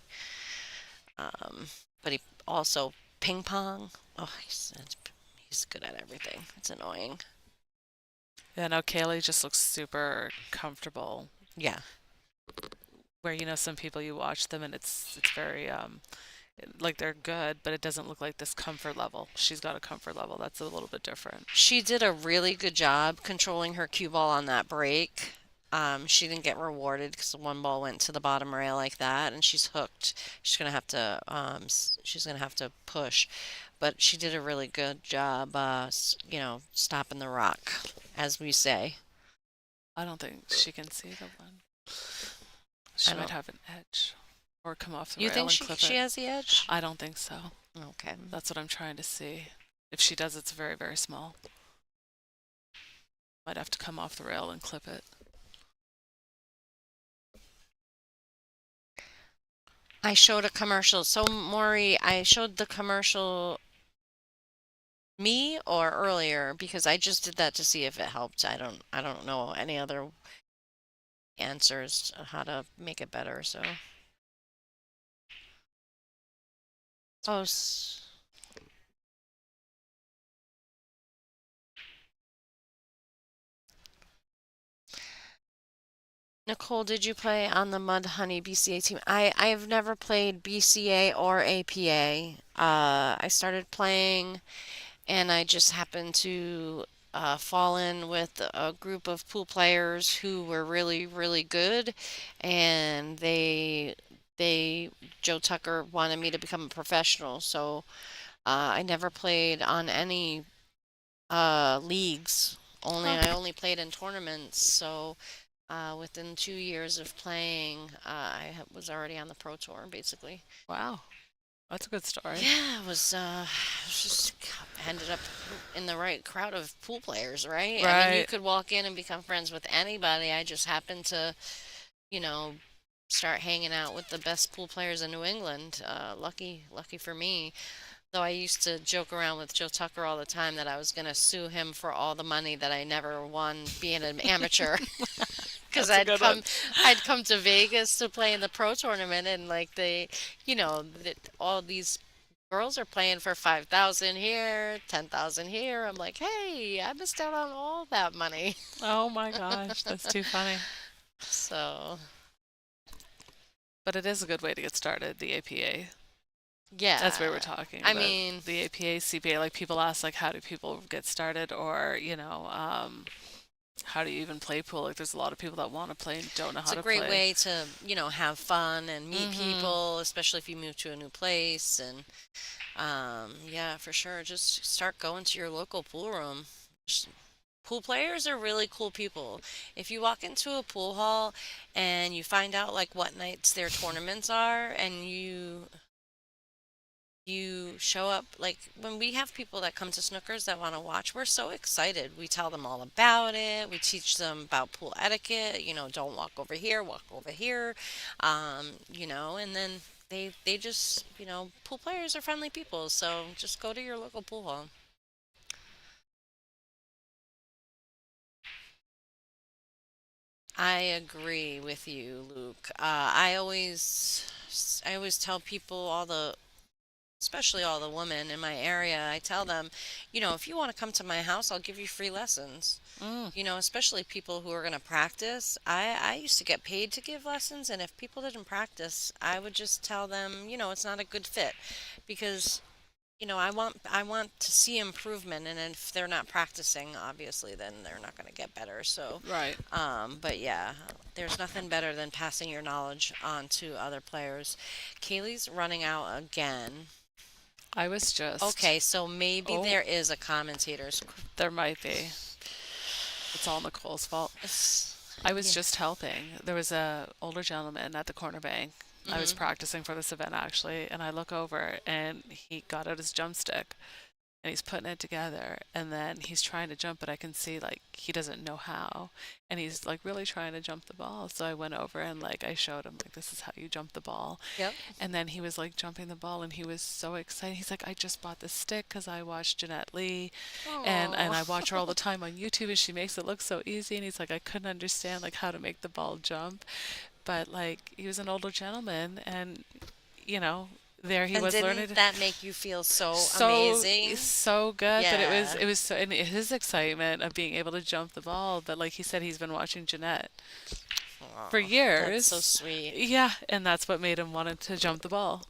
But he also ping pong. Oh, he's good at everything. It's annoying.
Yeah, no, Kaylee just looks super comfortable.
Yeah.
Where some people you watch them and it's very like they're good, but it doesn't look like this comfort level. She's got a comfort level that's a little bit different.
She did a really good job controlling her cue ball on that break. She didn't get rewarded because the one ball went to the bottom rail like that, and she's hooked. She's gonna have to push, but she did a really good job, stopping the rock, as we say.
I don't think she can see the one. She
I
might
don't.
have an edge or come off the
You
rail
think
and
she
clip
she
it.
has the edge?
I don't think so.
Okay.
That's what I'm trying to see. If she does, it's very, very small. Might have to come off the rail and clip it.
I showed a commercial. So, Maury, I showed the commercial me or earlier because I just did that to see if it helped. I don't know any other answers to how to make it better. So, Oh, Nicole, did you play on the Mud Honey BCA team? I've never played BCA or APA. I started playing and I just happened to fall in with a group of pool players who were really, really good, and they Joe Tucker wanted me to become a professional, so I never played on any leagues.
Huh.
I only played in tournaments, so within 2 years of playing, was already on the pro tour, basically.
Wow. That's a good story.
Yeah, just ended up in the right crowd of pool players, right? I mean, you
Right.
could walk in and become friends with anybody. I just happened to, you know, start hanging out with the best pool players in New England. Lucky for me. Though I used to joke around with Joe Tucker all the time that I was going to sue him for all the money that I never won being an amateur. Because
That's a good one.
I'd come to Vegas to play in the pro tournament, and like all these girls are playing for 5,000 here, 10,000 here. I'm like, hey, I missed out on all that money.
Oh my gosh, that's too funny.
So
But it is a good way to get started, the APA. That's what we're
yeah,
talking
I
about.
mean,
The APA, CPA, like people ask, like, how do people get started? Or, how do you even play pool? Like, there's a lot of people that want to play and don't know
it's
how
a
to
great
play.
way to have fun and meet
Mm-hmm.
people, especially if you move to a new place. And yeah, for sure, just start going to your local pool room. Just Pool players are really cool people. If you walk into a pool hall and you find out like what nights their tournaments are, and you show up, like when we have people that come to snookers that want to watch, we're so excited. We tell them all about it. We teach them about pool etiquette. Don't walk over here, walk over here. And then they just, pool players are friendly people. So just go to your local pool hall. I agree with you, Luke. I always tell people, especially all the women in my area, I tell them, if you want to come to my house, I'll give you free lessons.
Mm.
Especially people who are going to practice. I used to get paid to give lessons, and if people didn't practice, I would just tell them, it's not a good fit, because I want to see improvement, and if they're not practicing, obviously, then they're not going to get better. So,
Right.
but yeah, there's nothing better than passing your knowledge on to other players. Kaylee's running out again.
I was just,
Okay, so maybe
oh,
there is a commentator's.
there might be. It's all Nicole's fault. I was
Yeah.
just helping. There was a older gentleman at the corner bank. I was
Hmm.
practicing for this event actually, and I look over and he got out his jump stick and he's putting it together and then he's trying to jump, but I can see like he doesn't know how, and he's like really trying to jump the ball. So I went over and like I showed him like this is how you jump the ball.
Yep.
And then he was like jumping the ball and he was so excited. He's like, I just bought this stick because I watched Jeanette Lee and
Oh.
I watch her all the time on YouTube and she makes it look so easy. And he's like, I couldn't understand like how to make the ball jump. But like he was an older gentleman and you know, there he
And
was learning
didn't that make you feel so
so
amazing?
so good. But it was
Yeah.
it was so, and his excitement of being able to jump the ball. But like he said, he's been watching Jeanette for
Aw, that's so
years.
sweet.
Yeah, and that's what made him want to jump the ball.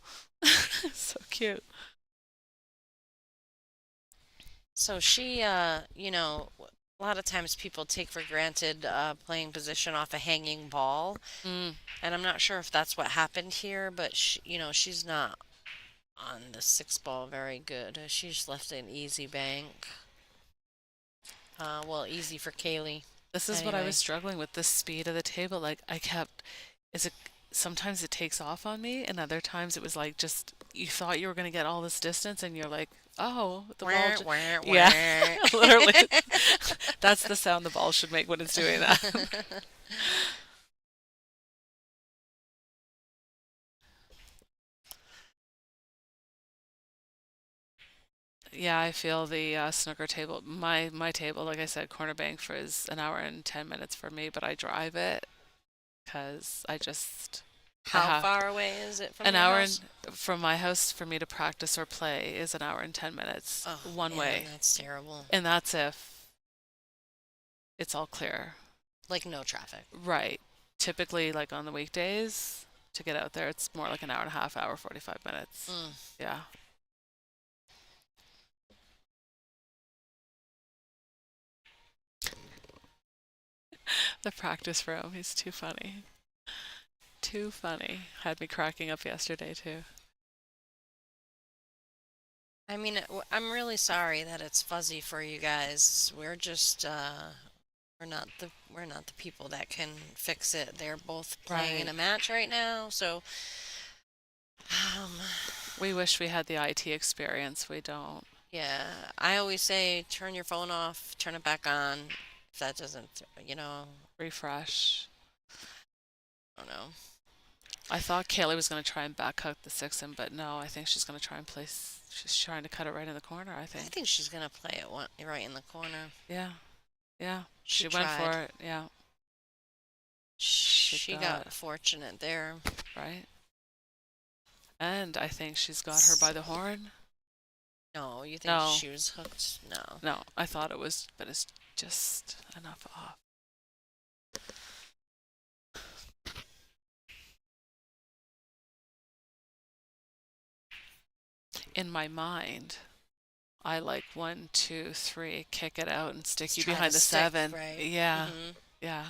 So cute.
So a lot of times people take for granted playing position off a hanging ball,
Mm.
and I'm not sure if that's what happened here, but she's not on the six ball very good. She's left an easy bank. Well, easy for Kaylee.
This is what I was
Anyway.
struggling with, the speed of the table. Like I kept, is it sometimes it takes off on me, and other times it was like just you thought you were going to get all this distance, and you're like, oh, the ball.
Wah, wah,
Yeah,
wah.
literally. That's the sound the ball should make when it's doing that. Yeah, I feel the snooker table. My table, like I said, corner bank for is an hour and 10 minutes for me, but I drive it because I just
How far away is it from
An
your
hour
house?
from my house for me to practice or play is an hour and 10 minutes
Oh,
one
man,
way.
that's terrible.
And that's if it's all clear.
Like no traffic.
Right. Typically, like on the weekdays, to get out there, it's more like an hour and a half, hour, 45 minutes. Yeah. The practice room, he's too funny. Too funny. Had me cracking up yesterday, too.
I mean, I'm really sorry that it's fuzzy for you guys. We're just we're not the people that can fix it. They're both playing in
Right.
a match right now, so
We wish we had the IT experience. We don't.
yeah. I always say turn your phone off, turn it back on. If that doesn't,
Refresh.
I don't know.
I thought Kaylee was going to try and back cut the six in, but no, I think she's going to try and place. She's trying to cut it right in the corner, I
I
think.
think she's gonna play it right in the corner.
Yeah. Yeah.
She
She went
tried.
for it. Yeah.
She
got
got
it.
fortunate there.
Right. And I think she's got her by the horn.
No, you think
No.
she was hooked? No.
No, I thought it was, but it's just enough off. In my mind, I like 1, 2, 3, kick it out and stick
Just
you
try
behind
to
the
stick,
7.
right.
Yeah.
Mhm.
Yeah.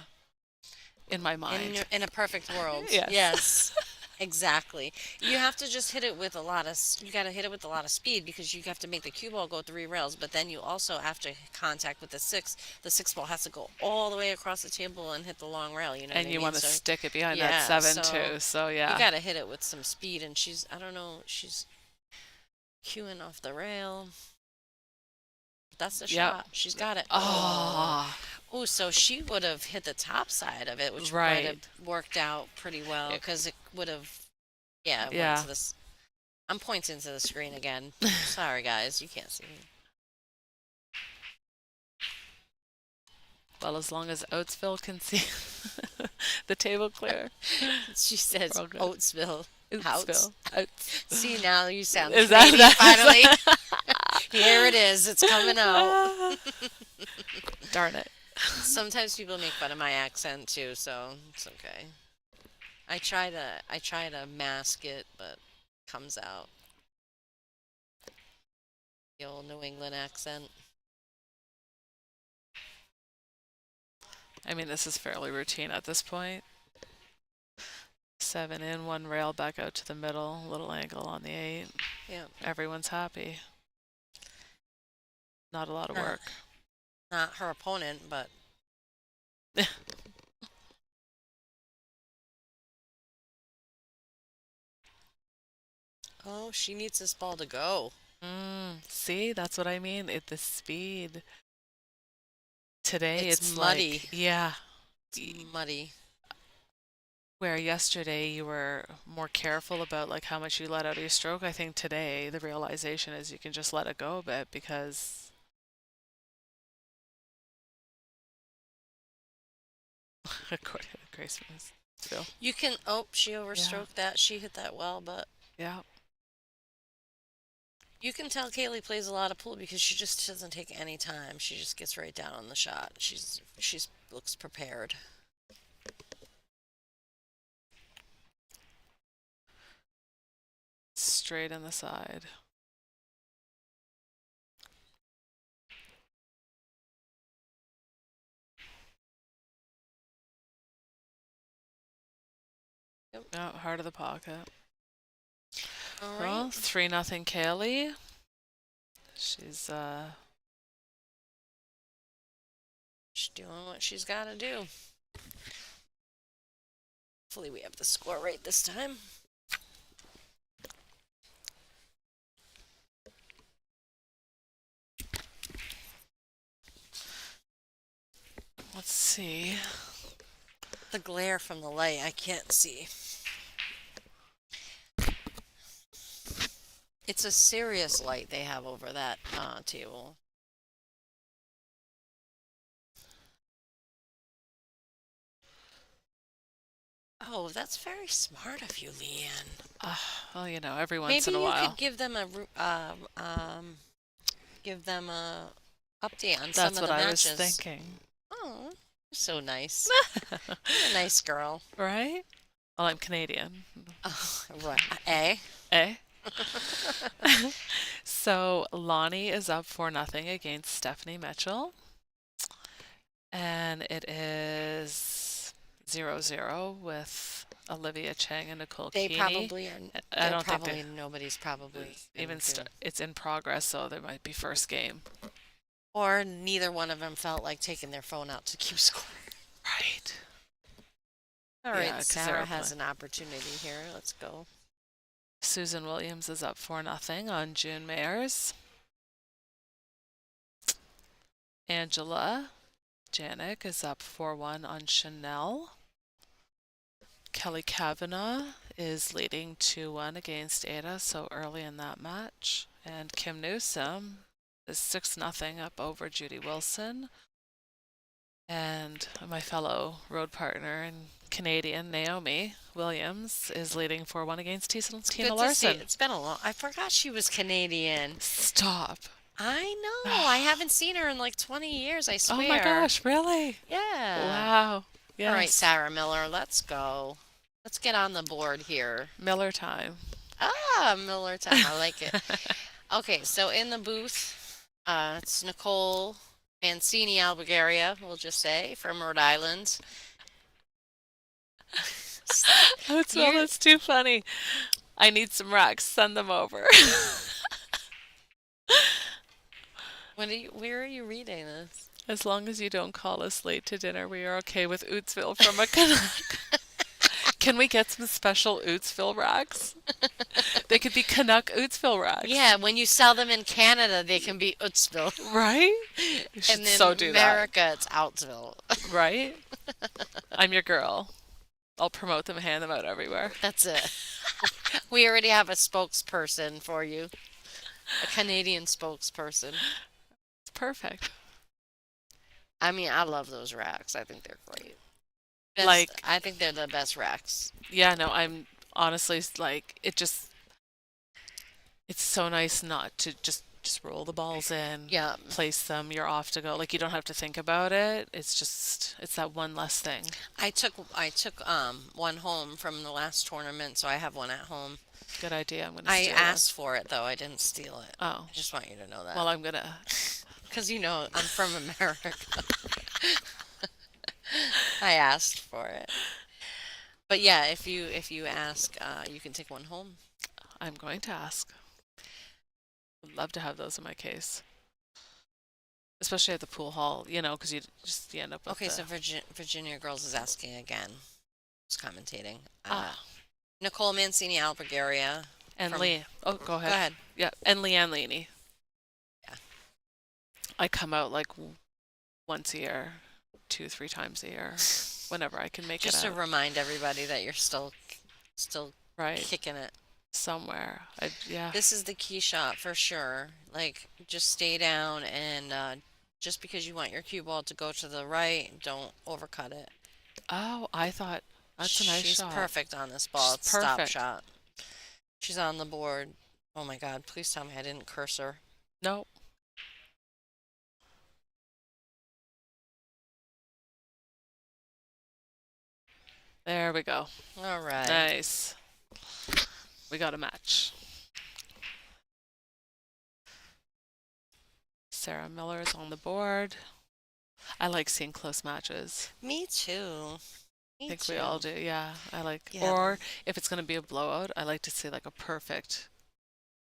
In my mind.
In a perfect world.
Yes.
Yes. Exactly. You have to just hit it with a lot of you got to hit it with a lot of speed because you have to make the cue ball go 3 rails, but then you also after contact with the 6, the 6 ball has to go all the way across the table and hit the long rail, you know
And
what
you
I
want
mean?
to
So
stick it behind
yeah,
that 7
so
too. So yeah.
you got to hit it with some speed and I don't know, she's cueing off the rail. That's the
Yep.
shot. She's got it.
Oh.
Oh, so she would have hit the top side of it, which might
Right.
have worked out pretty well
Yeah.
because it would have, yeah, it
Yeah.
went to this. I'm pointing to the screen again. Sorry, guys, you can't see me.
Well, as long as Oatsville can see the table clear.
She says
We're all good.
Oatsville.
Oatsville. Oats.
See, now you sound
Is that
Canadian finally. Here it is. It's coming out.
Darn it.
Sometimes people make fun of my accent too, so it's okay. I try to mask it, but it comes out. The old New England accent.
I mean, this is fairly routine at this point. 7 in, 1 rail back out to the middle, little angle on the 8.
Yeah.
Everyone's happy. Not a lot of
Huh.
work.
Not her opponent, but oh, she needs this ball to go.
See, that's what I mean. The speed. Today
It's
like,
muddy.
yeah.
It's muddy.
Where yesterday you were more careful about like how much you let out of your stroke, I think today the realization is you can just let it go a bit because according to Grace Phil.
You can. Oh, she overstroked that. She hit that well, but
Yeah.
you can tell Kaylee plays a lot of pool because she just doesn't take any time. She just gets right down on the shot. She's looks prepared.
Straight in the side.
Yep.
Oh, heart of the pocket.
All
Well,
right.
3-0 Kaylee. She's
She's doing what she's got to do. Hopefully, we have the score right this time.
let's see.
The glare from the light, I can't see. It's a serious light they have over that table. Oh, that's very smart of you, Leanne.
Well, every once
Maybe
in a
you
while.
could give them a update on some
That's
of
what
the
I was
matches.
thinking.
Oh, you're so nice. You're a nice girl.
Right? Well, I'm Canadian.
Oh, what? Eh?
Eh? So Lonnie is up 4-0 against Stephanie Mitchell. And it is 0-0 with Olivia Chang and Nicole
They
Keeney.
probably are.
I don't think
Nobody's probably
even
gonna do.
it's in progress, so there might be first game.
Or neither one of them felt like taking their phone out to keep score.
Right.
All
Yeah,
right,
'cause
Sarah
they're
has an opportunity here. Let's go.
Susan Williams is up 4-0 on June Mayers. Angela Janik is up 4-1 on Chanel. Kelly Kavanaugh is leading 2-1 against Ada so early in that match. And Kim Newsom is 6-0 up over Judy Wilson. And my fellow road partner and Canadian, Naomi Williams, is leading 4-1 against Tina
Good to see.
Larson.
It's been a long. I forgot she was Canadian.
Stop.
I know. I haven't seen her in like 20 years. I swear.
Oh my gosh, really?
Yeah.
Wow. Yes.
All right, Sarah Miller. Let's go. Let's get on the board here.
Miller time.
Ah, Miller time. I like it. Okay, so in the booth, it's Nicole Mancini Albugaria, we'll just say, from Rhode Island.
That's too funny. I need some racks. Send them over.
Where are you reading this?
As long as you don't call us late to dinner, we are okay with Ootsville from a Canuck. Can we get some special Ootsville racks? They could be Canuck Ootsville racks.
Yeah, when you sell them in Canada, they can be Ootsville.
Right? You should
And then
so do
America, it's Outsville.
that. Right? I'm your girl. I'll promote them and hand them out everywhere.
That's it. We already have a spokesperson for you. A Canadian spokesperson.
It's perfect.
I mean, I love those racks. I think they're great. I think they're the best racks.
Yeah, no, I'm honestly it's so nice not to just roll the balls in,
Yeah.
place them, you're off to go. Like you don't have to think about it. It's that one less thing.
I took one home from the last tournament, so I have one at home.
Good idea. I'm gonna
I
steal
asked for it though. I didn't steal it.
Oh.
I just want you to know that.
Well, I'm gonna.
Because I'm from America. I asked for it. But yeah, if you ask, you can take one home.
I'm going to ask. Would love to have those in my case, especially at the pool hall. Because you end up with
Okay, so Virginia Girls is asking again. Who's commentating? Nicole Mancini Albugaria.
And Lee. Oh, go ahead.
Go ahead.
Yeah, and Leanne Leaney.
Yeah.
I come out like once a year, 2-3 times a year, whenever I can make it out.
Just to remind everybody that you're still
right
kicking it
somewhere. Yeah.
This is the key shot for sure. Like, just stay down and just because you want your cue ball to go to the right, don't overcut it.
Oh, I thought that's a nice shot.
She's perfect on this ball. It's
perfect.
Stop shot. She's on the board. Oh my God! Please tell me I didn't curse her.
Nope. There we go.
All right.
Nice. We got a match. Sarah Miller is on the board. I like seeing close matches.
Me too.
I think we all do. Yeah, I like.
Yeah.
Or if it's going to be a blowout, I like to see like a perfect.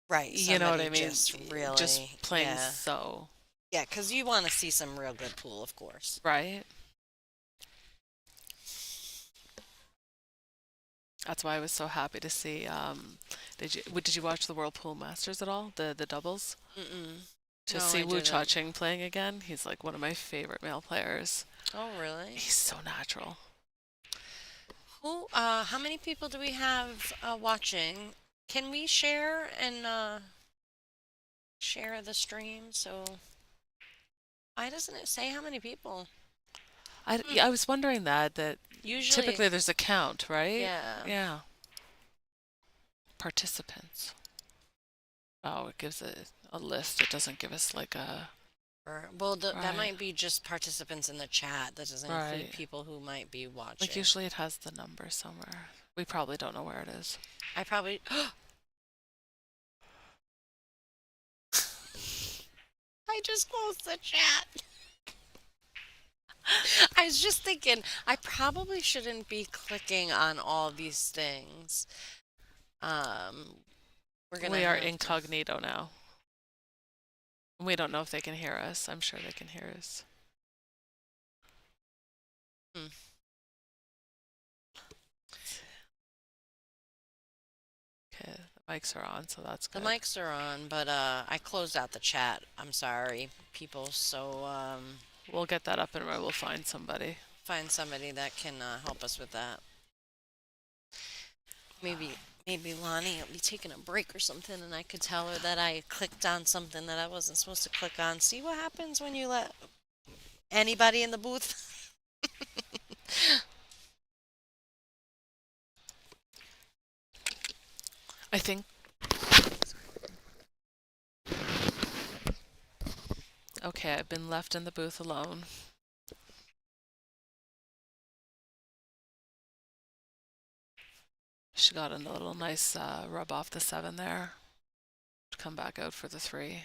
Right.
You know what I mean?
Just
playing so.
Yeah, because you want to see some real good pool, of course.
Right. That's why I was so happy to see. Did you watch the World Pool Masters at all? The doubles. To see Wu Cha-Ching playing again. He's like one of my favorite male players.
Oh really?
He's so natural.
How many people do we have watching? Can we share and share the stream? So why doesn't it say how many people?
I was wondering that
Usually,
typically there's a count, right?
yeah.
Yeah. Participants. Oh, it gives a list. It doesn't give us like a
Well, that
right.
might be just participants in the chat. That doesn't include
Right.
people who might be watching.
Like usually it has the number somewhere. We probably don't know where it is.
I probably. I just closed the chat. I was just thinking, I probably shouldn't be clicking on all these things. We're gonna
We are
have to-
incognito now. We don't know if they can hear us. I'm sure they can hear us. Okay, the mics are on, so that's
The
good.
mics are on, but I closed out the chat. I'm sorry, people. So
We'll get that up and we'll find somebody.
find somebody that can help us with that. Maybe Lonnie will be taking a break or something, and I could tell her that I clicked on something that I wasn't supposed to click on. See what happens when you let anybody in the booth?
I think. Okay, I've been left in the booth alone. She got a little nice rub off the 7 there. Come back out for the 3.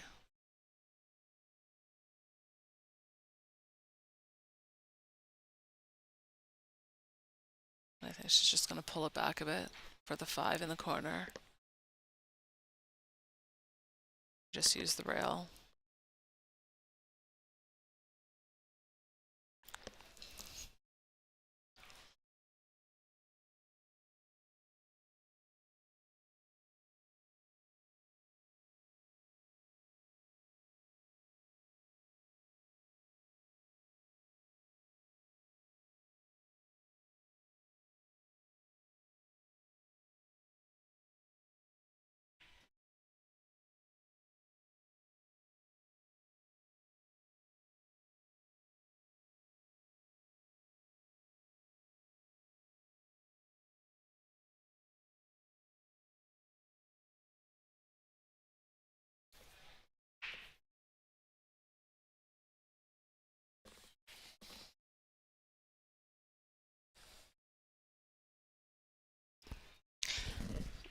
I think she's just going to pull it back a bit for the 5 in the corner. Just use the rail.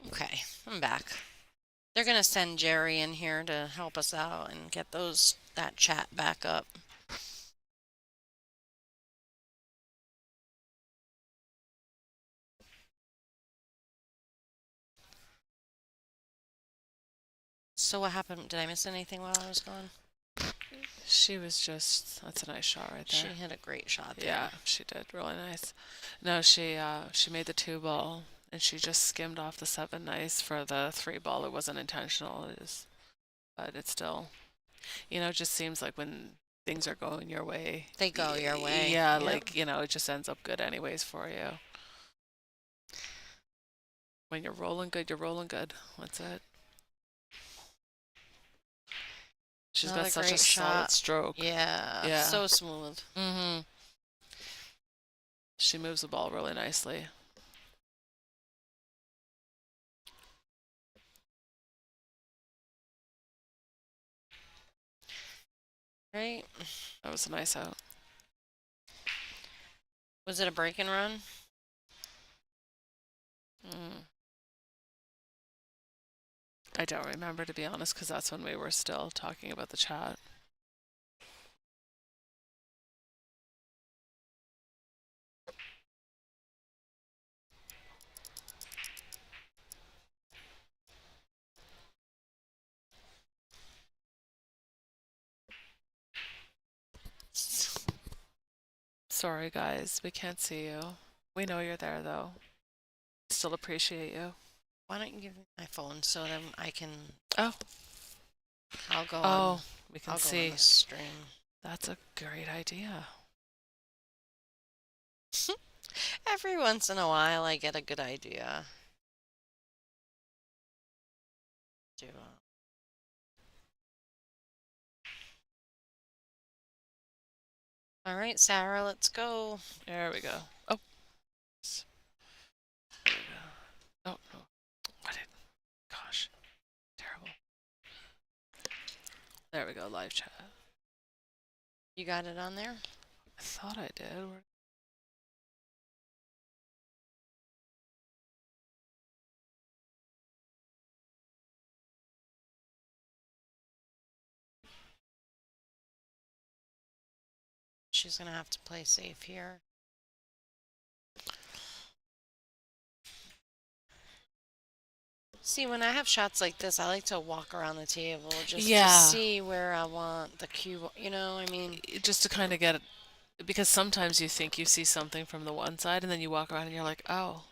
Okay, I'm back. They're gonna send Jerry in here to help us out and get that chat back up. So what happened? Did I miss anything while I was gone?
She was just, that's a nice shot right
She
there.
hit a great shot there.
Yeah, she did. Really nice. No, she made the 2 ball and she just skimmed off the 7 nice for the 3 ball. It wasn't intentional. But it still, it just seems like when things are going your way,
They go your way.
Yeah,
Yep.
like, it just ends up good anyways for you. When you're rolling good, you're rolling good. That's it. She's
Another
got such a
great
solid
shot.
stroke.
Yeah, so smooth.
Mm-hmm. She moves the ball really nicely.
Right?
That was a nice out.
Was it a break and run?
I don't remember, to be honest, because that's when we were still talking about the chat. Sorry, guys. We can't see you. We know you're there, though. Still appreciate you.
Why don't you give me my phone so then I can...
Oh.
I'll go on.
Oh, we can
I'll go
see.
on the stream.
That's a great idea.
Every once in a while, I get a good idea. All right, Sarah, let's go.
There we go. Oh. There we go. Oh, no. What did... Gosh. Terrible. There we go, live chat.
You got it on there?
I thought I did.
She's going to have to play safe here. See, when I have shots like this, I like to walk around the table just to see where I want the cue. You know, I mean,
Just to kind of get it, because sometimes you think you see something from the one side, and then you walk around and you're like, oh,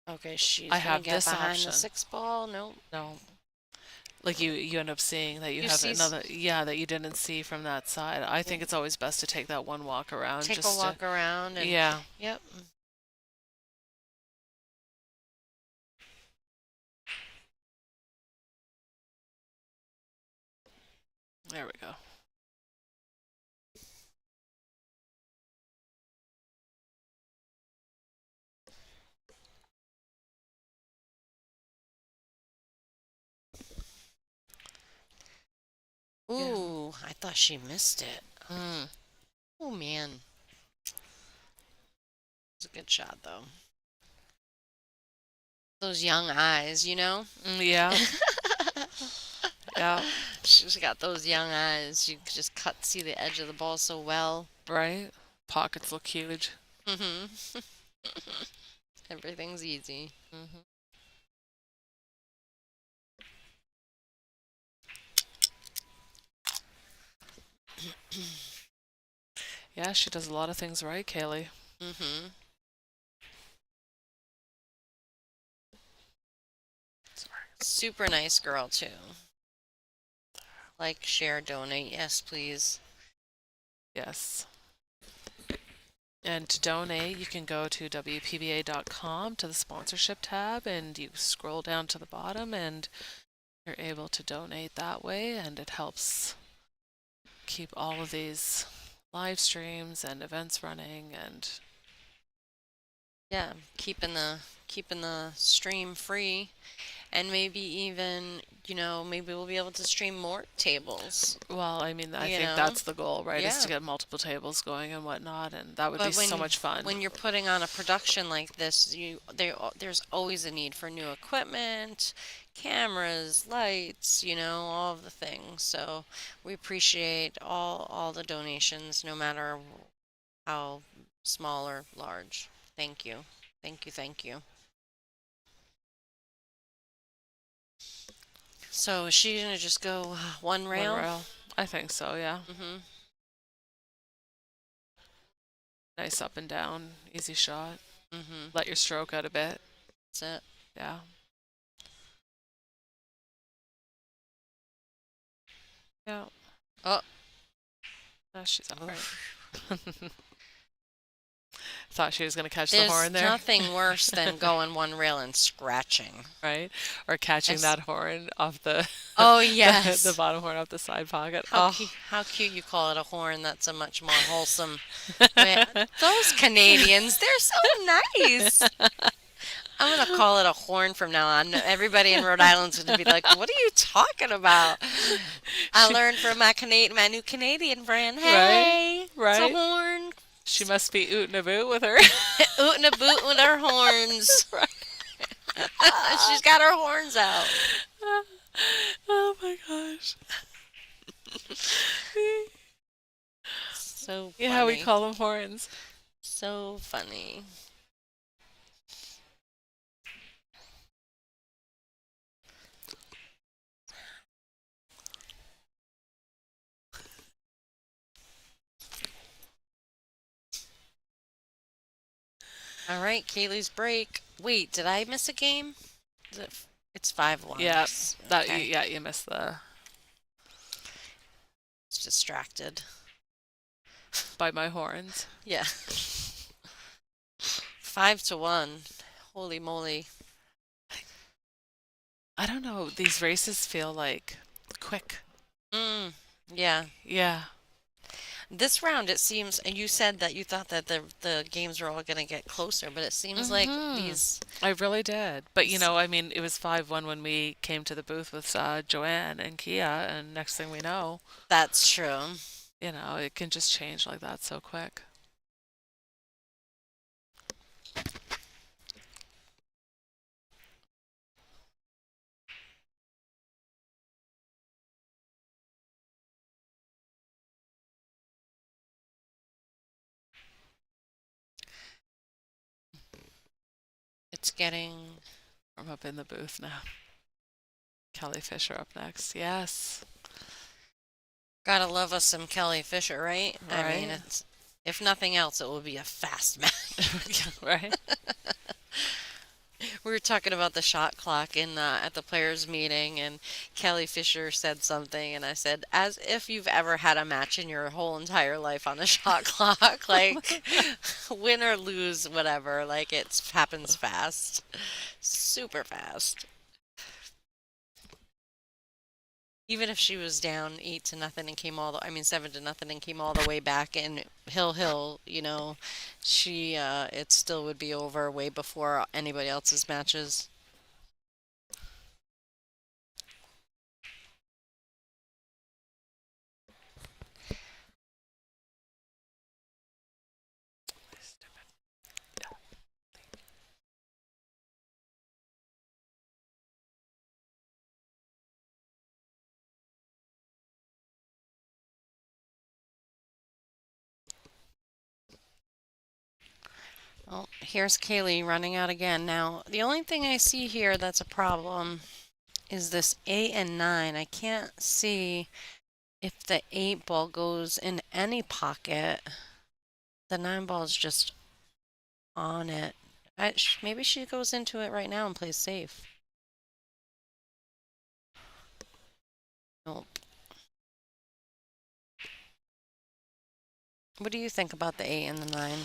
okay, she's
I
gonna
have
get
this
behind
option.
the 6 ball. Nope.
No. Like you end up seeing that you
You
have
see
another, that you didn't see from that side. I think it's always best to take that one walk around.
Take
just
a walk around and
yeah.
Yep.
There we go.
Ooh, I thought she missed it.
Mm.
Oh man. It's a good shot though. Those young eyes, you know?
Yeah. Yeah.
She's got those young eyes. You could just see the edge of the ball so well.
Right? Pockets look huge.
Mm-hmm. Everything's easy.
Mm-hmm. Yeah, she does a lot of things right, Kaylee.
Mm-hmm. Super nice girl too. Like, share, donate. Yes, please.
Yes. And to donate, you can go to WPBA.com to the sponsorship tab, and you scroll down to the bottom, and you're able to donate that way, and it helps keep all of these live streams and events running, and
Yeah, keeping the stream free, and maybe even, maybe we'll be able to stream more tables.
well, I mean, I
You
think
know?
that's the goal, right? Is
Yeah.
to get multiple tables going and whatnot, and that would
But
be so much fun.
when you're putting on a production like this, there's always a need for new equipment, cameras, lights, all of the things. So we appreciate all the donations, no matter how small or large. Thank you. Thank you, thank you. So is she gonna just go one rail?
One rail. I think so, yeah.
Mm-hmm.
Nice up and down, easy shot.
Mm-hmm.
Let your stroke out a bit.
That's it.
Yeah. Yeah.
Oh.
No, she's all right. Thought she was going to catch
There's
the horn there.
nothing worse than going one rail and scratching.
Right? Or catching that horn off the
Oh, yes.
the bottom horn off the side pocket.
How cute you call it a horn. That's a much more wholesome way. Those Canadians, they're so nice. I'm going to call it a horn from now on. Everybody in Rhode Island's going to be like, what are you talking about? I learned from my new Canadian friend. Hey,
Right?
it's a horn.
She must be ootin' a boot with her.
Ootin' a boot with her horns.
Right.
She's got her horns out.
Oh my gosh.
So funny.
Yeah, we call them horns.
So funny. All right, Kaylee's break. Wait, did I miss a game? It's 5-1.
Yeah,
Okay.
you missed the
It's distracted.
by my horns.
Yeah. 5-1. Holy moly.
I don't know. These races feel like quick.
Yeah.
Yeah.
This round, it seems, and you said that you thought that the games were all going to get closer, but it seems like these.
I really did. But I mean, it was 5-1 when we came to the booth with Joanne and Kia, and next thing we know,
That's true.
it can just change like that so quick.
It's getting.
I'm up in the booth now. Kelly Fisher up next. Yes.
Gotta love us some Kelly Fisher, right? I mean,
Right.
it's if nothing else, it will be a fast match.
Right.
We were talking about the shot clock in at the players' meeting, and Kelly Fisher said something, and I said, "As if you've ever had a match in your whole entire life on a shot clock, like win or lose, whatever. Like it happens fast, super fast." Even if she was down 8-0 and came I mean 7-0 and came all the way back in Hill, she it still would be over way before anybody else's matches. Well, here's Kaylee running out again. Now, the only thing I see here that's a problem is this 8 and 9. I can't see if the 8 ball goes in any pocket. The 9 ball is just on it. Maybe she goes into it right now and plays safe. Nope. What do you think about the 8 and the 9?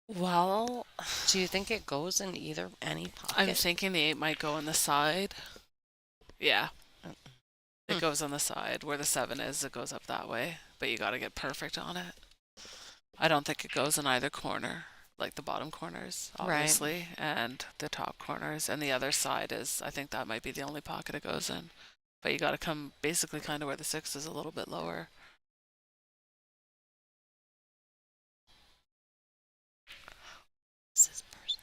Well,
Do you think it goes in any pocket?
I'm thinking the 8 might go on the side. Yeah. It goes on the side where the 7 is. It goes up that way, but you got to get perfect on it. I don't think it goes in either corner, like the bottom corners, obviously, and the top corners. And the other side I think that might be the only pocket it goes in. But you got to come basically kind of where the 6 is, a little bit lower.
This person.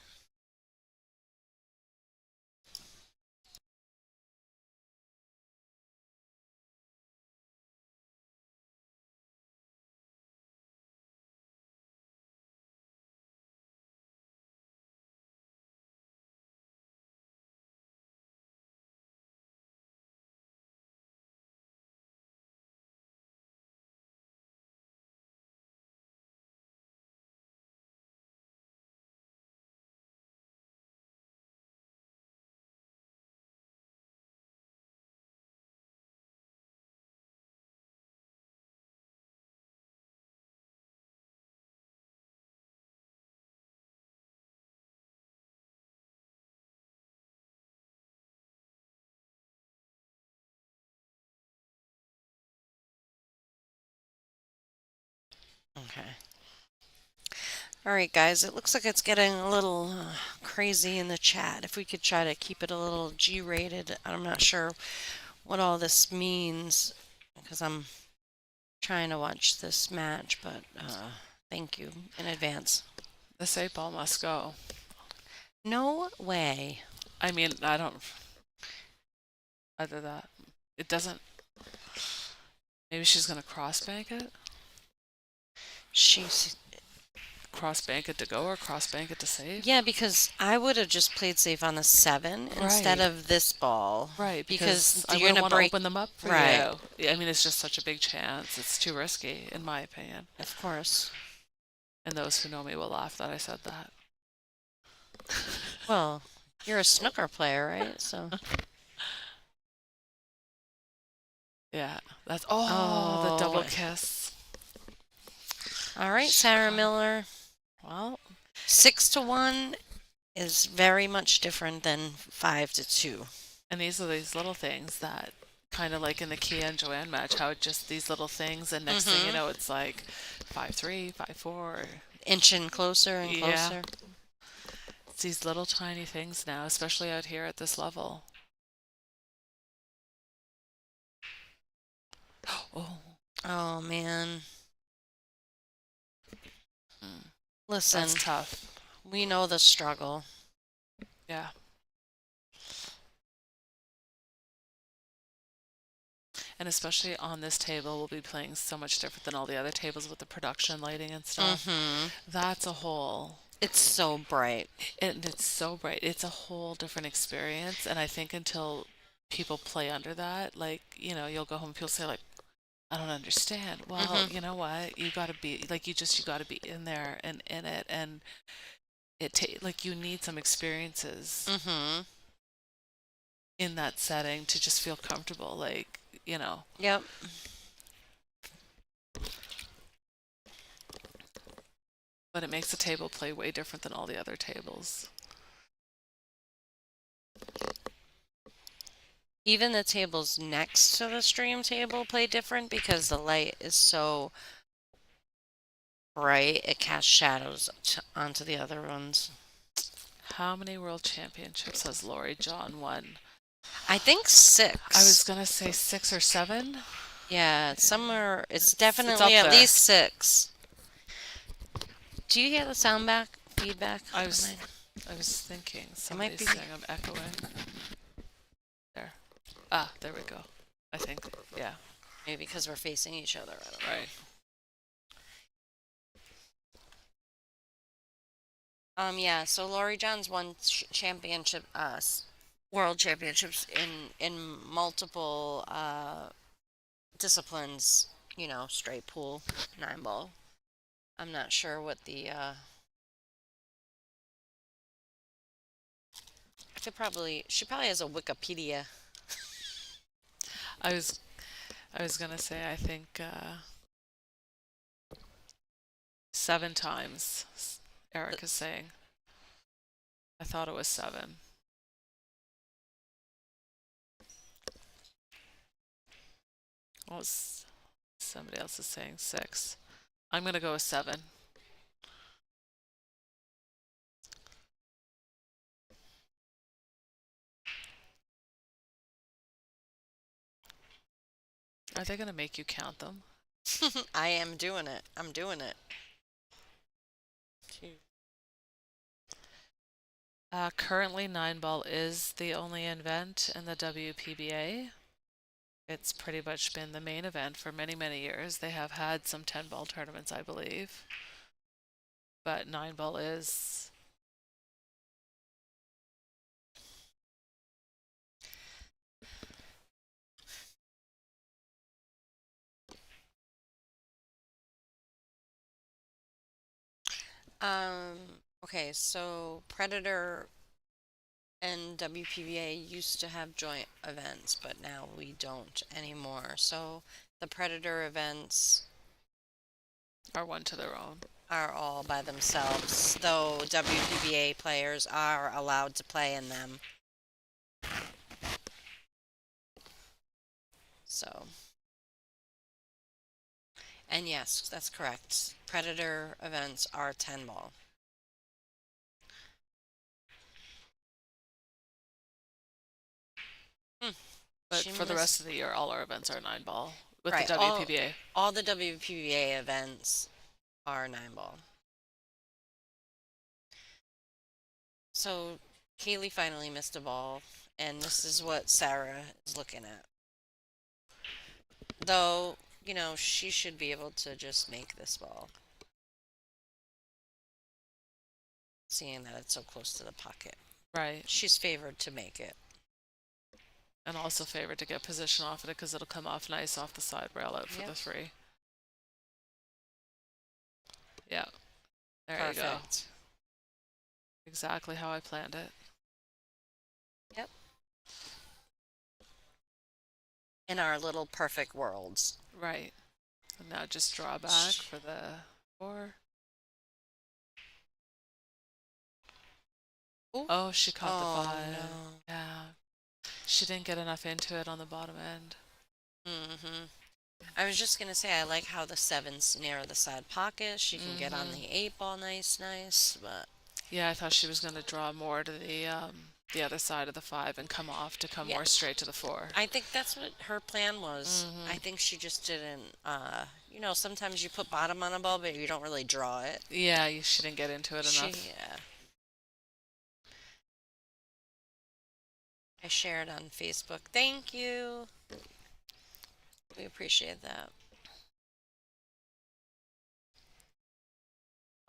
Okay. All right, guys, it looks like it's getting a little crazy in the chat. If we could try to keep it a little G-rated. I'm not sure what all this means because I'm trying to watch this match, but thank you in advance.
This 8 ball must go.
No way.
I mean, I don't. Either that. It doesn't. Maybe she's going to cross bank it?
She's.
Cross bank it to go or cross bank it to save?
Yeah, because I would have just played safe on the 7 instead
Right.
of this ball.
Right,
Because
I
you're
wouldn't
gonna
want to
break.
open them up for
Right.
you. Yeah, I mean, it's just such a big chance. It's too risky, in my opinion.
Of course.
And those who know me will laugh that I said that.
Well, you're a snooker player, right? So.
Yeah, that's the double
Oh.
kiss.
All right, Sarah Miller. Well, 6-1 is very much different than 5-2.
And these are these little things that kind of like in the Kia and Joanne match, how it just these little things, and next thing you know, it's like 5-3, 5-4.
Inching closer and
Yeah.
closer.
It's these little tiny things now, especially out here at this level. Oh,
Oh man. Listen,
that's tough.
we know the struggle.
Yeah. And especially on this table, we'll be playing so much different than all the other tables with the production lighting and stuff. That's a whole.
It's so bright.
And it's so bright. It's a whole different experience. And I think until people play under that, like, you know, you'll go home and people say, like, I don't understand. Well, you know what? You got to be, like, you got to be in there and in it. And like, you need some experiences in that setting to just feel comfortable. Like, you know.
Yep.
But it makes the table play way different than all the other tables.
Even the tables next to the stream table play different because the light is so bright, it casts shadows onto the other ones.
How many world championships has Lori John won?
I think 6.
I was going to say 6 or 7.
Yeah, somewhere. It's
up
definitely at
there.
least 6. Do you hear the feedback?
I was thinking somebody's
be-
saying I'm echoing. There. Ah, there we go. I think, yeah.
Maybe because we're facing each other. I don't know.
Right.
Yeah, so Laurie Johns won championship, world championships in multiple disciplines. You know, straight pool, 9-ball. I'm not sure what the. She probably has a Wikipedia.
I was gonna say I think 7 times. Eric is saying. I thought it was 7. Well, somebody else is saying 6. I'm gonna go with 7. Are they gonna make you count them?
I am doing it. I'm doing it.
Currently, 9-ball is the only event in the WPBA. It's pretty much been the main event for many, many years. They have had some 10-ball tournaments, I believe. But 9-ball is...
Okay, so Predator and WPBA used to have joint events, but now we don't anymore. So the Predator events
are one to their own.
Are all by themselves, though WPBA players are allowed to play in them. So, and yes, that's correct. Predator events are 10-ball.
But for the rest of the year, all our events are 9-ball with
right,
the WPBA.
All the WPBA events are 9-ball. So Kaylee finally missed a ball, and this is what Sarah is looking at. Though, you know, she should be able to just make this ball. Seeing that it's so close to the pocket.
Right.
She's favored to make it.
And also favored to get position off of it because it'll come off nice off the side rail out for the 3. Yeah. There
Perfect.
you go. Exactly how I planned it.
Yep. In our little perfect worlds.
Right. And now just draw back for the 4. Ooh. Oh, she caught the 5.
No.
Yeah. she didn't get enough into it on the bottom end.
Mm-hmm. I was just gonna say I like how the sevens narrow the side pocket. She can get on the 8 ball nice, but
Yeah, I thought she was going to draw more to the other side of the 5 and come off to come
yeah,
more straight to the 4.
I think that's what her plan was. I think she just didn't. Sometimes you put bottom on a ball, but you don't really draw it.
Yeah, she didn't get into it enough.
Yeah. I shared on Facebook. Thank you. We appreciate that.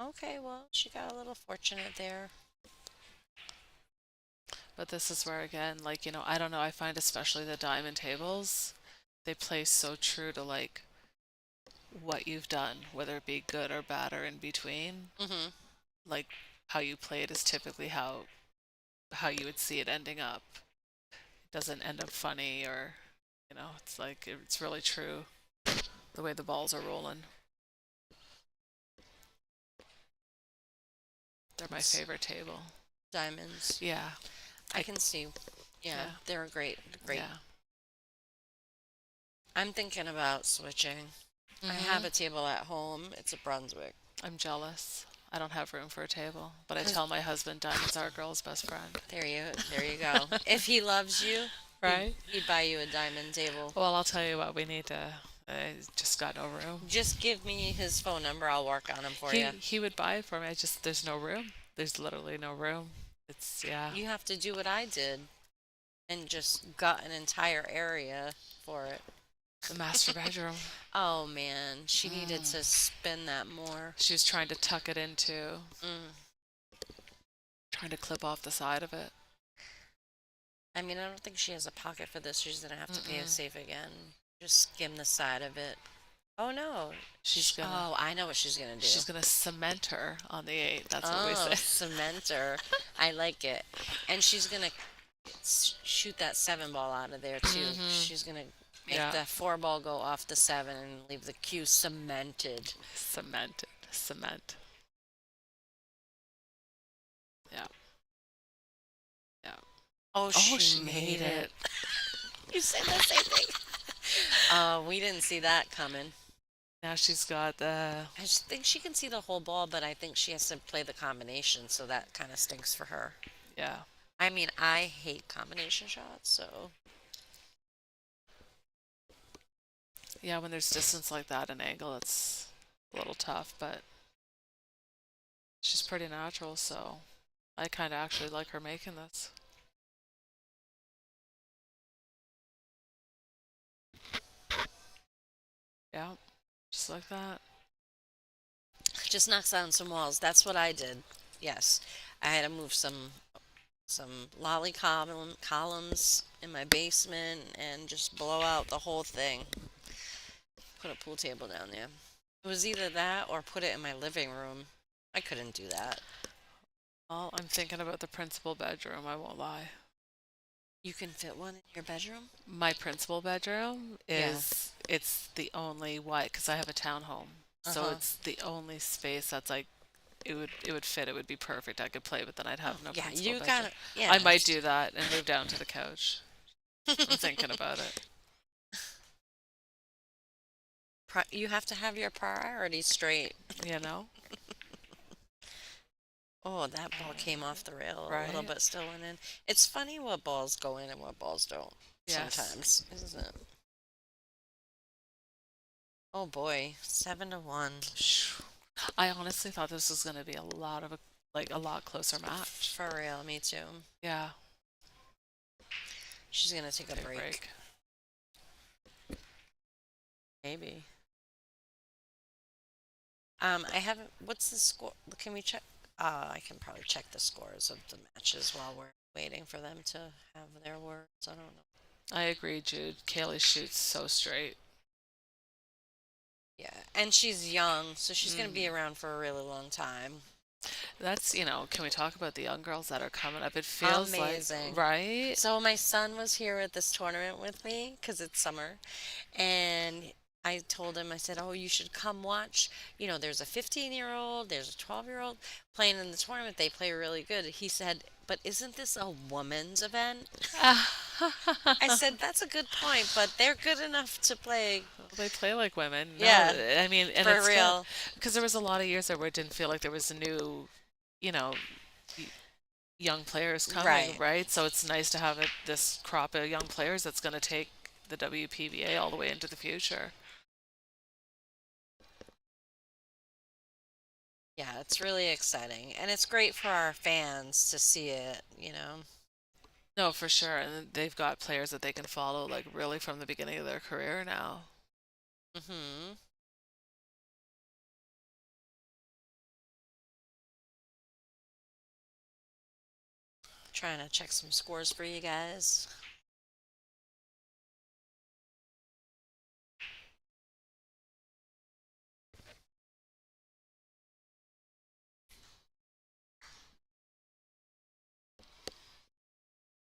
Okay, well, she got a little fortunate there.
But this is where, again, like, I don't know, I find especially the diamond tables, they play so true to, like, what you've done, whether it be good or bad or in between.
Mm-hmm.
Like, how you play it is typically how you would see it ending up. It doesn't end up funny or, it's like, it's really true the way the balls are rolling. They're my favorite table.
Diamonds.
Yeah.
I can see. Yeah, they're great.
Yeah.
I'm thinking about switching. I have a table at home. It's a Brunswick.
I'm jealous. I don't have room for a table, but I tell my husband diamonds are a girl's best friend.
There you go. If he loves you,
Right?
he'd buy you a diamond table.
Well, I'll tell you what, we need to. I just got no room.
Just give me his phone number. I'll work on him for you.
He would buy it for me. There's no room. There's literally no room. Yeah.
You have to do what I did and just gut an entire area for it.
The master bedroom.
Oh man, she needed to spin that more.
She was trying to tuck it into. Trying to clip off the side of it.
I mean, I don't think she has a pocket for this. She's gonna have to pay a safe again. Just skim the side of it. Oh no, Oh, I know what she's gonna do.
She's gonna cement her on the 8. That's what we say.
Cement her. I like it. And she's gonna shoot that 7 ball out of there too. She's gonna make the 4 ball go off the 7 and leave the cue cemented.
Cement. Yeah. Yeah.
Oh, she made it. You said the same thing. We didn't see that coming.
Now she's got the.
I just think she can see the whole ball, but I think she has to play the combination, so that kind of stinks for her.
Yeah.
I mean, I hate combination shots, so.
Yeah, when there's distance like that, an angle, it's a little tough, but she's pretty natural, so I kind of actually like her making this. Yeah, just like that.
Just knocks down some walls. That's what I did. Yes, I had to move some lolly columns in my basement and just blow out the whole thing. Put a pool table down there. It was either that or put it in my living room. I couldn't do that.
Well, I'm thinking about the principal bedroom, I won't lie.
You can fit one in your bedroom?
My principal bedroom is, it's the only white, because I have a townhome. So it's the only space that's like, it would fit, it would be perfect. I could play, but then I'd have no principal bedroom. I might do that and move down to the couch. I'm thinking about it.
You have to have your priorities straight. Oh, that ball came off the rail a little bit, still went in. It's funny what balls go in and what balls don't sometimes, isn't it? Oh boy, 7-1.
I honestly thought this was going to be a lot closer match.
For real, me too.
Yeah.
She's going to take a break. Maybe. I haven't, what's the score? Can we check? I can probably check the scores of the matches while we're waiting for them to have their words. I don't know.
I agree, Jude. Kaylee shoots so straight.
Yeah, and she's young, so she's going to be around for a really long time.
That's, can we talk about the young girls that are coming up? It feels
amazing.
Right?
So my son was here at this tournament with me because it's summer, and I told him, I said, oh, you should come watch. There's a 15-year-old, there's a 12-year-old playing in the tournament. They play really good. He said, but isn't this a woman's event? I said, that's a good point, but they're good enough to play.
Well, they play like women. No,
Yeah,
I mean, and
for
it's good
real.
because there was a lot of years there where it didn't feel like there was a new, you know, y- young players coming,
Right.
right? So it's nice to have this crop of young players that's going to take the WPBA all the way into the future.
Yeah, it's really exciting. And it's great for our fans to see it.
No, for sure. And they've got players that they can follow like really from the beginning of their career now.
Hmm. Trying to check some scores for you guys.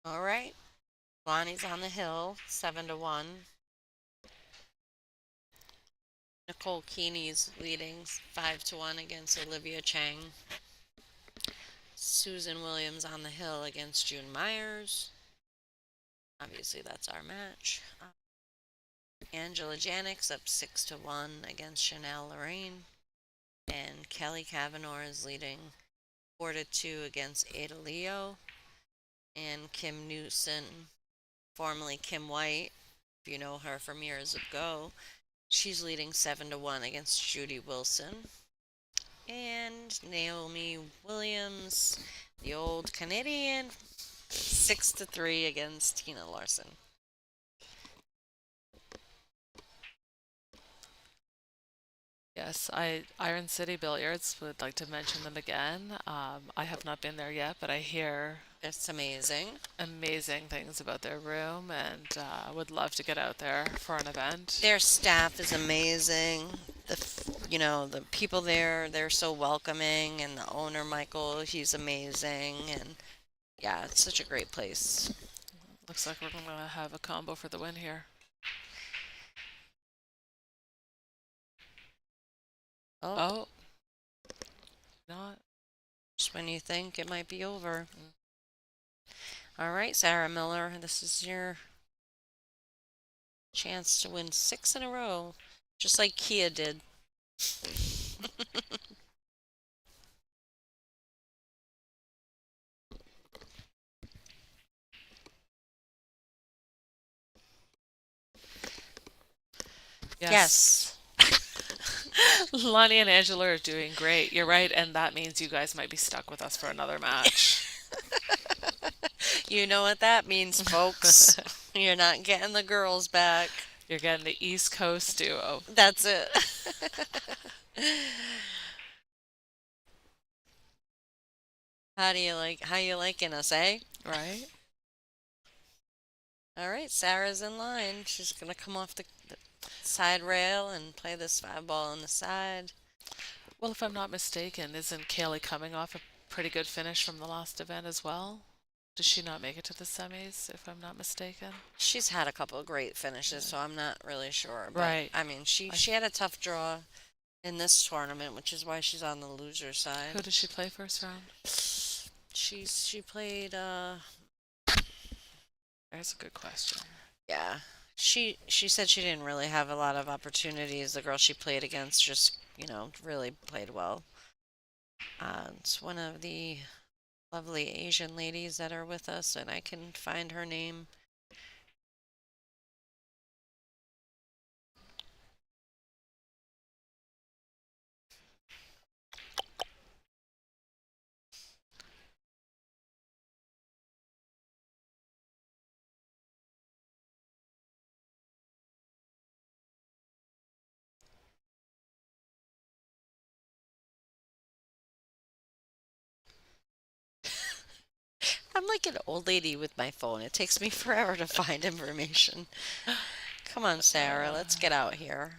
All right. Lonnie's on the hill, 7-1. Nicole Keeney's leading 5-1 against Olivia Chang. Susan Williams on the hill against June Myers. Obviously, that's our match. Angela Janik's up 6-1 against Chanel Lorraine. And Kelly Kavanaugh is leading 4-2 against Ada Leo. And Kim Newson, formerly Kim White, if you know her from years ago, she's leading 7-1 against Judy Wilson. And Naomi Williams, the old Canadian, 6-3 against Tina Larson.
Yes, Iron City Billiards would like to mention them again. I have not been there yet, but I hear
It's amazing.
amazing things about their room and would love to get out there for an event.
Their staff is amazing. The people there, they're so welcoming, and the owner Michael, he's amazing, and yeah, it's such a great place.
Looks like we're going to have a combo for the win here.
Oh,
Oh, not.
just when you think it might be over. All right, Sarah Miller, this is your chance to win 6 in a row, just like Kia did. Yes.
Lonnie and Angela are doing great. You're right, and that means you guys might be stuck with us for another match.
You know what that means, folks. You're not getting the girls back.
You're getting the East Coast duo.
That's it. How you liking us, eh?
Right?
All right, Sarah's in line. She's gonna come off the side rail and play this 5 ball on the side.
Well, if I'm not mistaken, isn't Kaylee coming off a pretty good finish from the last event as well? Did she not make it to the semis, if I'm not mistaken?
She's had a couple of great finishes, so I'm not really sure. But
Right.
I mean, she had a tough draw in this tournament, which is why she's on the loser side.
Who did she play first round?
She played
That's a good question.
yeah. She said she didn't really have a lot of opportunities. The girl she played against just, really played well. It's one of the lovely Asian ladies that are with us, and I can find her name. I'm like an old lady with my phone. It takes me forever to find information. Come on, Sarah, let's get out here.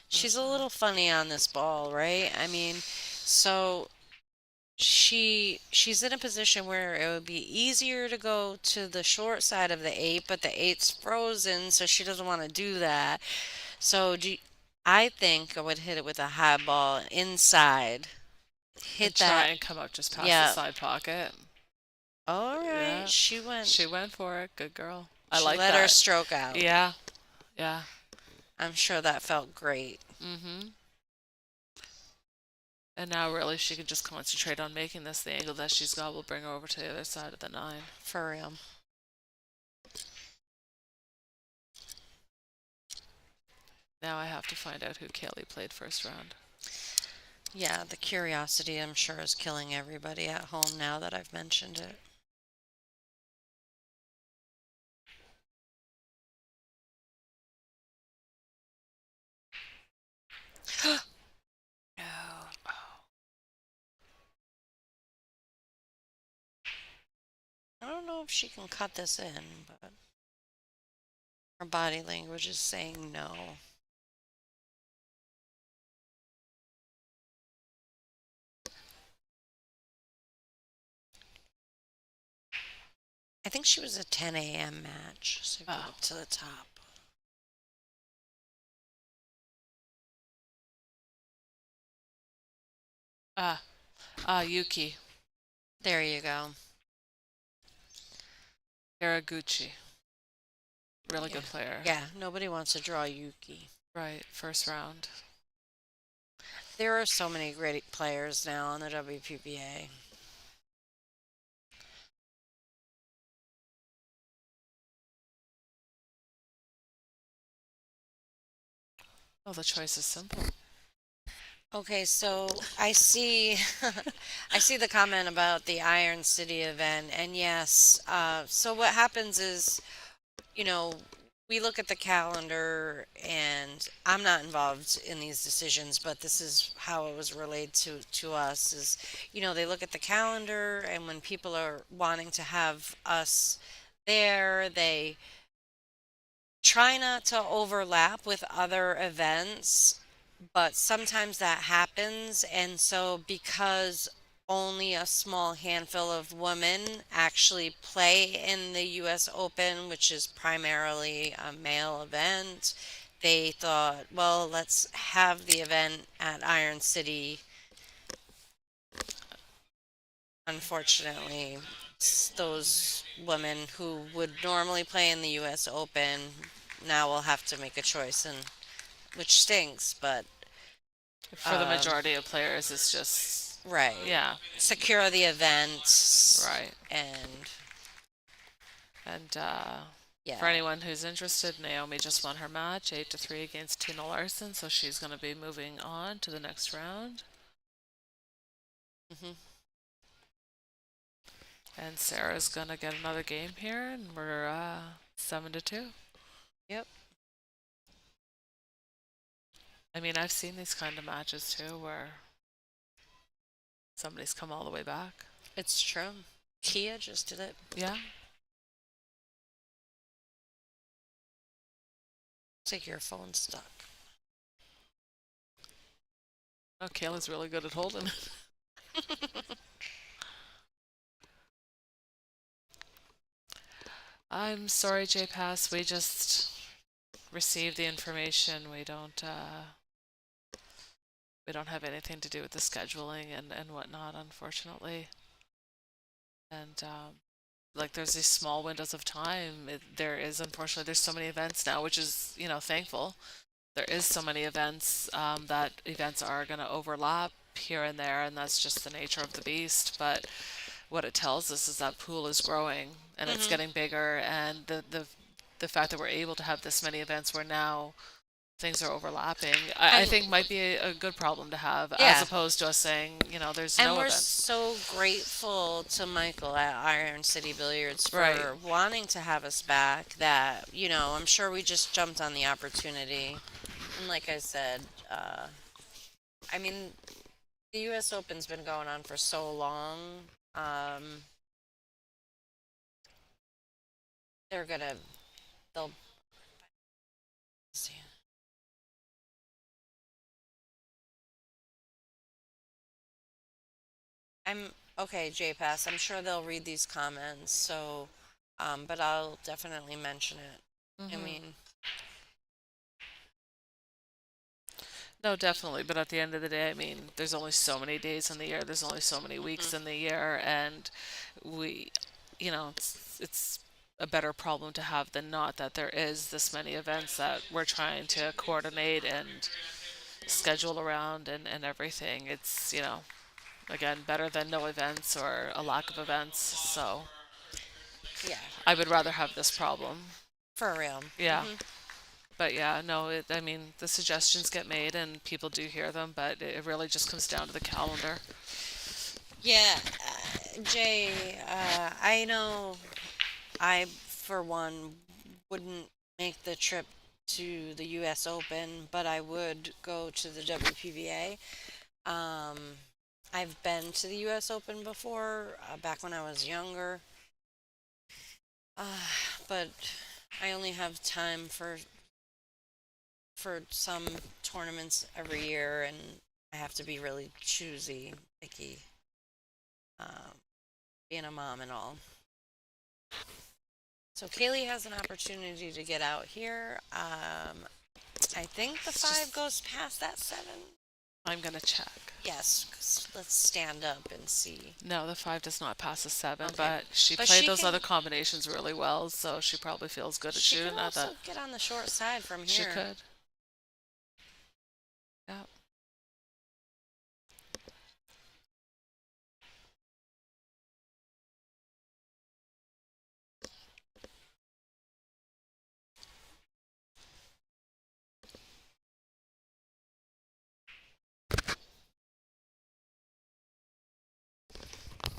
She's a little funny on this ball, right? I mean, so she's in a position where it would be easier to go to the short side of the 8, but the 8's frozen, so she doesn't want to do that. So I think I would hit it with a high ball inside. Hit
And try
that.
and come up just past
Yeah.
the side pocket.
All
Yeah.
right, she
She went for it. Good girl. I
she
like
let her
that.
stroke out.
Yeah. Yeah.
I'm sure that felt great.
Mm-hmm. And now really she can just concentrate on making this. The angle that she's got will bring her over to the other side of the 9.
For real.
Now I have to find out who Kaylee played first round.
Yeah, the curiosity I'm sure is killing everybody at home now that I've mentioned it. No. I don't know if she can cut this in, but her body language is saying no. I think she was a 10 a.m. match, so go up to the top.
Yuki
There you go.
Haraguchi. Really good player.
Yeah, nobody wants to draw Yuki.
Right, first round.
There are so many great players now on the WPBA.
Oh, the choice is simple.
Okay, so I see, I see the comment about the Iron City event, and yes, so what happens is, you know, we look at the calendar, and I'm not involved in these decisions, but this is how it was relayed to us, is, they look at the calendar, and when people are wanting to have us there, they try not to overlap with other events, but sometimes that happens. And so, because only a small handful of women actually play in the US Open, which is primarily a male event, they thought, well, let's have the event at Iron City. Unfortunately, those women who would normally play in the US Open now will have to make a choice, and which stinks, but
For the majority of players, it's just
right.
yeah,
Secure the event.
right.
And
And
yeah.
for anyone who's interested, Naomi just won her match 8-3 against Tina Larson, so she's going to be moving on to the next round.
hmm
And Sarah's going to get another game here, and we're 7-2.
Yep.
I mean, I've seen these kind of matches too, where somebody's come all the way back.
It's true. Kia just did it.
Yeah.
Looks like your phone's stuck.
Oh, Kayla's really good at holding it. I'm sorry, JPass. We just received the information. We don't have anything to do with the scheduling and whatnot, unfortunately. And like there's these small windows of time. Unfortunately, there's so many events now, which is, thankful. There is so many events that events are going to overlap here and there, and that's just the nature of the beast. But what it tells us is that pool is growing and it's getting bigger, and the fact that we're able to have this many events where now things are overlapping, I think might be a good problem to have, as opposed to us saying, there's
And
no
we're
events.
so grateful to Michael at Iron City Billiards for
Right.
wanting to have us back. That, I'm sure we just jumped on the opportunity. And like I said, I mean, the US Open's been going on for so long. They'll see. I'm okay, JPass. I'm sure they'll read these comments, so but I'll definitely mention it. I mean,
No, definitely. But at the end of the day, I mean, there's only so many days in the year. There's only so many weeks in the year, and you know, it's a better problem to have than not that there is this many events that we're trying to coordinate and schedule around and everything. It's, you know, again, better than no events or a lack of events. So
Yeah,
I would rather have this problem.
for real.
Yeah. But yeah, no, I mean, the suggestions get made and people do hear them, but it really just comes down to the calendar.
Yeah, Jay, I know I, for one, wouldn't make the trip to the U.S. Open, but I would go to the WPBA. Um, I've been to the U.S. Open before, back when I was younger, uh, but I only have time for some tournaments every year, and I have to be really choosy, picky, um, being a mom and all. So Kaylee has an opportunity to get out here. I think the five goes past that seven.
I'm going to check.
Yes, 'cause let's stand up and see.
No, the 5 does not pass a 7,
Okay.
but she
But
played
she
those
can-
other combinations really well, so she probably feels good at
She
shooting
can
at
also
that.
get on the short side from
She
here.
could. Yeah.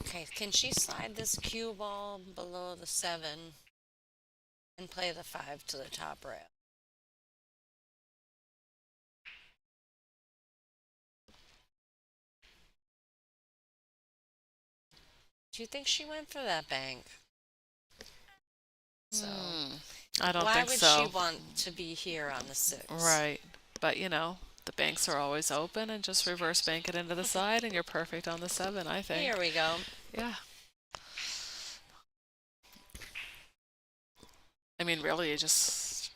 Okay, can she slide this cue ball below the seven and play the five to the top rail? Do you think she went for that bank? So
I don't
why
think
would
so.
she want to be here on the six?
Right. But you know, the banks are always open and just reverse bank it into the side and you're perfect on the 7, I think.
Here we go.
Yeah. I mean, really, you just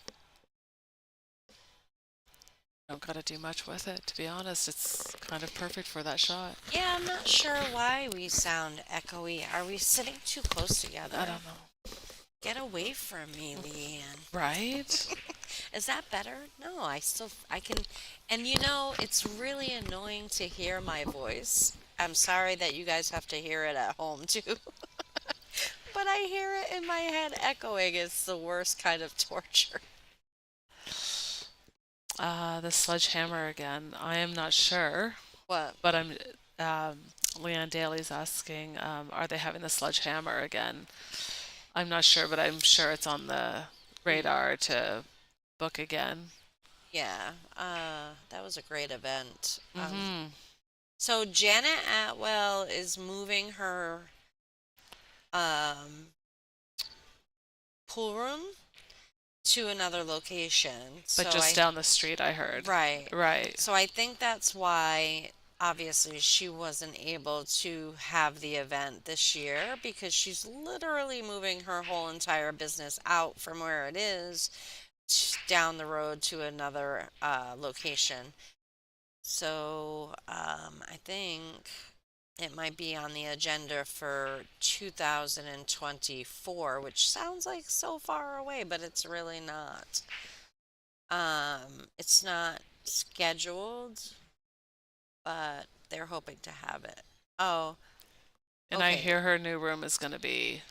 don't got to do much with it, to be honest. It's kind of perfect for that shot.
Yeah, I'm not sure why we sound echoey. Are we sitting too close together?
I don't know.
Get away from me, Leanne.
Right?
Is that better? No, I can, and you know, it's really annoying to hear my voice. I'm sorry that you guys have to hear it at home too. But I hear it in my head echoing. It's the worst kind of torture.
The sledgehammer again. I am not sure,
What?
but Leanne Daly's asking, are they having the sledgehammer again? I'm not sure, but I'm sure it's on the radar to book again.
Yeah, that was a great event.
Mm-hmm.
So Janet Atwell is moving her um, pool room to another location.
But just down the street, I heard.
Right.
Right.
So I think that's why obviously she wasn't able to have the event this year because she's literally moving her whole entire business out from where it is down the road to another location. So I think it might be on the agenda for 2024, which sounds like so far away, but it's really not. It's not scheduled, but they're hoping to have it. Oh,
And I
okay.
hear her new room is going to be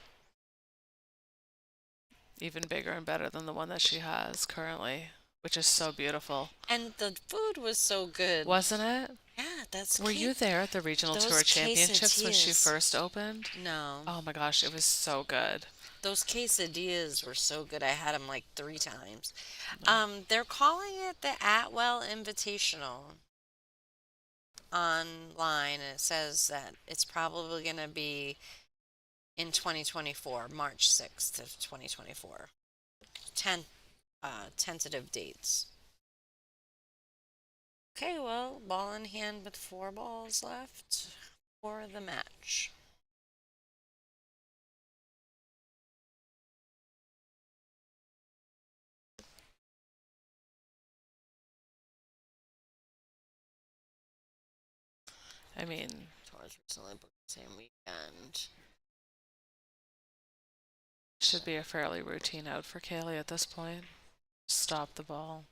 even bigger and better than the one that she has currently, which is so beautiful.
And the food was so good.
Wasn't it?
Yeah, that's
Were you there at the Regional
those
Tour Championships when she
quesadillas.
first opened?
No.
Oh my gosh, it was so good.
Those quesadillas were so good. I had them like 3 times. They're calling it the Atwell Invitational online, and it says that it's probably going to be in 2024, March 6th of 2024. 10 tentative dates. Okay, well, ball in hand with 4 balls left for the match.
I mean,
Tours recently booked the same weekend.
should be a fairly routine out for Kaylee at this point. Stop the ball.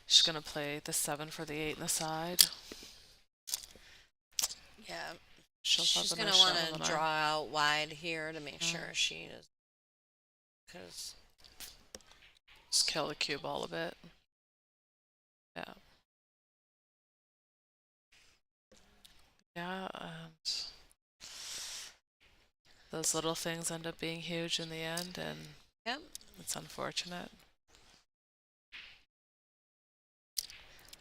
She's going to play the 7 for the 8 in the side.
Yeah,
She'll
she's
have a
going
nice
to
shot
want
on
to
the
draw
nine.
out wide here to make sure she is, because
Just kill the cue ball a bit. Yeah. Yeah, and those little things end up being huge in the end, and
yep.
it's unfortunate.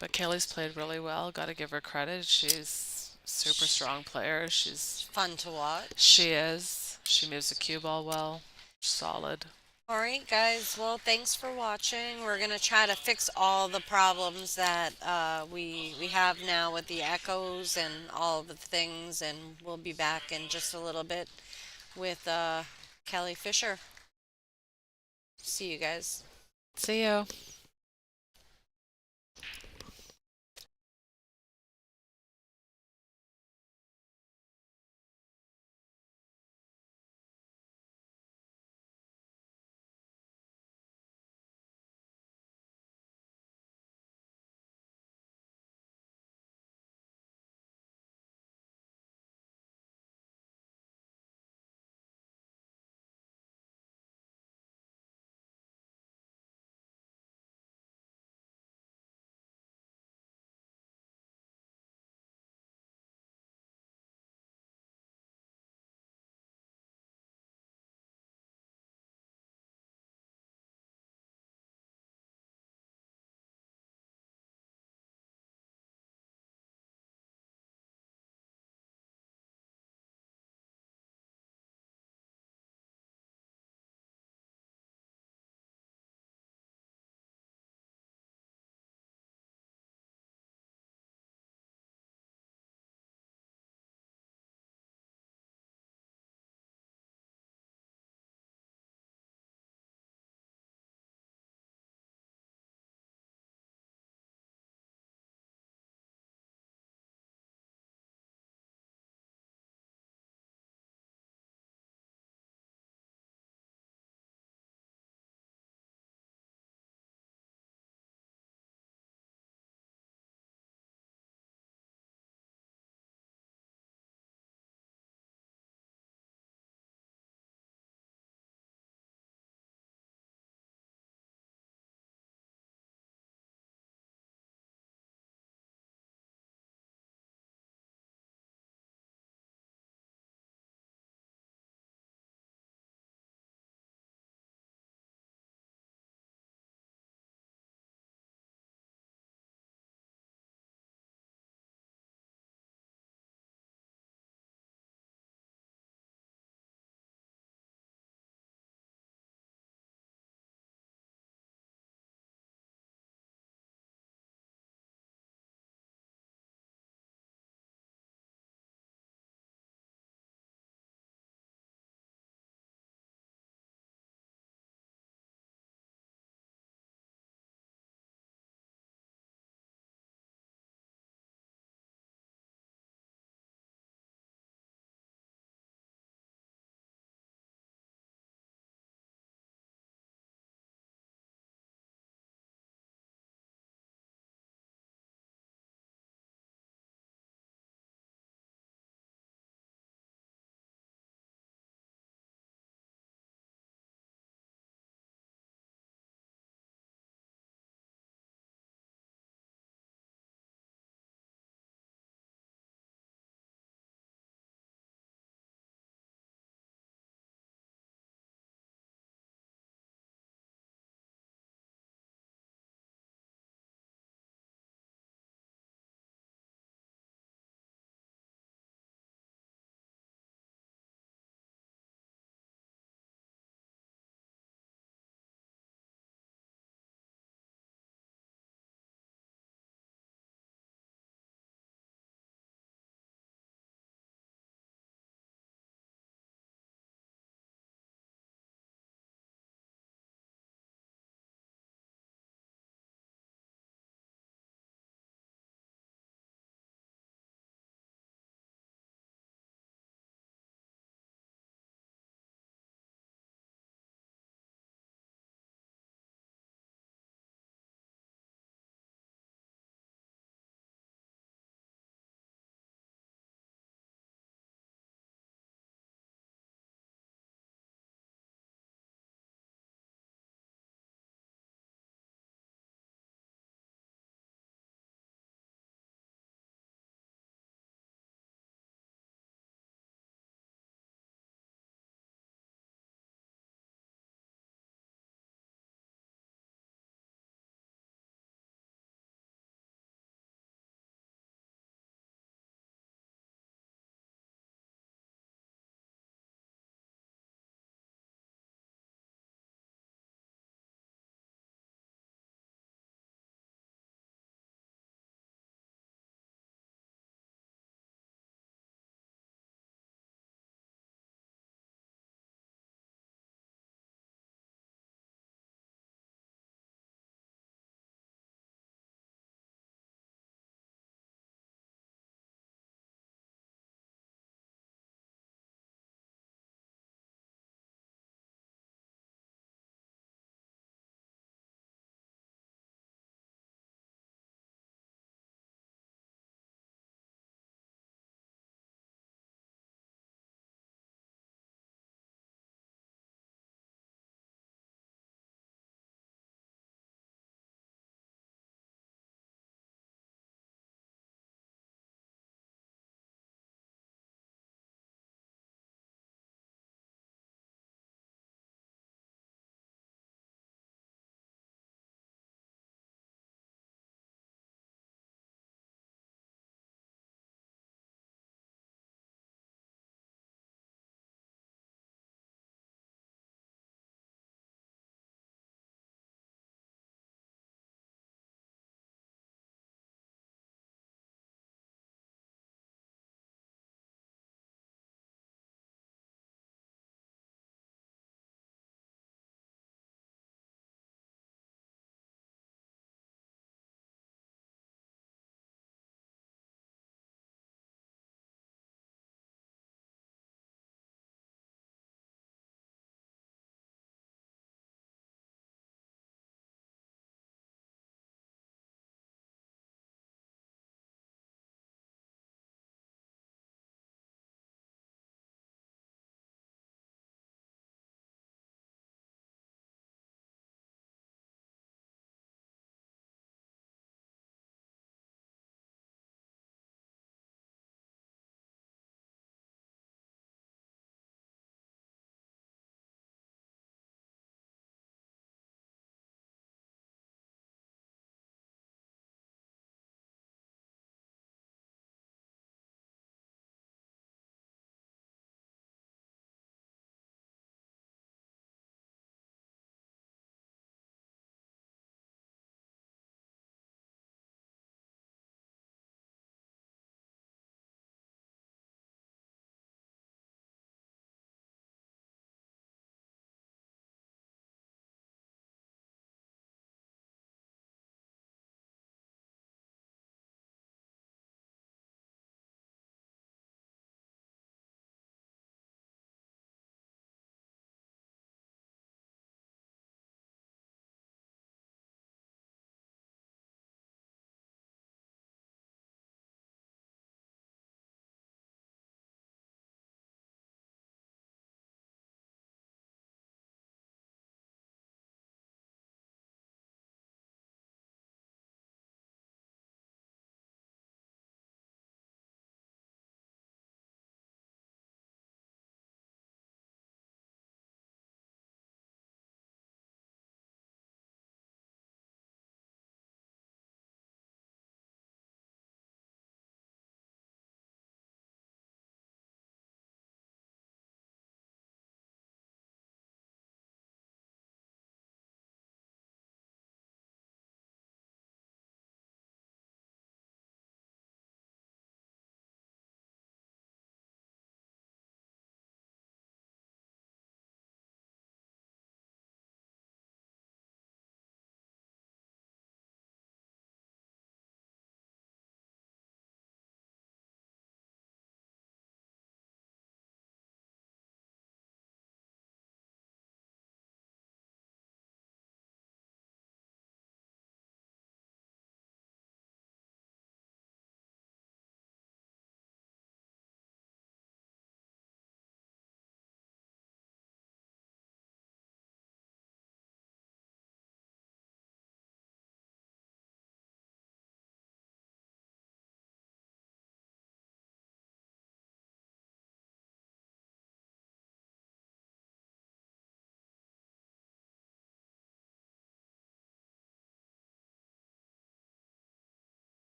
But Kaylee's played really well. Got to give her credit. She's a super strong player.
It's fun to watch.
She is. She moves the cue ball well. Solid.
All right, guys. Well, thanks for watching. We're gonna try to fix all the problems that we have now with the echoes and all of the things, and we'll be back in just a little bit with Kelly Fisher. See you guys.
See you.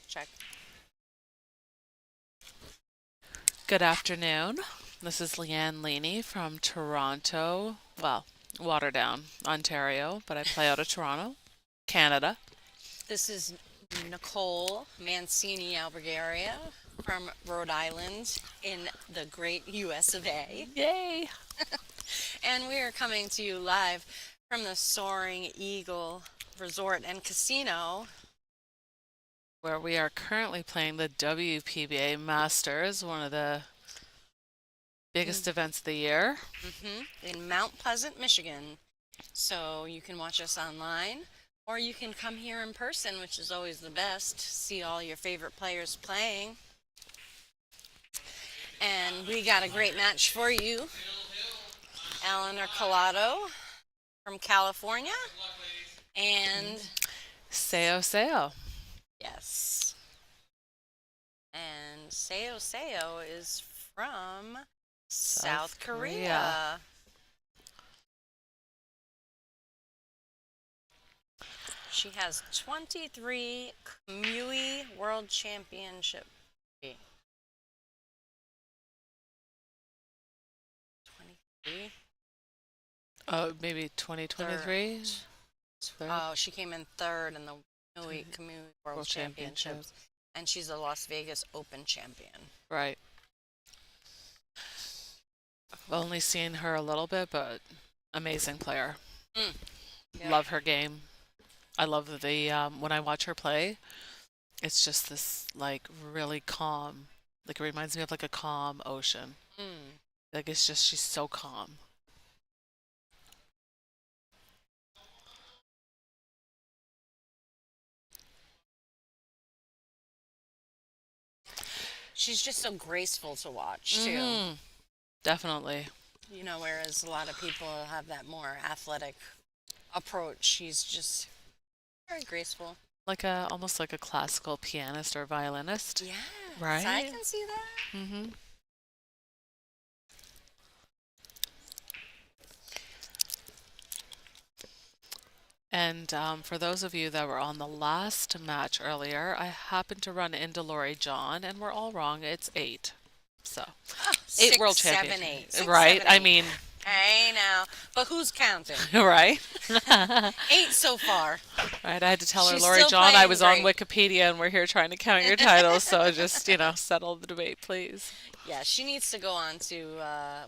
Check.
Good afternoon. This is Leanne Leaney from Toronto. Well, Waterdown, Ontario, but I play out of Toronto, Canada.
This is Nicole Mancini Albergaria from Rhode Island in the great US of A.
Yay!
And we are coming to you live from the Soaring Eagle Resort and Casino,
Where we are currently playing the WPBA Masters, one of the biggest events of the year.
in Mount Pleasant, Michigan. So you can watch us online, or you can come here in person, which is always the best. See all your favorite players playing. And we got a great match for you. Eleanor Collado from California. And
Seo.
yes. And Seo is from South Korea. She has 23 Kamui World Championship. 23?
Maybe 2023?
Oh, she came in third in the Kamui World Championships. And she's a Las Vegas Open champion.
Right. I've only seen her a little bit, but amazing player.
Yeah.
Love her game. I love the when I watch her play, it's just this like really calm. Like it reminds me of like a calm ocean. Like it's just she's so calm.
She's just so graceful to watch, too.
Definitely.
You know, whereas a lot of people have that more athletic approach, she's just very graceful.
Like almost like a classical pianist or violinist.
Yeah.
Right?
I can see that.
Mm-hmm. And for those of you that were on the last match earlier, I happened to run into Lori John, and we're all wrong. It's 8. So, 8 world champions.
8.
Right?
6, 7, 8.
I mean,
I know. But who's counting?
right?
8 so far.
Right. I had to tell her,
She's
Lori
still
John, I
playing
was on
great.
Wikipedia, and we're here trying to count your titles. So just, settle the debate, please.
Yeah, she needs to go on to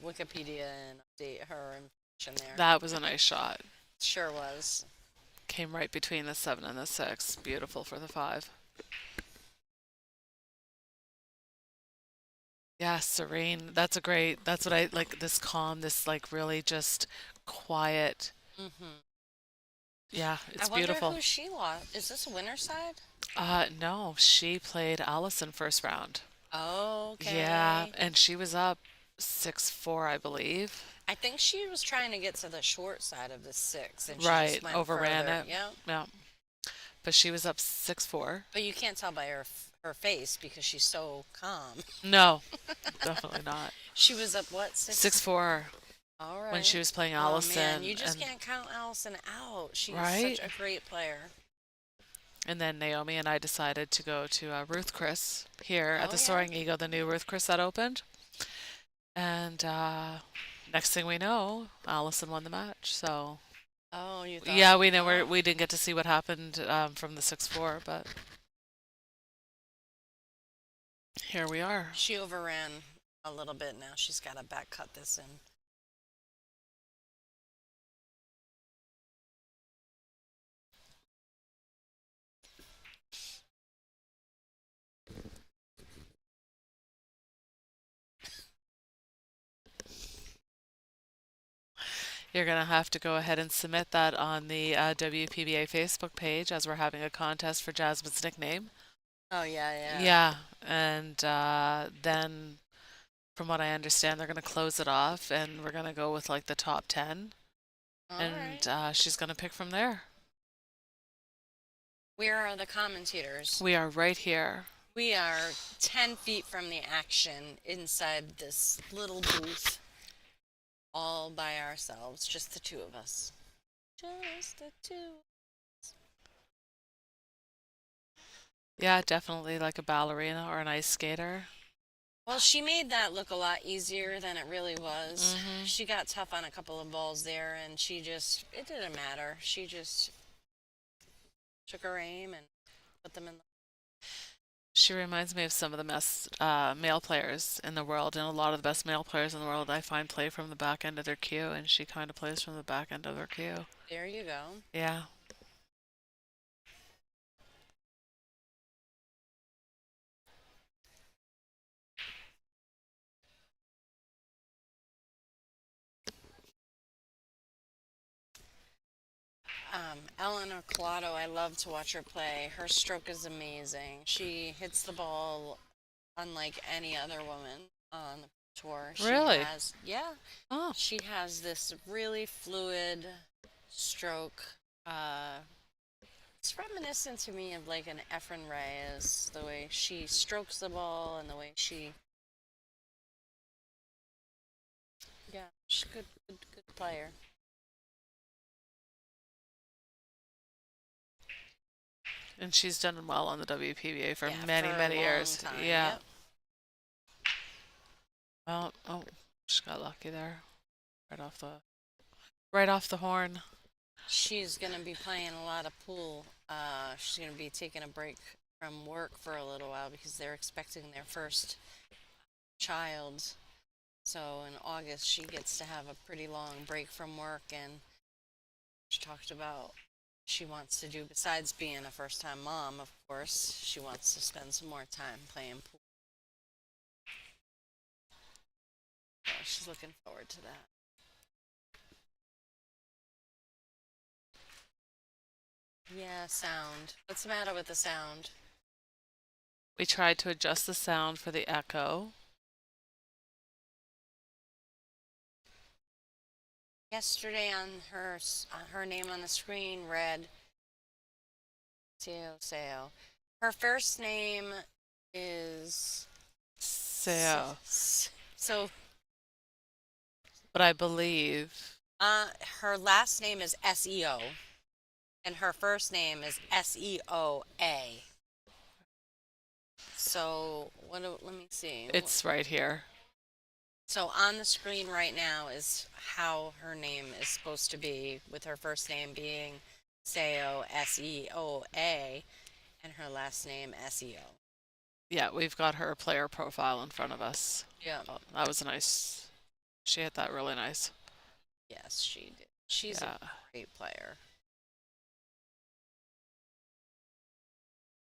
Wikipedia and update her information there.
That was a nice shot.
Sure was.
Came right between the 7 and the 6. Beautiful for the 5. Yeah, serene. That's what I like, this calm, this like really just quiet. Yeah, it's beautiful.
I wonder who she lost. Is this winner side?
No, she played Allison first round.
Oh, okay.
Yeah, and she was up 6-4, I believe.
I think she was trying to get to the short side of the 6, and she
Right,
just went
overran
further.
it.
Yeah.
Yeah. But she was up 6-4.
But you can't tell by her face because she's so calm.
No, definitely not.
She was up what?
6-4
All right.
when she was playing Allison.
Oh man, you just can't count Allison out. She's
Right?
such a great player.
And then Naomi and I decided to go to Ruth Chris here at the
Oh, yeah.
Soaring Eagle, the new Ruth Chris that opened. And next thing we know, Allison won the match. So
Oh, you thought?
yeah, we didn't get to see what happened from the 6-4, but here we are.
She overran a little bit now. She's got to back cut this in.
You're going to have to go ahead and submit that on the WPBA Facebook page as we're having a contest for Jasmine's nickname.
Oh, yeah.
Yeah, and then from what I understand, they're going to close it off, and we're going to go with like the top 10,
All
and
right.
she's going to pick from there.
Where are the commentators?
We are right here.
We are 10 feet from the action inside this little booth, all by ourselves, just the two of us. Just the two.
Yeah, definitely like a ballerina or an ice skater.
Well, she made that look a lot easier than it really was.
Hmm.
She got tough on a couple of balls there, and it didn't matter. She just took her aim and put them in.
She reminds me of some of the best male players in the world, and a lot of the best male players in the world I find play from the back end of their cue, and she kind of plays from the back end of her cue.
There you go.
Yeah.
Eleanor Collado, I love to watch her play. Her stroke is amazing. She hits the ball unlike any other woman on the tour.
Really?
Yeah,
Oh,
she has this really fluid stroke. Uh, it's reminiscent to me of like an Efren Reyes, the way she strokes the ball and the way yeah, she's a good player.
and she's done well on the WPBA for
Yeah,
many,
for a
many
long
years.
time.
Yeah.
Yep.
Well, oh, she got lucky there. Right off the horn.
She's gonna be playing a lot of pool. She's gonna be taking a break from work for a little while because they're expecting their first child. So in August, she gets to have a pretty long break from work, and she talked about she wants to do, besides being a first-time mom, of course, she wants to spend some more time playing pool. So she's looking forward to that. Yeah, sound. What's the matter with the sound?
We tried to adjust the sound for the echo.
Yesterday on her name on the screen read Seo Seo. Her first name is
So,
so
but I believe
her last name is SEO and her first name is SEOA. So let me see.
it's right here.
So on the screen right now is how her name is supposed to be, with her first name being Seo SEOA and her last name SEO.
Yeah, we've got her player profile in front of us.
Yeah.
Oh, that was nice. She hit that really nice.
Yes, she did. She's
Yeah.
a great player.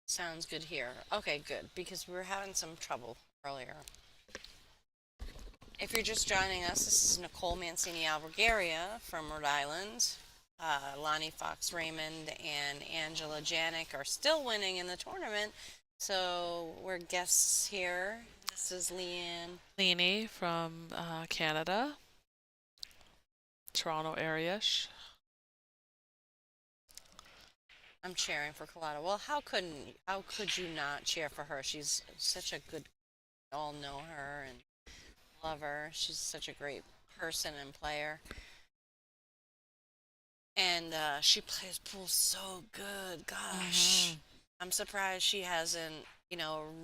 Sounds good here. Okay, good, because we were having some trouble earlier. If you're just joining us, this is Nicole Mancini Albergaria from Rhode Island. Lonnie Fox Raymond and Angela Janik are still winning in the tournament, so we're guests here. This is Leanne.
Leanie from Canada, Toronto area-ish.
I'm cheering for Collada. Well, how could you not cheer for her? She's such a good. We all know her and love her. She's such a great person and player. And she plays pool so good. Gosh. I'm surprised she hasn't,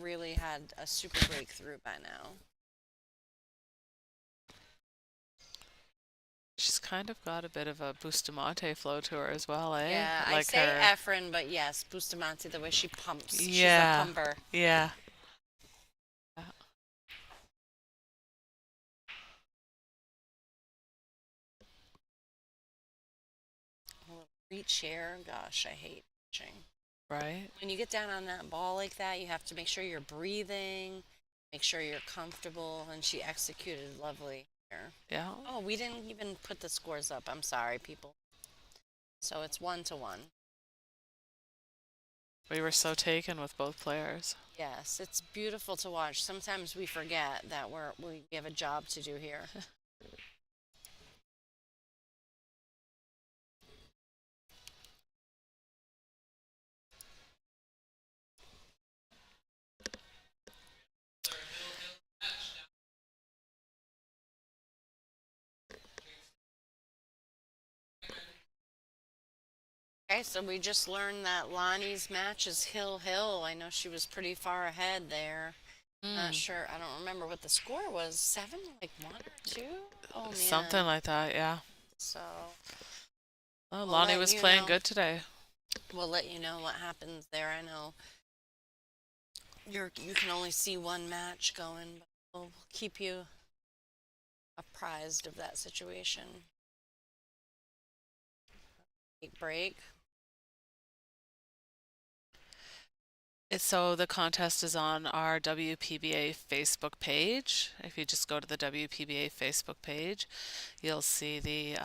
really had a super breakthrough by now.
She's kind of got a bit of a Bustamante flow to her as well, eh?
Yeah, I
Like
say
her.
Efren, but yes, Bustamante, the way she pumps.
Yeah.
She's a pumper.
Yeah.
A little reach here. Gosh, I hate pitching.
Right?
When you get down on that ball like that, you have to make sure you're breathing, make sure you're comfortable, and she executed lovely here.
Yeah.
Oh, we didn't even put the scores up. I'm sorry, people. So it's 1-1.
We were so taken with both players.
Yes, it's beautiful to watch. Sometimes we forget that we have a job to do here. Okay, so we just learned that Lonnie's match is Hill Hill. I know she was pretty far ahead there. Not sure. I don't remember what the score was. 7 to like 1 or 2? Oh
Something
man.
like that, yeah.
So
Oh,
we'll
Lonnie
let
was
you
playing
know.
good today.
We'll let you know what happens there. I know you can only see one match going, but we'll keep you apprised of that situation. Take break.
So the contest is on our WPBA Facebook page. If you just go to the WPBA Facebook page, you'll see the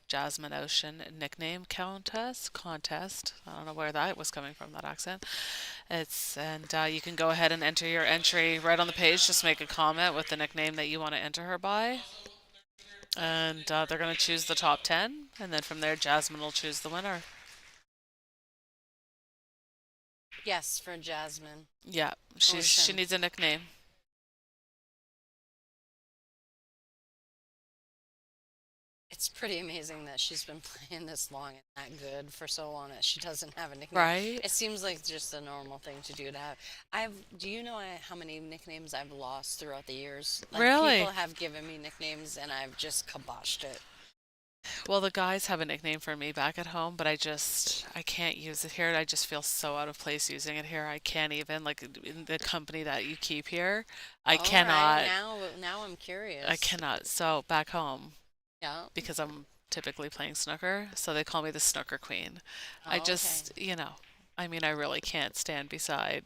Jasmine Ocean nickname contest. I don't know where that was coming from, that accent. You can go ahead and enter your entry right on the page. Just make a comment with the nickname that you want to enter her by. And they're going to choose the top 10. And then from there, Jasmine will choose the winner.
Yes, for Jasmine.
Yeah, she
Ocean.
needs a nickname.
It's pretty amazing that she's been playing this long and that good for so long that she doesn't have a nickname.
Right?
It seems like just a normal thing to do to have. Do you know how many nicknames I've lost throughout the years? Like,
Really?
people have given me nicknames and I've just kiboshed it.
Well, the guys have a nickname for me back at home, but I can't use it here. I just feel so out of place using it here. I can't even, like, in the company that you keep here, I
All
cannot.
right, now I'm curious.
I cannot. So back home,
Yeah.
because I'm typically playing snooker, so they call me the snooker queen.
Oh,
I just, I mean, I really can't stand beside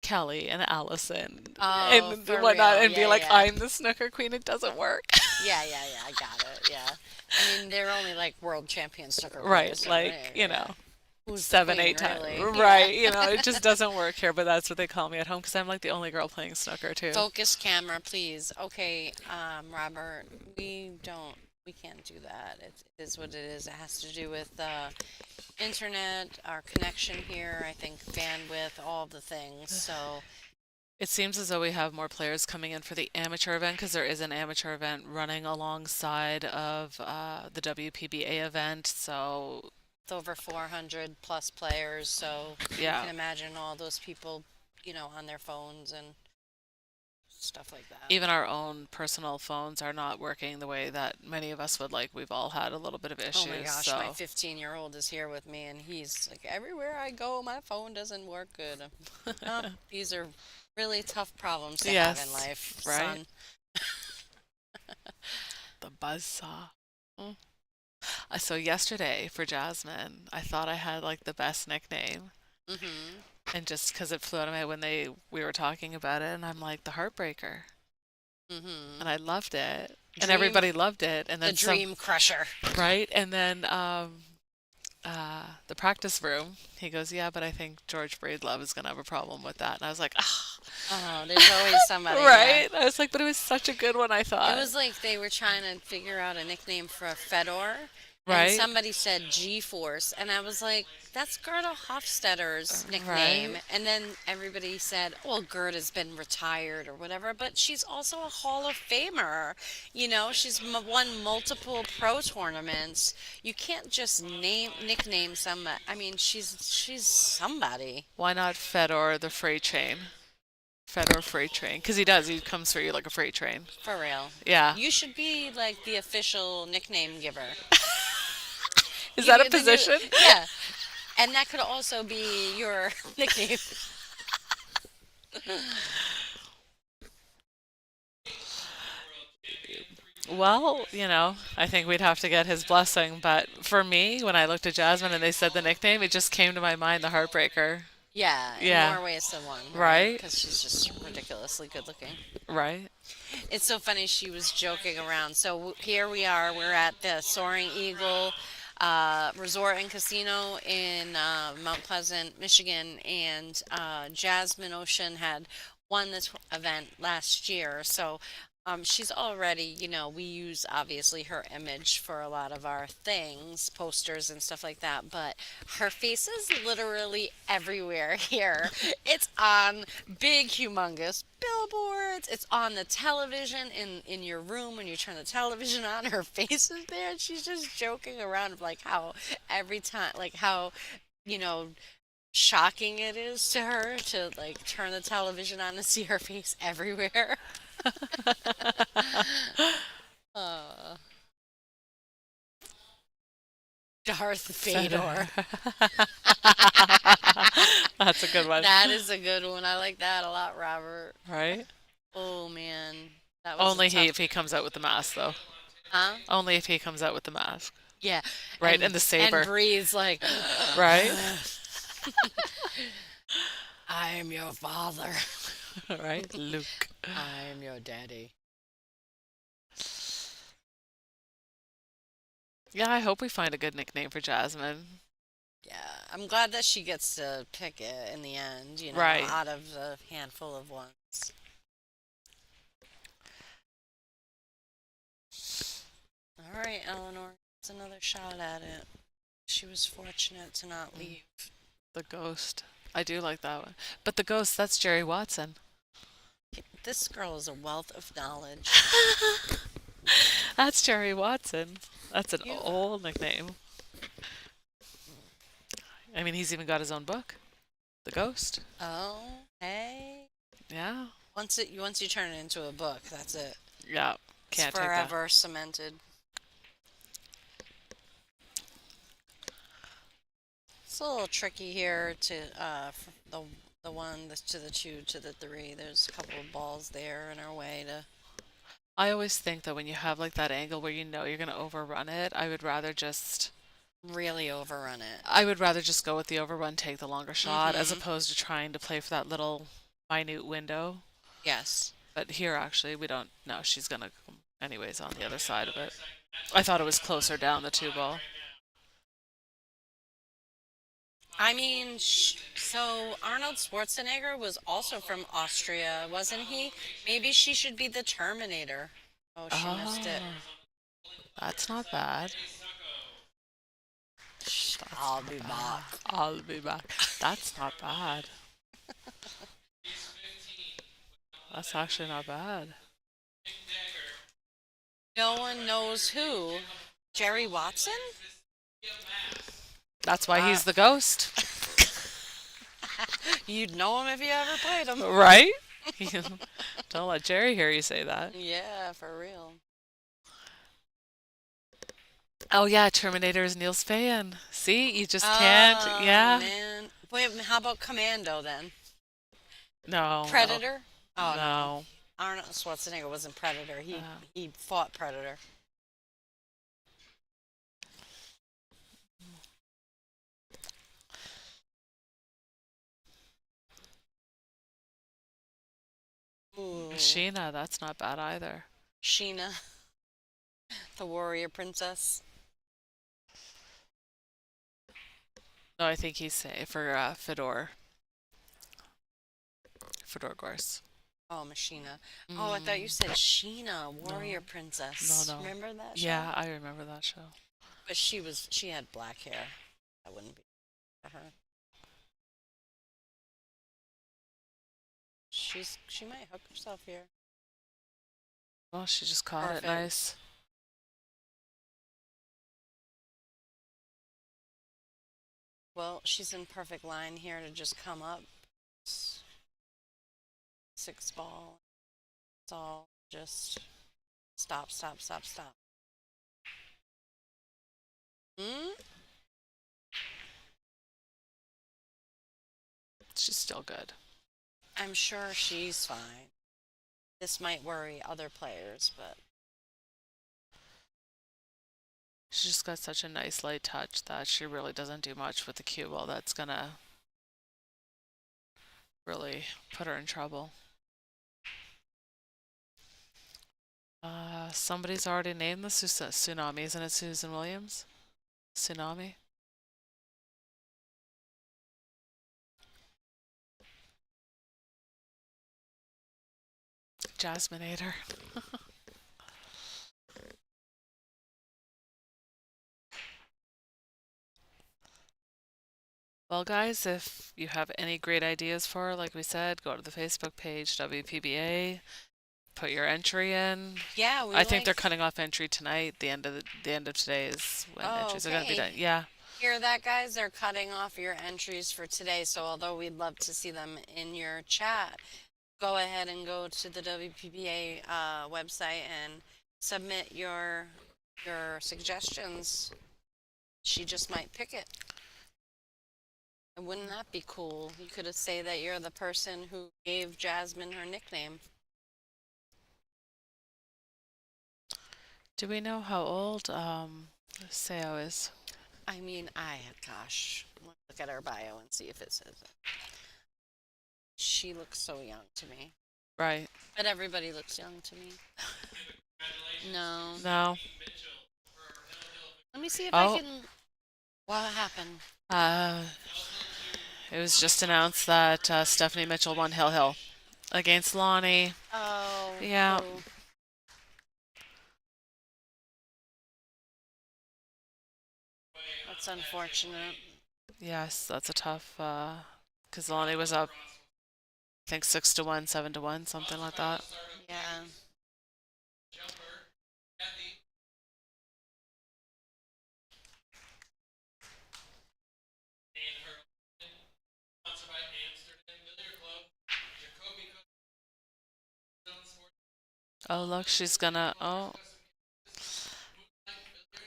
Kelly and Allison
Oh,
and
for
whatnot
real.
and be
Yeah,
like,
yeah.
I'm the snooker queen. It doesn't work.
Yeah, I got it. Yeah. I mean, they're only like world champion snooker
Right,
players, so,
like,
yeah. Who's the
7,
queen,
8 times.
really?
Right,
Yeah.
it just doesn't work here, but that's what they call me at home because I'm like the only girl playing snooker too.
Focus camera, please. Okay, Robert, we can't do that. It is what it is. It has to do with internet, our connection here, I think bandwidth, all the things. So,
It seems as though we have more players coming in for the amateur event because there is an amateur event running alongside of the WPBA event. So
it's over 400 plus players. So,
yeah,
you can imagine all those people, on their phones and stuff like that.
even our own personal phones are not working the way that many of us would like. We've all had a little bit of issues.
Oh my gosh,
so.
my 15-year-old is here with me, and he's like, everywhere I go, my phone doesn't work good. Oh, these are really tough problems to have in life,
right?
son.
The buzzsaw. So yesterday for Jasmine, I thought I had like the best nickname. And just because it flew out of my head when we were talking about it, and I'm like the Heartbreaker. And I loved it, and everybody loved it. And then
the Dream Crusher,
right? And then the practice room, he goes, yeah, but I think George Breedlove is gonna have a problem with that. And I was like, ah.
Oh, there's always somebody.
Right? Yeah. I was like, but it was such a good one, I thought.
It was like they were trying to figure out a nickname for a Fedor.
Right.
And somebody said G-Force, and I was like, that's Gerda Hofstadter's nickname.
Right.
And then everybody said, well, Gerda's been retired or whatever, but she's also a Hall of Famer. She's won multiple pro tournaments. You can't just nickname somebody. I mean, she's somebody.
Why not Fedor the Freight Train? Fedor Freight Train, because he does. He comes for you like a freight train.
For real.
Yeah.
You should be like the official nickname giver.
Is that a position?
Yeah. And that could also be your nickname.
Well, I think we'd have to get his blessing. But for me, when I looked at Jasmine and they said the nickname, it just came to my mind, the Heartbreaker.
Yeah, in more ways than one.
Right?
Because she's just ridiculously good looking.
Right.
It's so funny, she was joking around. So here we are, we're at the Soaring Eagle Resort and Casino in Mount Pleasant, Michigan, and Jasmine Ocean had won this event last year. So She's already, we use obviously her image for a lot of our things, posters and stuff like that, but her face is literally everywhere here. It's on big, humongous billboards. It's on the television in your room when you turn the television on. Her face is there, and she's just joking around of like how every time, like how, you know, shocking it is to her to like turn the television on and see her face everywhere. Uh, Darth
Fedor.
Vader.
That's a good one.
That is a good one. I like that a lot, Robert.
Right?
Oh man, that was
Only
a tough.
if he comes out with the mask, though.
Huh?
Only if he comes out with the mask.
Yeah.
Right, and the saber.
And breathes like.
Right?
I am your father.
Right? Luke.
I am your daddy.
Yeah, I hope we find a good nickname for Jasmine.
Yeah, I'm glad that she gets to pick it in the end,
Right.
out of the handful of ones. All right, Eleanor, it's another shot at it. She was fortunate to not leave.
The ghost. I do like that one. But the ghost, that's Jerry Watson.
This girl is a wealth of knowledge.
That's Jerry Watson. That's an
You-
old nickname. I mean, he's even got his own book. The Ghost.
Oh, hey.
Yeah.
Once you turn it into a book, that's it.
Yeah. Can't
It's
take that.
forever cemented. It's a little tricky here to the one to the two to the three. There's a couple of balls there in our way to.
I always think that when you have like that angle where you know you're going to overrun it, I would rather just
Really overrun it.
go with the overrun, take the longer shot, as
Mhm.
opposed to trying to play for that little minute window.
Yes.
But here, actually, we don't know. She's going to come anyways on the other side of it. I thought it was closer down the two ball.
I mean, so Arnold Schwarzenegger was also from Austria, wasn't he? Maybe she should be the Terminator. Oh, she missed it.
That's not bad.
I'll be back.
I'll be back. That's not bad. That's actually not bad.
No one knows who. Jerry Watson?
That's why he's the ghost.
You'd know him if you ever played him.
Right? Don't let Jerry hear you say that.
Yeah, for real.
Oh, yeah, Terminator is Neil Spahan. See, you just can't.
Oh,
Yeah.
man. Wait, how about Commando then?
No.
Predator? Oh,
No.
Arnold Schwarzenegger wasn't Predator. He
No.
he fought Predator. Ooh.
Sheena, that's not bad either.
Sheena, the warrior princess.
No, I think he's for Fedor. Fedor Gorse.
Oh, Machina. Oh, I thought you said Sheena, warrior
No.
princess.
No.
Remember that show?
Yeah, I remember that show.
But she had black hair. That wouldn't be for her. She might hook herself here.
Well, she just caught
Perfect.
it nice.
Well, she's in perfect line here to just come up. 6 ball. It's all just stop. Hmm?
She's still good.
I'm sure she's fine. This might worry other players, but
She's just got such a nice light touch that she really doesn't do much with the cue ball that's gonna really put her in trouble. Somebody's already named the tsunami, isn't it Susan Williams? Tsunami? Jasminator. Well, guys, if you have any great ideas for her, like we said, go to the Facebook page, WPBA, put your entry in.
Yeah, we
I think they're
like.
cutting off entry tonight. The end of today is when
Oh,
entries are going to be done.
okay.
Yeah.
Hear that, guys? They're cutting off your entries for today. So although we'd love to see them in your chat, go ahead and go to the WPBA website and submit your suggestions. She just might pick it. And wouldn't that be cool? You could say that you're the person who gave Jasmine her nickname.
Do we know how old Sao is?
I mean, gosh, look at her bio and see if it says it. She looks so young to me.
Right.
But everybody looks young to me. No.
No.
Let me see if I can. What happened?
It was just announced that Stephanie Mitchell won Hill against Lonnie.
Oh.
Yeah.
Cool. That's unfortunate.
Yes, that's a tough. Because Lonnie was up, I think 6-1, 7-1, something like that.
Yeah.
Oh, look, she's gonna. Oh.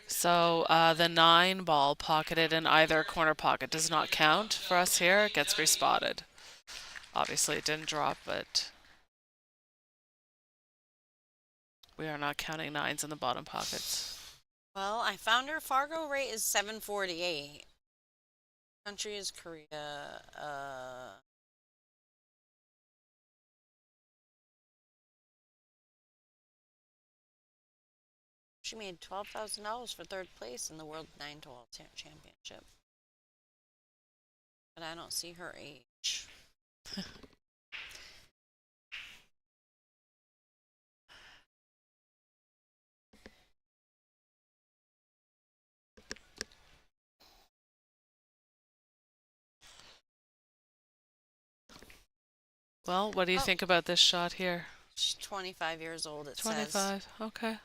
So the 9 ball pocketed in either corner pocket does not count for us here. It gets respotted. Obviously, it didn't drop, but we are not counting 9s in the bottom pockets.
Well, I found her Fargo rate is 748. Country is Korea. She made $12,000 for third place in the World 9-12 Championship. But I don't see her age.
Well, what do you think about this shot here?
She's 25 years old, it
25.
says.
Okay.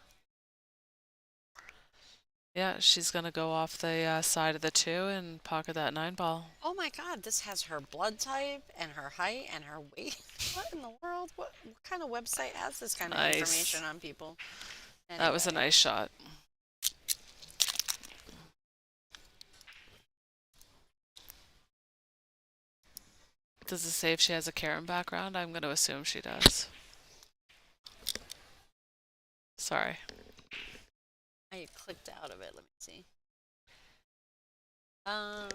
Yeah, she's going to go off the side of the 2 and pocket that 9 ball.
Oh my God, this has her blood type and her height and her weight. What in the world? What kind of website has this kind of information on people? Anyway.
That was a nice shot. Does it say if she has a Karen background? I'm going to assume she does. Sorry.
I clicked out of it. Let me see. I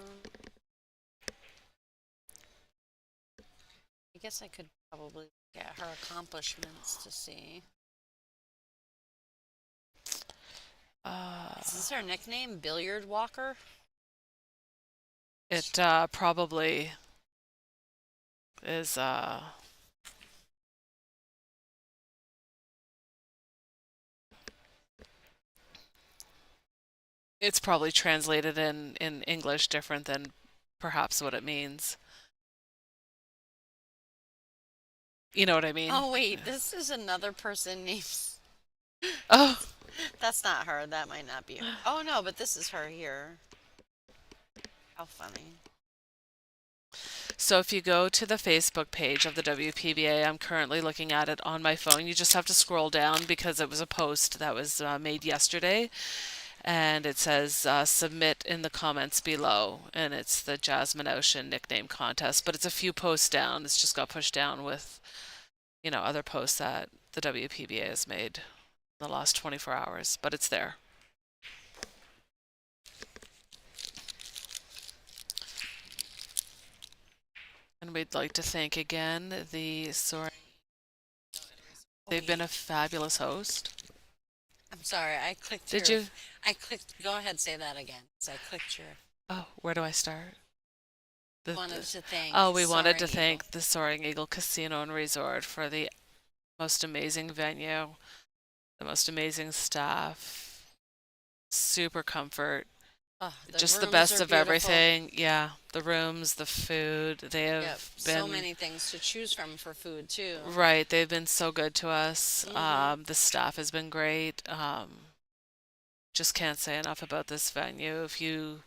guess I could probably look at her accomplishments to see. Is this her nickname, Billiard Walker?
It probably is. It's probably translated in English different than perhaps what it means. You know what I mean?
Oh, wait, this is another person named.
Oh.
That's not her. That might not be her. Oh, no, but this is her here. How funny.
So if you go to the Facebook page of the WPBA, I'm currently looking at it on my phone. You just have to scroll down because it was a post that was made yesterday. And it says submit in the comments below. And it's the Jasmine Ocean nickname contest. But it's a few posts down. It's just got pushed down with, other posts that the WPBA has made in the last 24 hours. But it's there. And we'd like to thank again the Soaring. They've been a fabulous host.
I'm sorry, I clicked.
Did you?
I clicked. Go ahead, say that again. So I clicked your.
Oh, where do I start?
Wanted to thank.
Oh, we wanted to
Soaring
thank
Eagle.
the Soaring Eagle Casino and Resort for the Most amazing venue, the most amazing staff, super comfort,
Oh, the
just the
rooms
best
are
of
beautiful.
everything. Yeah, the rooms, the food, they
Yep,
have
so
been
many things to choose from for food too.
right. They've been so good to us.
Mhm.
The staff has been great. Just can't say enough about this venue. If you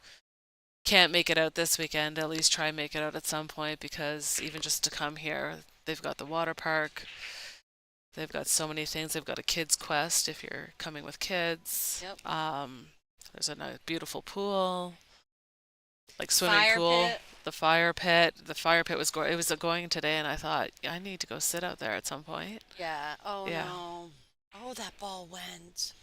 can't make it out this weekend, at least try and make it out at some point because even just to come here, they've got the water park. They've got so many things. They've got a kids quest if you're coming with kids.
Yep.
There's a nice, beautiful pool, like swimming
Fire
pool.
pit.
The fire pit. The fire pit was it was going today, and I thought I need to go sit out there at some point.
Yeah. Oh
Yeah.
no. Oh, that ball went.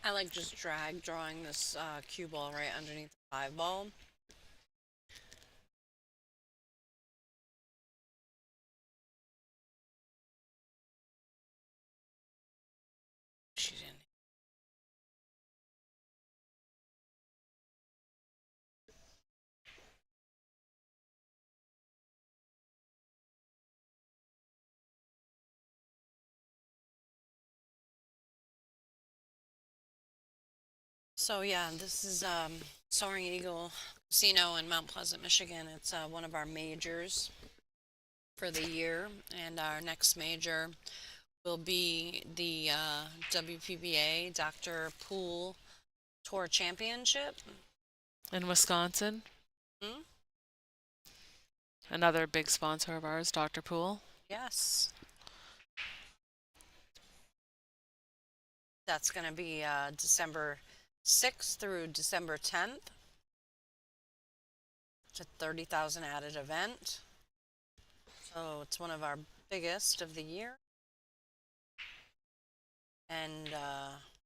I like just drawing this cue ball right underneath the 5 ball. She didn't. So yeah, this is Soaring Eagle Casino in Mount Pleasant, Michigan. It's one of our majors for the year, and our next major will be the WPBA Dr. Pool Tour Championship.
In Wisconsin,
Hmm?
another big sponsor of ours, Dr. Pool.
Yes. That's going to be December 6th through December 10th. It's a 30,000 added event. So it's one of our biggest of the year. And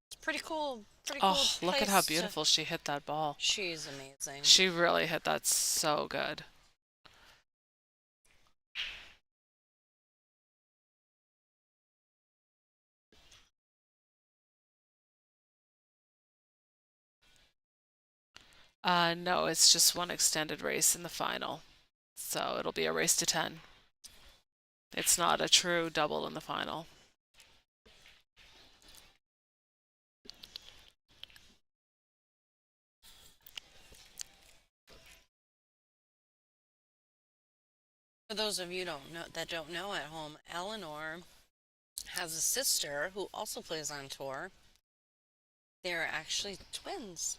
it's pretty cool. Pretty cool
Oh, look at how
place to-
beautiful she hit that ball.
She's amazing.
She really hit that so good. No, it's just one extended race in the final. So it'll be a race to 10. It's not a true double in the final.
For those of you that don't know at home, Eleanor has a sister who also plays on tour. They're actually twins.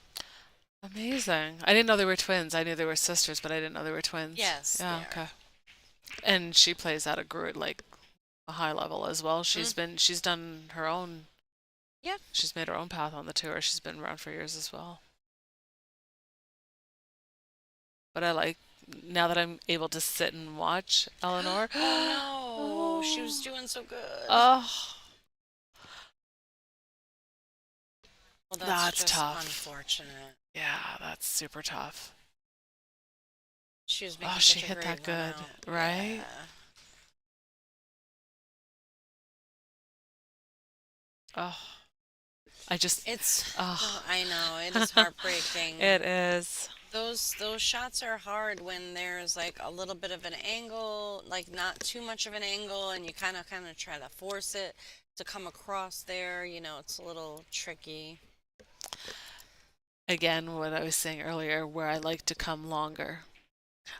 Amazing. I didn't know they were twins. I knew they were sisters, but I didn't know they were twins.
Yes,
Yeah,
they are.
okay. And she plays at like a high level as well. She's done her own.
Yeah.
She's made her own path on the tour. She's been around for years as well. But I like now that I'm able to sit and watch Eleanor.
Oh no, she was doing so good.
Oh,
Well,
that's
just
tough.
unfortunate.
Yeah, that's super tough.
She was making
She
such a
hit
great
that good,
run out.
right?
Yeah.
Oh, I just.
It's.
Oh,
I know it is heartbreaking.
it is.
Those shots are hard when there's like a little bit of an angle, like not too much of an angle, and you kind of try to force it to come across there. You know, it's a little tricky.
Again, what I was saying earlier, where I like to come longer.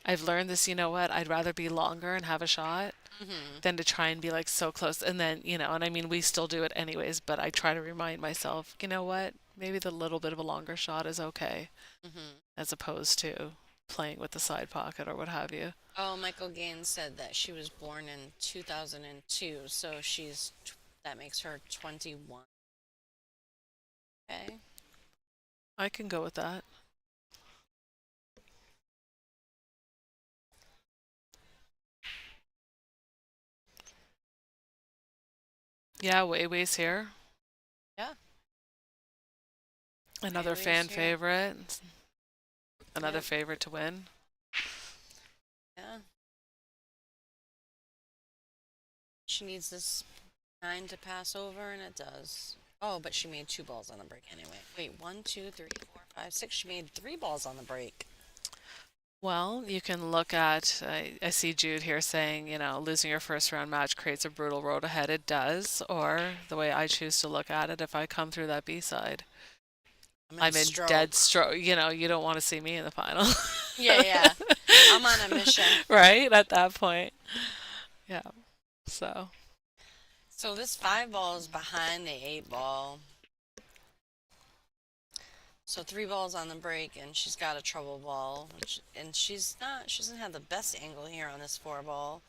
I've learned this, you know what? I'd rather be longer and have a shot
Hmm.
than to try and be like so close. And then, and I mean, we still do it anyways, but I try to remind myself, you know what? Maybe the little bit of a longer shot is okay,
Hmm.
as opposed to playing with the side pocket or what have you.
Oh, Michael Gaines said that she was born in 2002, so that makes her 21. Okay.
I can go with that. Yeah, Weiwei's here.
Yeah.
Another
Weiwei's
fan
here.
favorite. Another
Yep.
favorite to win.
Yeah. She needs this 9 to pass over, and it does. Oh, but she made 2 balls on the break anyway. Wait, 1, 2, 3, 4, 5, 6. She made 3 balls on the break.
Well, you can look at, I see Jude here saying, losing your first round match creates a brutal road ahead. It does. Or the way I choose to look at it, if I come through that B side, I'm in dead stroke. You don't want to see me in the final.
Yeah. I'm on a mission.
Right? At that point. Yeah. So
this 5 ball is behind the 8 ball. So 3 balls on the break, and she's got a trouble ball, and she doesn't have the best angle here on this 4 ball.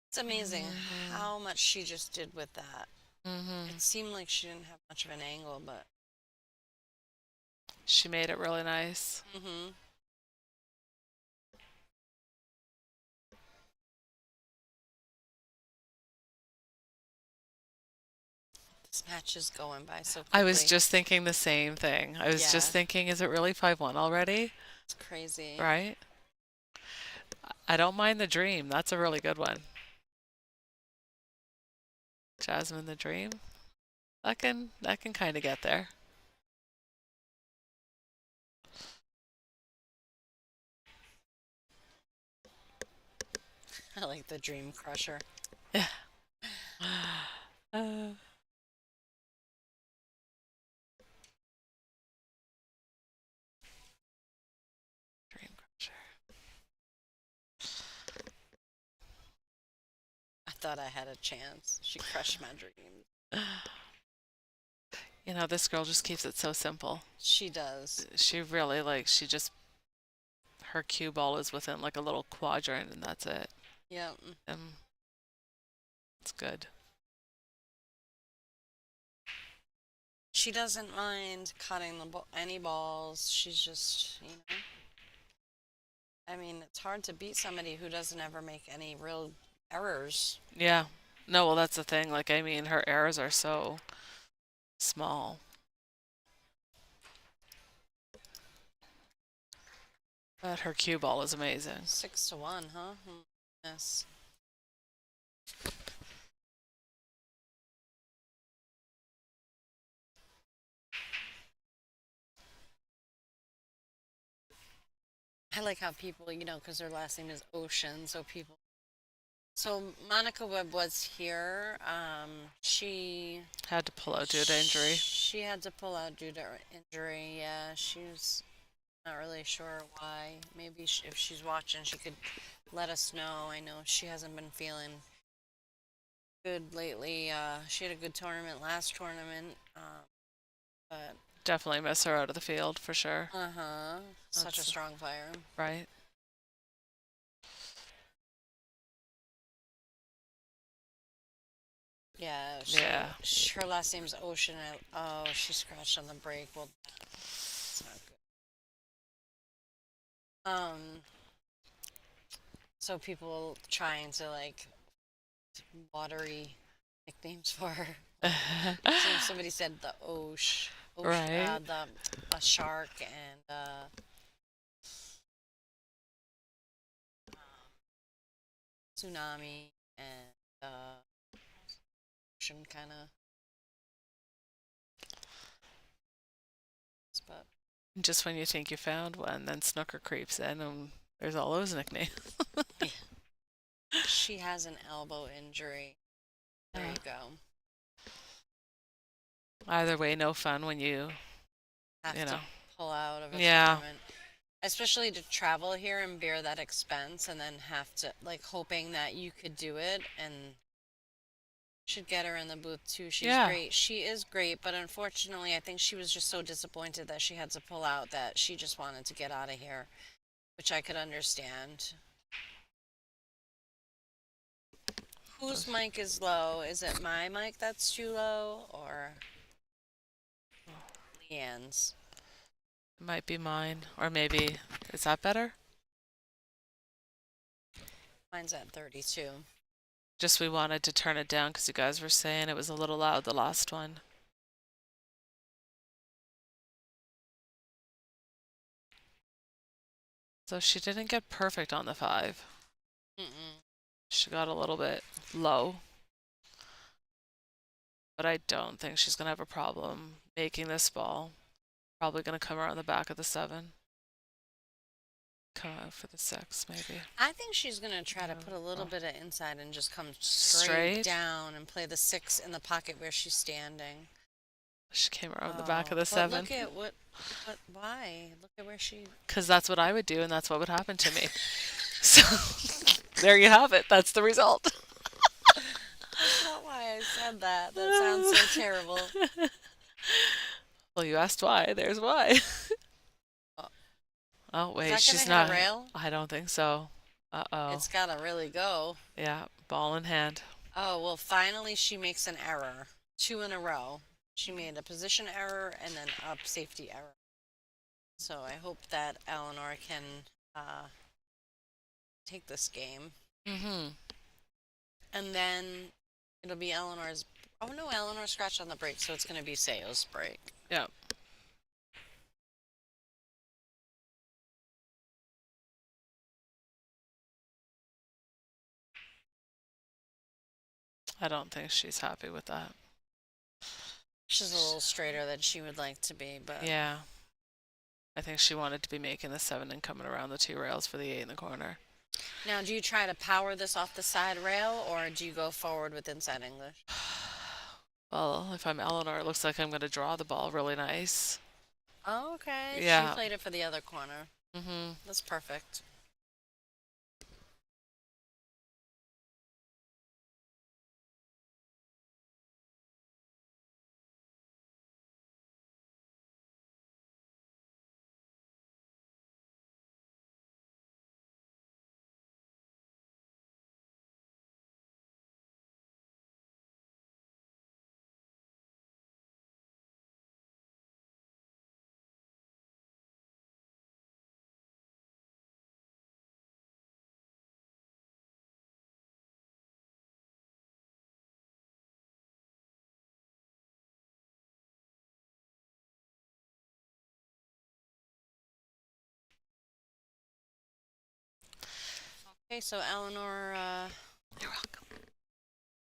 It's amazing how much she just did with that. It seemed like she didn't have much of an angle, but
she made it really nice.
This match is going by so quickly.
I was just thinking the same thing. I was just thinking, is it really 5-1 already?
It's crazy.
Right? I don't mind the dream. That's a really good one. Jasmine the Dream. That can kind of get there.
I like the Dream Crusher.
Yeah. Dream Crusher.
I thought I had a chance. She crushed my dreams.
This girl just keeps it so simple.
She does.
She really, her cue ball is within like a little quadrant, and that's it.
Yep.
It's good.
She doesn't mind cutting any balls. She's just, I mean, it's hard to beat somebody who doesn't ever make any real errors.
Yeah. No, well, that's the thing. Her errors are so small. But her cue ball is amazing.
6-1, huh? Yes. I like how people, because their last name is Ocean, so people. So Monica Webb was here. She
had to pull out due to injury.
She had to pull out due to injury. Yeah, she was not really sure why. Maybe if she's watching, she could let us know. I know she hasn't been feeling good lately. She had a good tournament last tournament, but
definitely miss her out of the field for sure.
Such a strong player.
Right.
Yeah. Her last name's Ocean. Oh, she scratched on the break. Well, it's not good. So people trying to watery nicknames for her. So somebody said the Osh,
right?
A shark and tsunami and ocean kind of. But
just when you think you found one, then Snooker creeps in and there's all those nicknames.
Yeah. She has an elbow injury. There you go.
Either way, no fun when you
have to pull out of a tournament. Especially to travel here and bear that expense and then have to, hoping that you could do it, and should get her in the booth too. She's great. She is great, but unfortunately, I think she was just so disappointed that she had to pull out that she just wanted to get out of here, which I could understand. Whose mic is low? Is it my mic that's too low, or Leanne's?
Might be mine, or maybe, is that better?
Mine's at 32.
Just we wanted to turn it down because you guys were saying it was a little loud the last one. So she didn't get perfect on the 5. She got a little bit low. But I don't think she's going to have a problem making this ball. Probably going to come around the back of the 7. Come out for the 6, maybe.
I think she's going to try to put a little bit of inside and just come straight down and play the 6 in the pocket where she's standing.
She came around the back of the 7.
Look at why? Look at where she...
Because that's what I would do, and that's what would happen to me. So, there you have it. That's the result.
That's not why I said that. That sounds so terrible.
Well, you asked why. There's why. Oh, wait, she's not.
Rail?
I don't think so. Uh-oh.
It's got to really go.
Yeah, ball in hand.
Oh, well, finally she makes an error. 2 in a row. She made a position error and then a safety error. So I hope that Eleanor can take this game. And then it'll be Eleanor's... Oh, no, Eleanor scratched on the break, so it's going to be Seo's break.
Yep. I don't think she's happy with that.
She's a little straighter than she would like to be, but...
Yeah. I think she wanted to be making the 7 and coming around the 2 rails for the 8 in the corner.
Now, do you try to power this off the side rail, or do you go forward with inside English?
Well, if I'm Eleanor, it looks like I'm going to draw the ball really nice.
Oh, okay.
Yeah.
She played it for the other corner. That's perfect. Okay, so Eleanor
You're welcome.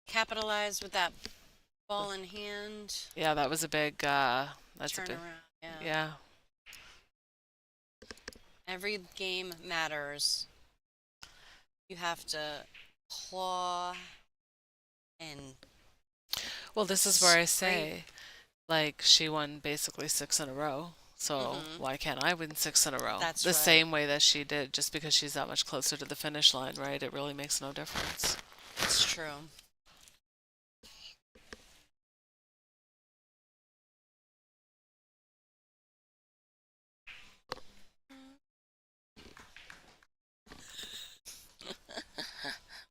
capitalized with that ball in hand.
Yeah, that was a big, that's
turn
a big,
around.
yeah.
Every game matters. You have to claw and...
Well, this is where I say, like, she won basically 6 in a row. So why can't I win 6 in a row?
That's
the
right.
same way that she did, just because she's that much closer to the finish line, right? It really makes no difference.
It's true.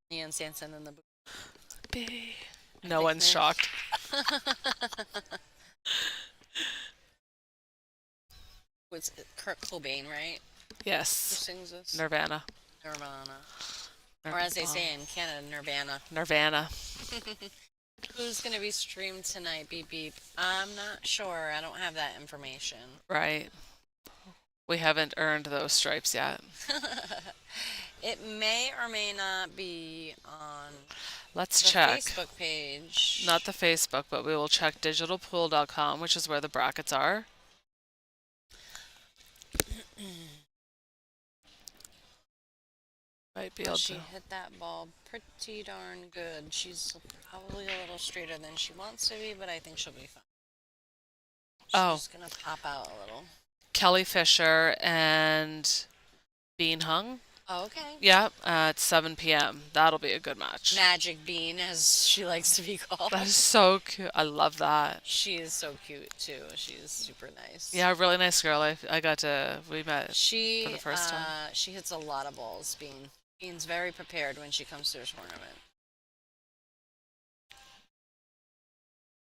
Ian Sanson in the booth.
No one's shocked.
It's Kurt Cobain, right? Who
Yes.
sings this?
Nirvana.
Nirvana. Or as they say in Canada, Nirvana.
Nirvana.
Who's going to be streamed tonight? Beep, beep. I'm not sure. I don't have that information.
Right. We haven't earned those stripes yet.
It may or may not be on
Let's
the
check.
Facebook page.
Not the Facebook, but we will check digitalpool.com, which is where the brackets are. Might be able
She
to.
hit that ball pretty darn good. She's probably a little straighter than she wants to be, but I think she'll be fine. She's going to pop out a little.
Kelly Fisher and Bean Hung.
Oh, okay.
Yeah, at 7 p.m. That'll be a good match.
Magic Bean, as she likes to be called.
That is so cute. I love that.
She is so cute, too. She is super nice.
Yeah, really nice girl. We met
She,
for the first time.
She hits a lot of balls, Bean. Bean's very prepared when she comes to a tournament.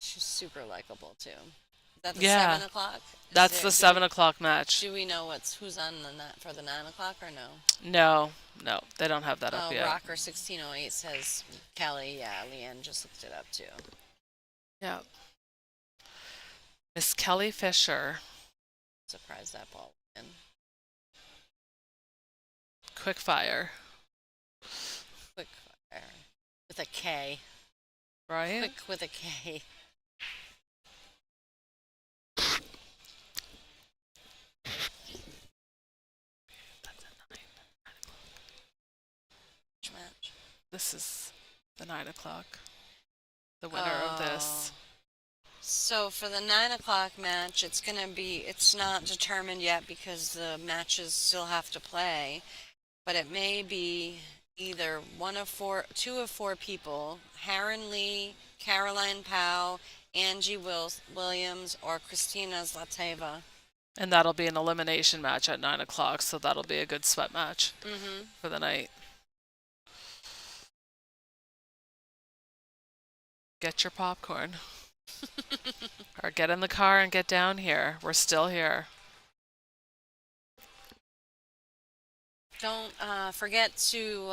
She's super likable, too. that the
Yeah,
7 o'clock?
that's the 7 o'clock match.
Do we know who's on the net for the 9 o'clock or no?
No, no, they don't have that up
Oh,
yet.
Rocker 1608 says Kelly. Yeah, Leanne just looked it up too.
Yeah. Miss Kelly Fisher.
Surprised that ball went in.
Quick fire.
Quick fire with a K.
Right?
Quick with a K. Match.
This is the 9 o'clock. The winner of this.
So for the 9 o'clock match, it's not determined yet because the matches still have to play, but it may be either two of four people: Harren Lee, Caroline Powell, Angie Williams, or Christina Zlateva.
And that'll be an elimination match at 9 o'clock, so that'll be a good sweat match for the night. Get your popcorn. Or get in the car and get down here. We're still here.
Don't forget to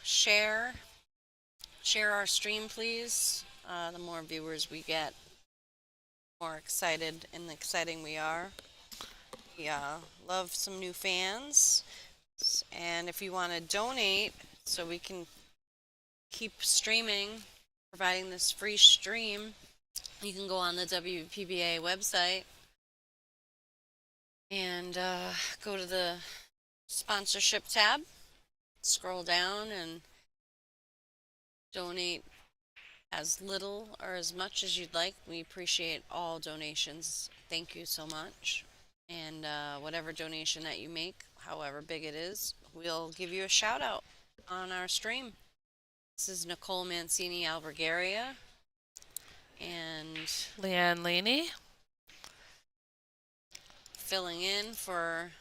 share our stream, please. The more viewers we get, the more excited and exciting we are. We love some new fans, and if you want to donate so we can keep streaming, providing this free stream, you can go on the WPBA website and go to the sponsorship tab, scroll down, and donate as little or as much as you'd like. We appreciate all donations. Thank you so much. And whatever donation that you make, however big it is, we'll give you a shout out on our stream. This is Nicole Mancini Albergaria and
Leanne Laney.
filling in for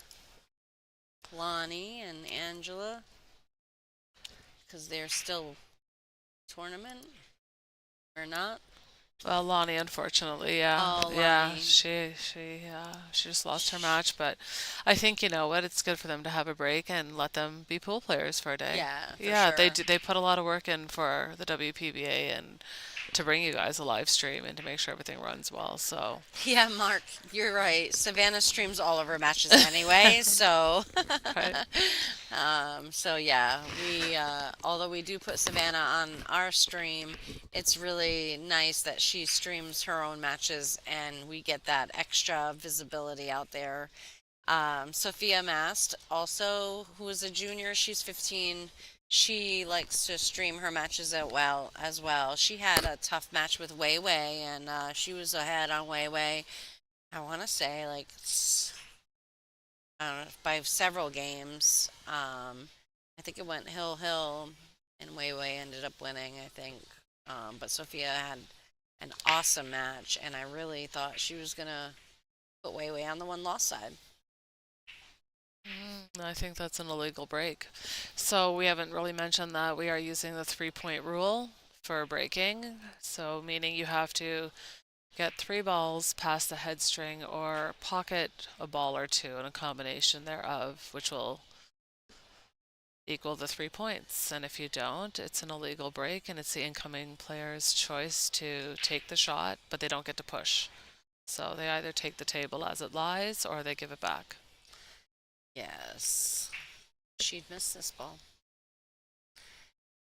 Lonnie and Angela because they're still tournament or not.
Well, Lonnie, unfortunately, yeah,
Oh,
yeah,
Lonnie.
she just lost her match, but I think you know what, it's good for them to have a break and let them be pool players for a day.
Yeah, for
Yeah,
sure.
they put a lot of work in for the WPBA and to bring you guys a live stream and to make sure everything runs well. So
Yeah, Mark, you're right. Savannah streams all of her matches anyway, so
right.
so yeah, we although we do put Savannah on our stream, it's really nice that she streams her own matches and we get that extra visibility out there. Sophia Mast, also who is a junior, she's 15. She likes to stream her matches as well. She had a tough match with Wei Wei, and she was ahead on Wei Wei. I want to say like I don't know, by several games. I think it went hill, and Wei Wei ended up winning. I think, but Sophia had an awesome match, and I really thought she was gonna put Wei Wei on the one-loss side.
I think that's an illegal break. So we haven't really mentioned that we are using the 3-point rule for breaking. So meaning you have to get 3 balls past the head string or pocket a ball or two and a combination thereof, which will equal the 3 points. And if you don't, it's an illegal break and it's the incoming player's choice to take the shot, but they don't get to push. So they either take the table as it lies or they give it back.
Yes, she'd missed this ball.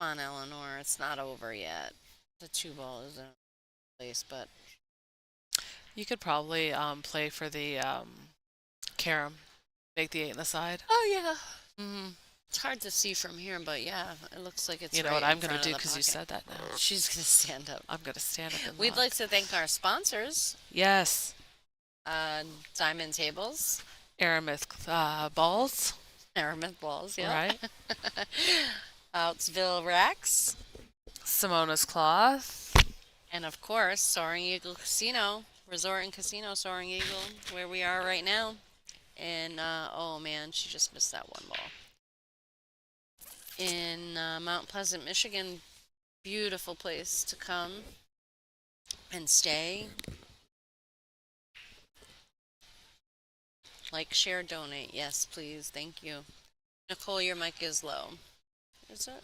Come on, Eleanor, it's not over yet. The 2 ball is in place, but
You could probably play for the carom, make the 8 in the side.
oh yeah,
Mm-hmm.
it's hard to see from here, but yeah, it looks like it's.
You know
right
what I'm
in
going to
front
do
of the
because you
pocket.
said that now.
She's gonna stand up.
I'm going to stand up and
We'd
look.
like to thank our sponsors,
Yes.
Diamond Tables,
Aramith balls.
Aramith Balls, yeah.
Right.
Outsville Racks,
Simona's cloth.
and of course, Soaring Eagle Casino, Resort and Casino Soaring Eagle, where we are right now. And oh man, she just missed that 1 ball. In Mount Pleasant, Michigan, beautiful place to come and stay. Like, share, donate. Yes, please. Thank you. Nicole, your mic is low. Is it?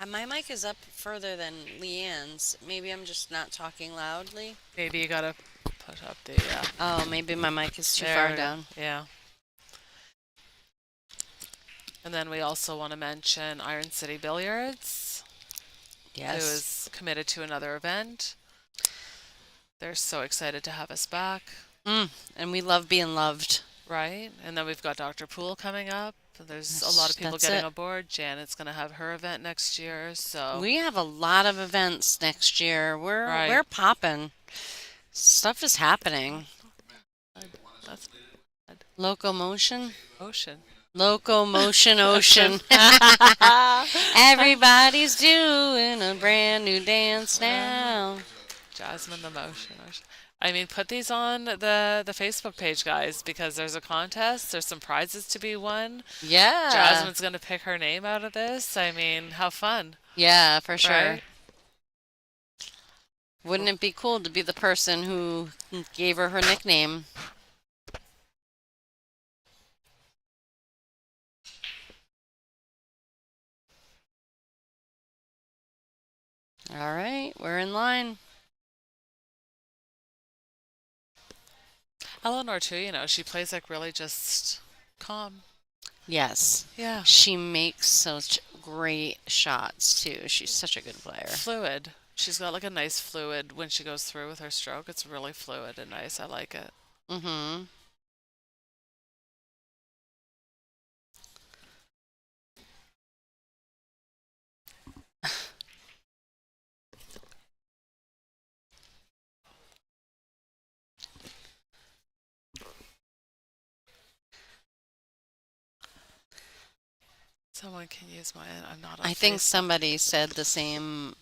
My mic is up further than Leanne's. Maybe I'm just not talking loudly.
Maybe you gotta push up the,
Oh, maybe my mic is too
there
far
we go.
down.
Yeah. And then we also want to mention Iron City Billiards, who
Yes.
is committed to another event. They're so excited to have us back,
And we love being loved.
right? And then we've got Dr. Pool coming up. There's a lot of people
That's
getting
it.
aboard. Janet's going to have her event next year, so
We have a lot of events next year. We're
Right.
popping. Stuff is happening.
that's
Locomotion.
ocean.
Locomotion ocean. Everybody's doing a brand new dance now.
Jasmine the motion. I mean, put these on the Facebook page, guys, because there's a contest. There's some prizes to be won.
Yeah.
Jasmine's going to pick her name out of this. I mean, how fun,
Yeah, for sure.
right?
Wouldn't it be cool to be the person who gave her her nickname? All right, we're in line.
Eleanor, too, you know, she plays like really just calm.
Yes.
Yeah.
She makes such great shots, too. She's such a good player.
Fluid. She's got like a nice fluid when she goes through with her stroke. It's really fluid and nice. I like it.
Mm-hmm.
Someone can use mine. I'm not on
I think
Facebook.
somebody said the same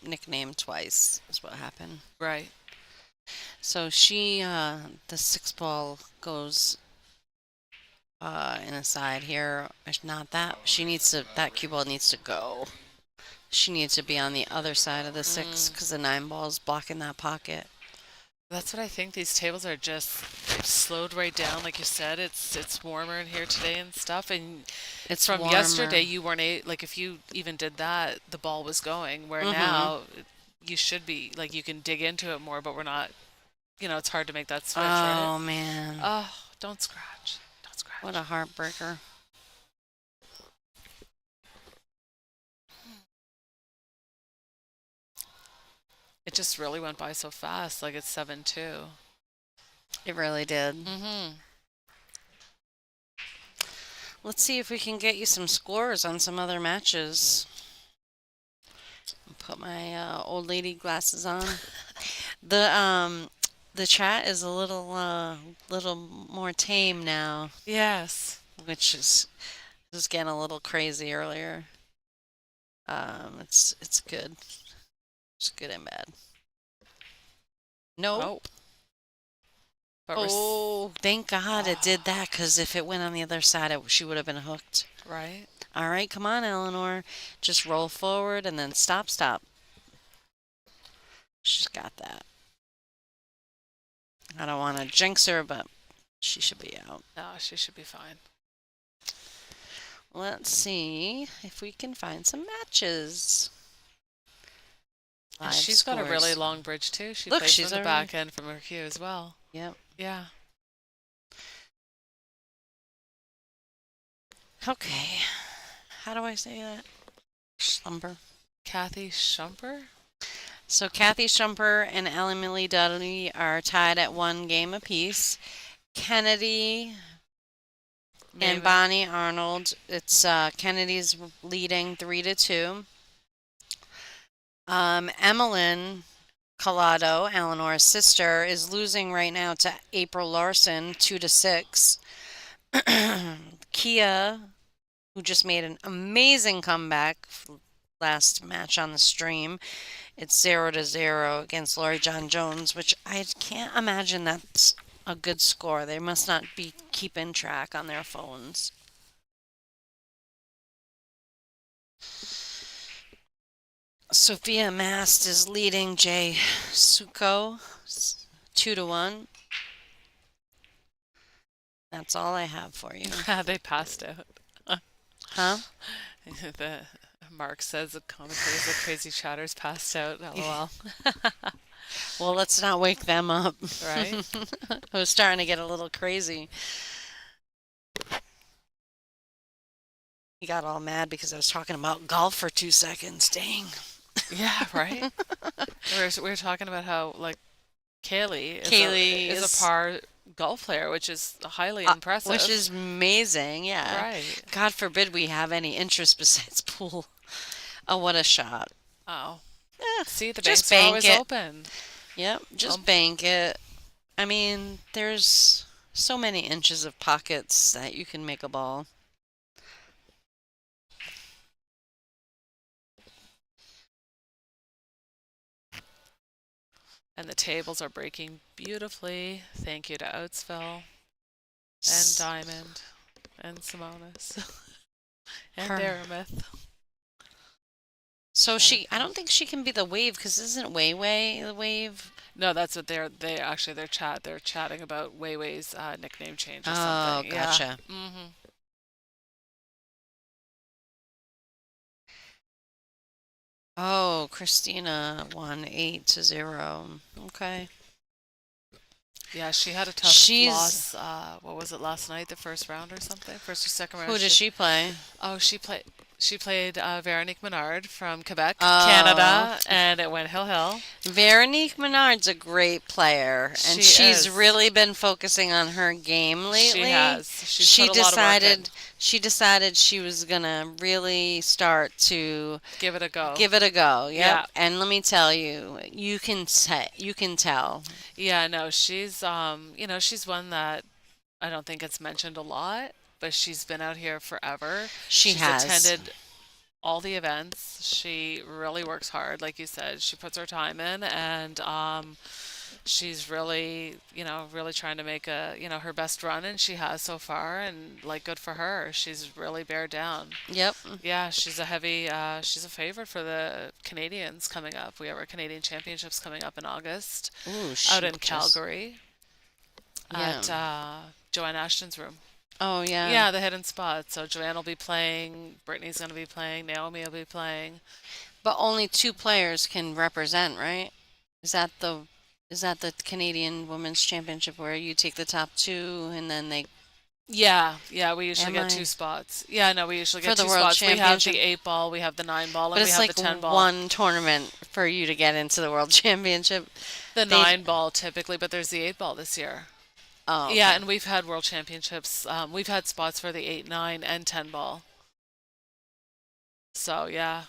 nickname twice is what happened.
Right.
So she, the 6 ball goes in a side here. It's not that. She needs to, that cue ball needs to go. She needs to be on the other side of the 6 because the 9 ball's blocking that pocket.
That's what I think. These tables are just slowed right down, like you said. It's warmer in here today and stuff. And
It's
from
warmer.
yesterday, you weren't like if you even did that, the ball was going. Where now you should be like you can dig into it more, but we're not. You know, it's hard to make that switch, right?
Oh man.
Oh, don't scratch. Don't scratch.
What a heartbreaker.
It just really went by so fast. Like it's 7-2.
It really did.
Mm-hmm.
Let's see if we can get you some scores on some other matches. Put my old lady glasses on. The chat is a little more tame now,
Yes.
which is getting a little crazy earlier. It's good. It's good and bad. No.
Oh. But we're
Oh, thank God it did that, because if it went on the other side, she would have been hooked.
right.
All right, come on, Eleanor. Just roll forward and then stop. She's got that. I don't want to jinx her, but she should be out.
No, she should be fine.
Let's see if we can find some matches.
And
Live
she's got a really
scores.
long bridge too. She
Look,
plays
she's
from the
already-
back end from her cue as well.
Yep.
Yeah.
Okay. How do I say that? Slumber.
Kathy Shumper?
So Kathy Shumper and Emily Dudley are tied at 1 game apiece. Kennedy
Maybe.
and Bonnie Arnold. It's Kennedy's leading 3-2. Emmeline Collado, Eleanor's sister, is losing right now to April Larson 2-6. Kia, who just made an amazing comeback last match on the stream, it's 0-0 against Lori John Jones, which I can't imagine that's a good score. They must not be keeping track on their phones. Sophia Mast is leading Jay Suko 2-1. That's all I have for you.
They passed out.
Huh?
The Mark says the commentators the crazy chatters passed out. LOL.
Well, let's not wake them up.
Right?
It was starting to get a little crazy. He got all mad because I was talking about golf for 2 seconds. Dang.
Yeah, right? we were talking about how, like, Kaylee is a
is-
par golf player, which is highly impressive.
Which is amazing, yeah.
right.
God forbid we have any interest besides pool. Oh, what a shot.
Oh.
Eh,
See, the
just
banks are
bank
always
it.
open.
Yep, just bank it. I mean, there's so many inches of pockets that you can make a ball.
And the tables are breaking beautifully. Thank you to Outsville and Diamond and Simonis and
Her-
Aramith.
So I don't think she can be the wave because isn't Weiwei the wave?
No, that's what they're chatting about Weiwei's nickname change or
Oh,
something.
gotcha.
Yeah. Mm-hmm.
Oh, Christina won 8-0. Okay.
Yeah, she had a tough loss. What was it last night? The first round or something? First or second round?
Who does she play?
Oh, she played Veronique Menard from Quebec,
Oh.
Canada, and it went hill.
Veronique Menard's a great player, and
She
she's
is.
really been focusing on her game lately.
She has. She's
She
put a lot of work in.
decided she was gonna really start to
Give it a go.
give it a go. Yep.
Yeah.
And let me tell you, you can tell.
Yeah, no, she's she's one that I don't think it's mentioned a lot, but she's been out here forever.
She's
attended all the events. She really works hard, like you said. She puts her time in, and she's really, really trying to make her best run, and she has so far, and like good for her. She's really bared down.
Yep.
Yeah, she's a favorite for the Canadians coming up. We have our Canadian Championships coming up in August
Ooh,
out in Calgary
Yeah.
at Joanne Ashton's room.
Oh yeah.
Yeah, the hidden spot. So Joanne will be playing, Brittany's going to be playing, Naomi will be playing.
But only 2 players can represent, right? Is that the Canadian Women's Championship where you take the top 2 and then they
Yeah, we usually
Am
get
I-
2 spots. Yeah, no, we usually
For
get
the
2
World
spots. We have
Championship?
the 8 ball, we have the 9 ball,
But
and we
it's
have
like
the 10 ball.
one tournament for you to get into the World Championship.
The
They-
9 ball typically, but there's the 8 ball this year.
Oh.
Yeah,
okay.
and we've had World Championships. We've had spots for the 8, 9, and 10 ball. So, yeah.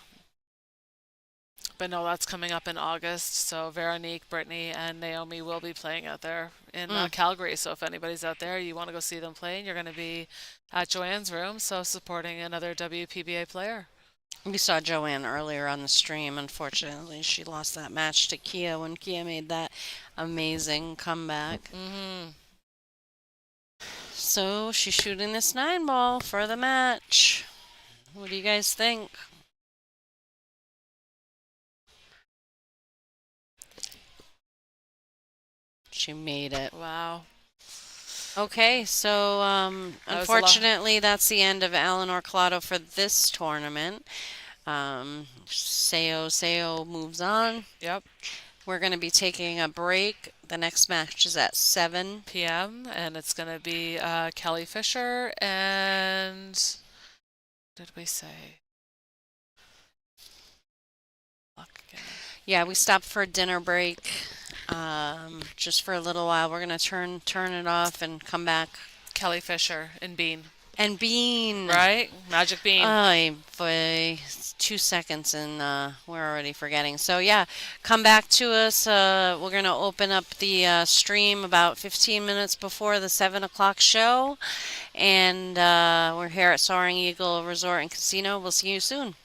But no, that's coming up in August. So Veronique, Brittany, and Naomi will be playing out there in Calgary. So if anybody's out there, you want to go see them play, you're going to be at Joanne's room, so supporting another WPBA player.
We saw Joanne earlier on the stream. Unfortunately, she lost that match to Kia when Kia made that amazing comeback.
Mm-hmm.
So she's shooting this 9 ball for the match. What do you guys think? She made it.
Wow.
Okay, so
That was a lot.
unfortunately, that's the end of Eleanor Collado for this tournament. Seo moves on.
Yep.
We're going to be taking a break. The next match is at 7
p.m. and it's going to be Kelly Fisher and what did we say? Luck again.
Yeah, we stopped for a dinner break just for a little while. We're going to turn it off and come back.
Kelly Fisher and Bean.
And Bean.
Right? Magic Bean.
Oh, boy. 2 seconds and we're already forgetting. So, yeah, come back to us. We're going to open up the stream about 15 minutes before the 7 o'clock show. And we're here at Soaring Eagle Resort and Casino. We'll see you soon.